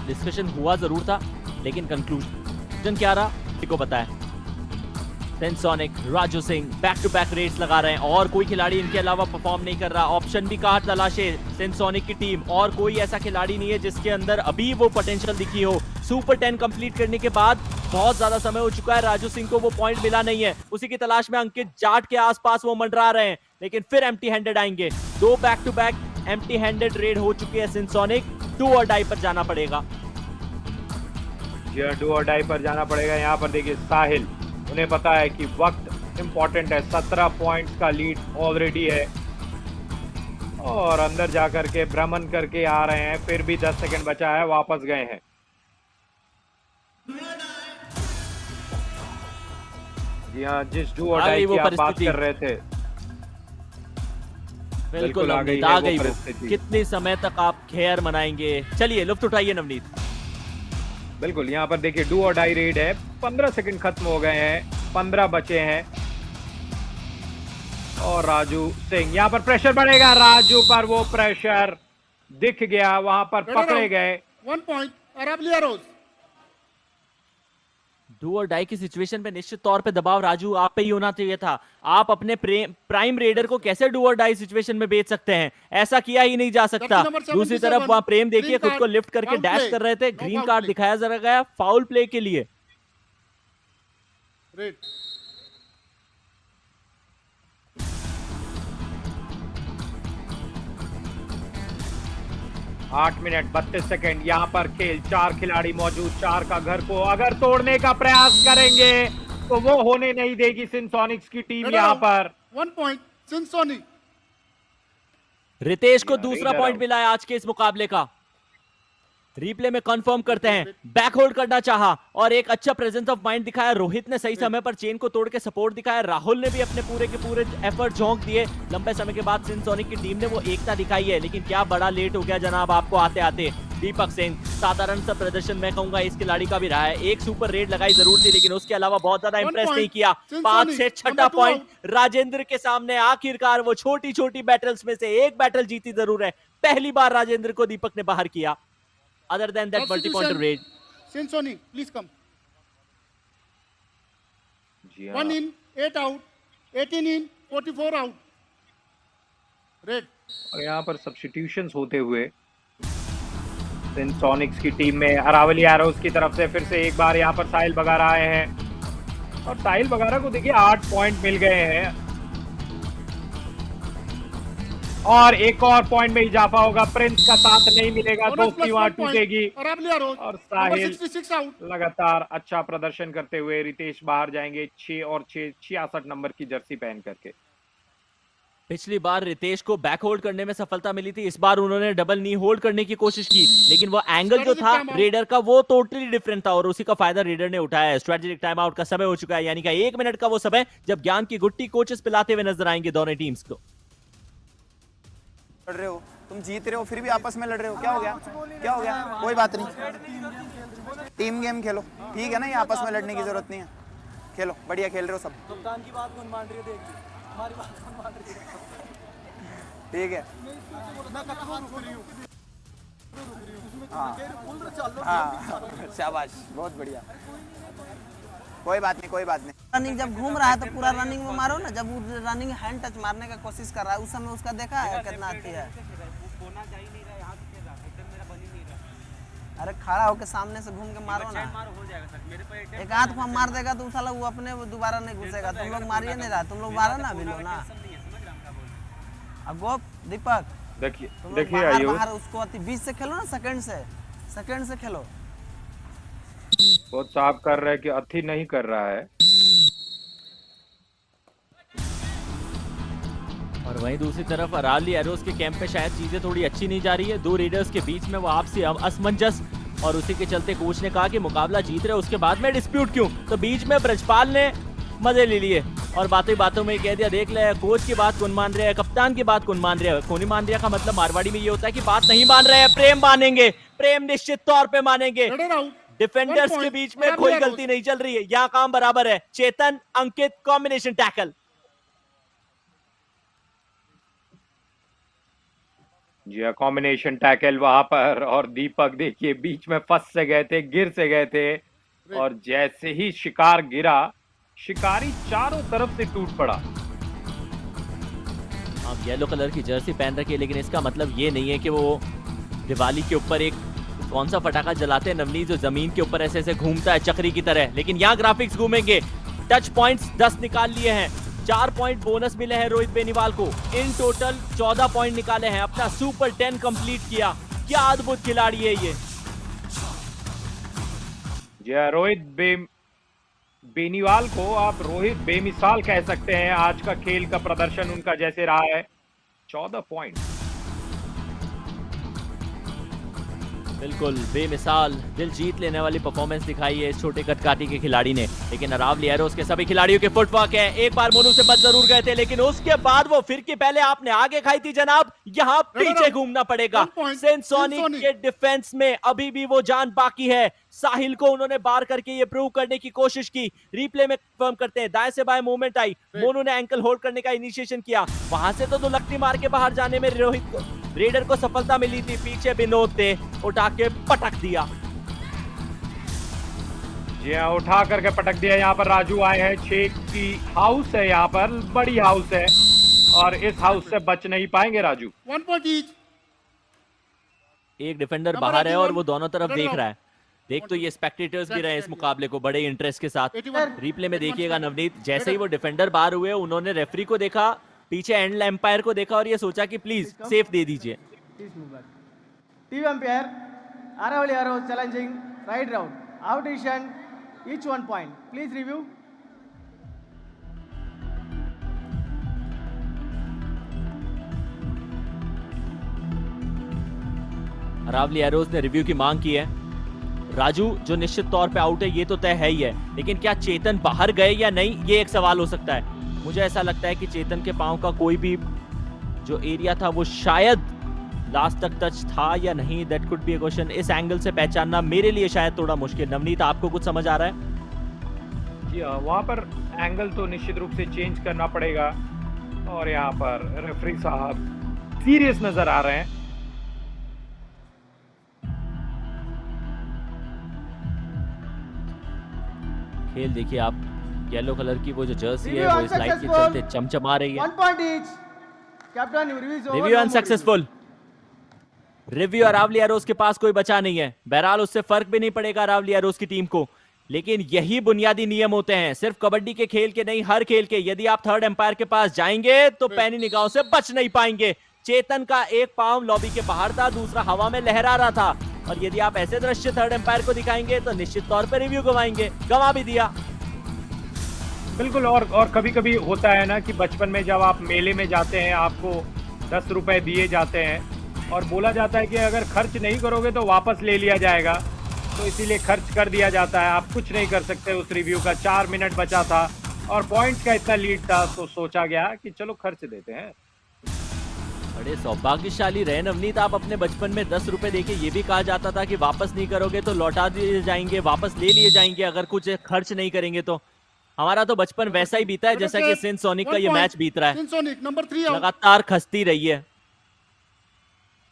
डिस्कशन हुआ जरूर था, लेकिन कंक्लूजन क्या रहा को पता है। सिंसोनिक, Raju Singh back to back raids लगा रहे हैं, और कोई खिलाड़ी इनके अलावा परफॉर्म नहीं कर रहा। ऑप्शन भी कहाँ तलाशे सिंसोनिक की टीम, और कोई ऐसा खिलाड़ी नहीं है जिसके अंदर अभी वो पोटेंशियल दिखी हो। सुपर 10 कंप्लीट करने के बाद बहुत ज्यादा समय हो चुका है, राजू सिंह को वो पॉइंट मिला नहीं है। उसी की तलाश में अंकित जाट के आसपास वो मंडरा रहे हैं, लेकिन फिर एम्प्टी हैंडेड आएंगे। 2 back to back empty handed raid हो चुकी है सिंसोनिक। डू और डाई पर जाना पड़ेगा। डू और डाई पर जाना पड़ेगा। यहाँ पर देखिए साहिल, उन्हें पता है कि वक्त इंपॉर्टेंट है। 17 पॉइंट्स का लीड ऑलरेडी है, और अंदर जाकर के भ्रमण करके आ रहे हैं। फिर भी 10 सेकंड बचा है, वापस गए हैं। जी हाँ, जिस डू और डाई की आप बात कर रहे थे, बिल्कुल आ गई वो। कितने समय तक आप खेर मनाएंगे? चलिए लुफ्त उठाइए नवनीत। बिल्कुल, यहाँ पर देखिए डू और डाई रेड है। 15 सेकंड खत्म हो गए हैं, 15 बचे हैं। और राजू सिंह, यहाँ पर प्रेशर बढ़ेगा। राजू पर वो प्रेशर दिख गया, वहां पर पकड़े गए। 1 पॉइंट अरावली एरोज। डू और डाई की सिचुएशन पे निश्चित तौर पे दबाव राजू आप पे ही होना चाहिए था। आप अपने प्राइम रेडर को कैसे डू और डाई सिचुएशन में बेच सकते हैं? ऐसा किया ही नहीं जा सकता। दूसरी तरफ वहां प्रेम देखिए खुद को लिफ्ट करके डैश कर रहे थे। ग्रीन कार्ड दिखाया जरा गया फाउल प्ले के लिए। 8 मिनट 32 सेकंड। यहाँ पर खेल, 4 खिलाड़ी मौजूद। 4 का घर को अगर तोड़ने का प्रयास करेंगे तो वो होने नहीं देगी सिंसोनिक्स की टीम। यहाँ पर 1 पॉइंट सिंसोनिक। रितेश को दूसरा पॉइंट मिला है आज के इस मुकाबले का। रिप्ले में कंफर्म करते हैं, बैक होल्ड करना चाहा और एक अच्छा प्रेजेंस ऑफ माइंड दिखाया। रोहित ने सही समय पर चेन को तोड़ के सपोर्ट दिखाया। राहुल ने भी अपने पूरे के पूरे एफर्ट झोंक दिए। लंबे समय के बाद सिंध सोनिक की टीम ने वो एकता दिखाई है, लेकिन क्या बड़ा लेट हो गया जनाब आपको आते आते। दीपक सिंह साधारण सा प्रदर्शन मैं कहूंगा इस खिलाड़ी का भी रहा है। एक सुपर रेड लगाई जरूर थी, लेकिन उसके अलावा बहुत ज्यादा इंप्रेस नहीं किया। 5 से 6 पॉइंट राजेंद्र के सामने। आखिरकार वो छोटी छोटी बैटल्स में से एक बैटल जीती जरूर है। पहली बार राजेंद्र को दीपक ने बाहर किया। Other than that multi-point raid. Sindh Sonic, please come. 1 in, 8 out, 18 in, 44 out. Red. और यहाँ पर सब्स्टिट्यूशंस होते हुए सिंध सोनिक्स की टीम में अरावली एरोज की तरफ से फिर से एक बार यहाँ पर साहिल बगारा आए हैं और साहिल बगारा को देखिए 8 पॉइंट मिल गए हैं और एक और पॉइंट में इजाफा होगा। प्रिंस का साथ नहीं मिलेगा, दोस्ती वहां टूटेगी और साहिल लगातार अच्छा प्रदर्शन करते हुए रितेश बाहर जाएंगे 6 और 6 66 नंबर की जर्सी पहन करके। पिछली बार रितेश को बैक होल्ड करने में सफलता मिली थी, इस बार उन्होंने डबल नी होल्ड करने की कोशिश की, लेकिन वो एंगल जो था रेडर का वो टोटली डिफरेंट था और उसी का फायदा रेडर ने उठाया है। स्ट्रेटेजिक टाइम आउट का समय हो चुका है, यानी कि 1 मिनट का वो समय जब ज्ञान की गुट्टी कोचेस पिलाते हुए नजर आएंगे दोनों टीम्स को। लड़ रहे हो, तुम जीत रहे हो फिर भी आपस में लड़ रहे हो, क्या हो गया? क्या हो गया? कोई बात नहीं, टीम गेम खेलो, ठीक है ना? ये आपस में लड़ने की जरूरत नहीं है, खेलो, बढ़िया खेल रहे हो सब। कप्तान की बात कौन मान रही है? देख हमारी बात कौन मान रही है? ठीक है, हाँ, शाबाश, बहुत बढ़िया, कोई बात नहीं, कोई बात नहीं। रनिंग जब घूम रहा है तो पूरा रनिंग में मारो ना। जब वो रनिंग हैंड टच मारने का कोशिश कर रहा है उस समय उसका देखा है कितना आती है। अरे खड़ा होके सामने से घूम के मारो ना, एक हाथ को मार देगा तो साला वो अपने वो दोबारा नहीं घुसेगा। तुम लोग मारिए नहीं रहा, तुम लोग मारो ना अभी लो ना। अब गो दीपक देखिए बाहर उसको अति 20 से खेलो ना, सेकंड से खेलो। बहुत साफ कर रहा है कि अति नहीं कर रहा है। और वहीं दूसरी तरफ अरावली एरोज के कैंप में शायद चीजें थोड़ी अच्छी नहीं जा रही है। 2 रेडर्स के बीच में वो आपसी असमंजस और उसी के चलते कोच ने कहा कि मुकाबला जीत रहे उसके बाद में डिस्प्यूट क्यों। तो बीच में ब्रजपाल ने मजे ले लिए और बातों में कह दिया देख ले कोच की बात कौन मान रहे हैं, कप्तान की बात कौन मान रहे हैं। कौन मान रहा का मतलब मारवाड़ी में ये होता है कि बात नहीं मान रहे हैं, प्रेम मानेंगे, प्रेम निश्चित तौर पे मानेंगे। डिफेंडर्स के बीच में कोई गलती नहीं चल रही है, यहाँ काम बराबर है। चेतन अंकित कॉम्बिनेशन टैकल, जी कॉम्बिनेशन टैकल वहां पर। और दीपक देखिए बीच में फंस से गए थे, गिर से गए थे और जैसे ही शिकार गिरा शिकारी चारों तरफ से टूट पड़ा। आप येलो कलर की जर्सी पहन रखी है, लेकिन इसका मतलब ये नहीं है कि वो दिवाली के ऊपर एक कौन सा पटाखा जलाते हैं नवनीत जो जमीन के ऊपर ऐसे ऐसे घूमता है चक्री की तरह, लेकिन यहाँ ग्राफिक्स घूमेंगे। टच पॉइंट्स 10 निकाल लिए हैं, 4 पॉइंट बोनस मिले हैं रोहित बेनीवाल को। इन टोटल 14 पॉइंट निकाले हैं, अपना सुपर 10 कंप्लीट किया। क्या अद्भुत खिलाड़ी है ये। रोहित बेनीवाल को आप रोहित बेमिसाल कह सकते हैं। आज का खेल का प्रदर्शन उनका जैसे रहा है, 14 पॉइंट बिल्कुल बेमिसाल दिल जीत लेने वाली परफॉर्मेंस दिखाई है इस छोटे कटकाटी के खिलाड़ी ने। लेकिन अरावली एरोज के सभी खिलाड़ियों के फुटवर्क है। एक बार मोनू से बच जरूर गए थे, लेकिन उसके बाद वो फिर की पहले आपने आगे खाई थी जनाब, यहाँ पीछे घूमना पड़ेगा। सिंध सोनिक के डिफेंस में अभी भी वो जान बाकी है। साहिल को उन्होंने बार करके ये प्रूव करने की कोशिश की। रिप्ले में कंफर्म करते हैं, दाएं से बाएं मूवमेंट आई, मोनू ने एंकल होल्ड करने का इनिशिएशन किया। वहां से तो लकड़ी मार के बाहर जाने में रोहित को रेडर को सफलता मिली थी। पीछे विनोद थे, उठा के पटक दिया। जी हाँ, उठा करके पटक दिया। यहाँ पर राजू आए हैं, 6 की हाउस है, यहाँ पर बड़ी हाउस है और इस हाउस से बच नहीं पाएंगे राजू। 1 point each। एक डिफेंडर बाहर है और वो दोनों तरफ देख रहा है। देख तो ये स्पेक्टेटर्स भी रहे इस मुकाबले को बड़े इंटरेस्ट के साथ। रिप्ले में देखिएगा नवनीत, जैसे ही वो डिफेंडर बाहर हुए उन्होंने रेफरी को देखा, पीछे एंड एम्पायर को देखा और ये सोचा कि प्लीज सेफ दे दीजिए। TV umpire Aravalli arrows challenging right round, out decision, each 1 point, please review। Aravalli Arrows ने रिव्यू की मांग की है। राजू जो निश्चित तौर पे आउट है ये तो तय है ही है, लेकिन क्या चेतन बाहर गए या नहीं ये एक सवाल हो सकता है। मुझे ऐसा लगता है कि चेतन के पांव का कोई भी जो एरिया था वो शायद लास्ट तक टच था या नहीं, that could be a question. इस एंगल से पहचानना मेरे लिए शायद थोड़ा मुश्किल। नवनीत आपको कुछ समझ आ रहा है? जी हाँ, वहाँ पर एंगल तो निश्चित रूप से चेंज करना पड़ेगा और यहाँ पर रेफरी साहब सीरियस नजर आ रहे हैं। खेल देखिए आप, येलो कलर की वो जो जर्सी है वो इस लाइट के चलते चमचमा रही है। 1 point each. Captain, your review is over. Review unsuccessful. Review Aravalli Arrows के पास कोई बचा नहीं है। बहरहाल उससे फर्क भी नहीं पड़ेगा अरावली एरोज की टीम को, लेकिन यही बुनियादी नियम होते हैं, सिर्फ कबड्डी के खेल के नहीं, हर खेल के। यदि आप थर्ड एम्पायर के पास जाएंगे तो पैनी निगाहों से बच नहीं पाएंगे। चेतन का एक पांव लॉबी के बाहर था, दूसरा हवा में लहरा रहा था, और यदि आप ऐसे दृश्य थर्ड एम्पायर को दिखाएंगे तो निश्चित तौर पर रिव्यू गवाएंगे। गवा भी दिया। बिल्कुल। और कभी कभी होता है ना कि बचपन में जब आप मेले में जाते हैं आपको 10 रुपए दिए जाते हैं और बोला जाता है कि अगर खर्च नहीं करोगे तो वापस ले लिया जाएगा, तो इसीलिए खर्च कर दिया जाता है। आप कुछ नहीं कर सकते उस रिव्यू का। 4 मिनट बचा था और पॉइंट्स का इतना लीड था, तो सोचा गया कि चलो खर्च देते हैं। बड़े सौभाग्यशाली रहे नवनीत आप। अपने बचपन में 10 रुपए देके ये भी कहा जाता था कि वापस नहीं करोगे तो लौटा दिए जाएंगे, वापस ले लिए जाएंगे अगर कुछ खर्च नहीं करेंगे तो। हमारा तो बचपन वैसा ही बीता है जैसा कि सिंध सोनिक का ये मैच बीत रहा है। लगातार खस्ती रही है।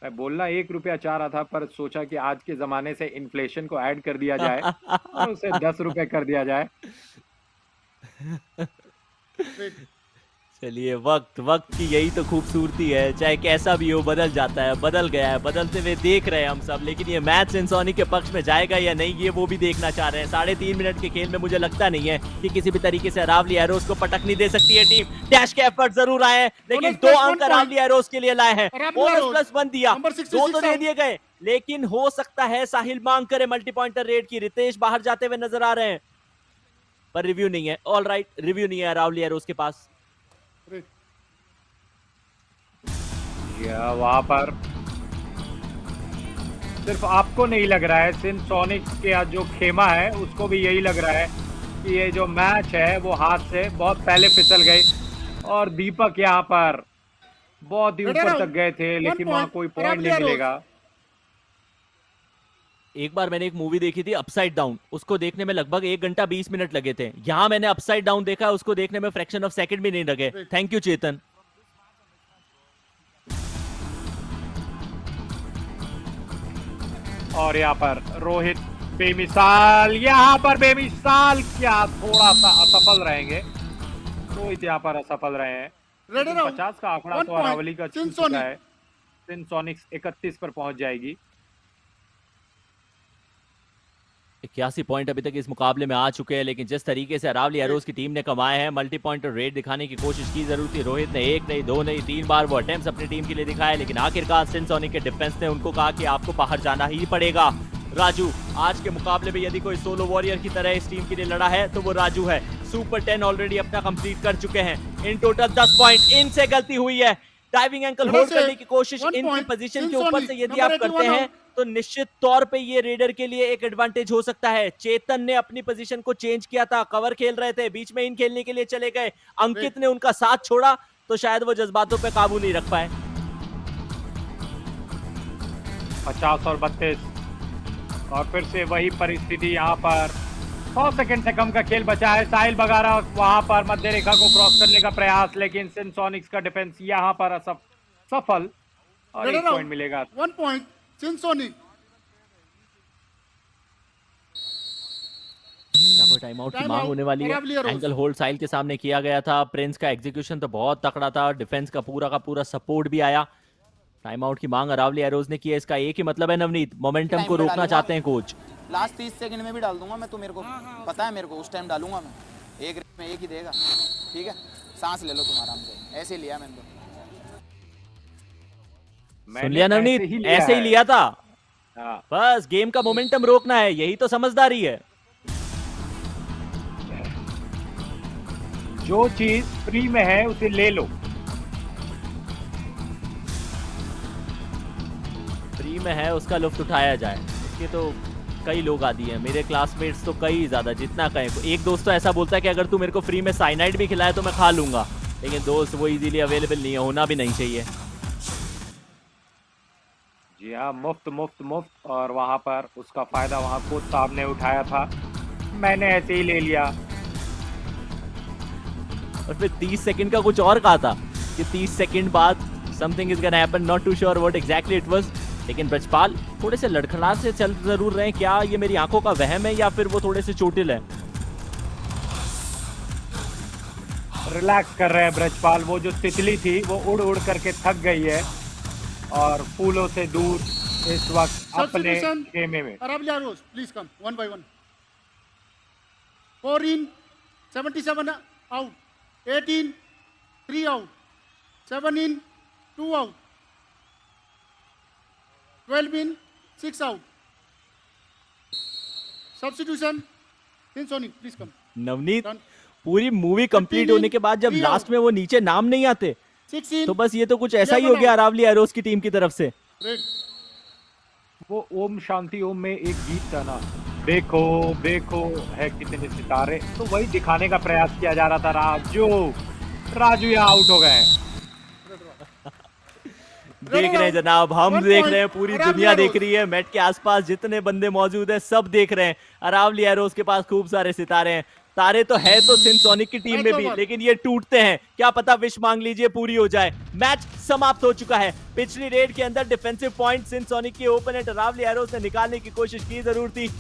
मैं बोलना 1 रुपया चाह रहा था, पर सोचा कि आज के जमाने से इन्फ्लेशन को ऐड कर दिया जाए और उसे 10 रुपए कर दिया जाए। चलिए, वक्त की यही तो खूबसूरती है, चाहे कैसा भी हो बदल जाता है, बदल गया है, बदलते हुए देख रहे हैं हम सब। लेकिन ये मैच सिंसोनी के पक्ष में जाएगा या नहीं ये वो भी देखना चाह रहे हैं। 3.5 मिनट के खेल में मुझे लगता नहीं है कि किसी भी तरीके से अरावली एरोज को पटक नहीं दे सकती है टीम। डैश के एफर्ट जरूर आए हैं, लेकिन 2 अंक अरावली एरोज के लिए लाए हैं। बोनस +1 दिया, 2 तो दे दिए गए, लेकिन हो सकता है साहिल मांग करे मल्टी पॉइंटर रेड की। रितेश बाहर जाते हुए नजर आ रहे हैं, पर रिव्यू नहीं है। ऑल राइट, रिव्यू नहीं है अरावली एरोज के पास। वहां पर सिर्फ आपको नहीं लग रहा है, सिंध सोनिक्स के जो खेमा है उसको भी यही लग रहा है कि ये जो मैच है वो हाथ से बहुत पहले फिसल गई, और दीपक यहाँ पर बहुत ही ऊपर तक गए थे, लेकिन वहां कोई पॉइंट नहीं मिलेगा। एक बार मैंने एक मूवी देखी थी अपसाइड डाउन, उसको देखने में लगभग 1 घंटा 20 मिनट लगे थे। यहाँ मैंने अपसाइड डाउन देखा, उसको देखने में फ्रैक्शन ऑफ सेकंड भी नहीं लगे। थैंक यू चेतन। और यहाँ पर रोहित बेमिसाल, यहाँ पर बेमिसाल क्या थोड़ा सा असफल रहेंगे। रोहित यहाँ पर असफल रहे हैं। 50 का आंकड़ा तो अरावली का छू चुका है। सिंध सोनिक्स 31 पर पहुंच जाएगी। 81 पॉइंट अभी तक इस मुकाबले में आ चुके हैं, लेकिन जिस तरीके से अरावली एरोज की टीम ने कमाए हैं, मल्टी पॉइंटर रेड दिखाने की कोशिश की जरूर थी। रोहित ने 1 नहीं 2 नहीं 3 बार वो अटेम्प्ट्स अपनी टीम के लिए दिखाए, लेकिन आखिरकार सिंध सोनिक के डिफेंस ने उनको कहा कि आपको बाहर जाना ही पड़ेगा। राजू आज के मुकाबले में यदि कोई सोलो वॉरियर की तरह इस टीम के लिए लड़ा है तो वो राजू है। सुपर 10 ऑलरेडी अपना कंप्लीट कर चुके हैं। इन टोटल 10 पॉइंट इनसे गलती हुई है। डाइविंग एंकल होल्ड करने की कोशिश इनकी पोजीशन के ऊपर से यदि आप करते हैं तो निश्चित तौर पे ये रेडर के लिए एक एडवांटेज हो सकता है। चेतन ने अपनी पोजीशन को चेंज किया था, कवर खेल रहे थे, बीच में इन खेलने के लिए चले गए। अंकित ने उनका साथ छोड़ा तो शायद वो जज्बातों पे काबू नहीं रख पाए। 50 और 32 और फिर से वही परिस्थिति। यहाँ पर 100 सेकंड से कम का खेल बचा है। साहिल बगारा वहां पर मध्य रेखा को क्रॉस करने का प्रयास, लेकिन सिंध सोनिक्स का डिफेंस यहाँ पर सफल, और 1 पॉइंट मिलेगा। 1 point Sindh Sonic. Time out की मांग होने वाली है। एंकल होल्ड साहिल के सामने किया गया था। प्रिंस का एग्जीक्यूशन तो बहुत तकड़ा था, डिफेंस का पूरा सपोर्ट भी आया। टाइम आउट की मांग अरावली एरोज ने की है। इसका एक ही मतलब है नवनीत, मोमेंटम को रोकना चाहते हैं कोच। लास्ट 30 सेकंड में भी डाल दूंगा मैं, तो मेरे को पता है, मेरे को उस टाइम डालूंगा मैं। एक रेस में एक ही देगा, ठीक है? सांस ले लो तुम आराम से। ऐसे लिया मैंने तो। सुन लिया नवनीत, ऐसे ही लिया था। बस गेम का मोमेंटम रोकना है, यही तो समझदारी है। जो चीज फ्री में है उसे ले लो। फ्री में है उसका लुफ्त उठाया जाए। उसके तो कई लोग आदि हैं, मेरे क्लासमेट्स तो कई ज़्यादा, जितना कहें। एक दोस्त तो ऐसा बोलता है कि अगर तू मेरे को फ्री में साइनाइड भी खिलाए तो मैं खा लूँगा, लेकिन दोस्त वो इजीली अवेलेबल नहीं है, होना भी नहीं चाहिए। जी हाँ, मुफ्त मुफ्त मुफ्त, और वहाँ पर उसका फायदा वहाँ खुद साहब ने उठाया था, मैंने ऐसे ही ले लिया। और फिर 30 सेकंड का कुछ और कहा था कि 30 सेकंड बाद something is gonna happen, not too sure what exactly it was. लेकिन ब्रजपाल थोड़े से लड़खड़ा से चल जरूर रहे हैं, क्या ये मेरी आंखों का वहम है या फिर वो थोड़े से चोटिल है? रिलैक्स कर रहे हैं ब्रजपाल, वो जो तितली थी वो उड़ उड़ करके थक गई है और फूलों से दूर इस वक्त अपने खेमे में। Aravalli arrows, please come one by one. 4 in, 77 out, 18, 3 out, 7 in, 2 out, 12 in, 6 out. Substitution, Sonic, please come. Navneet, पूरी मूवी कंप्लीट होने के बाद जब लास्ट में वो नीचे नाम नहीं आते तो बस ये तो कुछ ऐसा ही हो गया अरावली एरोस की टीम की तरफ से। वो ओम शांति ओम में एक गीत था ना, देखो देखो है कितने सितारे, तो वही दिखाने का प्रयास किया जा रहा था। राजू यहाँ आउट हो गए। देख रहे हैं जनाब, हम देख रहे हैं, पूरी दुनिया देख रही है, मैट के आसपास जितने बंदे मौजूद हैं सब देख रहे हैं। अरावली एरोस के पास खूब सारे सितारे हैं, तारे तो है तो सिंध सोनिक की टीम में भी, लेकिन ये टूटते हैं, क्या पता विश मांग लीजिए पूरी हो जाए। मैच समाप्त हो चुका है। पिछली रेड के अंदर डिफेंसिव पॉइंट सिंध सोनिक के ओपोनेंट अरावली एरोस ने निकालने की कोशिश की जरूर थी,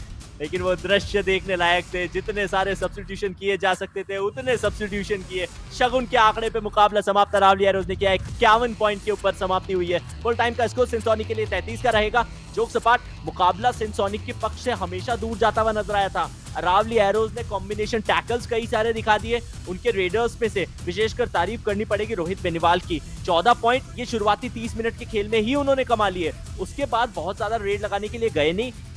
लेकिन वो दृश्य देखने लायक थे। जितने सारे सब्स्टिट्यूशन किए जा सकते थे उतने सब्स्टिट्यूशन किए। शगुन के आंकड़े पे मुकाबला समाप्त अरावली एरोस ने किया है। 51 पॉइंट के ऊपर समाप्ति हुई है। फुल टाइम का स्कोर सिंध सोनिक के लिए 33 का रहेगा। जोक सपाट, मुकाबला सिंध सोनिक के पक्ष से हमेशा दूर जाता हुआ नजर आया था। अरावली एरोस ने कॉम्बिनेशन टैकल्स कई सारे दिखा दिए। उनके रेडर्स में से विशेषकर तारीफ करनी पड़ेगी रोहित बेनीवाल की। 14 पॉइंट ये शुरुआती 30 मिनट के खेल में ही उन्होंने कमा लिए। उसके बाद बहुत ज्यादा रेड लगाने के लिए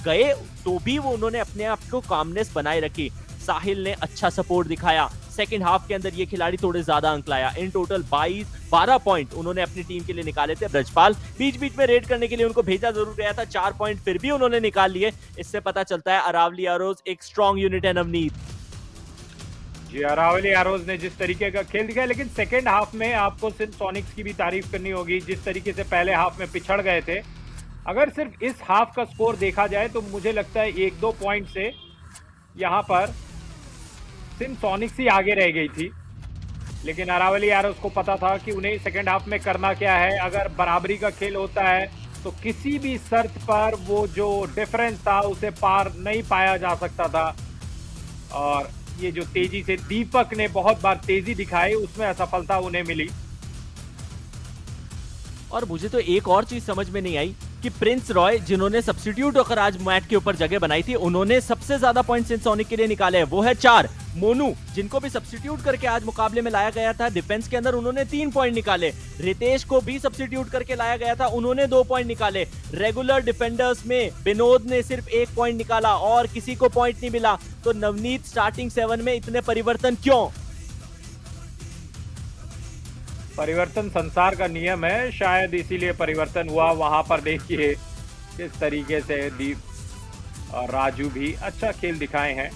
गए तो भी वो उन्होंने अपने आप को कामनेस बनाए रखी। साहिल ने अच्छा सपोर्ट दिखाया। सेकंड हाफ के अंदर ये खिलाड़ी थोड़े ज्यादा अंक लाया। इन टोटल 12 पॉइंट उन्होंने अपनी टीम के लिए निकाले थे। ब्रजपाल बीच बीच में रेड करने के लिए उनको भेजा जरूर गया था, 4 पॉइंट फिर भी उन्होंने निकाल लिए। इससे पता चलता है अरावली एरोस एक स्ट्रॉन्ग यूनिट है। नवनीत जी, अरावली एरोस ने जिस तरीके का खेल दिखाया, लेकिन सेकेंड हाफ में आपको सिंध सोनिक्स की भी तारीफ करनी होगी। जिस तरीके से पहले हाफ में पिछड़ गए थे, अगर सिर्फ इस हाफ का स्कोर देखा जाए तो मुझे लगता है 1-2 पॉइंट से यहाँ पर सिंध सोनिक्स ही आगे रह गई थी। लेकिन अरावली एरोस को पता था कि उन्हें सेकेंड हाफ में करना क्या है। अगर बराबरी का खेल होता है तो किसी भी शर्त पर वो जो डिफरेंस था उसे पार नहीं पाया जा सकता था। और ये जो तेजी से दीपक ने बहुत बार तेजी दिखाई, उसमें असफलता उन्हें मिली। और मुझे तो एक और चीज समझ में नहीं आई कि प्रिंस रॉय जिन्होंने सब्स्टिट्यूट होकर आज मैट के ऊपर जगह बनाई थी, उन्होंने सबसे ज्यादा पॉइंट सिंध सोनिक के लिए निकाले हैं, वो है 4। मोनू जिनको भी सब्स्टिट्यूट करके आज मुकाबले में लाया गया था डिफेंस के अंदर, उन्होंने 3 पॉइंट निकाले। रितेश को भी सब्स्टिट्यूट करके लाया गया था, उन्होंने 2 पॉइंट निकाले। रेगुलर डिफेंडर्स में विनोद ने सिर्फ 1 पॉइंट निकाला और किसी को पॉइंट नहीं मिला। तो नवनीत, स्टार्टिंग 7 में इतने परिवर्तन क्यों? परिवर्तन संसार का नियम है, शायद इसीलिए परिवर्तन हुआ। वहां पर देखिए किस तरीके से दीप और राजू भी अच्छा खेल दिखाए हैं,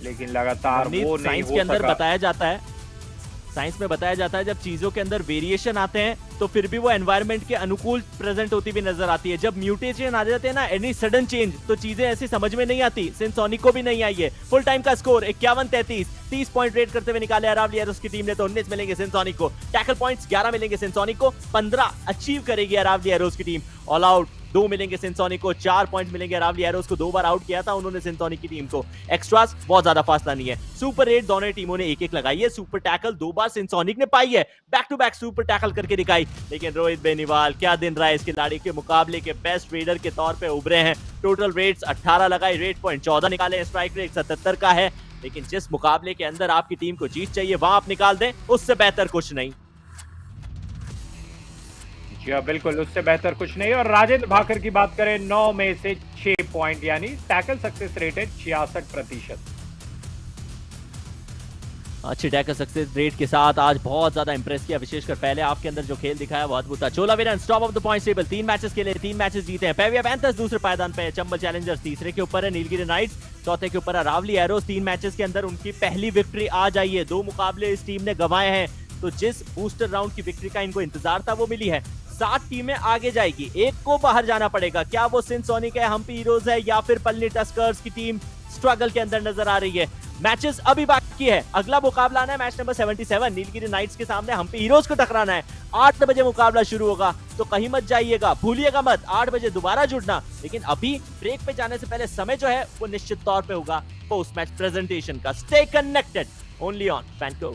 लेकिन लगातार वो नहीं साइंस के अंदर बताया जाता है, साइंस में बताया जाता है जब चीजों के अंदर वेरिएशन आते हैं तो फिर भी वो एनवायरनमेंट के अनुकूल प्रेजेंट होती हुई नजर आती है। जब म्यूटेशन आ जाते हैं ना, एनी सडन चेंज, तो चीजें ऐसी समझ में नहीं आती। सिंध सोनिक को भी नहीं आई है। फुल टाइम का स्कोर 51-33, 30 पॉइंट रेड करते हुए निकाले अरावली एरोस की टीम ने, तो 19 मिलेंगे सिंध सोनिक को। टैकल पॉइंट्स 11 मिलेंगे सिंध सोनिक को, 15 अचीव करेगी अरावली एरोस की टीम। ऑल आउट 2 मिलेंगे सिंध सोनिक को, 4 पॉइंट मिलेंगे अरावली एरोस को। 2 बार आउट किया था उन्होंने सिंध सोनिक की टीम को। एक्स्ट्रास बहुत ज्यादा फासला नहीं है। सुपर रेड दोनों टीमों ने 1-1 लगाई है। सुपर टैकल 2 बार सिंध सोनिक ने पाई है, back to back super tackle करके दिखाई। लेकिन रोहित बेनीवाल, क्या दिन रहा है इस खिलाड़ी के, मुकाबले के बेस्ट रेडर के तौर पे उभरे हैं। टोटल रेड्स 18 लगाई, रेड पॉइंट 14 निकाले, स्ट्राइक रेट 77 का है। लेकिन जिस मुकाबले के अंदर आपकी टीम को जीत चाहिए वहां आप निकाल दें, उससे बेहतर कुछ नहीं। जी बिल्कुल, उससे बेहतर कुछ नहीं। और राजेंद्र भाकर की बात करें, 9 में से 6 पॉइंट, यानी टैकल सक्सेस रेट है 66%। अच्छी टैकल सक्सेस रेट के साथ आज बहुत ज्यादा इंप्रेस किया, विशेषकर पहले आपके अंदर जो खेल दिखाया वो अद्भुत था। Chola Veerans top of the point table, 3 matches के लिए 3 मैचेस जीते हैं। पेरियर पैंथर्स दूसरे पायदान पे है, चंबल चैलेंजर्स तीसरे के ऊपर है, नीलगिरी नाइट्स चौथे के ऊपर है, अरावली एरोस 3 मैचेस के अंदर उनकी पहली विक्ट्री आ जाई है। 2 मुकाबले इस टीम ने गंवाए हैं, तो जिस बूस्टर राउंड की विक्ट्री का इनको इंतजार था वो मिली है। 7 टीमें आगे जाएगी, एक को बाहर जाना पड़ेगा। क्या वो सिंध सोनिक है, हम्पी हीरोज है, या फिर पलनी टस्कर्स की टीम स्ट्रगल के अंदर नजर आ रही है। मैचेस अभी बाकी है, अगला मुकाबला आना है मैच नंबर 77 नीलगिरी नाइट्स के सामने हम्पी हीरोज को टकराना है। 8 बजे मुकाबला शुरू होगा, तो कहीं मत जाइएगा, भूलिएगा मत 8 बजे दोबारा जुड़ना। लेकिन अभी ब्रेक पे जाने से पहले समय जो है वो निश्चित तौर पे होगा पोस्ट मैच प्रेजेंटेशन का। Stay connected only on FanCode.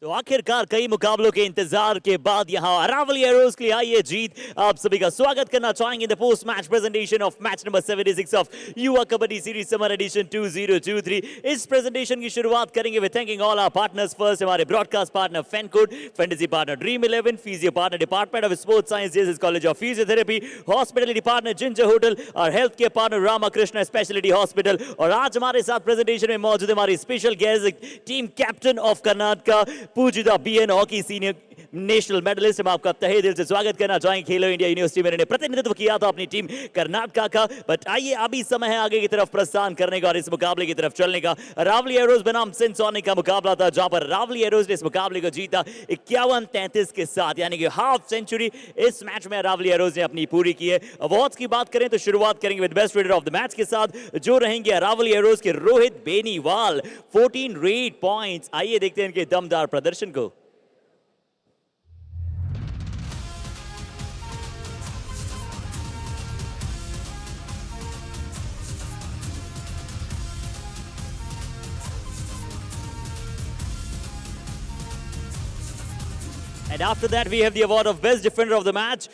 तो आखिरकार कई मुकाबलों के इंतजार के बाद यहां अरावली एरोज के लिए आई है जीत। आप सभी का स्वागत करना चाहेंगे the post match presentation of match number 76 of युवा कबड्डी सीरीज समर एडिशन 2023। इस प्रेजेंटेशन की शुरुआत करेंगे with thanking all our partners. First हमारे broadcast partner FanCode, fantasy partner Dream 11, physio partner department of sports science JSS college of physiotherapy, hospitality partner Ginger hotel और health care partner Ramakrishna speciality hospital. और आज हमारे साथ presentation में मौजूद है हमारी special guest team captain of Karnataka Pujitha B N hockey senior national medallist. हम आपका तहे दिल से स्वागत करना चाहेंगे। खेलो इंडिया यूनिवर्सिटी में इन्होंने प्रतिनिधित्व किया था अपनी टीम कर्नाटक का। बट आइए अभी समय है आगे की तरफ प्रस्थान करने का और इस मुकाबले की तरफ चलने का। अरावली एरोज बनाम सिंध सोनिक का मुकाबला था, जहां पर अरावली एरोज ने इस मुकाबले को जीता 51-33 के साथ, यानी कि हाफ सेंचुरी इस मैच में अरावली एरोज ने अपनी पूरी की है। अवार्ड्स की बात करें तो शुरुआत करेंगे with best raider of the match के साथ, जो रहेंगे अरावली एरोज के रोहित बेनीवाल, 14 रेड पॉइंट्स। आइए देखते हैं इनके दमदार प्रदर्शन को। And after that we have the award of best defender of the match.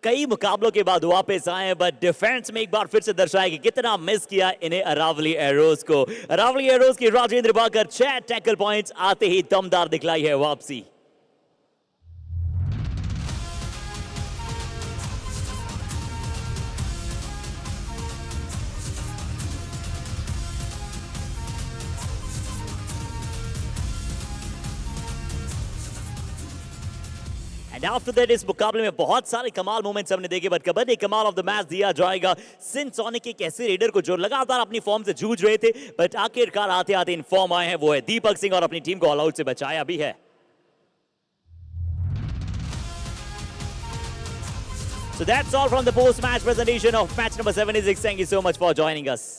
कई मुकाबलों के बाद वापस आए, बट डिफेंस में एक बार फिर से दर्शाया कि कितना मिस किया इन्हें अरावली एरोज को। अरावली एरोज की राजेंद्र बाकर 6 टैकल पॉइंट्स आते ही दमदार दिखलाई है वापसी। एंड आफ्टर दैट इस मुकाबले में बहुत सारे कमाल मोमेंट्स हमने देखे, बट कबड्डी कमाल ऑफ द मैच दिया जाएगा सिंध सोनिक एक ऐसे रेडर को जो लगातार अपनी फॉर्म से जूझ रहे थे, बट आखिरकार आते आते इन फॉर्म आए हैं। वो है दीपक सिंह और अपनी टीम को ऑल आउट से बचाया भी है। So that's all from the post-match presentation of match number 76. Thank you so much for joining us.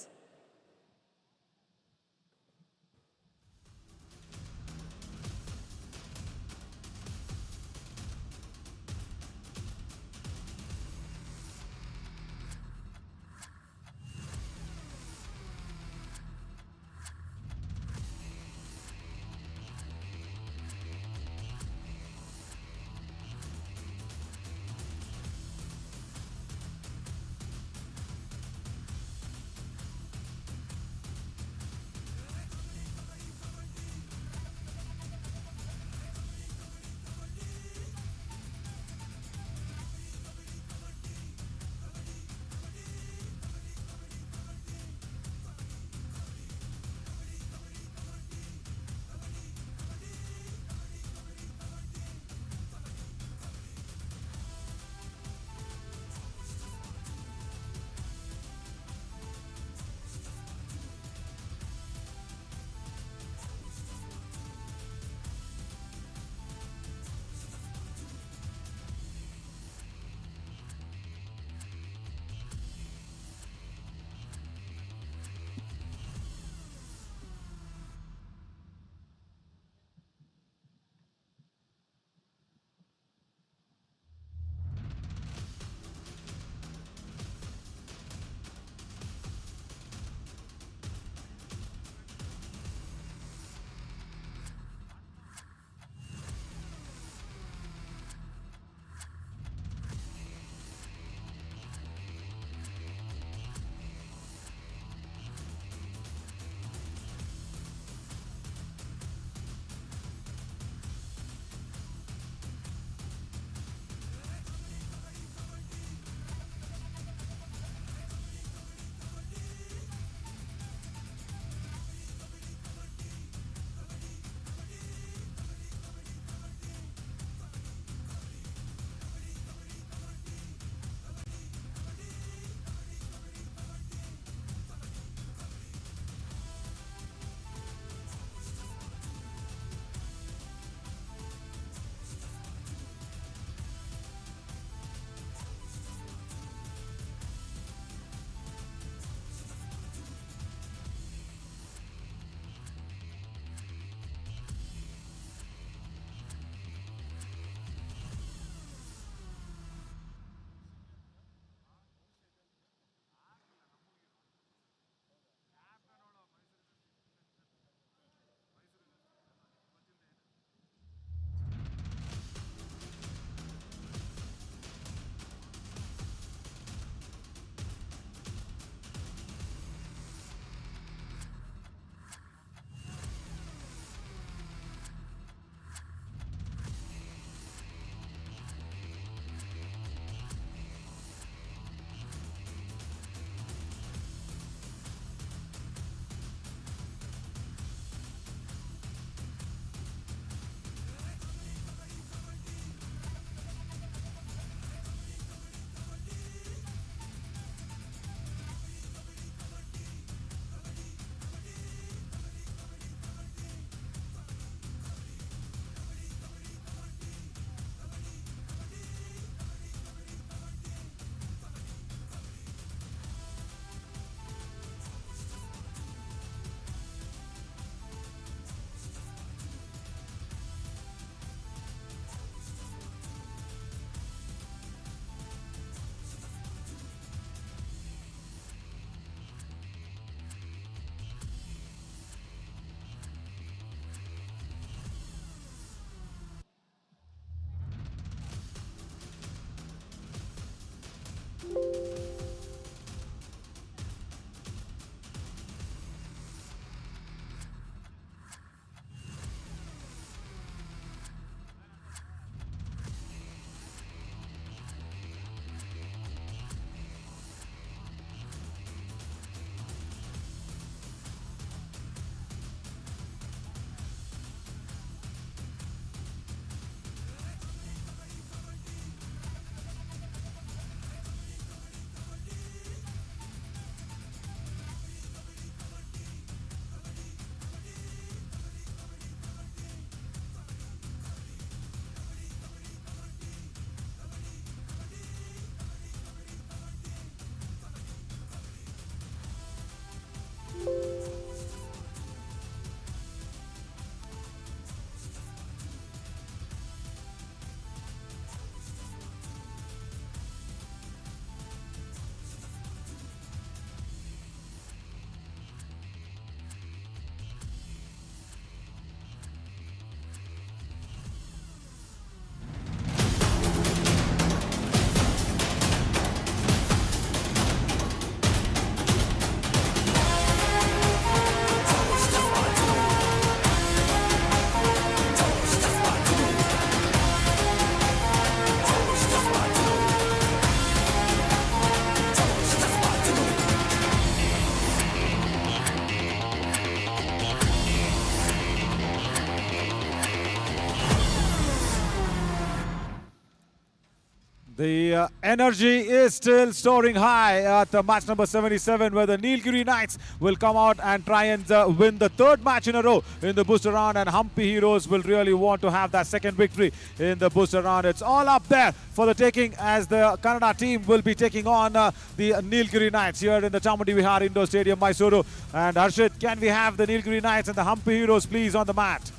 The energy is still soaring high at match number 77, where the Nilgiri Knights will come out and try and win the third match in a row in the booster round, and Hampi Heroes will really want to have that second victory in the booster round. It's all up there for the taking, as the Kannada team will be taking on the Nilgiri Knights here in the Chambal Indoor Stadium, Mysore. And Harshit, can we have the Nilgiri Knights and the Hampi Heroes please on the mat?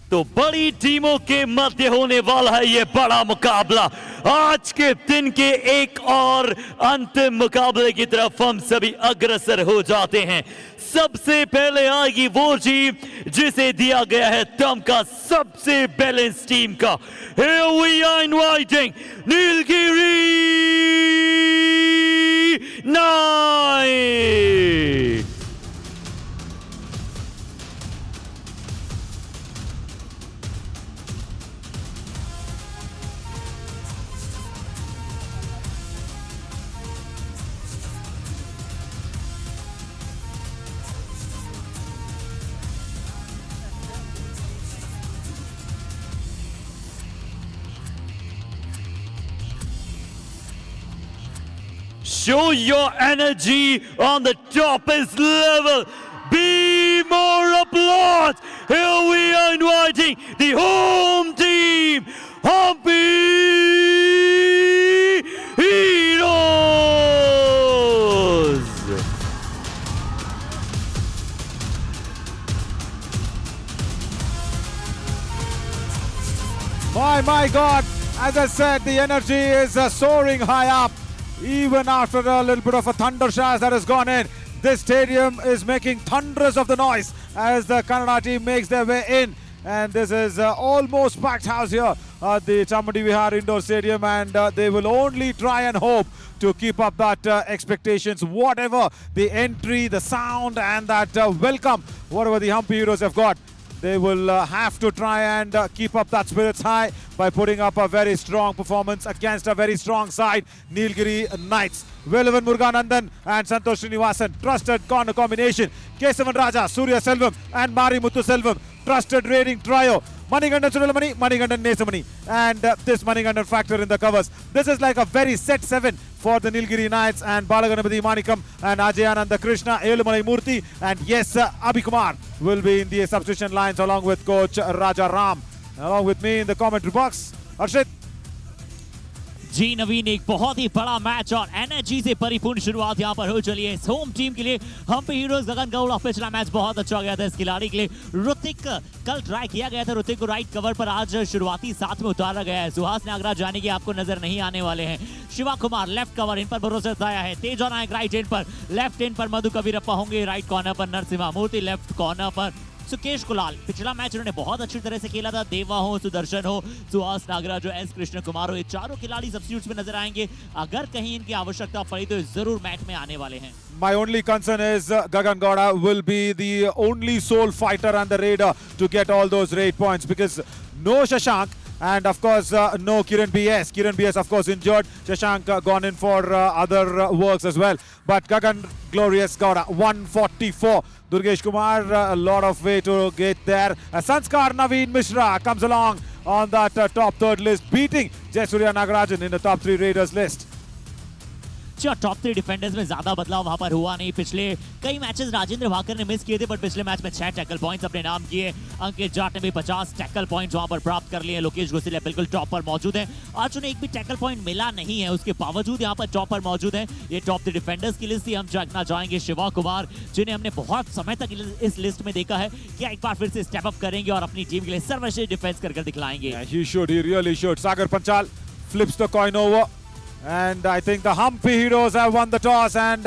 तो बड़ी टीमों के मध्य होने वाला है ये बड़ा मुकाबला। आज के दिन के एक और अंतिम मुकाबले की तरफ हम सभी अग्रसर हो जाते हैं। सबसे पहले आएगी वो टीम जिसे दिया गया है टर्म का सबसे बैलेंस टीम का। Here we are inviting Nilgiri Knights. Show your energy on the toppest level. Be more applause. Here we are inviting the home team, Hampi Heroes. My God, as I said, the energy is soaring high up. Even after a little bit of a thunder shower that has gone in, this stadium is making thunders of the noise as the Kannada team makes their way in. And this is almost packed house here at the Chambal Indoor Stadium, and they will only try and hope to keep up that expectations, whatever the entry, the sound, and that welcome, whatever the Hampi Heroes have got. They will have to try and keep up that spirits high by putting up a very strong performance against a very strong side, Nilgiri Knights. Velavan Muruganandan and Santosh Srinivasan, trusted corner combination. Kesavan Raja, Surya Selvam and Mari Muthu Selvam, trusted raiding trio. Manigandan Suralamani, Manigandan Nesamani, and this Manigandan factor in the covers. This is like a very set 7 for the Nilgiri Knights, and Balaganapati Manikam and Ajayananda Krishna, Elumalai Murthy, and yes, Abhikumar will be in the substitution lines along with coach Raja Ram. Along with me in the commentary box, Harshit. जी नवीन, एक बहुत ही बड़ा match और energy से परिपूर्ण शुरुआत यहां पर हो चली है इस होम टीम के लिए। हम्पी हीरोज गगन गौड़ा, पिछला मैच बहुत अच्छा गया था इस खिलाड़ी के लिए। ऋतिक कल ट्राई किया गया था, ऋतिक को राइट कवर पर आज शुरुआती साथ में उतारा गया है। सुहास नागराज जाने की आपको नजर नहीं आने वाले हैं। शिवा कुमार लेफ्ट कवर, इन पर भरोसा जताया है। तेजो नायक राइट एंड पर, लेफ्ट एंड पर मधु कबीरप्पा होंगे, राइट कॉर्नर पर नरसिम्हा मूर्ति, लेफ्ट कॉर्नर पर सुकेश कुलाल। पिछला मैच उन्होंने बहुत अच्छी तरह से खेला था। देवा हो, सुदर्शन हो, सुहास नागराज हो, एस कृष्ण कुमार हो, ये चारों खिलाड़ी सब्स्टिट्यूट्स में नजर आएंगे। अगर कहीं इनकी आवश्यकता पड़ी तो जरूर मैच में आने वाले हैं। My only concern is Gagan Gowda will be the only sole fighter and the raider to get all those raid points, because no Shashank and of course no Kiran BS. Kiran BS of course injured. Shashank gone in for other works as well. But Gagan Glorious Gowda 144. Durgesh Kumar a lot of way to get there. Sanskar Naveen Mishra comes along on that top third list, beating Jaisurya Nagarajan in the top 3 raiders list. Top 3 defenders में ज्यादा बदलाव वहां पर हुआ नहीं। पिछले कई matches Rajendra Bhaker ने मिस किए थे, बट पिछले मैच में 6 टैकल पॉइंट्स अपने नाम किए। अंकित जाट ने भी 50 टैकल पॉइंट्स वहां पर प्राप्त कर लिए। लोकेश गोसिलिया बिल्कुल टॉप पर मौजूद है। आज उन्हें एक भी टैकल पॉइंट मिला नहीं है, उसके बावजूद यहां पर टॉप पर मौजूद है। ये टॉप 3 डिफेंडर्स की लिस्ट ही हम देखना चाहेंगे। शिवा कुमार, जिन्हें हमने बहुत समय तक इस लिस्ट में देखा है, क्या एक बार फिर से स्टेप अप करेंगे और अपनी टीम के लिए सर्वश्रेष्ठ डिफेंस कर दिखलाएंगे। He should, he really should. Sagar Panchal flips the coin over. And I think the Hampi Heroes have won the toss, and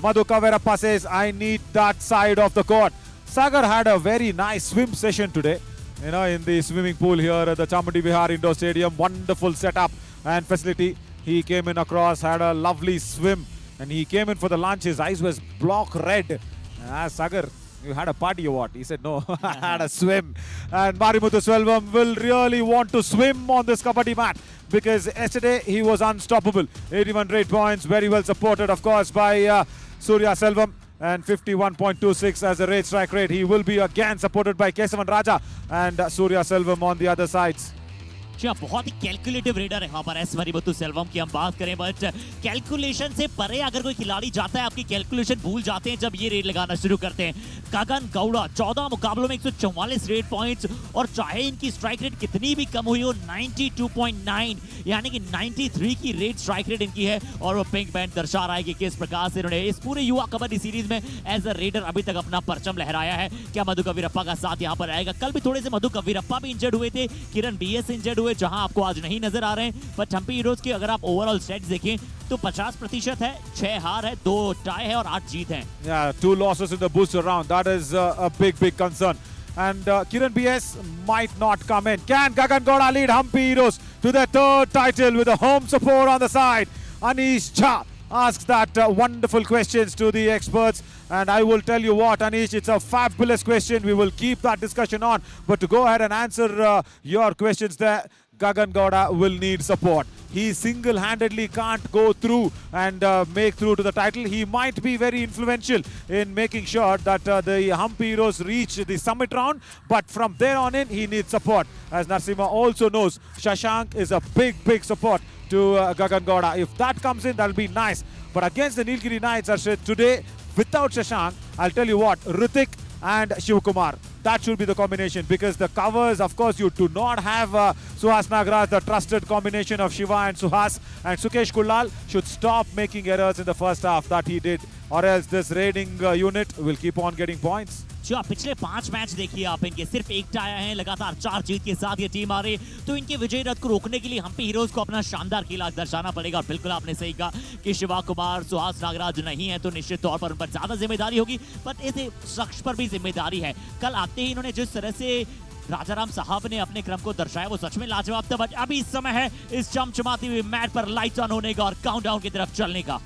Madhu Kavirappa says, I need that side of the court. Sagar had a very nice swim session today, you know, in the swimming pool here at the Chambal Indoor Stadium. Wonderful setup and facility. He came in across, had a lovely swim, and he came in for the lunch. His eyes was block red. Sagar, you had a party or what? He said, no, I had a swim. And Marimuthu Selvam will really want to swim on this Kabaddi mat, because yesterday he was unstoppable. 81 raid points, very well supported, of course, by Surya Selvam, and 51.26 as a raid strike rate. He will be again supported by Kesavan Raja and Surya Selvam on the other sides. जी हाँ, बहुत ही calculative raider है वहाँ पर S Marimuthu Selvam की हम बात करें, but calculation से परे अगर कोई खिलाड़ी जाता है, आपकी कैलकुलेशन भूल जाते हैं जब ये रेड लगाना शुरू करते हैं। गगन गौड़ा 14 मुकाबलों में 144 रेड पॉइंट्स, और चाहे इनकी स्ट्राइक रेट कितनी भी कम हुई हो, 92.9 यानी कि 93 की रेड स्ट्राइक रेट इनकी है। और वो पिंक बैंड दर्शा रहा है कि किस प्रकार से इन्होंने इस पूरे युवा कबड्डी सीरीज में एज अ रेडर अभी तक अपना परचम लहराया है। क्या मधु कवीरप्पा का साथ यहाँ पर आएगा? कल भी थोड़े से मधु कवीरप्पा भी इंजर्ड हुए थे, किरण बीएस इंजर्ड हुए, जहां आपको आज नहीं नजर आ रहे हैं। बट हम्पी हीरोज के अगर आप ओवरऑल स्टैट्स देखें तो 50% है, 6 हार है, 2 टाई है और 8 जीत हैं। Yeah, 2 losses in the booster round. That is a big concern. And Kiran BS might not come in. Can Gagan Gowda lead Hampi Heroes to their 3rd title with a home support on the side? Anish Jha asks that wonderful questions to the experts, and I will tell you what, Anish, it's a fabulous question. We will keep that discussion on, but to go ahead and answer your questions there, Gagan Gowda will need support. He single-handedly can't go through and make through to the title. He might be very influential in making sure that the Hampi Heroes reach the summit round, but from there on in, he needs support. As Narsimha also knows, Shashank is a big support to Gagan Gowda. If that comes in, that'll be nice. But against the Nilgiri Knights, Arshit, today, without Shashank, I'll tell you what, Ritik and Shivkumar, that should be the combination, because the covers, of course, you do not have Suhas Nagaraj, the trusted combination of Shiva and Suhas, and Sukesh Kullal should stop making errors in the first half that he did, or else this raiding unit will keep on getting points. जो आप पिछले 5 match देखिए, आप इनके सिर्फ 1 tie आए हैं, लगातार 4 जीत के साथ ये टीम आ रही है। तो इनके विजय रथ को रोकने के लिए हम्पी हीरोज को अपना शानदार खेल दर्शाना पड़ेगा। और बिल्कुल आपने सही कहा कि शिवा कुमार, सुहास नागराज नहीं है तो निश्चित तौर पर उन पर ज्यादा जिम्मेदारी होगी, बट इस शख्स पर भी जिम्मेदारी है। कल आते ही इन्होंने जिस तरह से राजाराम साहब ने अपने क्रम को दर्शाया, वो सच में लाजवाब था। बट अभी समय है इस चमचमाती हुई मैट पर लाइट्स ऑन होने का और काउंटडाउन की तरफ चलने का।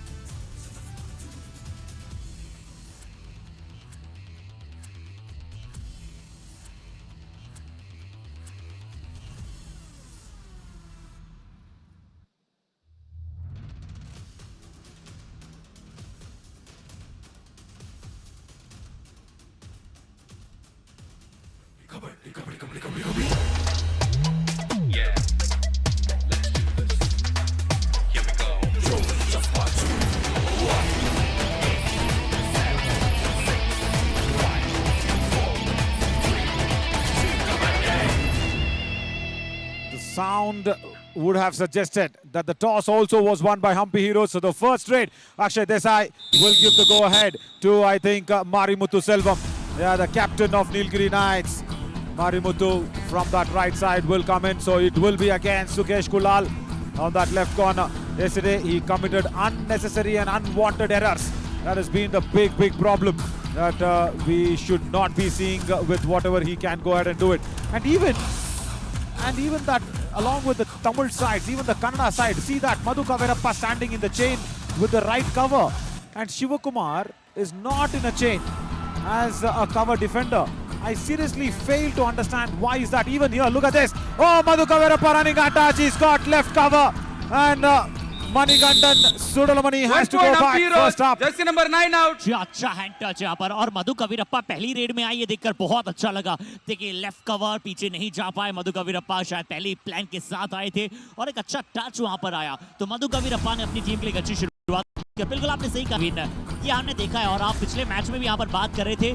Yeah, let's do this. Here we go. Just watch. The sound would have suggested that the toss also was won by Hampi Heroes. So the first trade, Akshay Desai will give the go-ahead to, I think, Marimuthu Selvam. Yeah, the captain of Nilgiri Knights. Marimuthu from that right side will come in. So it will be again Sukesh Kullal on that left corner. Yesterday he committed unnecessary and unwanted errors. That has been the big problem that we should not be seeing with whatever he can go ahead and do it. And even that, along with the Tamil sides, even the Kannada side, see that Madhu Kavirappa standing in the chain with the right cover, and Shivakumar is not in a chain as a cover defender. I seriously fail to understand why is that. Even here, look at this. Oh, Madhu Kavirappa running attach. He's got left cover, and Manikandan Sudalamani has to go back first up. Jersey number 9 out. जी अच्छा hand touch यहाँ पर, और मधु कवीरप्पा पहली red में आई, ये देखकर बहुत अच्छा लगा। देखिए लेफ्ट कवर, पीछे नहीं जा पाए मधु कवीरप्पा, शायद पहली प्लान के साथ आए थे और एक अच्छा टच वहां पर आया। तो मधु कवीरप्पा ने अपनी टीम के लिए एक अच्छी शुरुआत की। बिल्कुल आपने सही कहा, ये हमने देखा है और आप पिछले मैच में भी यहाँ पर बात कर रहे थे,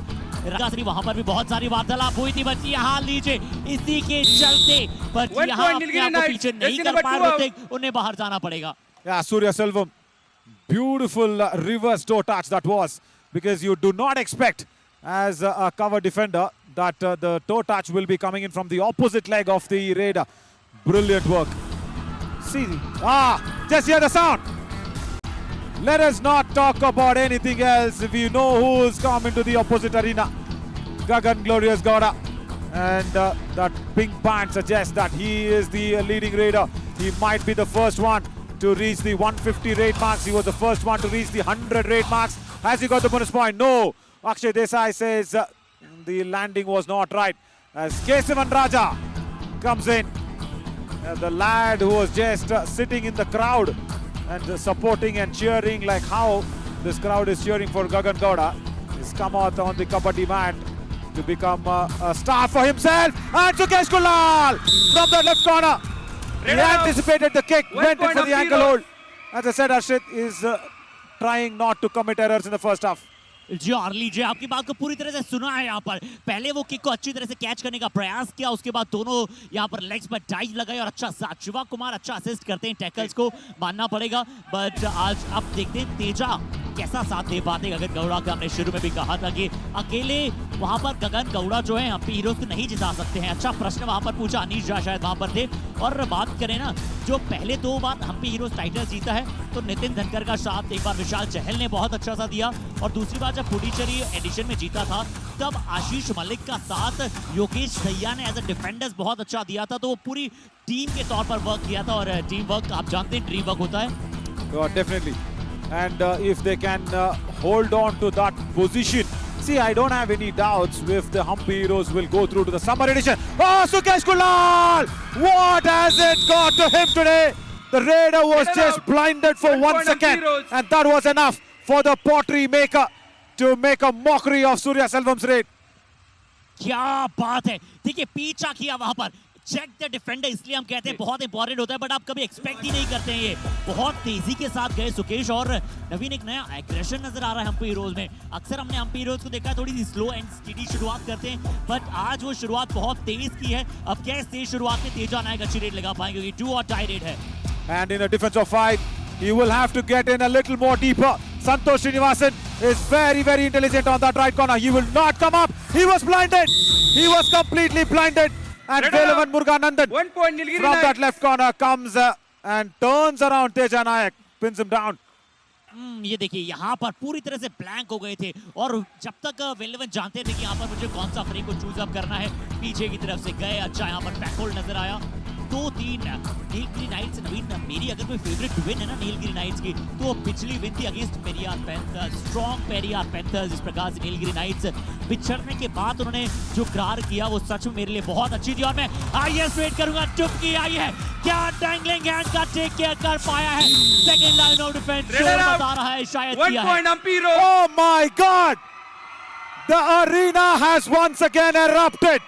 वहां पर भी बहुत सारी वार्तालाप हुई थी। बच्ची यहाँ लीजिए इसी के चलते, पर यहाँ अपने आप को पीछे नहीं कर पाए, उन्हें बाहर जाना पड़ेगा। Yeah, Surya Selvam, beautiful reverse toe touch that was, because you do not expect as a cover defender that the toe touch will be coming in from the opposite leg of the raider. Brilliant work. See, just hear the sound. Let us not talk about anything else. If you know who's come into the opposite arena, Gagan Glorious Gowda, and that pink band suggests that he is the leading raider. He might be the first one to reach the 150 raid marks. He was the first one to reach the 100 raid marks. Has he got the bonus point? No. Akshay Desai says the landing was not right. As Kesavan Raja comes in, the lad who was just sitting in the crowd and supporting and cheering like how this crowd is cheering for Gagan Gowda, has come out on the Kabaddi mat to become a star for himself. And Sukesh Kullal from the left corner He anticipated the kick, went in for the ankle hold. As I said, Arshit is trying not to commit errors in the first half. जी early जी आपकी बात को पूरी तरह से सुना है यहाँ पर पहले वो किक को अच्छी तरह से कैच करने का प्रयास किया उसके बाद दोनों यहाँ पर लेग्स पर डाइव लगाए और अच्छा साथ शिवा कुमार अच्छा असिस्ट करते हैं टैकल्स को मानना पड़ेगा बट आज अब देखते हैं तेजा कैसा साथ दे पाते गगन गौड़ा का हमने शुरू में भी कहा था कि अकेले वहां पर गगन गौड़ा जो है हम्पी हीरोज को नहीं जिता सकते हैं अच्छा प्रश्न वहां पर पूछा अनीश झा शायद वहां पर थे और बात करें ना जो पहले 2 बार हम्पी हीरोज टाइटल जीता है तो नितिन धनकर का साथ एक बार विशाल चहल ने बहुत अच्छा सा दिया और दूसरी बार जब पुडुचेरी एडिशन में जीता था तब आशीष मलिक का साथ योगेश दहिया ने एज अ डिफेंडर्स बहुत अच्छा दिया था तो वो पूरी टीम के तौर पर वर्क किया था और टीम वर्क आप जानते हैं ड्रीम वर्क होता है Definitely. And if they can hold on to that position. See, I don't have any doubts if the Hampi Heroes will go through to the summer edition. Oh, Sukesh Kulal! What has it got to him today? The Raider was just blinded for 1 second. And that was enough for the pottery maker to make a mockery of Surya Selvam's raid. क्या बात है देखिए पीछा किया वहां पर check the defender इसलिए हम कहते हैं बहुत इंपॉर्टेंट होता है बट आप कभी एक्सपेक्ट ही नहीं करते हैं ये बहुत तेजी के साथ गए सुकेश और नवीन एक नया एग्रेशन नजर आ रहा है हम्पी हीरोज में अक्सर हमने हम्पी हीरोज को देखा है थोड़ी सी स्लो एंड स्टेडी शुरुआत करते हैं बट आज वो शुरुआत बहुत तेज की है अब क्या इस तेज शुरुआत में तेजा नायक अच्छी रेड लगा पाएंगे क्योंकि 2 और टाई रेड है And in a defensive fight, he will have to get in a little more deeper. Santosh Srinivasan is very, very intelligent on that right corner. He will not come up. He was blinded. He was completely blinded. And Velavan Muruganandan 1 point Nilgiri from Naik. that left corner comes and turns around Teja Nayak, pins him down. ये देखिए यहाँ पर पूरी तरह से blank हो गए थे और जब तक वेलेवन जानते थे कि यहाँ पर मुझे कौन सा फ्रेम को चूज अप करना है पीछे की तरफ से गए अच्छा यहाँ पर बैकहोल्ड नजर आया 2-3 नीलगिरी नाइट्स नवीन मेरी अगर कोई फेवरेट विन है ना नीलगिरी नाइट्स की तो वो पिछली विन थी against Periyar panthers strong Periyar panthers इस प्रकार से नीलगिरी नाइट्स बिछड़ने के बाद उन्होंने जो करार किया वो सच में मेरे लिए बहुत अच्छी थी और मैं आईएस वेट करूंगा चुपकी आई है क्या डैंगलिंग हैंड का टेक केयर कर पाया है सेकंड लाइन ऑफ डिफेंस बता रहा है शायद किया है Oh my God! The arena has once again erupted.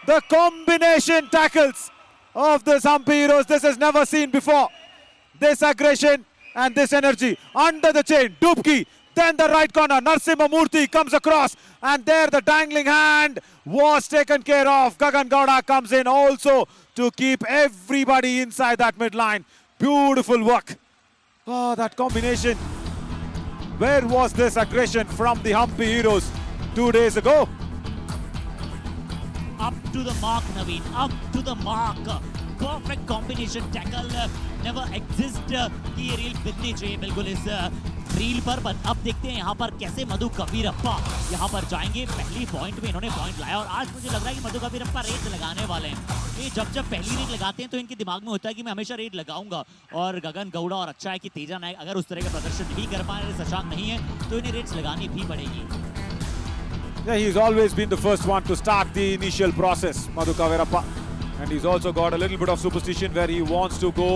The combination tackles of the Hampi Heroes, this is never seen before. This aggression and this energy under the chain. Dubki, then the right corner. Narsimha Murthy comes across, and there the dangling hand was taken care of. Gagan Gowda comes in also to keep everybody inside that midline. Beautiful work. Oh, that combination. Where was this aggression from the Hampi Heroes 2 days ago? Up to the mark, Naveen. Up to the mark. Perfect combination tackle. Never exist कि ये reel bikini चाहिए बिल्कुल इस reel पर but अब देखते हैं यहाँ पर कैसे मधु कबीरप्पा यहाँ पर जाएंगे पहली पॉइंट में इन्होंने पॉइंट लाया और आज मुझे लग रहा है कि मधु कबीरप्पा रेड लगाने वाले हैं ये जब पहली रेड लगाते हैं तो इनके दिमाग में होता है कि मैं हमेशा रेड लगाऊंगा और गगन गौड़ा और अच्छा है कि तेजा नायक अगर उस तरह का प्रदर्शन नहीं कर पा रहे शशांक नहीं है तो इन्हें रेड्स लगानी भी पड़ेगी Yeah, he's always been the first one to start the initial process, Madhu Kavirappa. And he's also got a little bit of superstition where he wants to go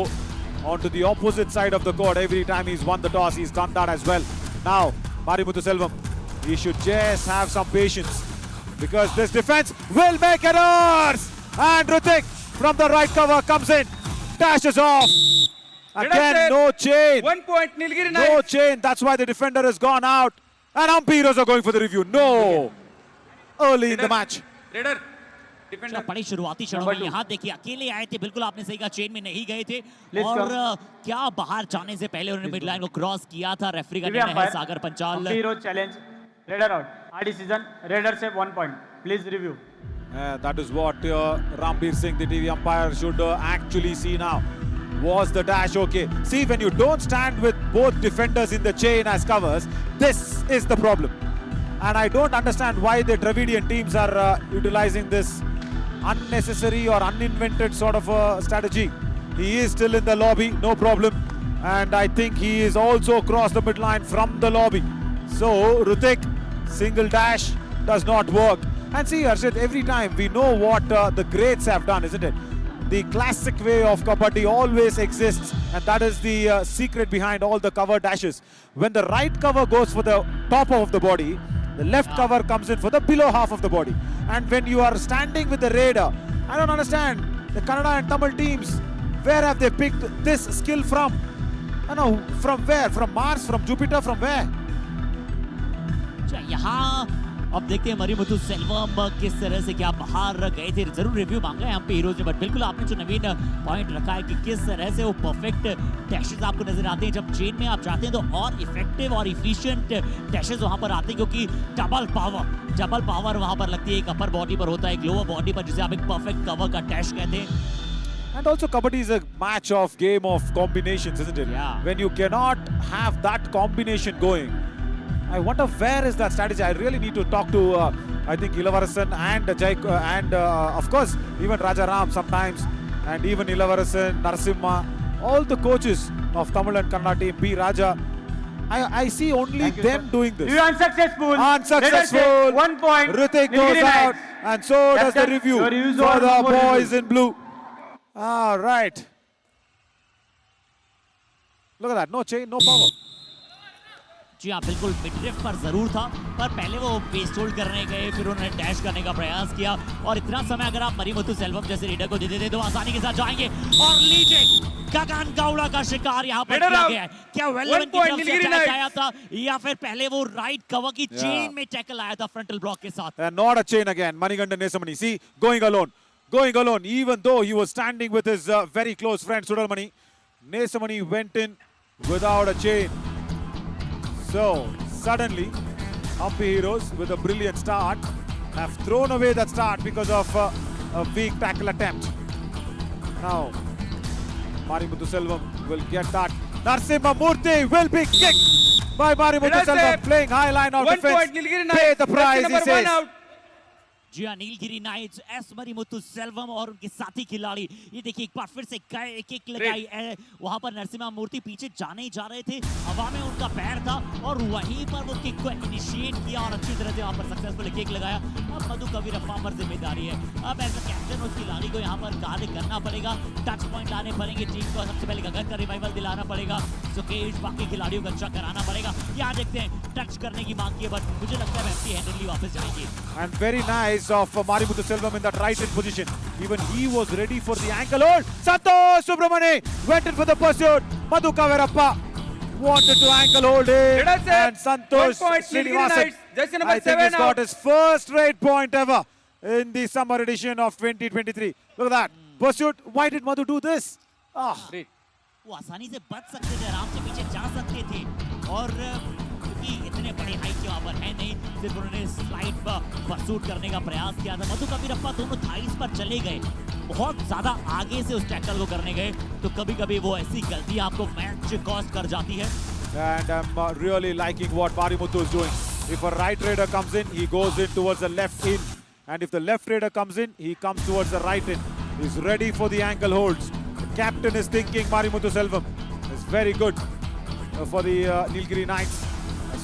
onto the opposite side of the court every time he's won the toss. He's done that as well. Now, Marimuthu Selvam, he should just have some patience because this defense will make errors. And Rutik from the right cover comes in, dashes off. Again, no chain. 1 point Nilgiri No chain. That's why the defender has gone out. And Hampi Heroes are going for the review. No. Early in the match. Raider. बड़ी शुरुआती क्षणों में यहाँ देखिए अकेले आए थे बिल्कुल आपने सही कहा चेन में नहीं गए थे और क्या बाहर जाने से पहले उन्होंने मिड लाइन को क्रॉस किया था रेफरी का निर्णय है Sagar Panchal hero challenge raider out or decision raider से 1 point please review That is what Rambir Singh, the TV umpire, should actually see now. Was the dash okay? See, when you don't stand with both defenders in the chain as covers, this is the problem. And I don't understand why the Dravidian teams are utilizing this unnecessary or uninvented sort of strategy. He is still in the lobby, no problem. And I think he is also across the midline from the lobby. So, Rutik, single dash does not work. And see, Harshit, every time we know what the greats have done, isn't it? The classic way of Kabaddi always exists, and that is the secret behind all the cover dashes. When the right cover goes for the top of the body, the left cover comes in for the below half of the body. And when you are standing with the raider, I don't understand. The Kannada and Tamil teams Where have they picked this skill from? I know, from where? From Mars? From Jupiter? From where? यहाँ अब देखते हैं मरीमुथु सेल्वम किस तरह से क्या बाहर गए थे। जरूर रिव्यू मांगा है हम पे हीरोज ने, बट बिल्कुल आपने जो नवीन पॉइंट रखा है कि किस तरह से वो परफेक्ट डैशेस आपको नजर आते हैं जब चेन में आप जाते हैं, तो और इफेक्टिव और इफिशिएंट डैशेस वहां पर आते हैं, क्योंकि डबल पावर वहां पर लगती है। एक अपर बॉडी पर होता है, एक लोअर बॉडी पर, जिसे आप एक परफेक्ट कवर का डैश कहते हैं। And also Kabaddi is a match of game of combinations, isn't it? Yeah. When you cannot have that combination going, I wonder where is that strategy. I really need to talk to I think Ilavarasan and of course even Rajaram sometimes, and even Ilavarasan, Narasimha, all the coaches of Tamil and Kannada team, P. Raja. I see only them doing this. You are unsuccessful. Unsuccessful. 1 point. Ritik goes out, and so does the review for the boys in blue. All right. Look at that. No chain, no power. जी हाँ, बिल्कुल मिडरिफ्ट पर जरूर था, पर पहले वो paste hold करने गए, फिर उन्होंने डैश करने का प्रयास किया, और इतना समय अगर आप मरीमुथु सेल्वम जैसे रीडर को दे देते तो आसानी के साथ जाएंगे। और लीजिए, गगन गौड़ा का शिकार यहाँ पर किया गया है। क्या वेलवन की तरफ से अटैक आया था, या फिर पहले वो राइट कवर की चेन में टैकल आया था फ्रंटल ब्लॉक के साथ? And not a chain again. Manigandan Nesamani. See, going alone, even though he was standing with his very close friend Sudalmani. Nesamani went in without a chain. So, suddenly, Hampi Heroes, with a brilliant start, have thrown away that start because of a weak tackle attempt. Now, Marimuthu Selvam will get that. Narasimha Murthy will be kicked by Marimuthu Selvam, playing high line of defense. Pay the price, he says. जी हाँ, Nilgiri nights, S Marimuthu Selvam और उनके साथी खिलाड़ी, ये देखिए एक बार फिर से गए, किक लगाई, वहां पर नरसिम्हा मूर्ति पीछे जाने ही जा रहे थे, हवा में उनका पैर था और वहीं पर वो किक को इनिशिएट किया और अच्छी तरह से वहां पर सक्सेसफुल किक लगाया। अब मधु कबीरप्पा पर जिम्मेदारी है, अब एज अ कैप्टन उस खिलाड़ी को यहाँ पर कार्य करना पड़ेगा, टच पॉइंट लाने पड़ेंगे टीम को, सबसे पहले गगन का रिवाइवल दिलाना पड़ेगा, सुकेश बाकी खिलाड़ियों को अच्छा कराना पड़ेगा। यहाँ देखते हैं, टच करने की मांग की है, बट मुझे लगता है एम्प्टी हैंडेडली वापस जाएंगे। And very nice of Marimuthu Selvam in that right in position. Even he was ready for the ankle hold. Santosh Subramani went in for the pursuit. Madhu Kavirappa wanted to ankle hold him. And Santosh Srinivasan, I think he's got his first straight point ever in the summer edition of 2023. Look at that. Pursuit. Why did Madhu do this? वो आसानी से बच सकते थे, आराम से पीछे जा सकते थे, और इतने बड़े हाइट के वहां पर है नहीं, सिर्फ उन्होंने स्लाइड पर परसूट करने का प्रयास किया था। मधु कबीरप्पा दोनों थाइस पर चले गए, बहुत ज्यादा आगे से उस टैकल को करने गए, तो कभी-कभी वो ऐसी गलती आपको मैच कॉस्ट कर जाती है। And I'm really liking what Marimuthu is doing. If a right raider comes in, he goes in towards the left in, and if the left raider comes in, he comes towards the right in. He's ready for the ankle holds. The captain is thinking Marimuthu Selvam is very good for the Nilgiri Knights.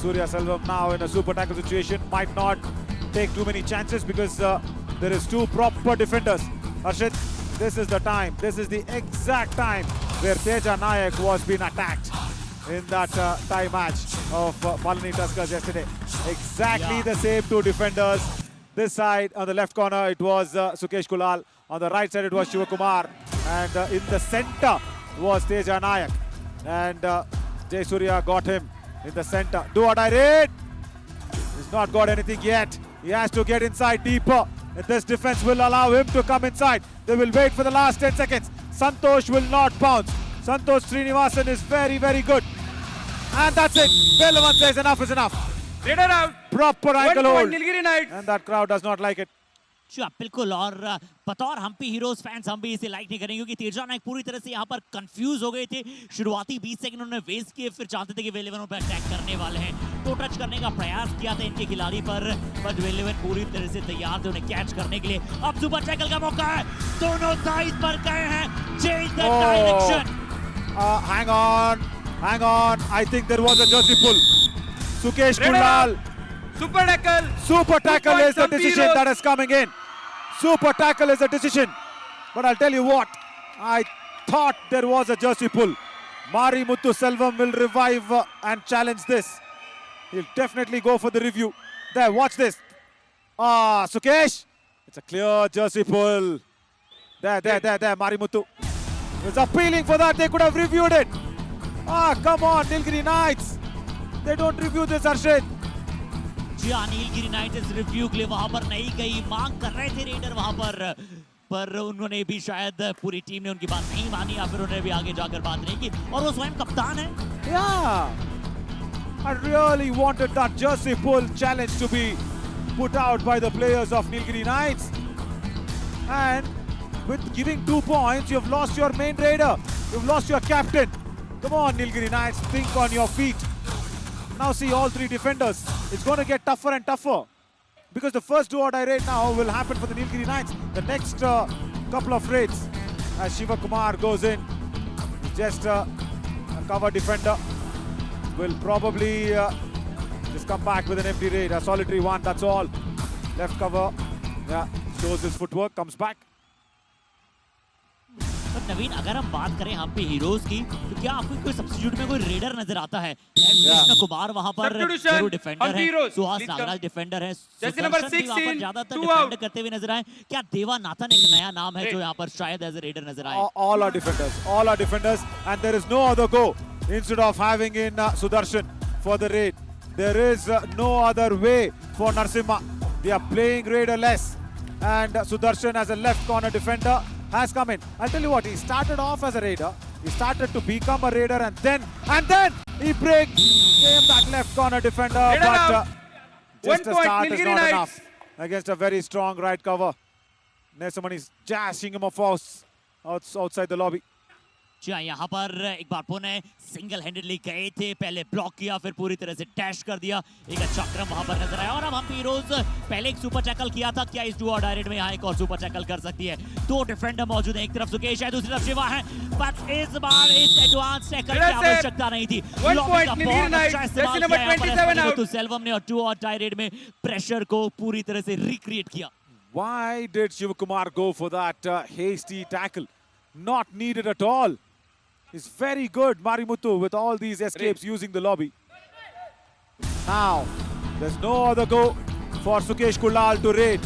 Surya Selvam now in a super tackle situation, might not take too many chances because there is two proper defenders. Harshit, this is the time, this is the exact time where Teja Nayak was being attacked in that tie match of Palani Tuskers yesterday. Exactly the same two defenders. This side on the left corner it was Sukesh Kulal, on the right side it was Shiva Kumar, and in the center was Teja Nayak, and Jay Surya got him in the center. Do what I read. He's not got anything yet. He has to get inside deeper. And this defense will allow him to come inside. They will wait for the last 10 seconds. Santosh will not bounce. Santosh Srinivasan is very, very good. And that's it. Velavan says enough is enough. Leader out. Proper ankle hold. Nilgiri Knights. And that crowd does not like it. बिल्कुल, और बतौर Hampi heroes fans हम भी इसे like नहीं करेंगे, क्योंकि तेजा नायक पूरी तरह से यहाँ पर कंफ्यूज हो गए थे। शुरुआती 20 सेकंड उन्होंने वेस्ट किए, फिर चाहते थे कि वेलेवन पर अटैक करने वाले हैं, तो टच करने का प्रयास किया था इनके खिलाड़ी पर, बट वेलेवन पूरी तरह से तैयार थे उन्हें कैच करने के लिए। अब सुपर टैकल का मौका है, दोनों साइड पर गए हैं, change the direction. Hang on. I think there was a jersey pull. Sukesh Kulal. Super tackle is the decision that is coming in. Super tackle is the decision. But I'll tell you what, I thought there was a jersey pull. Marimuthu Selvam will revive and challenge this. He'll definitely go for the review. There, watch this. Sukesh. It's a clear jersey pull. There, Marimuthu. was appealing for that. They could have reviewed it. Ah, come on, Nilgiri Knights. They don't review this, Arshid. जी हाँ, Nilgiri nights review के लिए वहां पर नहीं गई, मांग कर रहे थे रेडर वहां पर उन्होंने भी शायद पूरी टीम ने उनकी बात नहीं मानी या फिर उन्होंने भी आगे जाकर बात नहीं की और वो स्वयं कप्तान है. Yeah, I really wanted that jersey pull challenge to be put out by the players of Nilgiri Knights. And with giving 2 points, you've lost your main raider. You've lost your captain. Come on, Nilgiri Knights, think on your feet. Now see all 3 defenders. It's going to get tougher and tougher. Because the first do-or-die raid now will happen for the Nilgiri Knights. The next couple of raids, as Shiva Kumar goes in, he's just a cover defender. Will probably just come back with an empty raid. A solitary one, that's all. Left cover, yeah, shows his footwork, comes back. पर नवीन, अगर हम बात करें Hampi heroes की, तो क्या आपको कोई सब्स्टिट्यूट में कोई रेडर नजर आता है? कृष्ण कुमार वहां पर जरूर डिफेंडर है, सुहास नागराज डिफेंडर है, सुदर्शन भी वहां पर ज्यादातर डिफेंड करते हुए नजर आए. क्या देवा नाथन एक नया नाम है जो यहाँ पर शायद एज ए रेडर नजर आए? All are defenders, and there is no other go. Instead of having in Sudarshan for the raid, there is no other way for Narsimha. They are playing raiderless, and Sudarshan as a left corner defender has come in. I'll tell you what, he started off as a raider. He started to become a raider, and then he became that left corner defender. But just a start is not enough against a very strong right cover. Nesamani is jashing him outside the lobby. जी हाँ, यहाँ पर एक बार पुनः single handedly गए थे, पहले block किया, फिर पूरी तरह से डैश कर दिया. एक अच्छा क्रम वहां पर नजर आया. और अब हम हीरोज पहले एक सुपर टैकल किया था, क्या इस डू और डायरेक्ट में यहाँ एक और सुपर टैकल कर सकती है? 2 डिफेंडर मौजूद हैं, एक तरफ सुकेश है, दूसरी तरफ शिवा है, बट इस बार इस एडवांस टैकल की आवश्यकता नहीं थी. तो सेल्वम ने और 2 और डायरेक्ट में प्रेशर को पूरी तरह से रिक्रिएट किया. Why did Shivakumar go for that hasty tackle? Not needed at all. He's very good, Marimuthu, with all these escapes using the lobby. Now, there's no other go for Sukesh Kulal to raid.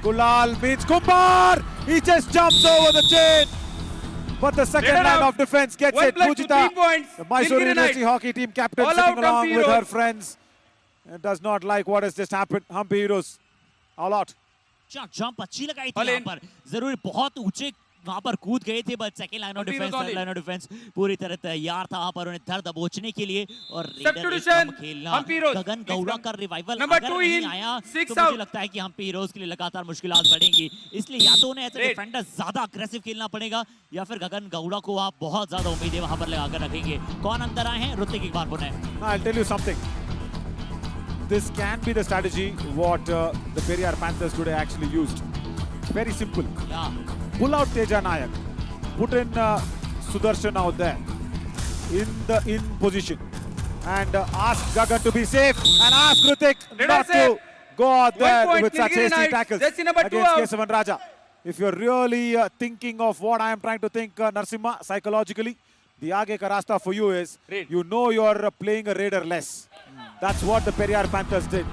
Kulal meets Kumar! He just jumps over the chain! But the second line of defense gets it. Pujita, the Mysore University hockey team captain, sitting along with her friends, and does not like what has just happened. Hampi Heroes, all out. Jump अच्छी लगाई थी यहाँ पर, जरूर बहुत ऊंचे वहां पर कूद गए थे, but second line of defence, third line of defence पूरी तरह तैयार था वहां पर उन्हें दर्द दबोचने के लिए. और रेडर खेलना, गगन गौड़ा का रिवाइवल अगर नहीं आया तो मुझे लगता है कि हम्पी हीरोज के लिए लगातार मुश्किलात बढ़ेंगी. इसलिए या तो उन्हें एज ए डिफेंडर ज्यादा अग्रेसिव खेलना पड़ेगा, या फिर गगन गौड़ा को आप बहुत ज्यादा उम्मीदें वहां पर लगाकर रखेंगे. कौन अंदर आए हैं? ऋतिक एक बार पुनः. I'll tell you something. This can be the strategy what the Periyar Panthers today actually used. Very simple. Yeah. Pull out Teja Nayak. Put in Sudarshan out there in position, and ask Gagan to be safe, and ask Hrithik not to go out there with such hasty tackles against Kesavan Raja. If you're really thinking of what I am trying to think, Narsimha, psychologically, the aage ka rasta for you is, you know you're playing a raider less. That's what the Periyar Panthers did.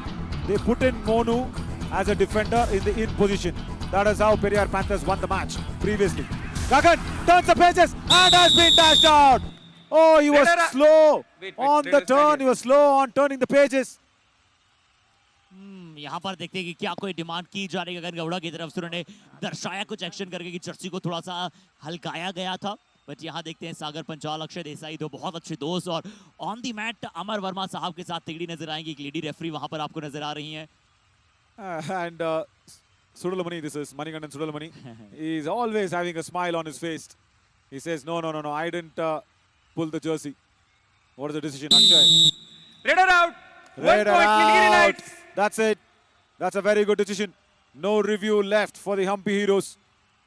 They put in Monu as a defender in the in position. That is how Periyar Panthers won the match previously. Gagan turns the pages and has been dashed out. Oh, he was slow on the turn. He was slow on turning the pages. यहाँ पर देखते हैं कि क्या कोई demand की जा रही है गगन गौड़ा की तरफ से. उन्होंने दर्शाया कुछ एक्शन करके कि जर्सी को थोड़ा सा हल्काया गया था. बट यहाँ देखते हैं सागर पंचाल, अक्षय देसाई, दो बहुत अच्छे दोस्त, और ऑन दी मैट अमर वर्मा साहब के साथ तिगड़ी नजर आएंगी. एक लेडी रेफरी वहां पर आपको नजर आ रही हैं. And Sudalamani, this is Manikandan Sudalamani. He is always having a smile on his face. He says, no, I didn't pull the jersey. What is the decision, Akshay? Raider out. Raider out. That's it. That's a very good decision. No review left for the Hampi Heroes,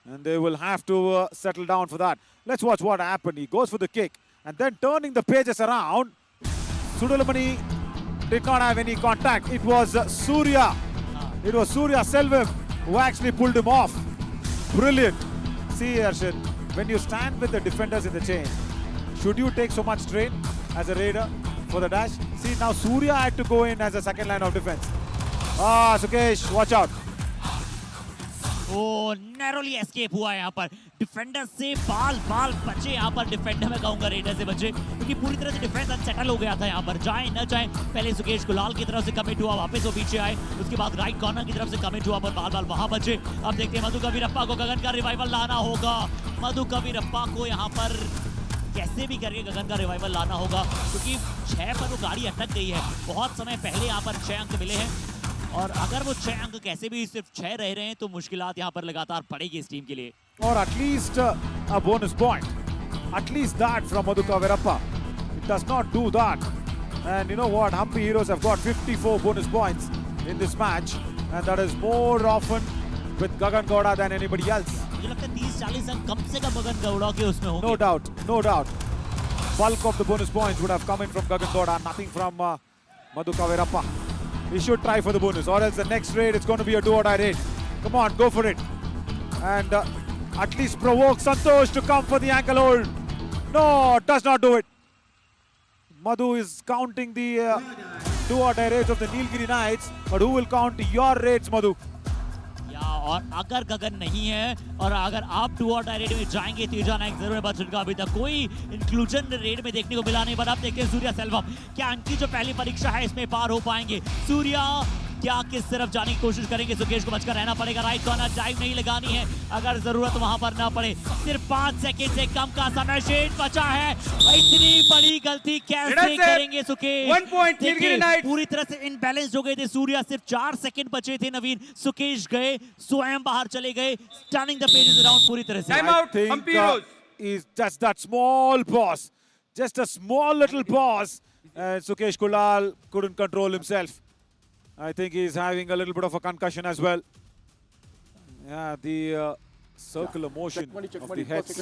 and they will have to settle down for that. Let's watch what happened. He goes for the kick, and then turning the pages around, Sudalamani did not have any contact. It was Surya. It was Surya Selvam who actually pulled him off. Brilliant. See, Arshid, when you stand with the defenders in the chain, should you take so much strain as a raider for the dash? See, now Surya had to go in as a second line of defense. Ah, Sukesh, watch out. O narrowly escape हुआ है यहाँ पर defender से बाल बचे यहाँ पर defender में कहूंगा रेडर से बचे क्योंकि पूरी तरह से डिफेंस अनसेटल हो गया था यहाँ पर जाए न जाए पहले सुकेश गुलाल की तरफ से कमिट हुआ वापस वो पीछे आए उसके बाद राइट कॉर्नर की तरफ से कमिट हुआ पर बाल वहां बचे अब देखते हैं मधु कबीरप्पा को गगन का रिवाइवल लाना होगा मधु कबीरप्पा को यहाँ पर कैसे भी करके गगन का रिवाइवल लाना होगा क्योंकि 6 पर वो गाड़ी अटक गई है बहुत समय पहले यहाँ पर 6 अंक मिले हैं और अगर वो 6 अंक कैसे भी सिर्फ 6 रह रहे हैं तो मुश्किलात यहाँ पर लगातार पड़ेगी इस टीम के लिए और at least a bonus point, at least that from Madhu Kavirappa. It does not do that, and you know what? Hampi Heroes have got 54 bonus points in this match, and that is more often with Gagan Gowda than anybody else. मुझे लगता है 30-40 अंक कम से कम गगन गौड़ा के उसमें होंगे. No doubt. Bulk of the bonus points would have come in from Gagan Gowda, nothing from Madhu Kavirappa. He should try for the bonus, or else the next raid it's going to be a do-or-die raid. Come on, go for it, and at least provoke Santosh to come for the ankle hold. No, does not do it. Madhu is counting the do-or-die raids of the Nilgiri Knights, but who will count your raids, Madhu? और अगर गगन नहीं है और अगर आप do और die red में जाएंगे तेजा नायक जरूर बच चुका अभी तक कोई इंक्लूजन रेड में देखने को मिला नहीं पर अब देखते हैं सूर्या सेल्वम क्या इनकी जो पहली परीक्षा है इसमें पार हो पाएंगे सूर्या क्या किस तरफ जाने की कोशिश करेंगे सुकेश को बचकर रहना पड़ेगा राइट कॉर्नर ड्राइव नहीं लगानी है अगर जरूरत वहां पर ना पड़े सिर्फ 5 सेकंड से कम का समय शेष बचा है इतनी बड़ी गलती कैसे करेंगे सुकेश 1 पॉइंट नीलगिरी नाइट्स पूरी तरह से इनबैलेंस हो गए थे सूर्या सिर्फ 4 सेकंड बचे थे नवीन सुकेश गए स्वयं बाहर चले गए टर्निंग द पेजेस अराउंड पूरी तरह से टाइम आउट हम्पी रोज is just that small pause, just a small little pause, and Sukesh Kulal couldn't control himself. I think he's having a little bit of a concussion as well. Yeah, the circular motion of the heads.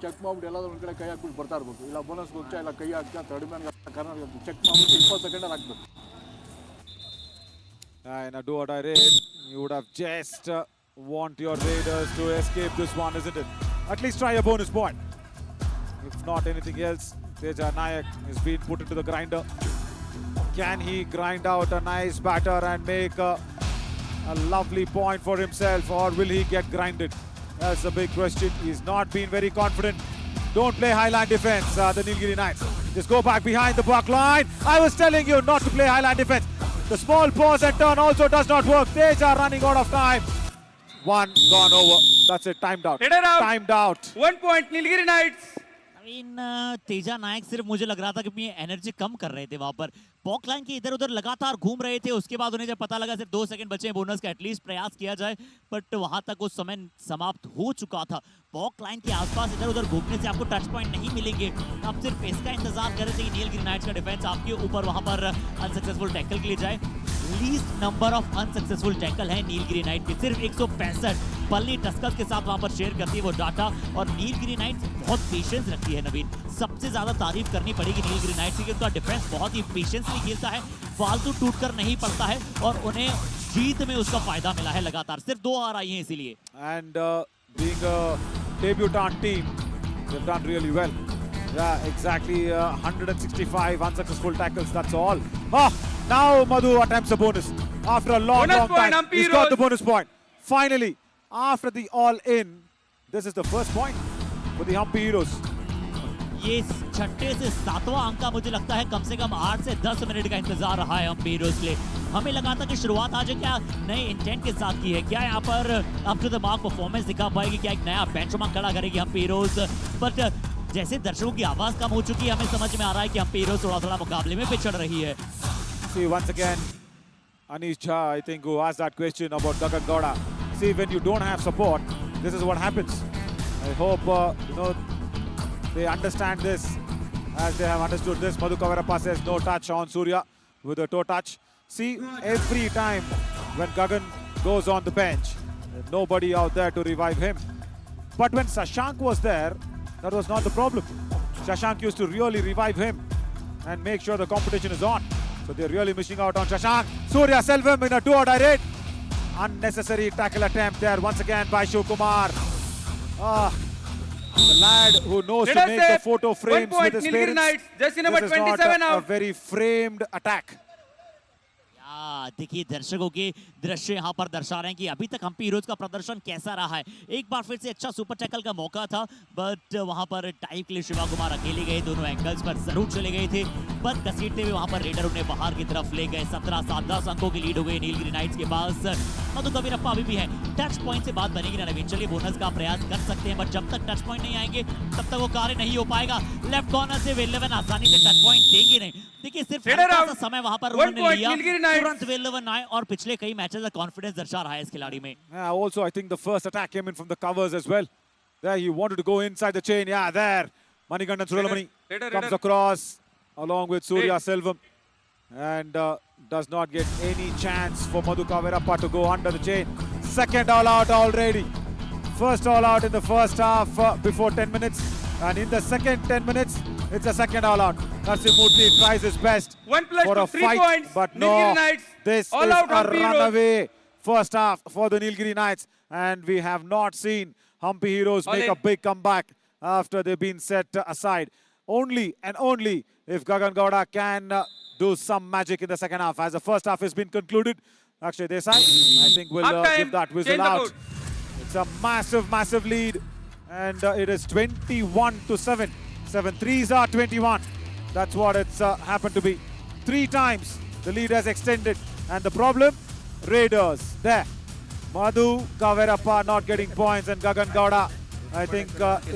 Check ಮಾಡ್ಬಿಟ್ಟು ಎಲ್ಲಾದ್ರೂ ಒಂದು ಕಡೆ ಕೈ ಹಾಕ್ಬಿಟ್ಟು ಬರ್ತಾ ಇರಬೇಕು ಇಲ್ಲ bonus ಹೋಗ್ತಾ ಇಲ್ಲ ಕೈ ಹಾಕ್ತಾ ಥರ್ಡ್ ಮ್ಯಾನ್ ಕಾರ್ನರ್ ಚೆಕ್ ಮಾಡ್ಬಿಟ್ಟು 20 ಸೆಕೆಂಡ್ ಹಾಕ್ಬೇಕು In a do-or-die raid, you would have just want your raiders to escape this one, isn't it? At least try a bonus point. If not anything else, Teja Nayak is being put into the grinder. Can he grind out a nice batter and make a lovely point for himself, or will he get grinded? That's a big question. He's not been very confident. Don't play highline defense, the Nilgiri Knights. Just go back behind the block line. I was telling you not to play highline defense. The small pause and turn also does not work. Teja running out of time. One gone over. That's it. Timed out. Timed out. 1 point Nilgiri Knights. Teja नायक सिर्फ मुझे लग रहा था कि अपनी energy कम कर रहे थे वहां पर पॉक लाइन के इधर उधर लगातार घूम रहे थे उसके बाद उन्हें जब पता लगा सिर्फ 2 सेकंड बचे हैं बोनस का एटलीस्ट प्रयास किया जाए बट वहां तक वो समय समाप्त हो चुका था पॉक लाइन के आसपास इधर उधर घूमने से आपको टच पॉइंट नहीं मिलेंगे आप सिर्फ इसका इंतजार कर रहे थे कि नीलगिरी नाइट्स का डिफेंस आपके ऊपर वहां पर अनसक्सेसफुल टैकल के लिए जाए least number of unsuccessful tackle है नीलगिरी नाइट के सिर्फ 165 पलनी टस्कर्स के साथ वहां पर शेयर करती है वो डाटा और नीलगिरी नाइट्स बहुत पेशेंस रखती है नवीन सबसे ज्यादा तारीफ करनी पड़ेगी नीलगिरी नाइट्स की उनका डिफेंस बहुत ही पेशेंसली खेलता है फालतू टूटकर नहीं पड़ता है और उन्हें जीत में उसका फायदा मिला है लगातार सिर्फ 2 आ रही हैं इसीलिए And being a debutant team, they've done really well. Yeah, exactly 165 unsuccessful tackles, that's all. Now Madhu attempts a bonus. After a long time, he's got the bonus point. Finally, after the all-in, this is the first point for the Hampi Heroes. ये 6 से 7वां अंक का मुझे लगता है कम से कम 8 से 10 minute का इंतजार रहा है हम्पी हीरोज के लिए हमें लगा था कि शुरुआत आज क्या नए इंटेंट के साथ की है क्या यहाँ पर up to the mark performance दिखा पाएगी क्या एक नया बेंचमार्क खड़ा करेगी हम्पी हीरोज बट जैसे दर्शकों की आवाज कम हो चुकी है हमें समझ में आ रहा है कि हम्पी हीरोज थोड़ा मुकाबले में पिछड़ रही है See once again Anish Jha, I think, who asked that question about Gagan Gowda. See, when you don't have support, this is what happens. I hope they understand this as they have understood this. Madhu Kavirappa says no touch on Surya with a toe touch. See, every time when Gagan goes on the bench, there's nobody out there to revive him. But when Shashank was there, that was not the problem. Shashank used to really revive him and make sure the competition is on. So they're really missing out on Shashank. Surya Selvam in a do-or-die raid. Unnecessary tackle attempt there once again by Shiv Kumar. The lad who knows to make the photo frames with his parents. Jersey number This is 27 not a out. very framed attack. देखिए दर्शकों के दृश्य यहाँ पर दर्शा रहे हैं कि अभी तक हम्पी हीरोज का प्रदर्शन कैसा रहा है। एक बार फिर से अच्छा सुपर टैकल का मौका था, बट वहाँ पर टाइप के लिए शिवा कुमार अकेले गए, दोनों एंगल्स पर जरूर चले गए थे, पर घसीटते हुए वहाँ पर रेडर उन्हें बाहर की तरफ ले गए। 17-7-10 अंकों की लीड हो गई नीलगिरी नाइट्स के पास। मधु कबीरप्पा अभी भी है, टच पॉइंट से बात बनेगी ना नवीन। चलिए बोनस का प्रयास कर सकते हैं, बट जब तक टच पॉइंट नहीं आएंगे तब तक वो कार्य नहीं हो पाएगा। लेफ्ट कॉर्नर से वेलेवन आसानी से टच पॉइंट देंगे नहीं। देखिए सिर्फ हल्का सा समय वहाँ पर उन्होंने लिया, तुरंत वेलेवन आए और पिछले कई मैचेस का कॉन्फिडेंस दर्शा रहा है इस खिलाड़ी में। Also, I think the first attack came in from the covers as well. There he wanted to go inside the chain. Yeah, there. Manikandan Suralamani comes across along with Surya Selvam and does not get any chance for Madhu Kavirappa to go under the chain. Second all out already. First all out in the first half before 10 minutes. And in the second 10 minutes, it's a second all out. Narsimurthy tries his best for a fight, points. But no, this is a runaway first half for the Nilgiri Knights. And we have not seen Hampi Heroes make a big comeback after they've been set aside. Only and only if Gagan Gowda can do some magic in the second half. As the first half has been concluded, Akshay Desai, I think will give that whistle out. It's a massive, massive lead. And it is 21-7. 7 threes are 21. That's what it's happened to be. 3 times the lead has extended. And the problem? Raiders. There. Madhu Kavirappa not getting points, and Gagan Gowda, I think,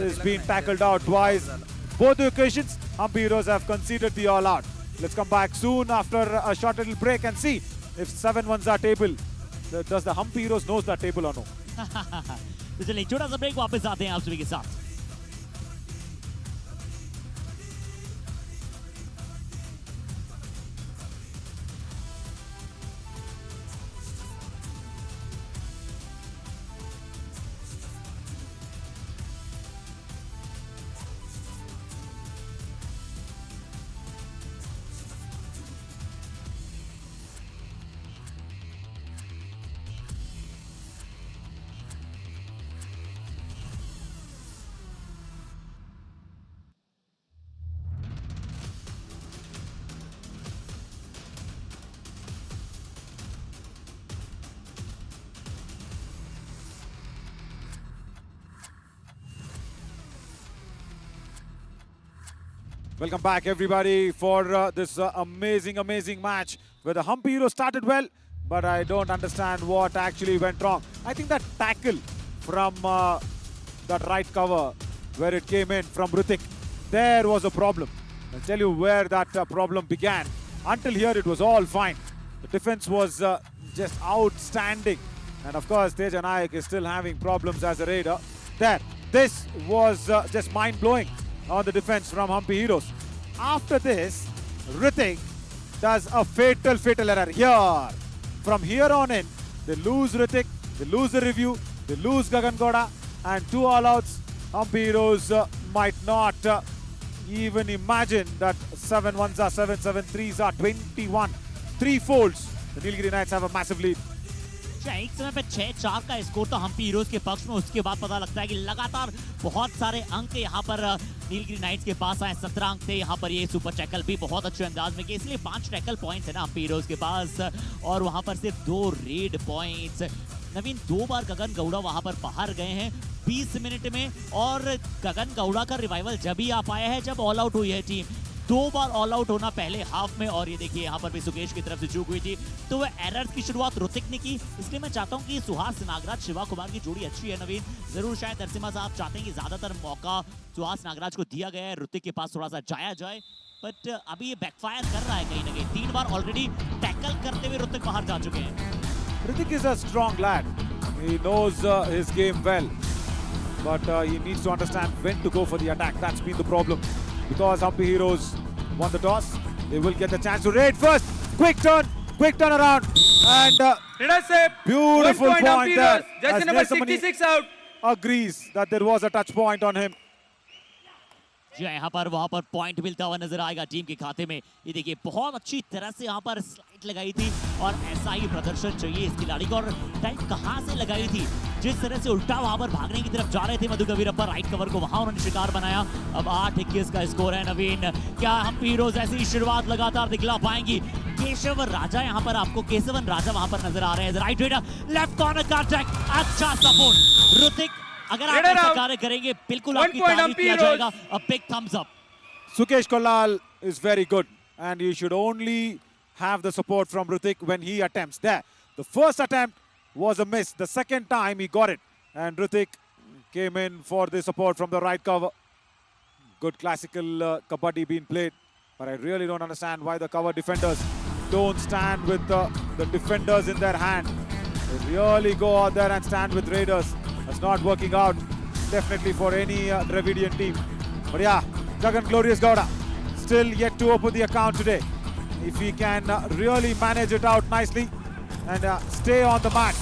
is being tackled out twice. Both the occasions, Hampi Heroes have conceded the all-out. Let's come back soon after a short little break and see if 7-1's our table. Does the Hampi Heroes knows that table or no? तो चलिए छोटा सा break, वापस आते हैं आप सभी के साथ। Welcome back, everybody, for this amazing match where the Hampi Heroes started well, but I don't understand what actually went wrong. I think that tackle from that right cover where it came in from Hrithik, there was a problem. I'll tell you where that problem began. Until here, it was all fine. The defense was just outstanding. And of course, Teja Nayak is still having problems as a raider. There, this was just mind-blowing on the defense from Hampi Heroes. After this, Hrithik does a fatal error here. From here on in, they lose Hrithik, they lose the review, they lose Gagan Gowda, and 2 all-outs. Hampi Heroes might not even imagine that 7-1s are 7, 7-3s are 21. 3 folds. The Nilgiri Knights have a massive lead. एक समय पे 6-4 का score तो Hampi heroes के पक्ष में, उसके बाद पता लगता है कि लगातार बहुत सारे अंक यहाँ पर नीलगिरी नाइट्स के पास आए। 17 अंक थे यहाँ पर, ये सुपर टैकल भी बहुत अच्छे अंदाज में किए, इसलिए 5 टैकल पॉइंट्स है ना हम्पी हीरोज के पास, और वहाँ पर सिर्फ 2 रेड पॉइंट्स। नवीन 2 बार गगन गौड़ा वहाँ पर बाहर गए हैं 20 मिनट में, और गगन गौड़ा का रिवाइवल जब ही आ पाया है जब ऑल आउट हुई है टीम। 2 बार ऑल आउट होना पहले हाफ में, और ये देखिए यहाँ पर भी सुकेश की तरफ से चूक हुई थी, तो वो एरर्स की शुरुआत ऋतिक ने की। इसलिए मैं चाहता हूँ कि सुहास नागराज शिवा कुमार की जोड़ी अच्छी है नवीन। जरूर शायद नरसिम्हा साहब चाहते हैं कि ज्यादातर मौका सुहास नागराज को दिया गया है, ऋतिक के पास थोड़ा सा जाया जाए, बट अभी ये बैकफायर कर रहा है कहीं ना कहीं। 3 बार ऑलरेडी टैकल करते हुए ऋतिक बाहर जा चुके हैं। Hrithik is a strong lad. He knows his game well, but he needs to understand when to go for the attack. That's been the problem. Because Hampi Heroes won the toss, they will get the chance to raid first. Quick turn around, and beautiful point there. Jersey number 66 out. Agrees that there was a touch point on him. जी यहाँ पर वहाँ पर point मिलता हुआ नजर आएगा team के खाते में। ये देखिए बहुत अच्छी तरह से यहाँ पर स्लाइड लगाई थी, और ऐसा ही प्रदर्शन चाहिए इस खिलाड़ी को। और टाइम कहाँ से लगाई थी, जिस तरह से उल्टा वहाँ पर भागने की तरफ जा रहे थे मधु कबीरप्पा, राइट कवर को वहाँ उन्होंने शिकार बनाया। अब 8-21 का स्कोर है नवीन। क्या हम्पी हीरोज ऐसी शुरुआत लगातार दिखला पाएंगी? केशव राजा यहाँ पर आपको केशवन राजा वहाँ पर नजर आ रहे हैं। Right raider, left corner contact, अच्छा सपोर्ट। ऋतिक, अगर आप ऐसा कार्य करेंगे बिल्कुल आपकी तारीफ किया जाएगा। A big thumbs up. Sukesh Kollal is very good, and you should only have the support from Hrithik when he attempts there. The first attempt was a miss. The second time he got it, and Hrithik came in for the support from the right cover. Good classical kabaddi being played, but I really don't understand why the cover defenders don't stand with the defenders in their hand. They really go out there and stand with raiders. That's not working out, definitely for any Dravidian team. But yeah, Gagan Glorious Gowda still yet to open the account today. If he can really manage it out nicely and stay on the mat,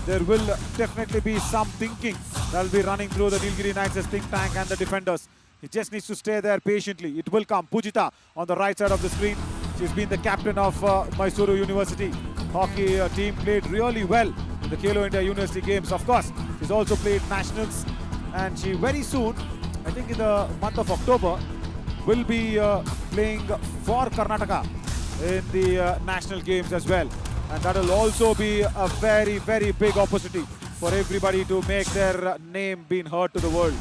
there will definitely be some thinking that will be running through the Nilgiri Knights' think tank and the defenders. He just needs to stay there patiently. It will come. Pujita on the right side of the screen. She's been the captain of Mysore University hockey team, played really well in the Khelo India University Games. Of course, she's also played nationals, and she very soon, I think in the month of October, will be playing for Karnataka in the national games as well. And that will also be a very, very big opportunity for everybody to make their name being heard to the world.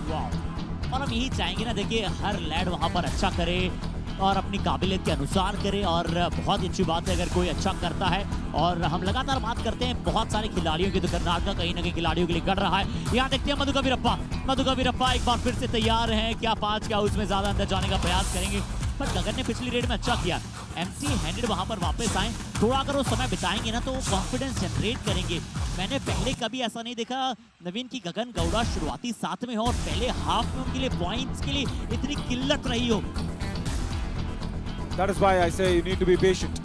Wow. और हम यही चाहेंगे ना, देखिए हर lead वहाँ पर अच्छा करे और अपनी काबिलियत के अनुसार करे, और बहुत ही अच्छी बात है अगर कोई अच्छा करता है। और हम लगातार बात करते हैं बहुत सारे खिलाड़ियों की, तो कर्नाटका कहीं ना कहीं खिलाड़ियों के लिए कर रहा है। यहाँ देखते हैं मधुका वीरप्पा एक बार फिर से तैयार हैं, क्या 5 के हाउस में ज्यादा अंदर जाने का प्रयास करेंगे। पर गगन ने पिछली रेड में अच्छा किया, एम्प्टी हैंडेड वहां पर वापस आए। थोड़ा अगर वो समय बिताएंगे ना तो कॉन्फिडेंस जनरेट करेंगे। मैंने पहले कभी ऐसा नहीं देखा नवीन की गगन गौड़ा शुरुआती 7 में हो और पहले हाफ में उनके लिए पॉइंट्स के लिए इतनी किल्लत रही हो। That is why I say you need to be patient.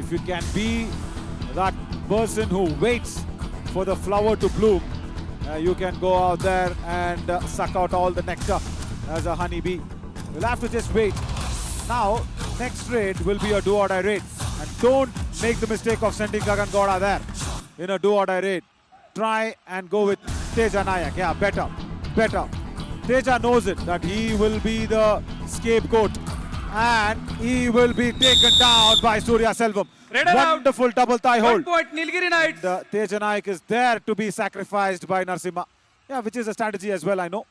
If you can be that person who waits for the flower to bloom, you can go out there and suck out all the nectar as a honeybee. You'll have to just wait. Now, next raid will be a do-or-die raid. And don't make the mistake of sending Gagan Gowda there in a do-or-die raid. Try and go with Teja Nayak. Yeah, better. Teja knows it, that he will be the scapegoat. And he will be taken down by Surya Selvam. Wonderful double thigh hold. 1 point, Nilgiri Knights. The Teja Nayak is there to be sacrificed by Narsimha. Yeah, which is a strategy as well, I know.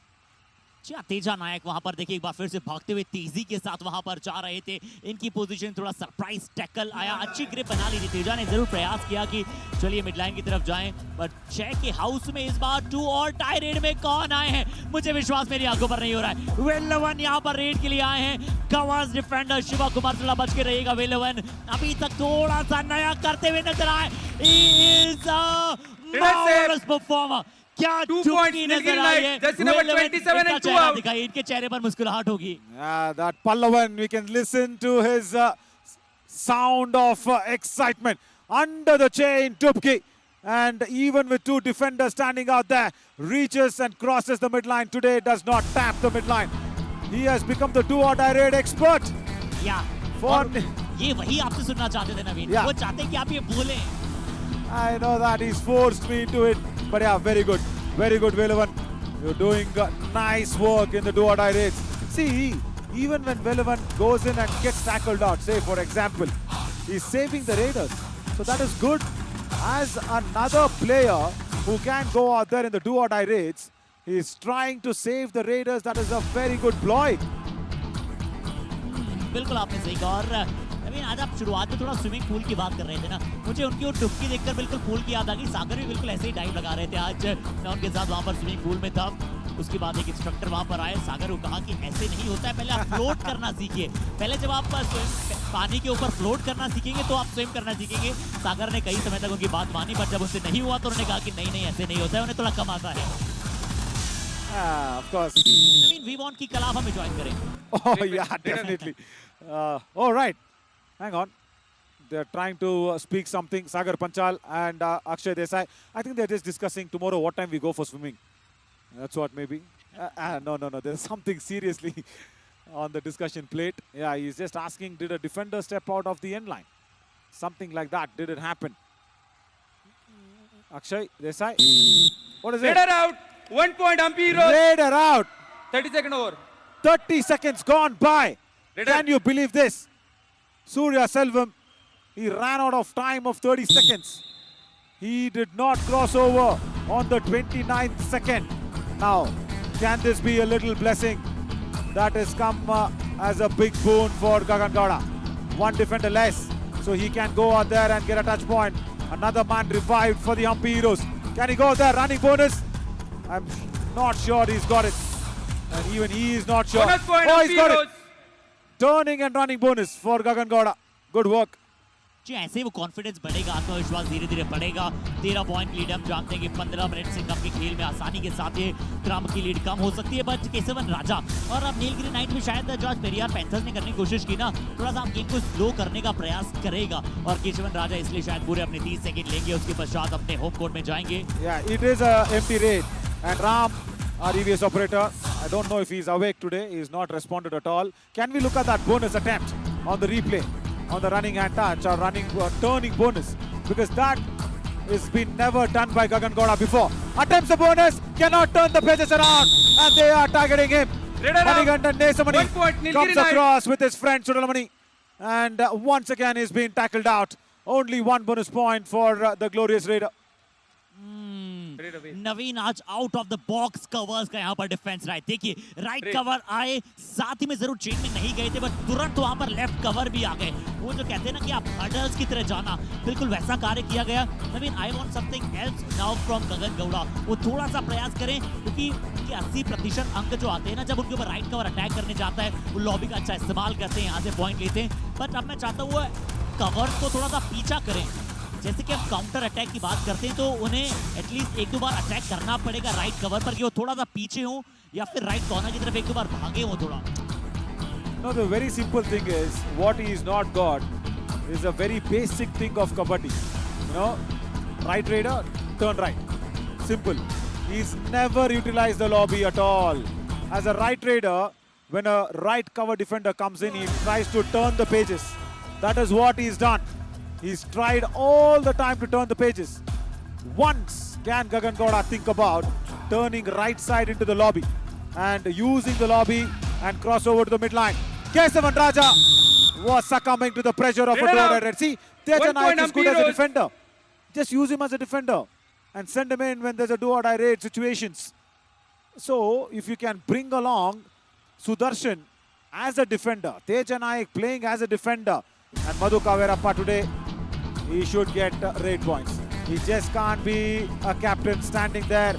Teja नायक वहां पर देखिए एक बार फिर से भागते हुए तेजी के साथ वहां पर जा रहे थे। इनकी पोजीशन थोड़ा सरप्राइज टैकल आया, अच्छी ग्रिप बना ली थी। तेजा ने जरूर प्रयास किया कि चलिए मिडलाइन की तरफ जाएं, बट 6 के हाउस में इस बार 2 और टाई रेड में कौन आए हैं, मुझे विश्वास मेरी आंखों पर नहीं हो रहा है। वेलवन यहाँ पर रेड के लिए आए हैं। कवर्स डिफेंडर शिवा कुमार थोड़ा बच के रहेगा। वेलवन अभी तक थोड़ा सा नया करते हुए नजर आए। He is a marvelous performer. क्या 2 points, Nilgiri Knights. Jersey number 27 and 2 out. दिखाई, इनके चेहरे पर मुस्कुराहट होगी। That Pallavan, we can listen to his sound of excitement. Under the chain, Tupki. And even with 2 defenders standing out there, reaches and crosses the midline. Today does not tap the midline. He has become the do-or-die raid expert. Yeah. ये वही आपसे सुनना चाहते थे नवीन। वो चाहते कि आप ये बोलें। I know that he's forced me into it. But yeah, very good, Velavan. You're doing nice work in the do-or-die raids. See, even when Velavan goes in and gets tackled out, say for example, he's saving the raiders. So that is good. As another player who can go out there in the do-or-die raids, he's trying to save the raiders. That is a very good ploy. बिल्कुल आपने सही कहा। और नवीन आज आप शुरुआत में थोड़ा स्विमिंग पूल की बात कर रहे थे ना, मुझे उनकी वो डुबकी देखकर बिल्कुल पूल की याद आ गई। सागर भी बिल्कुल ऐसे ही डाइव लगा रहे थे। आज मैं उनके साथ वहाँ पर स्विमिंग पूल में था। उसके बाद एक इंस्ट्रक्टर वहाँ पर आए, सागर को कहा कि ऐसे नहीं होता है, पहले आप फ्लोट करना सीखिए। पहले जब आप पानी के ऊपर फ्लोट करना सीखेंगे तो आप स्विम करना सीखेंगे। सागर ने कई समय तक उनकी बात मानी, पर जब उससे नहीं हुआ तो उन्होंने कहा कि नहीं ऐसे नहीं होता है, उन्हें थोड़ा कम आता है। Of course. Naveen we want की कल आप हमें ज्वाइन करें। Oh yeah, definitely. All right. Hang on. They're trying to speak something. Sagar Panchal and Akshay Desai. I think they're just discussing tomorrow what time we go for swimming. That's what maybe. No. There's something seriously on the discussion plate. Yeah, he's just asking, did a defender step out of the end line? Something like that. Did it happen? Akshay Desai. What is it? Raider out. 1 point, Hampi Heroes. Raider out. 30-second over. 30 seconds gone by. Can you believe this? Surya Selvam He ran out of time of 30 seconds. He did not cross over on the 29th second. Now, can this be a little blessing that has come as a big boon for Gagan Gowda? One defender less, so he can go out there and get a touch point. Another man revived for the Hampi Heroes. Can he go there? Running bonus? I'm not sure he's got it. And even he is not sure. Bonus point, oh, he's got Hampi it. Turning and running bonus for Gagan Gowda. Good work. जी ऐसे ही वो confidence बढ़ेगा, आत्मविश्वास धीरे धीरे बढ़ेगा। 13 point lead हम जानते हैं कि 15 मिनट से कम के खेल में आसानी के साथ ये क्रम की लीड कम हो सकती है। बट केशवन राजा और अब नीलगिरी नाइट में शायद जो आज पेरियार पैंथर्स ने करने की कोशिश की ना, थोड़ा सा गेम को स्लो करने का प्रयास करेगा और केशवन राजा इसलिए शायद पूरे अपने 30 सेकंड लेंगे, उसके पश्चात अपने होम कोर्ट में जाएंगे। Yeah, it is a empty raid and Ram, our EVS operator, I don't know if he's awake today. He's not responded at all. Can we look at that bonus attempt on the replay? On the running hand touch or running turning bonus, because that has been never done by Gagan Gowda before. Attempts the bonus, cannot turn the pages around, and they are targeting him. Manigandan Nesamani comes across with his friend Sudalamani, and once again he's been tackled out. Only one bonus point for the glorious Raider. नवीन आज out of the box covers का यहाँ पर defence रहा है। देखिए right cover आए, साथ ही में जरूर चेन में नहीं गए थे, बट तुरंत वहां पर लेफ्ट कवर भी आ गए। वो जो कहते हैं ना कि आप हर्डल्स की तरह जाना, बिल्कुल वैसा कार्य किया गया। Naveen I want something else now from Gagan Gowda. वो थोड़ा सा प्रयास करें, क्योंकि उनके 80% अंक जो आते हैं ना जब उनके ऊपर राइट कवर अटैक करने जाता है, वो लॉबी का अच्छा इस्तेमाल करते हैं, यहाँ से पॉइंट लेते हैं। बट अब मैं चाहता हूँ कवर को थोड़ा सा पीछा करें। जैसे कि हम काउंटर अटैक की बात करते हैं तो उन्हें एटलीस्ट एक दो बार अटैक करना पड़ेगा राइट कवर पर, कि वो थोड़ा सा पीछे हो या फिर राइट कॉर्नर की तरफ एक दो बार भागे हो थोड़ा। No, the very simple thing is what he is not got is a very basic thing of kabaddi. You know, right raider, turn right. Simple. He's never utilized the lobby at all. As a right raider, when a right cover defender comes in, he tries to turn the pages. That is what he's done. He's tried all the time to turn the pages. Once can Gagan Gowda think about turning right side into the lobby and using the lobby and cross over to the midline. Kesavan Raja was succumbing to the pressure of a Red Red. See, Tejanai is good as a defender. Just use him as a defender and send him in when there's a do-or-die raid situations. So, if you can bring along Sudarshan as a defender, Tejanai playing as a defender, and Madhu Kaverappa today, he should get raid points. He just can't be a captain standing there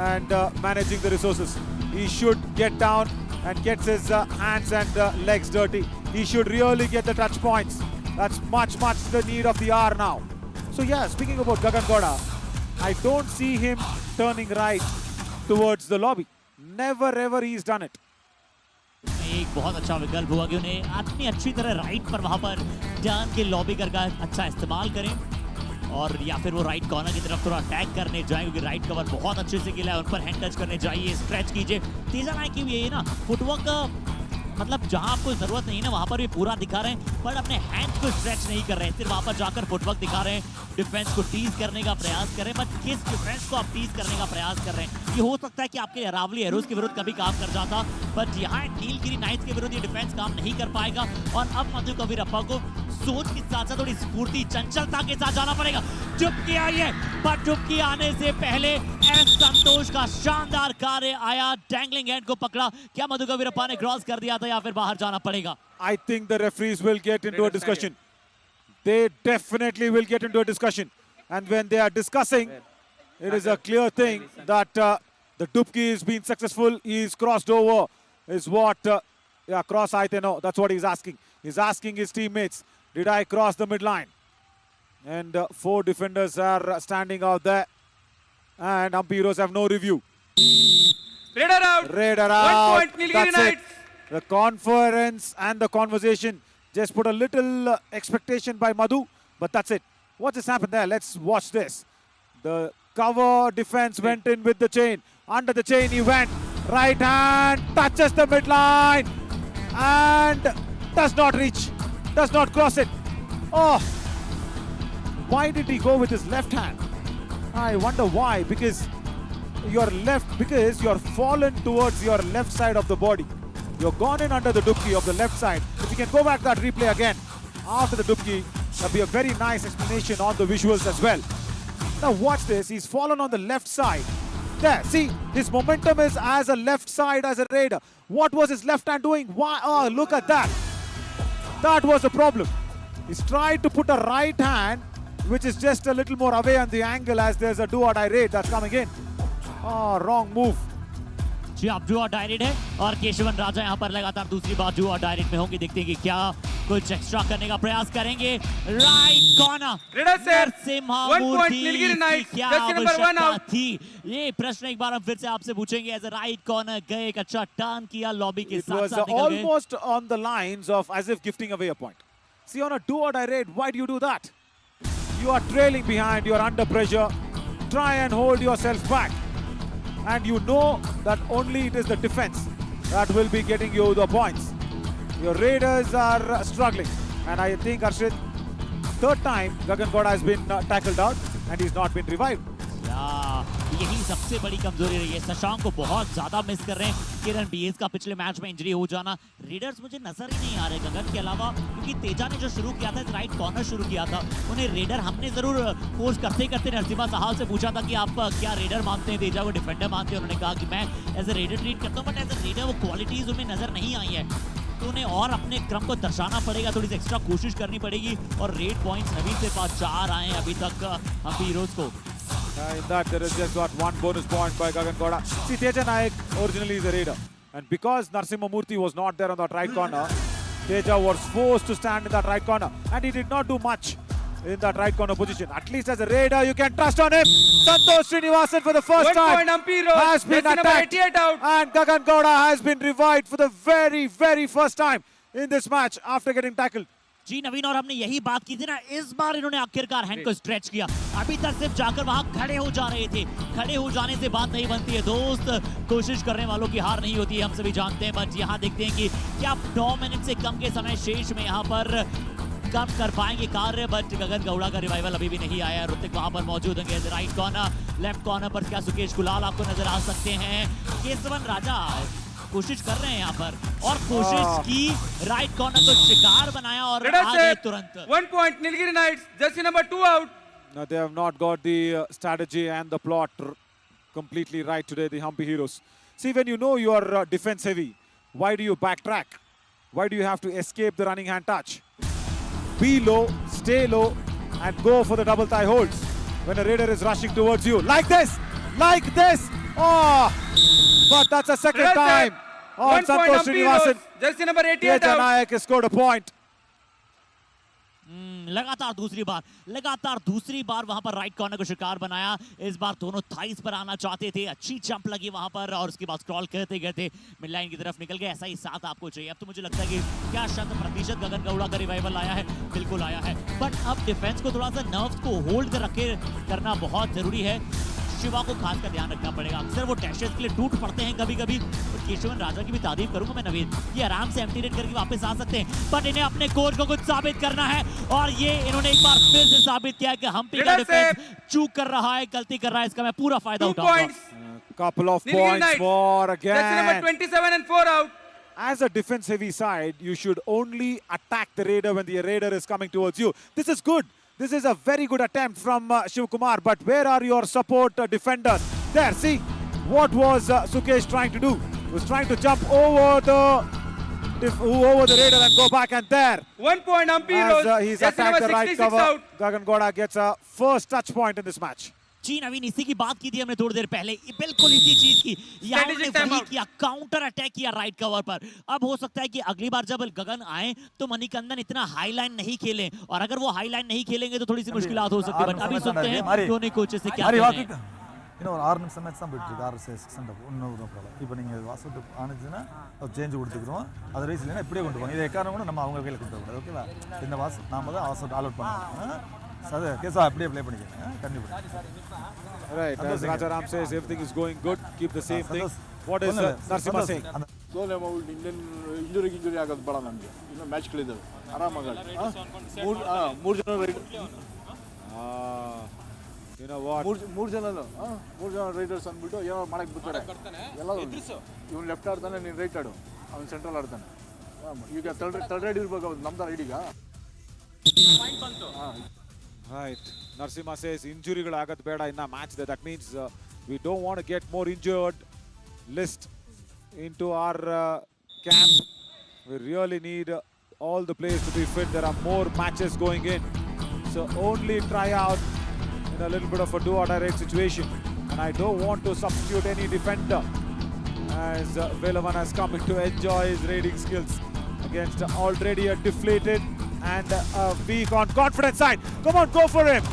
and managing the resources. He should get down and gets his hands and legs dirty. He should really get the touch points. That's much the need of the hour now. So yeah, speaking about Gagan Gowda, I don't see him turning right towards the lobby. Never ever he's done it. एक बहुत अच्छा विकल्प हुआ कि उन्हें अपनी अच्छी तरह राइट पर वहां पर टर्न के लॉबी का अच्छा इस्तेमाल करें और या फिर वो राइट कॉर्नर की तरफ थोड़ा अटैक करने जाएं, क्योंकि राइट कवर बहुत अच्छे से खेला है, उन पर हैंड टच करने जाइए, स्ट्रेच कीजिए। तेजा नाइक की ये ना फुटवर्क मतलब जहां आपको जरूरत नहीं है ना वहां पर भी पूरा दिखा रहे हैं, पर अपने हैंड को स्ट्रेच नहीं कर रहे हैं, सिर्फ वहां पर जाकर फुटवर्क दिखा रहे हैं, डिफेंस को टीज करने का प्रयास कर रहे हैं। बट किस डिफेंस को आप टीज करने का प्रयास कर रहे हैं? ये हो सकता है कि आपके अरावली एरोज के विरुद्ध कभी काम कर जाता, बट यहाँ नीलगिरी नाइट्स के विरुद्ध ये डिफेंस काम नहीं कर पाएगा। और अब मधु कबीरप्पा को सोच के साथ साथ थोड़ी स्फूर्ति चंचलता के साथ जाना पड़ेगा। डुबकी आई है, पर डुबकी आने से पहले एस संतोष का शानदार कार्य आया, डैंगलिंग हैंड को पकड़ा। क्या मधु कबीरप्पा ने क्रॉस कर दिया था या फिर बाहर जाना पड़ेगा? I think the referees will get into a discussion. They definitely will get into a discussion. And when they are discussing, it is a clear thing that the Dubki is being successful. He's crossed over. Is what, yeah, cross I know. That's what he's asking. He's asking his teammates, did I cross the midline? And 4 defenders are standing out there. And Hampi Heroes have no review. Raider out. Raider 1 out. point, Nilgiri That's it. Knights. The conference and the conversation just put a little expectation by Madhu, but that's it. What just happened there? Let's watch this. The cover defense went in with the chain. Under the chain he went. Right hand touches the midline and does not reach, does not cross it. Oh, why did he go with his left hand? I wonder why. Because you're fallen towards your left side of the body. You're gone in under the dubki of the left side. If you can go back that replay again, after the dubki, That'll be a very nice explanation on the visuals as well. Now watch this, he's fallen on the left side. There, see, his momentum is as a left side as a raider. What was his left hand doing? Why? Oh, look at that. That was the problem. He's tried to put a right hand, which is just a little more away on the angle as there's a do-or-die raid that's coming in. Oh, wrong move. जी आप जुआ direct है और केशवन राजा यहाँ पर लगातार दूसरी बार जुआ direct में होंगे देखते हैं कि क्या कुछ एक्स्ट्रा करने का प्रयास करेंगे right corner Nilgiri Knights, jersey number 1 out. थी ये प्रश्न एक बार हम फिर से आपसे पूछेंगे एज अ राइट कॉर्नर गए एक अच्छा टर्न किया लॉबी के It साथ was साथ निकल गए almost on the lines of as if gifting away a point. See, on a do-or-die raid, why do you do that? You are trailing behind, you are under pressure. Try and hold yourself back. And you know that only it is the defense that will be getting you the points. Your raiders are struggling. And I think Arshit, third time Gagan Gowda has been tackled out and he's not been revived. यही सबसे बड़ी कमजोरी रही है शशांक को बहुत ज्यादा miss कर रहे हैं किरण बीएस का पिछले मैच में इंजरी हो जाना रेडर्स मुझे नजर ही नहीं आ रहे गगन के अलावा क्योंकि तेजा ने जो शुरू किया था राइट कॉर्नर शुरू किया था उन्हें रेडर हमने जरूर कोच करते करते नरसिम्हा साहब से पूछा था कि आप क्या रेडर मानते हैं तेजा को डिफेंडर मानते हैं उन्होंने कहा कि मैं एज ए रेडर ट्रीट करता हूँ बट एज ए रेडर वो क्वालिटीज उन्हें नजर नहीं आई है तो उन्हें और अपने क्रम को दर्शाना पड़ेगा थोड़ी सी एक्स्ट्रा कोशिश करनी पड़ेगी और रेड पॉइंट्स नवीन से पास 4 आए हैं अभी तक हम्पी हीरोज को In that, there is just got one bonus point by Gagan Gowda. See, Teja Nayak originally is a raider. And because Narasimha Murthy was not there on that right corner, Teja was forced to stand in that right corner. And he did not do much in that right corner position. At least as a raider, you can trust on him. Santosh Srinivasan for the first time has been attacked. And Gagan Gowda has been revived for the very, very first time in this match after getting tackled. जी नवीन और हमने यही बात की थी ना इस बार इन्होंने आखिरकार हैंड को स्ट्रेच किया अभी तक सिर्फ जाकर वहां खड़े हो जा रहे थे खड़े हो जाने से बात नहीं बनती है दोस्त कोशिश करने वालों की हार नहीं होती है हम सभी जानते हैं बट यहाँ देखते हैं कि क्या 9 मिनट से कम के समय शेष में यहाँ पर कम कर पाएंगे कार्य बट गगन गौड़ा का रिवाइवल अभी भी नहीं आया ऋतिक वहां पर मौजूद होंगे राइट कॉर्नर लेफ्ट कॉर्नर पर क्या सुकेश गुलाल आपको नजर आ सकते हैं केशवन राजा कोशिश कर रहे हैं यहाँ पर और कोशिश की राइट कॉर्नर को शिकार बनाया और आगे तुरंत 1 point Nilgiri Knights jersey number 2 out. Now they have not got the strategy and the plot completely right today, the Hampi heroes. See, when you know you are defense heavy, why do you backtrack? Why do you have to escape the running hand touch? Be low, stay low, and go for the double thigh holds when a raider is rushing towards you. Like this! Like this! Oh! But that's a second time on Santosh Srinivasan. Jersey number 88 Teja Nayak has scored a point. लगातार दूसरी बार वहां पर right corner को शिकार बनाया इस बार दोनों thighs पर आना चाहते थे अच्छी जंप लगी वहां पर और उसके बाद स्क्रॉल करते गए मिड लाइन की तरफ निकल गए ऐसा ही साथ आपको चाहिए अब तो मुझे लगता है कि क्या 100% गगन गौड़ा का रिवाइवल आया है बिल्कुल आया है बट अब डिफेंस को थोड़ा सा नर्व्स को होल्ड रखे करना बहुत जरूरी है शिवा को खासकर ध्यान रखना पड़ेगा अक्सर वो डैशेस के लिए टूट पड़ते हैं कभी-कभी और केशवन राजा की भी तारीफ करूंगा मैं नवीन ये आराम से एम्प्टी रेड करके वापस आ सकते हैं बट इन्हें अपने कोच को कुछ साबित करना है और ये इन्होंने एक बार फिर से साबित किया कि हम्पी का डिफेंस चूक कर रहा है गलती कर रहा है इसका मैं पूरा फायदा उठाऊंगा Couple of points more again. Jersey number 27 and 4 out. As a defense heavy side, you should only attack the raider when the raider is coming towards you. This is good. This is a very good attempt from Shiv Kumar, but where are your support defenders? There, see, what was Sukesh trying to do? He was trying to jump over the raider and go back, and there. 1 point Hampi as he's attacked the right cover, Gagan Gowda gets a first touch point in this match. जी नवीन इसी की बात की थी हमने थोड़ी देर पहले बिल्कुल इसी चीज की यहाँ वही किया काउंटर अटैक किया राइट कवर पर अब हो सकता है कि अगली बार जब गगन आए तो मणिकंदन इतना हाई लाइन नहीं खेलें और अगर वो हाई लाइन नहीं खेलेंगे तो थोड़ी सी मुश्किलात हो सकती है बट अभी सुनते हैं दोनों कोचेस से क्या कहते हैं இன்னும் ஒரு 6 நிமிஷம் மேட்ச் தான் போயிட்டு இருக்கு 6 சென்டர் இன்னும் இப்போ நீங்க வாசல் ஆனதுன்னா சேஞ்ச் கொடுத்துக்கிறோம் அதர்வைஸ் இல்லைன்னா இப்படியே கொண்டு போங்க இதை எக்காரணம் கூட நம்ம அவங்க கையில் கொடுத்துக்கூடாது ஓகேவா இந்த வாசல் நாம தான் வாசல் ஆல் அவுட் பண்ணணும் அது கேஸா அப்படியே ப்ளே பண்ணிக்கங்க கண்டிப்பா Right, as Rajaram says, everything is going good. Keep the same thing. What is Narasimha saying? Injury ಆಗೋದು ಬೇಡ ನಮಗೆ ಇನ್ನು ಮ್ಯಾಚ್ಗಳಿದ್ದಾವೆ ಆರಾಮಾಗಿ ಮೂರು ಜನ You know what? ಮೂರು ಜನ ರೈಡರ್ಸ್ ಅಂದ್ಬಿಟ್ಟು ಏನೋ ಮಾಡಕ್ಕೆ ಬಿಡ್ತಾರೆ ಎಲ್ಲ ಇವ್ನು ಲೆಫ್ಟ್ ಆಡ್ತಾನೆ ನೀನು ರೈಟ್ ಆಡು ಅವ್ನು ಸೆಂಟ್ರಲ್ ಆಡ್ತಾನೆ ಈಗ ತರ್ಡ್ ರೈಡ್ ಇರ್ಬೇಕು ನಮ್ದು ರೈಡಿಗ Right. Narasimha says injury agat beda in a match. That means we don't want to get more injured list into our camp. We really need all the players to be fit. There are more matches going in. So only try out in a little bit of a do-or-die situation. And I don't want to substitute any defender as Velavan has come in to enjoy his raiding skills against already a deflated and a weak on confidence side. Come on, go for him.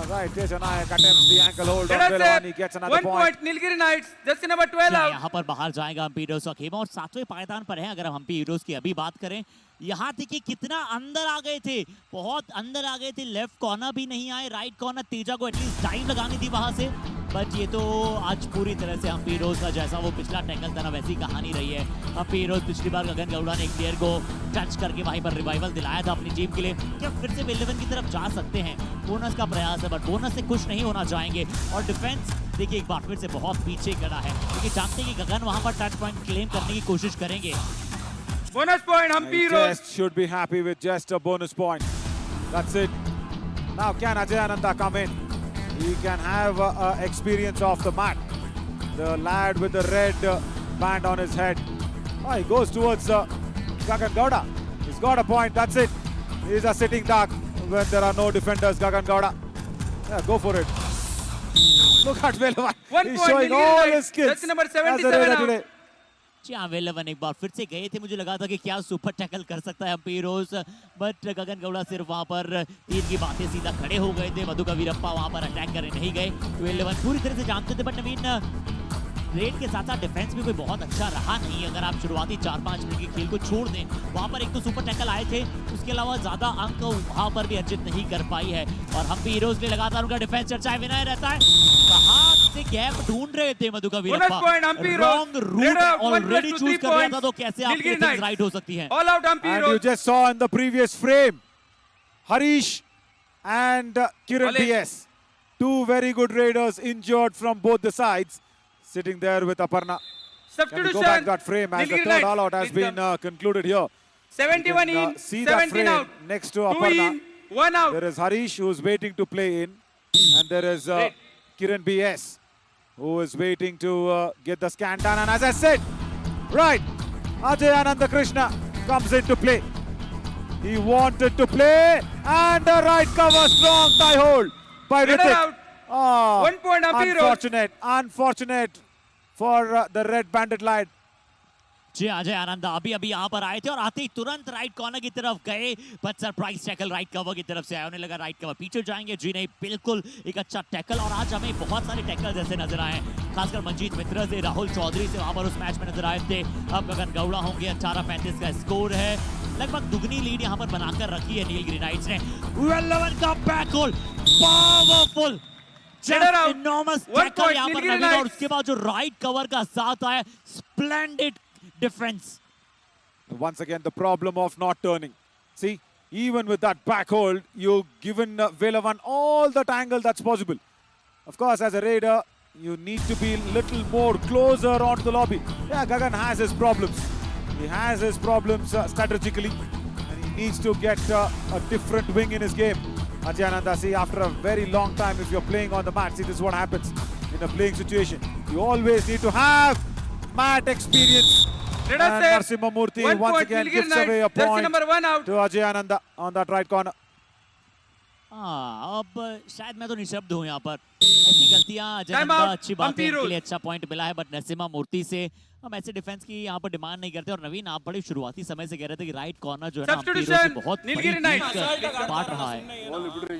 Right, Tejanayak attempts the ankle hold on Velavan. He gets another point. Nilgiri Knights, jersey number 12 out. यहाँ पर बाहर जाएगा Hampi heroes का खेमा और 7वें पायदान पर है। अगर हम हम्पी हीरोज की अभी बात करें, यहाँ देखिए कितना अंदर आ गए थे, बहुत अंदर आ गए थे। लेफ्ट कॉर्नर भी नहीं आए, राइट कॉर्नर तेजा को एटलीस्ट टाइम लगानी थी वहां से, बट ये तो आज पूरी तरह से हम्पी हीरोज का जैसा वो पिछला टैकल था ना वैसी कहानी रही है। हम्पी हीरोज पिछली बार गगन गौड़ा ने एक प्लेयर को टच करके वहीं पर रिवाइवल दिलाया था अपनी टीम के लिए। क्या फिर से वेलेवन की तरफ जा सकते हैं? बोनस का प्रयास है, बट बोनस से खुश नहीं होना चाहेंगे। और डिफेंस देखिए एक बार फिर से बहुत पीछे खड़ा है, क्योंकि जानते हैं कि गगन वहां पर टच पॉइंट क्लेम करने की कोशिश करेंगे। Bonus point, Hampi Heroes. Just should be happy with just a bonus point. That's it. Now can Ajay Ananda come in? He can have experience off the mat. The lad with the red band on his head. Oh, he goes towards Gagan Gowda. He's got a point. That's it. He's a sitting duck when there are no defenders. Gagan Gowda. Yeah, go for it. Look at Velavan. He's showing all his skills. That's number 77 out. Today. जी हाँ, वेलेवन एक बार फिर से गए थे। मुझे लगा था कि क्या सुपर टैकल कर सकता है हम्पी हीरोज, बट गगन गौड़ा सिर्फ वहां पर तीर की बातें सीधा खड़े हो गए थे। मधु का वीरप्पा वहां पर अटैक करने नहीं गए। वेलेवन पूरी तरह से जानते थे, बट नवीन रेड के साथ साथ डिफेंस भी कोई बहुत अच्छा रहा नहीं। अगर आप शुरुआती 4-5 मिनट के खेल को छोड़ दें, वहां पर एक तो सुपर टैकल आए थे, उसके अलावा ज्यादा अंक वहां पर भी अर्जित नहीं कर पाई है। और हम्पी हीरोज ने लगातार उनका डिफेंस चर्चाएं विनय रहता है। कहां से गैप ढूंढ रहे थे मधु का Veerappa, wrong route already choose कर लिया था, तो कैसे आपकी थिंग्स राइट हो सकती है? All out Hampi And Heroes. you just saw in the previous frame, Harish and Kiran PS, two very good raiders injured from both the sides, sitting there with Aparna. Can we go back that frame as the third all out has been concluded here? 71 in, See that 17 frame out. next to 2 Aparna. in, 1 out. There is Harish who is waiting to play in, and there is Kiran BS who is waiting to get the scan done. And as I said, right, Ajay Ananda Krishna comes into play. He wanted to play, and a right cover, strong thigh hold by Ritik. Oh, 1 point Hampi Heroes. unfortunate for the red bandit lad. जी अजय आनंदा अभी यहाँ पर आए थे और आते ही तुरंत right corner की तरफ गए, but surprise tackle right cover की तरफ से आया। उन्हें लगा राइट कवर पीछे जाएंगे, जी नहीं, बिल्कुल एक अच्छा टैकल। और आज हमें बहुत सारे टैकल जैसे नजर आए, खासकर मंजीत मित्रा से, राहुल चौधरी से वहां पर उस मैच में नजर आए थे। अब गगन गौड़ा होंगे। 18-35 का स्कोर है, लगभग दुगनी लीड यहाँ पर बनाकर रखी है नीलगिरी नाइट्स ने। वेलेवन का बैक होल पावरफुल, enormous टैकल यहाँ पर नवीन, और उसके बाद जो राइट कवर का साथ आया, splendid defense. Once again, the problem of not turning. See, even with that back hold, you've given Velavan all that angle that's possible. Of course, as a raider, you need to be a little more closer onto the lobby. Yeah, Gagan has his problems. He has his problems strategically, and he needs to get a different wing in his game. Ajay Ananda, see, after a very long time, if you're playing on the mat, see, this is what happens in a playing situation. You always need to have mat experience. And Narasimha Murthy once again gives away a point to Ajay Ananda on that right corner. हाँ, अब शायद मैं तो निशब्द हूँ यहाँ पर। ऐसी गलतियाँ अजय आनंदा, अच्छी बात है, इनके लिए अच्छा पॉइंट मिला है, बट नरसिम्हा मूर्ति से हम ऐसे डिफेंस की यहाँ पर डिमांड नहीं करते। और नवीन, आप बड़े शुरुआती समय से कह रहे थे कि राइट कॉर्नर जो है ना बहुत पार्ट रहा है।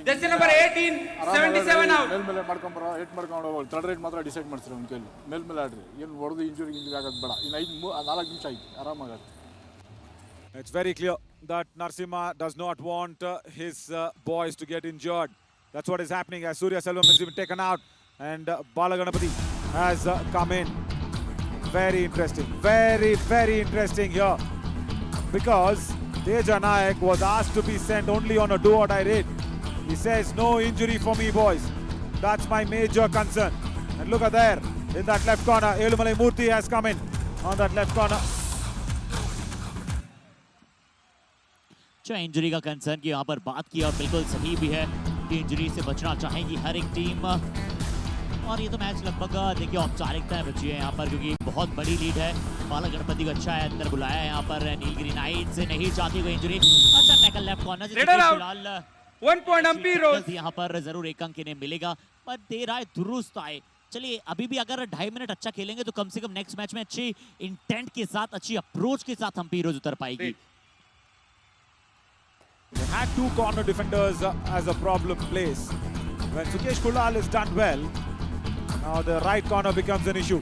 जैसे नंबर 18, 77 out. ಮೇಲೆ ಮಾಡ್ಕೊಂಬರ 8 ಮಾಡ್ಕೊಂಡು ಹೋಗೋದು ಥರ್ಡ್ ರೈಟ್ ಮಾತ್ರ ಡಿಸೈಡ್ ಮಾಡ್ತಾರೆ ಅವ್ನ ಕೈಲಿ ಮೇಲೆ ಆಡ್ರಿ ಏನು ಹೊಡೆದು ಇಂಜುರಿ ಆಗೋದು ಬೇಡ ಇನ್ನು 4 ನಿಮಿಷ ಆಯ್ತು ಆರಾಮಾಗುತ್ತೆ. It's very clear that Narasimha does not want his boys to get injured. That's what is happening as Surya Selvam has been taken out and Balaganapati has come in. Very interesting, very interesting here, because Teja Nayak was asked to be sent only on a do-or-die raid. He says, no injury for me, boys. That's my major concern. And look at there, in that left corner, Elumalai Murthy has come in on that left corner. अच्छा injury का concern की यहाँ पर बात की और बिल्कुल सही भी है कि इंजरी से बचना चाहेगी हर एक टीम। और ये तो मैच लगभग देखिए औपचारिकताएं बची है यहाँ पर, क्योंकि बहुत बड़ी लीड है। बाला गणपति को अच्छा है अंदर बुलाया है यहाँ पर, नीलगिरी नाइट से नहीं चाहती कोई इंजरी। अच्छा टैकल लेफ्ट कॉर्नर से फिलहाल 1 point Hampi Rose। यहाँ पर जरूर एक अंक इन्हें मिलेगा, पर देर आए दुरुस्त आए। चलिए अभी भी अगर 2.5 मिनट अच्छा खेलेंगे तो कम से कम नेक्स्ट मैच में अच्छी इंटेंट के साथ, अच्छी अप्रोच के साथ हम्पी रोज उतर पाएगी। They had 2 corner defenders as a problem place. When Sukesh Kulal is done well, now the right corner becomes an issue.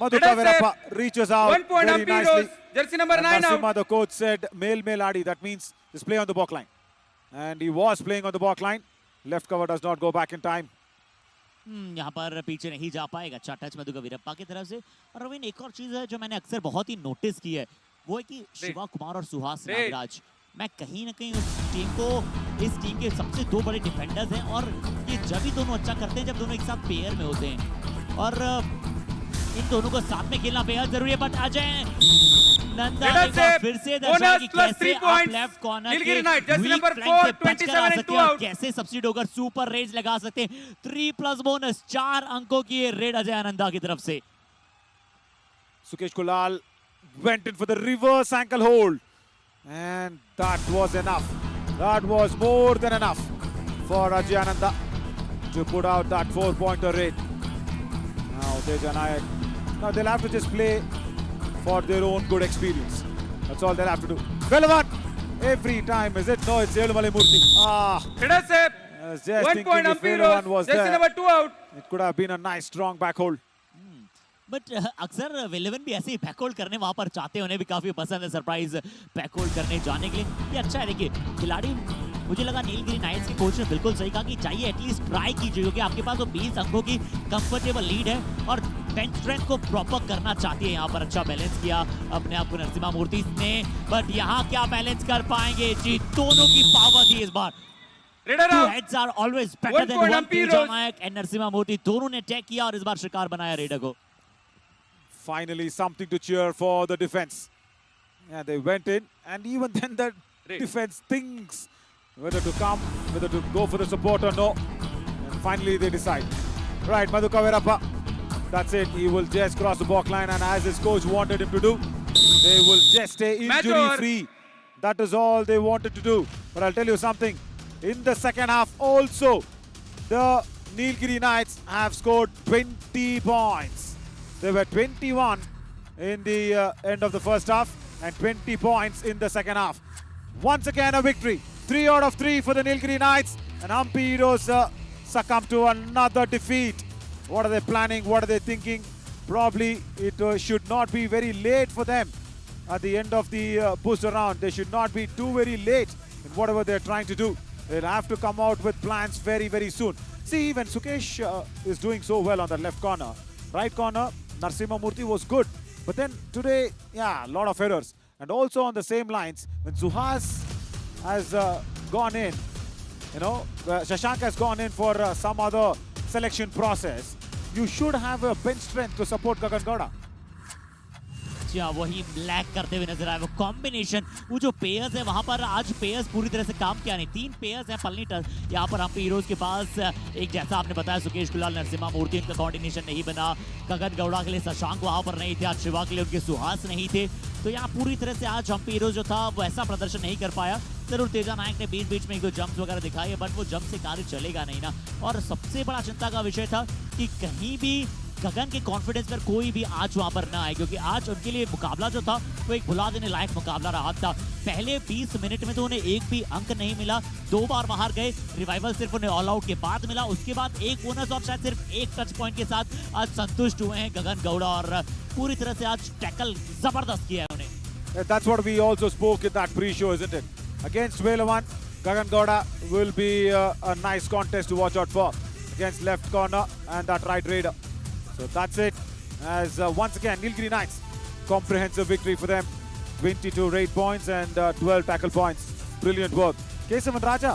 Madhuka Virappa reaches out 1 point very Hampi nicely. Rose, jersey number 9 Narasimha, out। the coach said, Mel Adi, that means just play on the back line. And he was playing on the back line. Left cover does not go back in time. यहाँ पर पीछे नहीं जा पाएगा। अच्छा touch मधुका Veerappa की तरफ से। और रवीन एक और चीज है जो मैंने अक्सर बहुत ही नोटिस की है, वो है कि शिवा कुमार और सुहास नागराज, मैं कहीं ना कहीं उस टीम को, इस टीम के सबसे 2 बड़े डिफेंडर्स हैं और ये जब भी दोनों अच्छा करते हैं जब दोनों एक साथ पेयर में होते हैं, और इन दोनों को साथ में खेलना बेहद जरूरी है। बट अजय नंदा फिर से दर्शाया कि कैसे आप लेफ्ट कॉर्नर के वीक फ्लैंक से बचकर आ सकते हैं और कैसे सब्सिडी होकर सुपर रेज लगा सकते हैं। 3+ बोनस, 4 अंकों की ये रेड अजय आनंदा की तरफ से। Sukesh Kulal went in for the reverse ankle hold. And that was enough. That was more than enough for Ajay Ananda to put out that 4-pointer raid. Now Teja Nayak. Now they'll have to just play for their own good experience. That's all they'll have to do. Velavan! Every time, is it? No, it's Yelumale Murthy. I was just 1 thinking point if Hampi Velavan Rose, was jersey there, number 2 out। it could have been a nice strong back hold. But अक्सर वेलेवन भी ऐसे ही बैकहोल्ड करने वहां पर चाहते हैं, उन्हें भी काफी पसंद है सरप्राइज बैकहोल्ड करने जाने के लिए। ये अच्छा है। देखिए खिलाड़ी, मुझे लगा नीलगिरी नाइट्स के कोच ने बिल्कुल सही कहा कि चाहिए एटलीस्ट ट्राई कीजिए, क्योंकि आपके पास वो 20 अंकों की कंफर्टेबल लीड है और बेंच स्ट्रेंथ को प्रॉपर करना चाहती है। यहाँ पर अच्छा बैलेंस किया अपने आप को नरसिम्हा मूर्ति ने, बट यहाँ क्या बैलेंस कर पाएंगे जी, दोनों की पावर थी इस बार। Two heads are always better than one। Teja Nayak and Narasimha Murthy दोनों ने अटैक किया और इस बार शिकार बनाया रेडर को। Finally, something to cheer for the defense. Yeah, they went in, and even then the defense thinks whether to come, whether to go for the support or no. And finally, they decide. Right, Madhuka Virappa. That's it. He will just cross the back line, and as his coach wanted him to do, they will just stay injury-free. That is all they wanted to do. But I'll tell you something. In the second half, also, the Nilgiri Knights have scored 20 points. They were 21 in the end of the first half and 20 points in the second half. Once again a victory. 3 out of 3 for the Nilgiri Knights, and Hampi Heroes succumb to another defeat. What are they planning? What are they thinking? Probably it should not be very late for them at the end of the booster round. They should not be too very late in whatever they're trying to do. They'll have to come out with plans very, very soon. See, even Sukesh is doing so well on the left corner. Right corner, Narasimha Murthy was good. But then today, yeah, a lot of errors. And also on the same lines, when Suhas has gone in, you know, Shashank has gone in for some other selection process, you should have a bench strength to support Gagan Gowda. वही lag करते हुए नजर आए वो combination, वो जो pairs है वहां पर आज पेयर्स पूरी तरह से काम किया नहीं। 3 पेयर्स हैं पलनी यहाँ पर हम्पी हीरोज के पास। एक जैसा आपने बताया सुकेश कुलाल नरसिम्हा मूर्ति, उनका कोऑर्डिनेशन नहीं बना। गगन गौड़ा के लिए शशांक वहां पर नहीं थे, आज शिवा के लिए उनके सुहास नहीं थे। तो यहाँ पूरी तरह से आज हम्पी हीरोज जो था वो ऐसा प्रदर्शन नहीं कर पाया। जरूर तेजा नायक ने बीच बीच में एक जंप्स वगैरह दिखाई है, बट वो जंप से कार्य चलेगा नहीं ना। और सबसे बड़ा चिंता का विषय था कि कहीं भी गगन के कॉन्फिडेंस पर कोई भी आज वहां पर ना आए, क्योंकि आज उनके लिए मुकाबला जो था वो एक भुला देने लायक मुकाबला रहा था। पहले 20 मिनट में तो उन्हें एक भी अंक नहीं मिला, 2 बार बाहर गए, रिवाइवल सिर्फ उन्हें ऑल आउट के बाद मिला, उसके बाद एक बोनस और शायद सिर्फ एक टच पॉइंट के साथ आज संतुष्ट हुए हैं गगन गौड़ा। और पूरी तरह से आज टैकल जबरदस्त किया है उन्हें। That's what we also spoke in that pre-show, isn't it? Against Velavan, Gagan Gowda will be a nice contest to watch out for against left corner and that right raider. So that's it, as once again Nilgiri Knights, comprehensive victory for them, 22 raid points and 12 tackle points. Brilliant work. Kesavan Raja,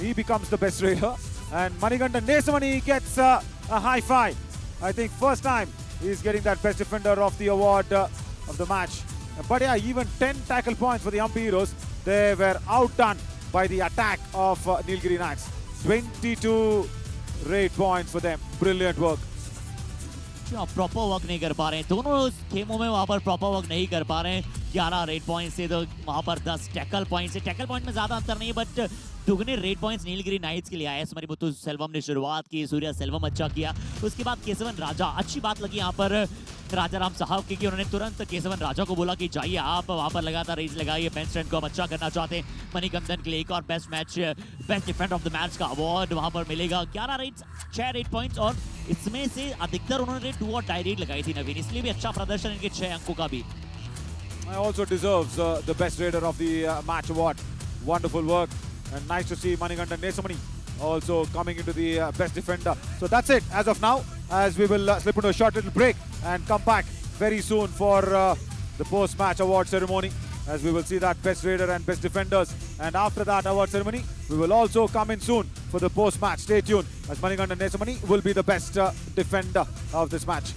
he becomes the best raider, and Manigandan Nesamani gets a high five. I think first time he's getting that best defender of the award of the match. But yeah, even 10 tackle points for the Hampi Heroes. They were outdone by the attack of Nilgiri Knights. 22 raid points for them. Brilliant work. Proper work नहीं कर पा रहे हैं दोनों खेमों में, वहां पर proper work नहीं कर पा रहे हैं। 11 रेड पॉइंट से तो वहां पर 10 टैकल पॉइंट से, टैकल पॉइंट में ज्यादा अंतर नहीं है बट दुगने रेड पॉइंट्स नीलगिरी नाइट्स के लिए आए। स्मरिमुत्तु सेल्वम ने शुरुआत की, सूर्या सेल्वम अच्छा किया, उसके बाद केसवन राजा। अच्छी बात लगी यहाँ पर राजा राम साहब की कि उन्होंने तुरंत केसवन राजा को बोला कि जाइए आप वहां पर लगातार रेज लगाइए, बेंच स्ट्रेंथ को हम अच्छा करना चाहते हैं। मणिकंदन के लिए एक और best match, best defender of the match का अवार्ड वहां पर मिलेगा। 11 रेड्स, 6 रेड पॉइंट्स और इसमें से अधिकतर उन्होंने 2 और टाई रेड लगाई थी नवीन, इसलिए भी अच्छा प्रदर्शन इनके 6 अंकों का भी। Also deserves the best raider of the match award. Wonderful work and nice to see Manikandan Nesamani also coming into the best defender. So that's it as of now, as we will slip into a short little break and come back very soon for the post-match award ceremony, as we will see that best raider and best defenders. And after that award ceremony, we will also come in soon for the post-match. Stay tuned, as Manikandan Nesamani will be the best defender of this match.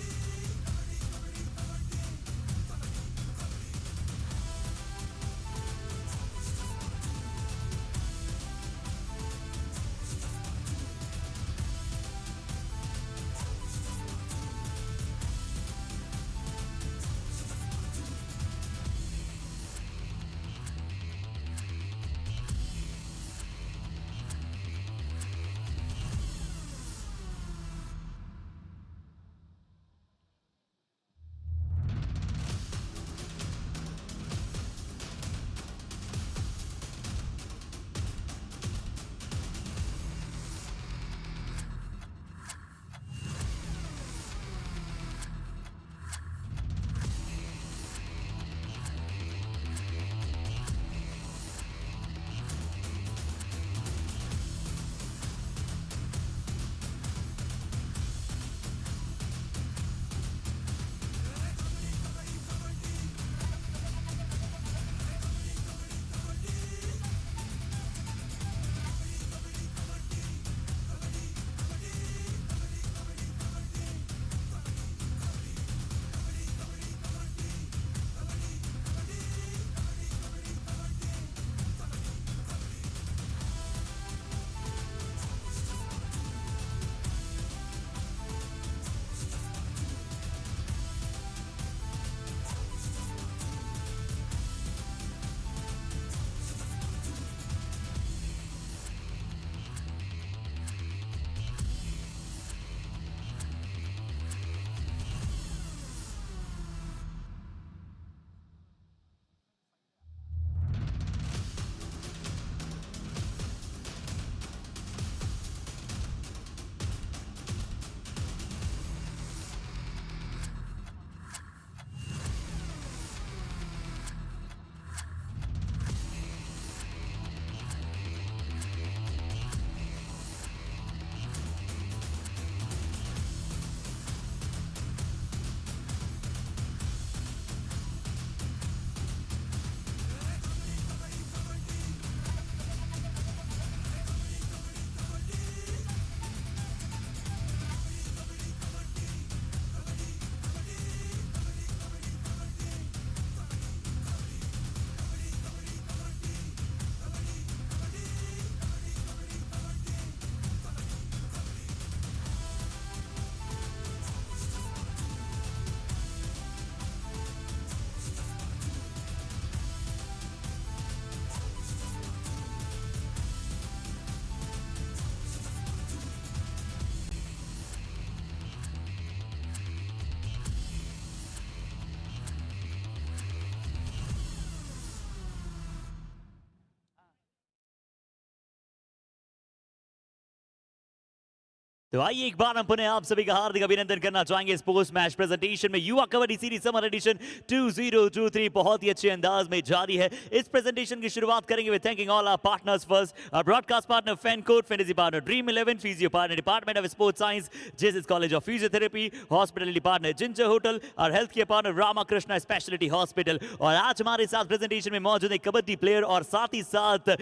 तो आइए एक बार हम पुनः आप सभी का हार्दिक अभिनंदन करना चाहेंगे इस पोस्ट मैच प्रेजेंटेशन में। युवा कबड्डी सीरीज समर एडिशन 2023 बहुत ही अच्छे अंदाज में जारी है। इस प्रेजेंटेशन की शुरुआत करेंगे with thanking all our partners. First our broadcast partner FanCode, fantasy partner Dream 11, physio partner department of sports science JSS college of physiotherapy, hospitality partner Ginger hotel और health care partner Ramakrishna speciality hospital. और आज हमारे साथ presentation में मौजूद है kabaddi player और साथ ही साथ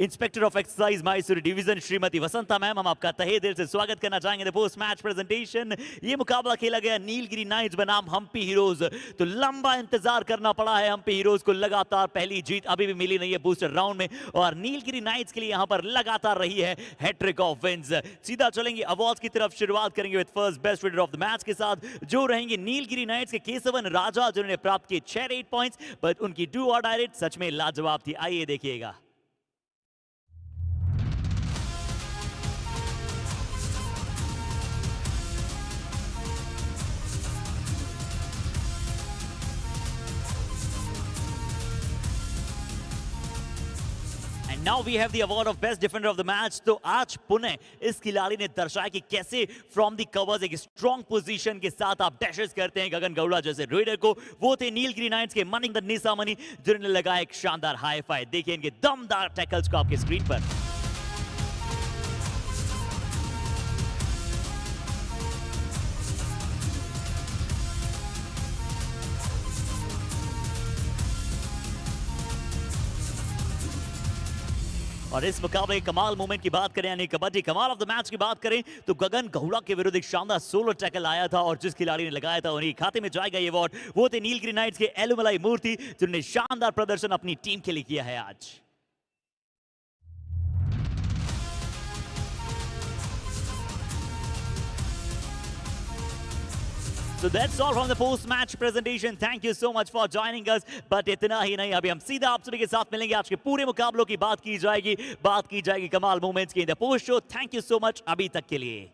inspector of exercise Mysore division Shrimati Vasantha ma'am. हम आपका तहे दिल से स्वागत करना कहना चाहेंगे पोस्ट मैच प्रेजेंटेशन। ये मुकाबला खेला गया नीलगिरी नाइट्स बनाम हम्पी हीरोज। तो लंबा इंतजार करना पड़ा है हम्पी हीरोज को, लगातार पहली जीत अभी भी मिली नहीं है बूस्टर राउंड में, और नीलगिरी नाइट्स के लिए यहां पर लगातार रही है हैट्रिक ऑफ विंस। सीधा चलेंगे अवार्ड्स की तरफ, शुरुआत करेंगे with first best raider of the match के साथ, जो रहेंगे नीलगिरी नाइट्स के केसवन राजा, जिन्होंने प्राप्त किए 6 8 पॉइंट्स, बट उनकी डू और डायरेक्ट सच में लाजवाब थी। आइए देखिएगा। Now we have the award of best defender of the match। तो आज पुणे इस खिलाड़ी ने दर्शाया कि कैसे फ्रॉम द कवर्स एक स्ट्रॉन्ग पोजीशन के साथ आप डैशेस करते हैं गगन गौड़ा जैसे रेडर को। वो थे नीलगिरी नाइट्स के मनिंग द निसा मनी, जिन्होंने लगाया एक शानदार हाई फाइव। देखिए इनके दमदार टैकल्स को आपके स्क्रीन पर। और इस मुकाबले कमाल मोमेंट की बात करें, यानी कबड्डी कमाल ऑफ द मैच की बात करें, तो गगन गौड़ा के विरुद्ध एक शानदार सोलो टैकल आया था, और जिस खिलाड़ी ने लगाया था उन्हीं खाते में जाएगा ये अवार्ड। वो थे नीलगिरी नाइट्स के एलुमलाई मूर्ति, जिन्होंने शानदार प्रदर्शन अपनी टीम के लिए किया है आज। So that's all from the post-match presentation. Thank you so much for joining us. But इतना ही नहीं, अभी हम सीधा आप सभी के साथ मिलेंगे। आज के पूरे मुकाबलों की बात की जाएगी कमाल मोमेंट्स की in the post show. Thank you so much अभी तक के लिए।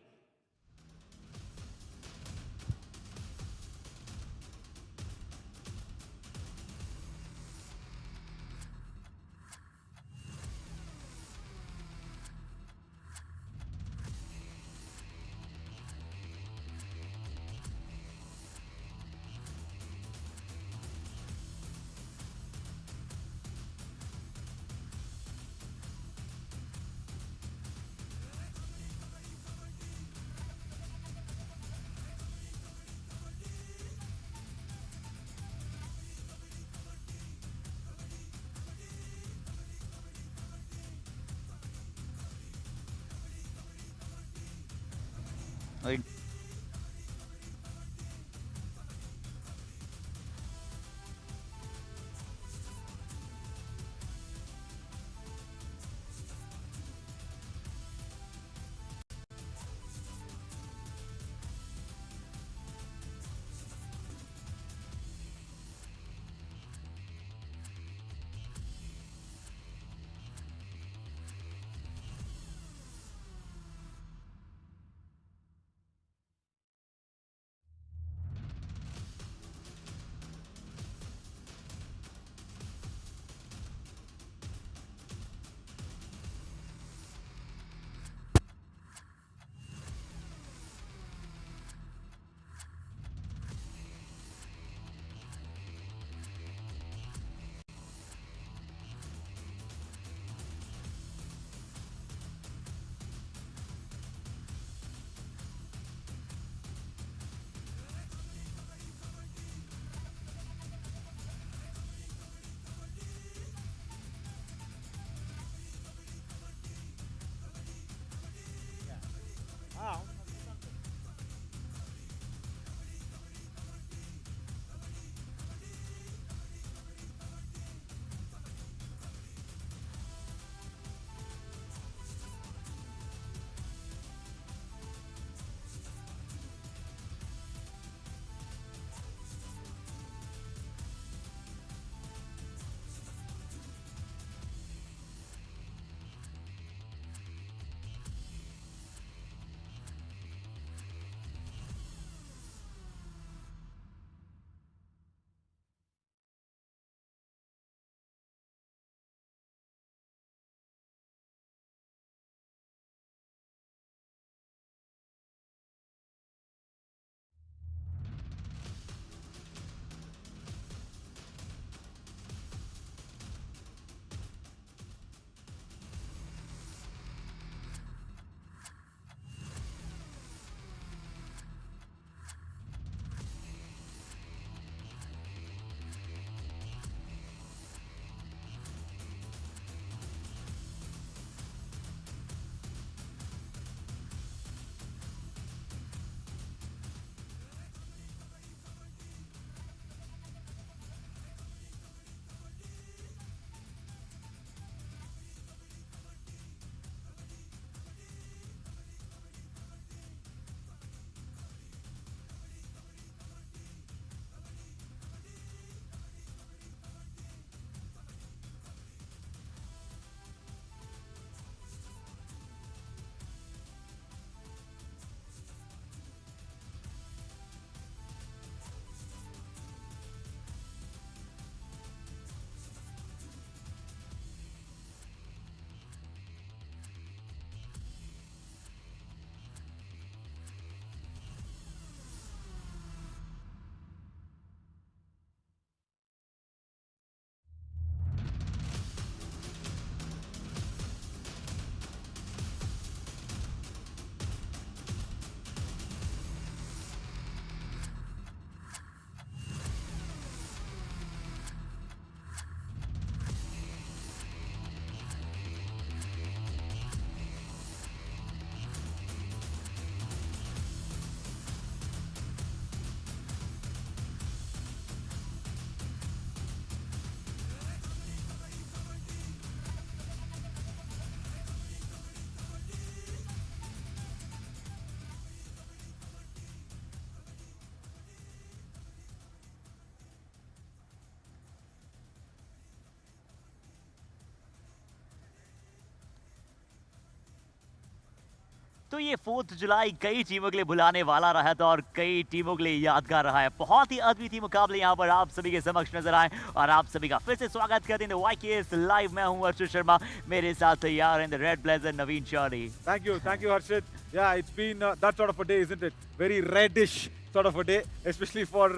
तो ये 4 जुलाई कई टीमों के लिए बुलाने वाला रहा था और कई टीमों के लिए यादगार रहा है। बहुत ही अद्वितीय मुकाबले यहाँ पर आप सभी के समक्ष नजर आए और आप सभी का फिर से स्वागत करते हैं YKS लाइव। मैं हूँ हर्षित शर्मा, मेरे साथ तैयार in the red blazer Naveen Chaudhary. Thank you Harshit. Yeah, it's been that sort of a day, isn't it? Very reddish sort of a day, especially for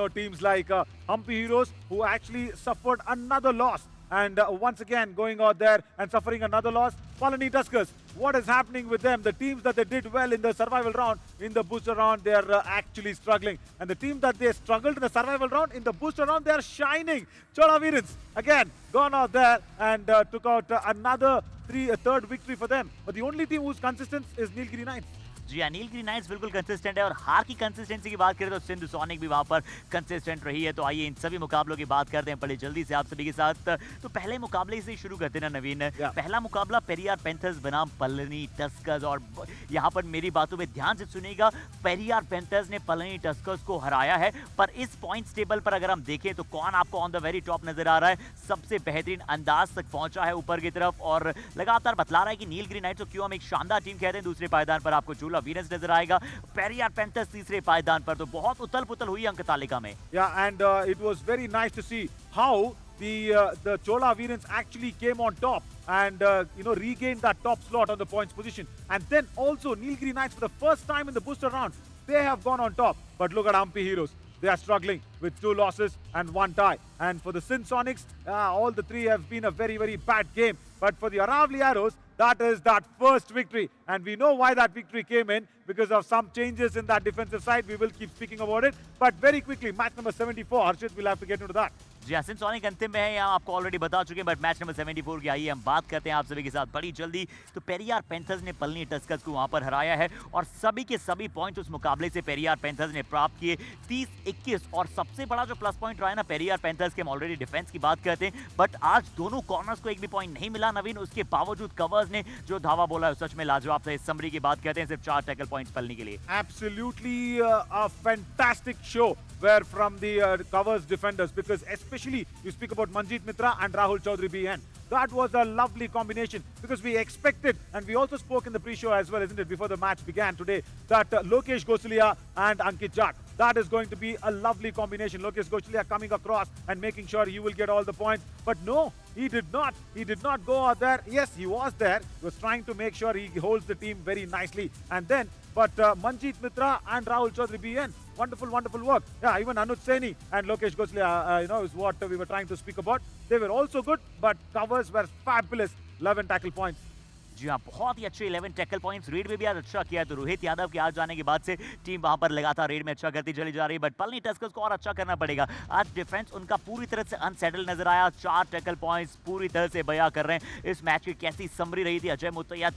teams like Hampi Heroes, who actually suffered another loss. And once again going out there and suffering another loss. Palani Tuskers, what is happening with them? The teams that they did well in the survival round, in the booster round, they are actually struggling. And the team that they struggled in the survival round, in the booster round, they are shining. Chola Veerans, again, gone out there and took out another third victory for them. But the only team who's consistent is Nilgiri Knights. जी हाँ, Nilgiri nights बिल्कुल consistent है और हार की consistency की बात करें तो सिंध सोनिक भी वहां पर कंसिस्टेंट रही है। तो आइए इन सभी मुकाबलों की बात करते हैं बड़ी जल्दी से आप सभी के साथ। तो पहले मुकाबले से शुरू करते हैं ना नवीन। पहला मुकाबला पेरियार पैंथर्स बनाम पलनी टस्कर्स और यहाँ पर मेरी बातों में ध्यान से सुनिएगा। पेरियार पैंथर्स ने पलनी टस्कर्स को हराया है, पर इस पॉइंट्स टेबल पर अगर हम देखें तो कौन आपको ऑन द वेरी टॉप नजर आ रहा है, सबसे बेहतरीन अंदाज तक पहुंचा है ऊपर की तरफ और लगातार बतला रहा है कि नीलगिरी नाइट्स को क्यों हम एक शानदार टीम कहते हैं। दूसरे पायदान पर आपको चोला वीरंस नजर आएगा, पेरियार पैंथर्स तीसरे पायदान पर। तो बहुत उथल पुथल हुई अंक तालिका में। Yeah, and it was very nice to see how the Chola Veerans actually came on top and regained that top slot on the points position. And then also Nilgiri Knights, for the first time in the booster round, they have gone on top. But look at Hampi Heroes. They are struggling with 2 losses and 1 tie. And for the Sindh Sonics, all the 3 have been a very, very bad game. But for the Aravalli Arrows, that is that first victory. And we know why that victory came in, because of some changes in that defensive side. We will keep speaking about it. But very quickly, match number 74, Harshit, we'll have to get into that. जी हाँ, Sindh sonic अंतिम में है, यहाँ आपको already बता चुके हैं। But match number 74 की आइए हम बात करते हैं आप सभी के साथ बड़ी जल्दी। तो पेरियार पैंथर्स ने पलनी टस्कर्स को वहां पर हराया है और सभी के सभी पॉइंट उस मुकाबले से पेरियार पैंथर्स ने प्राप्त किए 30-21। और सबसे बड़ा जो प्लस पॉइंट रहा है ना पेरियार पैंथर्स के, हम ऑलरेडी डिफेंस की बात करते हैं, बट आज दोनों कॉर्नर्स को एक भी पॉइंट नहीं मिला नवीन। उसके बावजूद कवर्स ने जो धावा बोला है सच में लाजवाब था। इस समरी की बात करते हैं, सिर्फ 4 टैकल पॉइंट्स पलनी के लिए। Absolutely a fantastic show were from the covers defenders, because especially you speak about Manjeet Mitra and Rahul Chaudhary BN. That was a lovely combination, because we expected, and we also spoke in the pre-show as well, isn't it, before the match began today, that Lokesh Gosalia and Ankit Jat, that is going to be a lovely combination. Lokesh Gosalia coming across and making sure he will get all the points. But no, he did not. He did not go out there. Yes, he was there. He was trying to make sure he holds the team very nicely. And then, but Manjeet Mitra and Rahul Chaudhary BN, wonderful, wonderful work. Yeah, even Anuj Saini and Lokesh Gosalia, is what we were trying to speak about. They were also good, but covers were fabulous. 11 tackle points. जी हाँ, बहुत ही अच्छे 11 tackle points. Red में भी आज अच्छा किया है। तो रोहित यादव के आज जाने के बाद से टीम वहां पर लगातार रेड में अच्छा करती चली जा रही है। बट पलनी टस्कर्स को और अच्छा करना पड़ेगा। आज डिफेंस उनका पूरी तरह से अनसेटल नजर आया। 4 टैकल पॉइंट्स पूरी तरह से बयां कर रहे हैं। इस मैच की कैसी समरी रही थी, अजय मुतैया,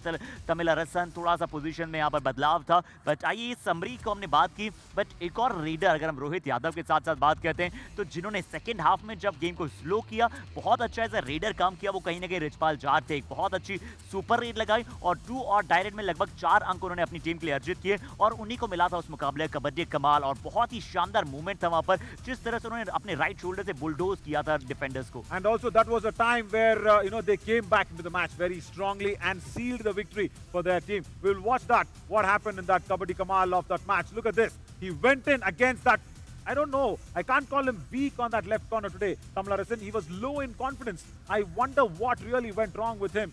तमिल अरसन, थोड़ा सा पोजीशन में यहाँ पर बदलाव था। बट आइए इस समरी को हमने बात की, बट एक और रेडर अगर हम रोहित यादव के साथ साथ बात करते हैं, तो जिन्होंने सेकेंड हाफ में जब गेम को स्लो किया, बहुत अच्छा एज ए रेडर काम किया, वो कहीं ना कहीं रिचपाल जाट थे। एक बहुत अच्छी सुपर रेड लगाई और 2 और डायरेक्ट में लगभग 4 अंक उन्होंने अपनी टीम के लिए अर्जित किए और उन्हीं को मिला था उस मुकाबले कबड्डी कमाल। और बहुत ही शानदार मूवमेंट था वहां पर, जिस तरह से उन्होंने अपने राइट शोल्डर से बुलडोज किया था डिफेंडर्स को। And also that was a time where they came back into the match very strongly and sealed the victory for their team. We will watch that, what happened in that Kabaddi Kamal of that match. Look at this. He went in against that, I don't know, I can't call him weak on that left corner today, Tamil Arasan. He was low in confidence. I wonder what really went wrong with him.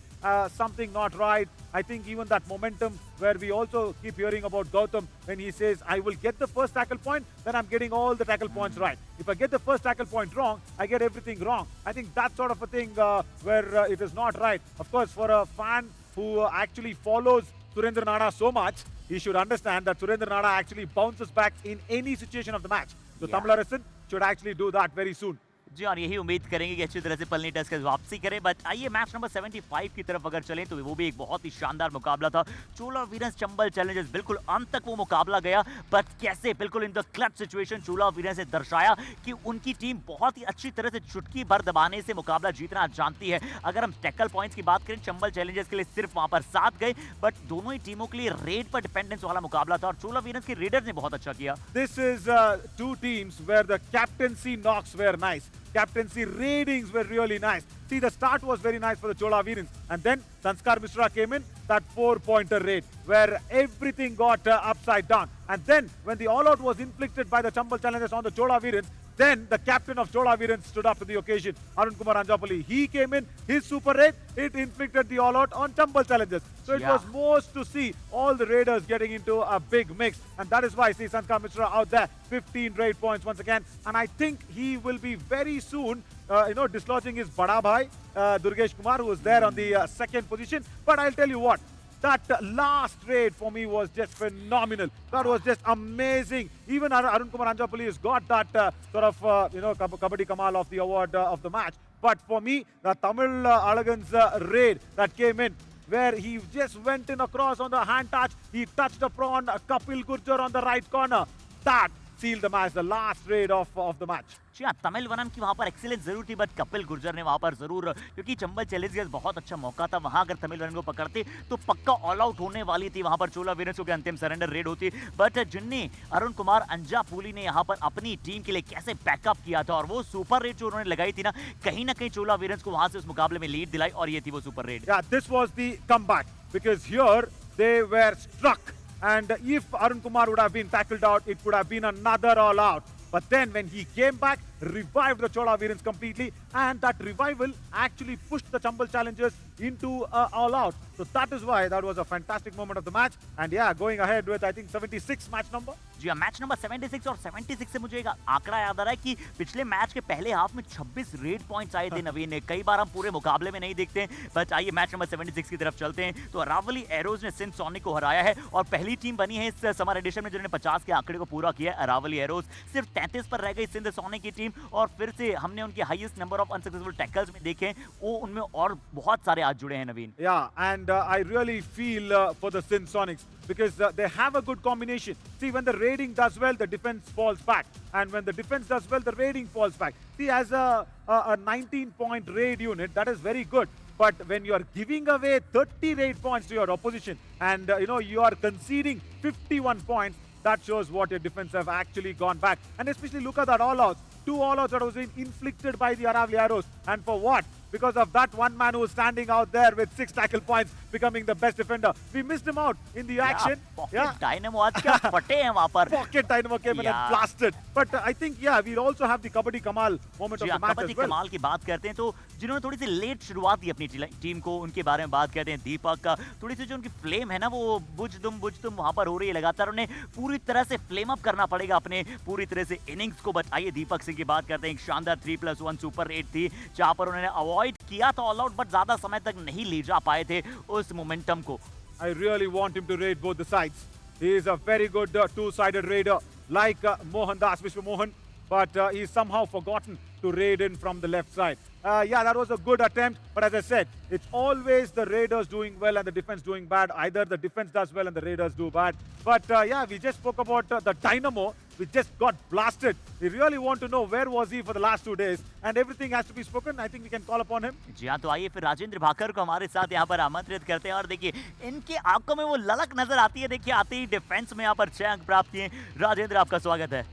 Something not right. I think even that momentum where we also keep hearing about Gautam when he says, I will get the first tackle point, then I'm getting all the tackle points right. If I get the first tackle point wrong, I get everything wrong. I think that sort of a thing where it is not right. Of course, for a fan who actually follows Surendra Nada so much, he should understand that Surendra Nada actually bounces back in any situation of the match. So Tamil Arasan should actually do that very soon. जी और यही उम्मीद करेंगे कि अच्छी तरह से Palani Tuskers वापसी करें। बट आइए मैच नंबर 75 की तरफ अगर चलें तो वो भी एक बहुत ही शानदार मुकाबला था। चोला वीरंस चंबल चैलेंजर्स, बिल्कुल अंत तक वो मुकाबला गया, बट कैसे बिल्कुल इन द क्लच सिचुएशन चोला वीरंस ने दर्शाया कि उनकी टीम बहुत ही अच्छी तरह से चुटकी भर दबाने से मुकाबला जीतना जानती है। अगर हम टैकल पॉइंट्स की बात करें, चंबल चैलेंजर्स के लिए सिर्फ वहां पर 7 गए, बट दोनों ही टीमों के लिए रेड पर डिपेंडेंस वाला मुकाबला था और चोला वीरंस के रेडर्स ने बहुत अच्छा किया। This is 2 teams where the captaincy knocks were nice. captaincy ratings were really nice. See, the start was very nice for the Chola Veerans, and then Sanskar Mishra came in, that 4-pointer raid, where everything got upside down. And then, when the all-out was inflicted by the Chambal challengers on the Chola Veerans, then the captain of Chola Veerans stood up to the occasion, Arun Kumar Anjapalli. He came in, his super raid, it inflicted the all-out on Chambal challengers. So it was most to see all the raiders getting into a big mix. And that is why I see Sanskar Mishra out there, 15 raid points once again. And I think he will be very soon, dislodging his Bada Bhai, Durgesh Kumar, who was there on the second position. But I'll tell you what, that last raid for me was just phenomenal. That was just amazing. Even Arun Kumar Anjapalli has got that Kabaddi Kamal of the award of the match. But for me, the Tamil Alagan's raid that came in, where he just went in across on the hand touch, he touched upon Kapil Gurjar on the right corner. That sealed the match, the last raid of the match. जी हाँ, तमिल वनम की वहाँ पर excellence जरूर थी, but Kapil Gurjar ने वहाँ पर जरूर, क्योंकि चंबल चैलेंजर्स बहुत अच्छा मौका था, वहाँ अगर तमिल वनम को पकड़ते तो पक्का ऑल आउट होने वाली थी वहाँ पर चोला वीरंस को, अंतिम सरेंडर रेड होती। बट जिन्ने अरुण कुमार अंजापुली ने यहाँ पर अपनी टीम के लिए कैसे बैकअप किया था, और वो सुपर रेड जो उन्होंने लगाई थी ना कहीं चोला वीरंस को वहाँ से उस मुकाबले में लीड दिलाई, और ये थी वो super red. This was the comeback, because here they were struck, and if Arun Kumar would have been tackled out, it could have been another all out. But then when he came back, revived the Chola Veerans completely, and that revival actually pushed the Chambal challengers into all out. So that is why that was a fantastic moment of the match. And yeah, going ahead with I think 76 match number. जी हाँ, match number 76, और 76 से मुझे एक आंकड़ा याद आ रहा है कि पिछले मैच के पहले हाफ में 26 रेड पॉइंट्स आए थे नवीन ने। कई बार हम पूरे मुकाबले में नहीं देखते हैं, बट आइए मैच नंबर 76 की तरफ चलते हैं। तो अरावली एरोज ने सिंध सोनिक को हराया है, और पहली टीम बनी है इस समर एडिशन में जिन्होंने 50 के आंकड़े को पूरा किया है। अरावली एरोज सिर्फ 33 पर रह गई सिंध सोनिक की टीम, और फिर से हमने उनके highest number of unsuccessful tackles में देखे, वो उनमें और बहुत सारे आज जुड़े हैं नवीन। Yeah, and I really feel for the Sindh Sonics, because they have a good combination. See, when the raiding does well, the defense falls back, and when the defense does well, the raiding falls back. See, as a 19-point raid unit, that is very good. But when you are giving away 30 raid points to your opposition, and you are conceding 51 points, that shows what your defense have actually gone back. And especially look at that all-outs. 2 all-outs that was inflicted by the Aravalli Arrows. And for what? Because of that one man who was standing out there with 6 tackle points, becoming the best defender. We missed him out in the action. Pocket Dynamo आज क्या फटे हैं वहाँ पर। Pocket Dynamo came in and blasted. But I think we'll also have the Kabaddi Kamal moment of the match as well. Kabaddi कमाल की बात करते हैं तो जिन्होंने थोड़ी सी लेट शुरुआत दी अपनी टीम को, उनके बारे में बात करते हैं। दीपक का थोड़ी सी जो उनकी फ्लेम है ना, वो बुझ तुम वहाँ पर हो रही है लगातार, उन्हें पूरी तरह से फ्लेम अप करना पड़ेगा अपने पूरी तरह से इनिंग्स को। बताइए दीपक सिंह की बात करते हैं, एक शानदार 3+1 सुपर रेड थी जहाँ पर उन्होंने अवॉइड किया था ऑल आउट, बट ज्यादा समय तक नहीं ले जा पाए थे उस मोमेंटम को। I really want him to raid both the sides. He is a very good two-sided raider, like Mohan Das, Vishwa Mohan, but he's somehow forgotten to raid in from the left side. That was a good attempt, but as I said, it's always the raiders doing well and the defense doing bad. Either the defense does well and the raiders do bad. But we just spoke about the Dynamo. We just got blasted. We really want to know where was he for the last 2 days, and everything has to be spoken. I think we can call upon him. जी हाँ, तो आइए फिर राजेंद्र भाकर को हमारे साथ यहाँ पर आमंत्रित करते हैं, और देखिए इनके आंखों में वो ललक नजर आती है। देखिए आते ही डिफेंस में यहाँ पर 6 अंक प्राप्त किए। राजेंद्र, आपका स्वागत है।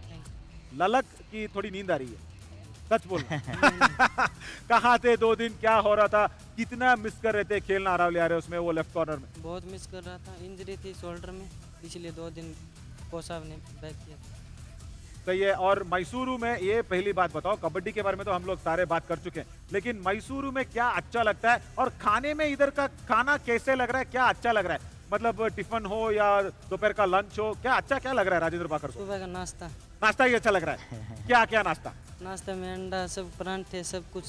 ललक की थोड़ी नींद आ रही है, सच बोल। कहाँ थे 2 दिन, क्या हो रहा था, कितना मिस कर रहे थे खेलना अरावली आ रहे उसमें, वो लेफ्ट कॉर्नर में? बहुत मिस कर रहा था, इंजरी थी शोल्डर में, इसलिए 2 दिन कोच साहब ने बैक किया। सही है। और मैसूरू में ये पहली बात बताओ, कबड्डी के बारे में तो हम लोग सारे बात कर चुके हैं, लेकिन मैसूरू में क्या अच्छा लगता है, और खाने में इधर का खाना कैसे लग रहा है, क्या अच्छा लग रहा है? मतलब टिफिन हो या दोपहर का लंच हो, क्या लग रहा है राजेंद्र भाकर को? सुबह का नाश्ता ही अच्छा लग रहा है। क्या नाश्ता? नाश्ता में अंडा, सब परांठे, सब कुछ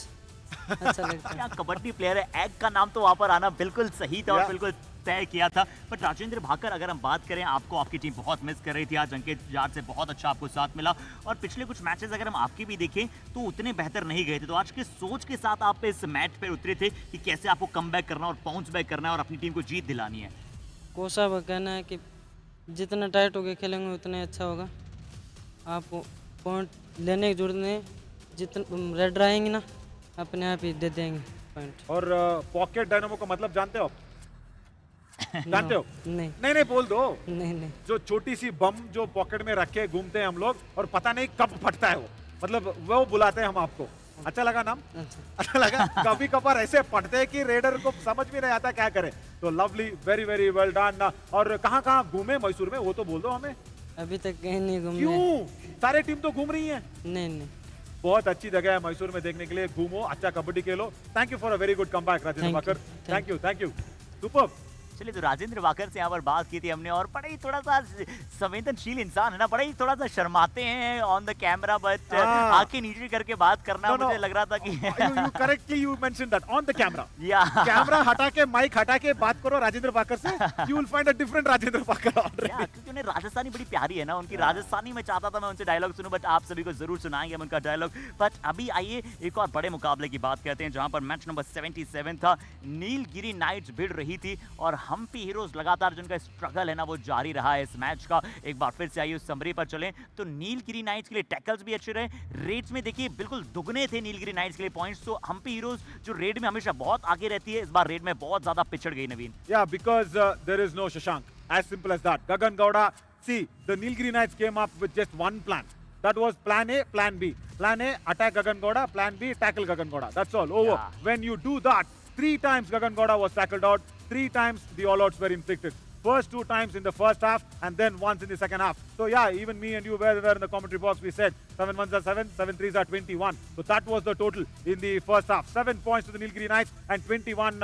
अच्छा लगता है। क्या कबड्डी प्लेयर है, एग का नाम तो वहाँ पर आना बिल्कुल सही था और बिल्कुल तय किया था। बट राजेंद्र भाकर, अगर हम बात करें, आपको आपकी टीम बहुत मिस कर रही थी आज, अंकित जाट से बहुत अच्छा आपको साथ मिला, और पिछले कुछ मैचेस अगर हम आपकी भी देखें तो उतने बेहतर नहीं गए थे। तो आज के सोच के साथ आप इस मैच पर उतरे थे कि कैसे आपको कम बैक करना और बाउंस बैक करना है और अपनी टीम को जीत दिलानी है। कोच साहब का कहना है कि जितना टाइट होकर खेलेंगे उतना अच्छा होगा, आपको पॉइंट लेने की जरूरत नहीं, जितना रेड रहेंगे ना अपने आप ही दे देंगे पॉइंट। और पॉकेट डायनामो का मतलब जानते हो? जानते हो? नहीं बोल दो। नहीं। जो छोटी सी बम जो पॉकेट में रख के घूमते हैं हम लोग, और पता नहीं कब फटता है वो, मतलब वो बुलाते हैं हम आपको। अच्छा लगा नाम? अच्छा लगा? कभी कभार ऐसे पढ़ते हैं कि रेडर को समझ भी नहीं आता क्या करें। तो lovely, very very well done. और कहाँ घूमे मैसूर में, वो तो बोल दो हमें। अभी तक कहीं नहीं घूमे। क्यों? सारे टीम तो घूम रही है। नहीं। बहुत अच्छी जगह है मैसूर में देखने के लिए, घूमो, अच्छा कबड्डी खेलो। Thank you for a very good comeback Rajendra walker. Thank you superb. चलिए, तो राजेंद्र वाकर से यहाँ पर बात की थी हमने, और बड़ा ही थोड़ा सा संवेदनशील इंसान है ना, बड़ा ही थोड़ा सा शर्माते हैं ऑन द कैमरा, बट आंखें नीचे करके बात करना मुझे लग रहा था कि you correctly you mentioned that on the camera. Camera हटा के, माइक हटा के बात करो राजेंद्र वाकर से, you will find a different Rajendra walker already. क्योंकि उन्हें राजस्थानी बड़ी प्यारी है ना, उनकी राजस्थानी में चाहता था मैं उनसे डायलॉग सुनूं, बट आप सभी को जरूर सुनाएंगे हम उनका डायलॉग। बट अभी आइए एक और बड़े मुकाबले की बात करते हैं, जहां पर मैच नंबर 77 था। नीलगिरी नाइट्स भिड़ रही थी और हम्पी हीरोज लगातार जिनका स्ट्रगल है ना वो जारी रहा है इस मैच का। एक बार फिर से आइए उस समरी पर चलें, तो नीलगिरी नाइट्स के लिए टैकल्स भी अच्छे रहे, रेड्स में देखिए बिल्कुल दुगने थे नीलगिरी नाइट्स के लिए पॉइंट्स। तो हम्पी हीरोज जो रेड में हमेशा बहुत आगे रहती है, इस बार रेड में बहुत ज्यादा पिछड़ गई नवीन। Yeah, because there is no Shashank. As simple as that. Gagan Gowda, see, the Nilgiri Knights came up with just one plan. That was plan A, plan B. Plan A, attack Gagan Gowda. Plan B, tackle Gagan Gowda. That's all. Over. Yeah. When you do that, 3 times Gagan Gowda was tackled out. 3 times the all-outs were inflicted. First 2 times in the first half, and then once in the second half. So yeah, even me and you were in the commentary box. We said 7 1s are 7, 7 3s are 21. So that was the total in the first half. 7 points to the Nilgiri Knights, and 21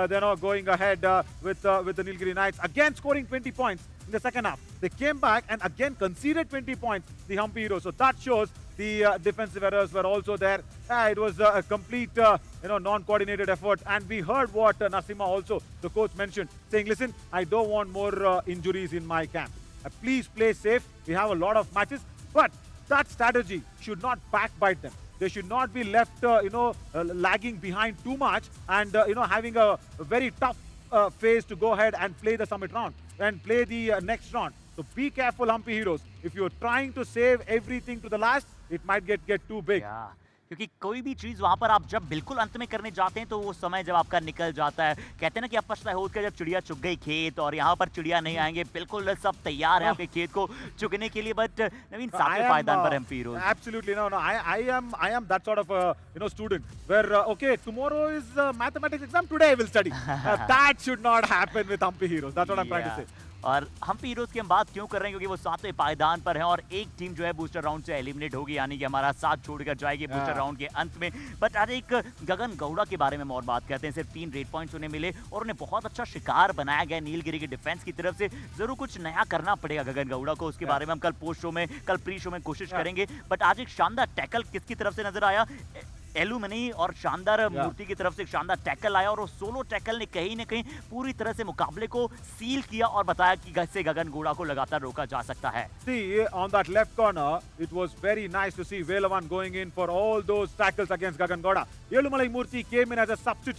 they're now going ahead with the Nilgiri Knights again scoring 20 points in the second half. They came back and again conceded 20 points. The Hampi Heroes. So that shows the defensive errors were also there. It was a complete non-coordinated effort, and we heard what Nasima also, the coach, mentioned, saying, listen, I don't want more injuries in my camp. Please play safe. We have a lot of matches, but that strategy should not backbite them. They should not be left lagging behind too much, and having a very tough phase to go ahead and play the summit round and play the next round. So be careful, Hampi Heroes. If you're trying to save everything to the last, it might get too big. Yeah. क्योंकि कोई भी चीज वहां पर आप जब बिल्कुल अंत में करने जाते हैं तो वो समय जब आपका निकल जाता है, कहते हैं ना कि आप पछता होकर जब चिड़िया चुग गई खेत, और यहाँ पर चिड़िया नहीं आएंगे, बिल्कुल सब तैयार है आपके खेत को चुगने के लिए। बट नवीन, सातवें पायदान पर हम heroes. Absolutely no. I am that sort of a student where okay, tomorrow is mathematics exam, today I will study. That should not happen with Hampi Heroes. That's what I'm trying to say. और Hampi heroes की हम बात क्यों कर रहे हैं, क्योंकि वो 7वें पायदान पर हैं और एक टीम जो है बूस्टर राउंड से एलिमिनेट होगी, यानी कि हमारा साथ छोड़कर जाएगी बूस्टर राउंड के अंत में। बट आज एक गगन गौड़ा के बारे में और बात करते हैं। सिर्फ 3 रेड पॉइंट्स उन्हें मिले और उन्हें बहुत अच्छा शिकार बनाया गया नीलगिरी के डिफेंस की तरफ से। जरूर कुछ नया करना पड़ेगा गगन गौड़ा को, उसके बारे में हम कल पोस्ट शो में, कल प्री शो में कोशिश करेंगे। बट आज एक शानदार टैकल किसकी तरफ से नजर आया, एलुमनी और शानदार मूर्ति की तरफ से एक शानदार टैकल आया, और वो सोलो टैकल ने कहीं ना कहीं पूरी तरह से मुकाबले को सील किया और बताया कि कैसे गगन गौड़ा को लगातार रोका जा सकता है। See, on that left corner, it was very nice to see Velavan going in for all those tackles against Gagan Gowda. Elumalai Murthy came in as a substitute.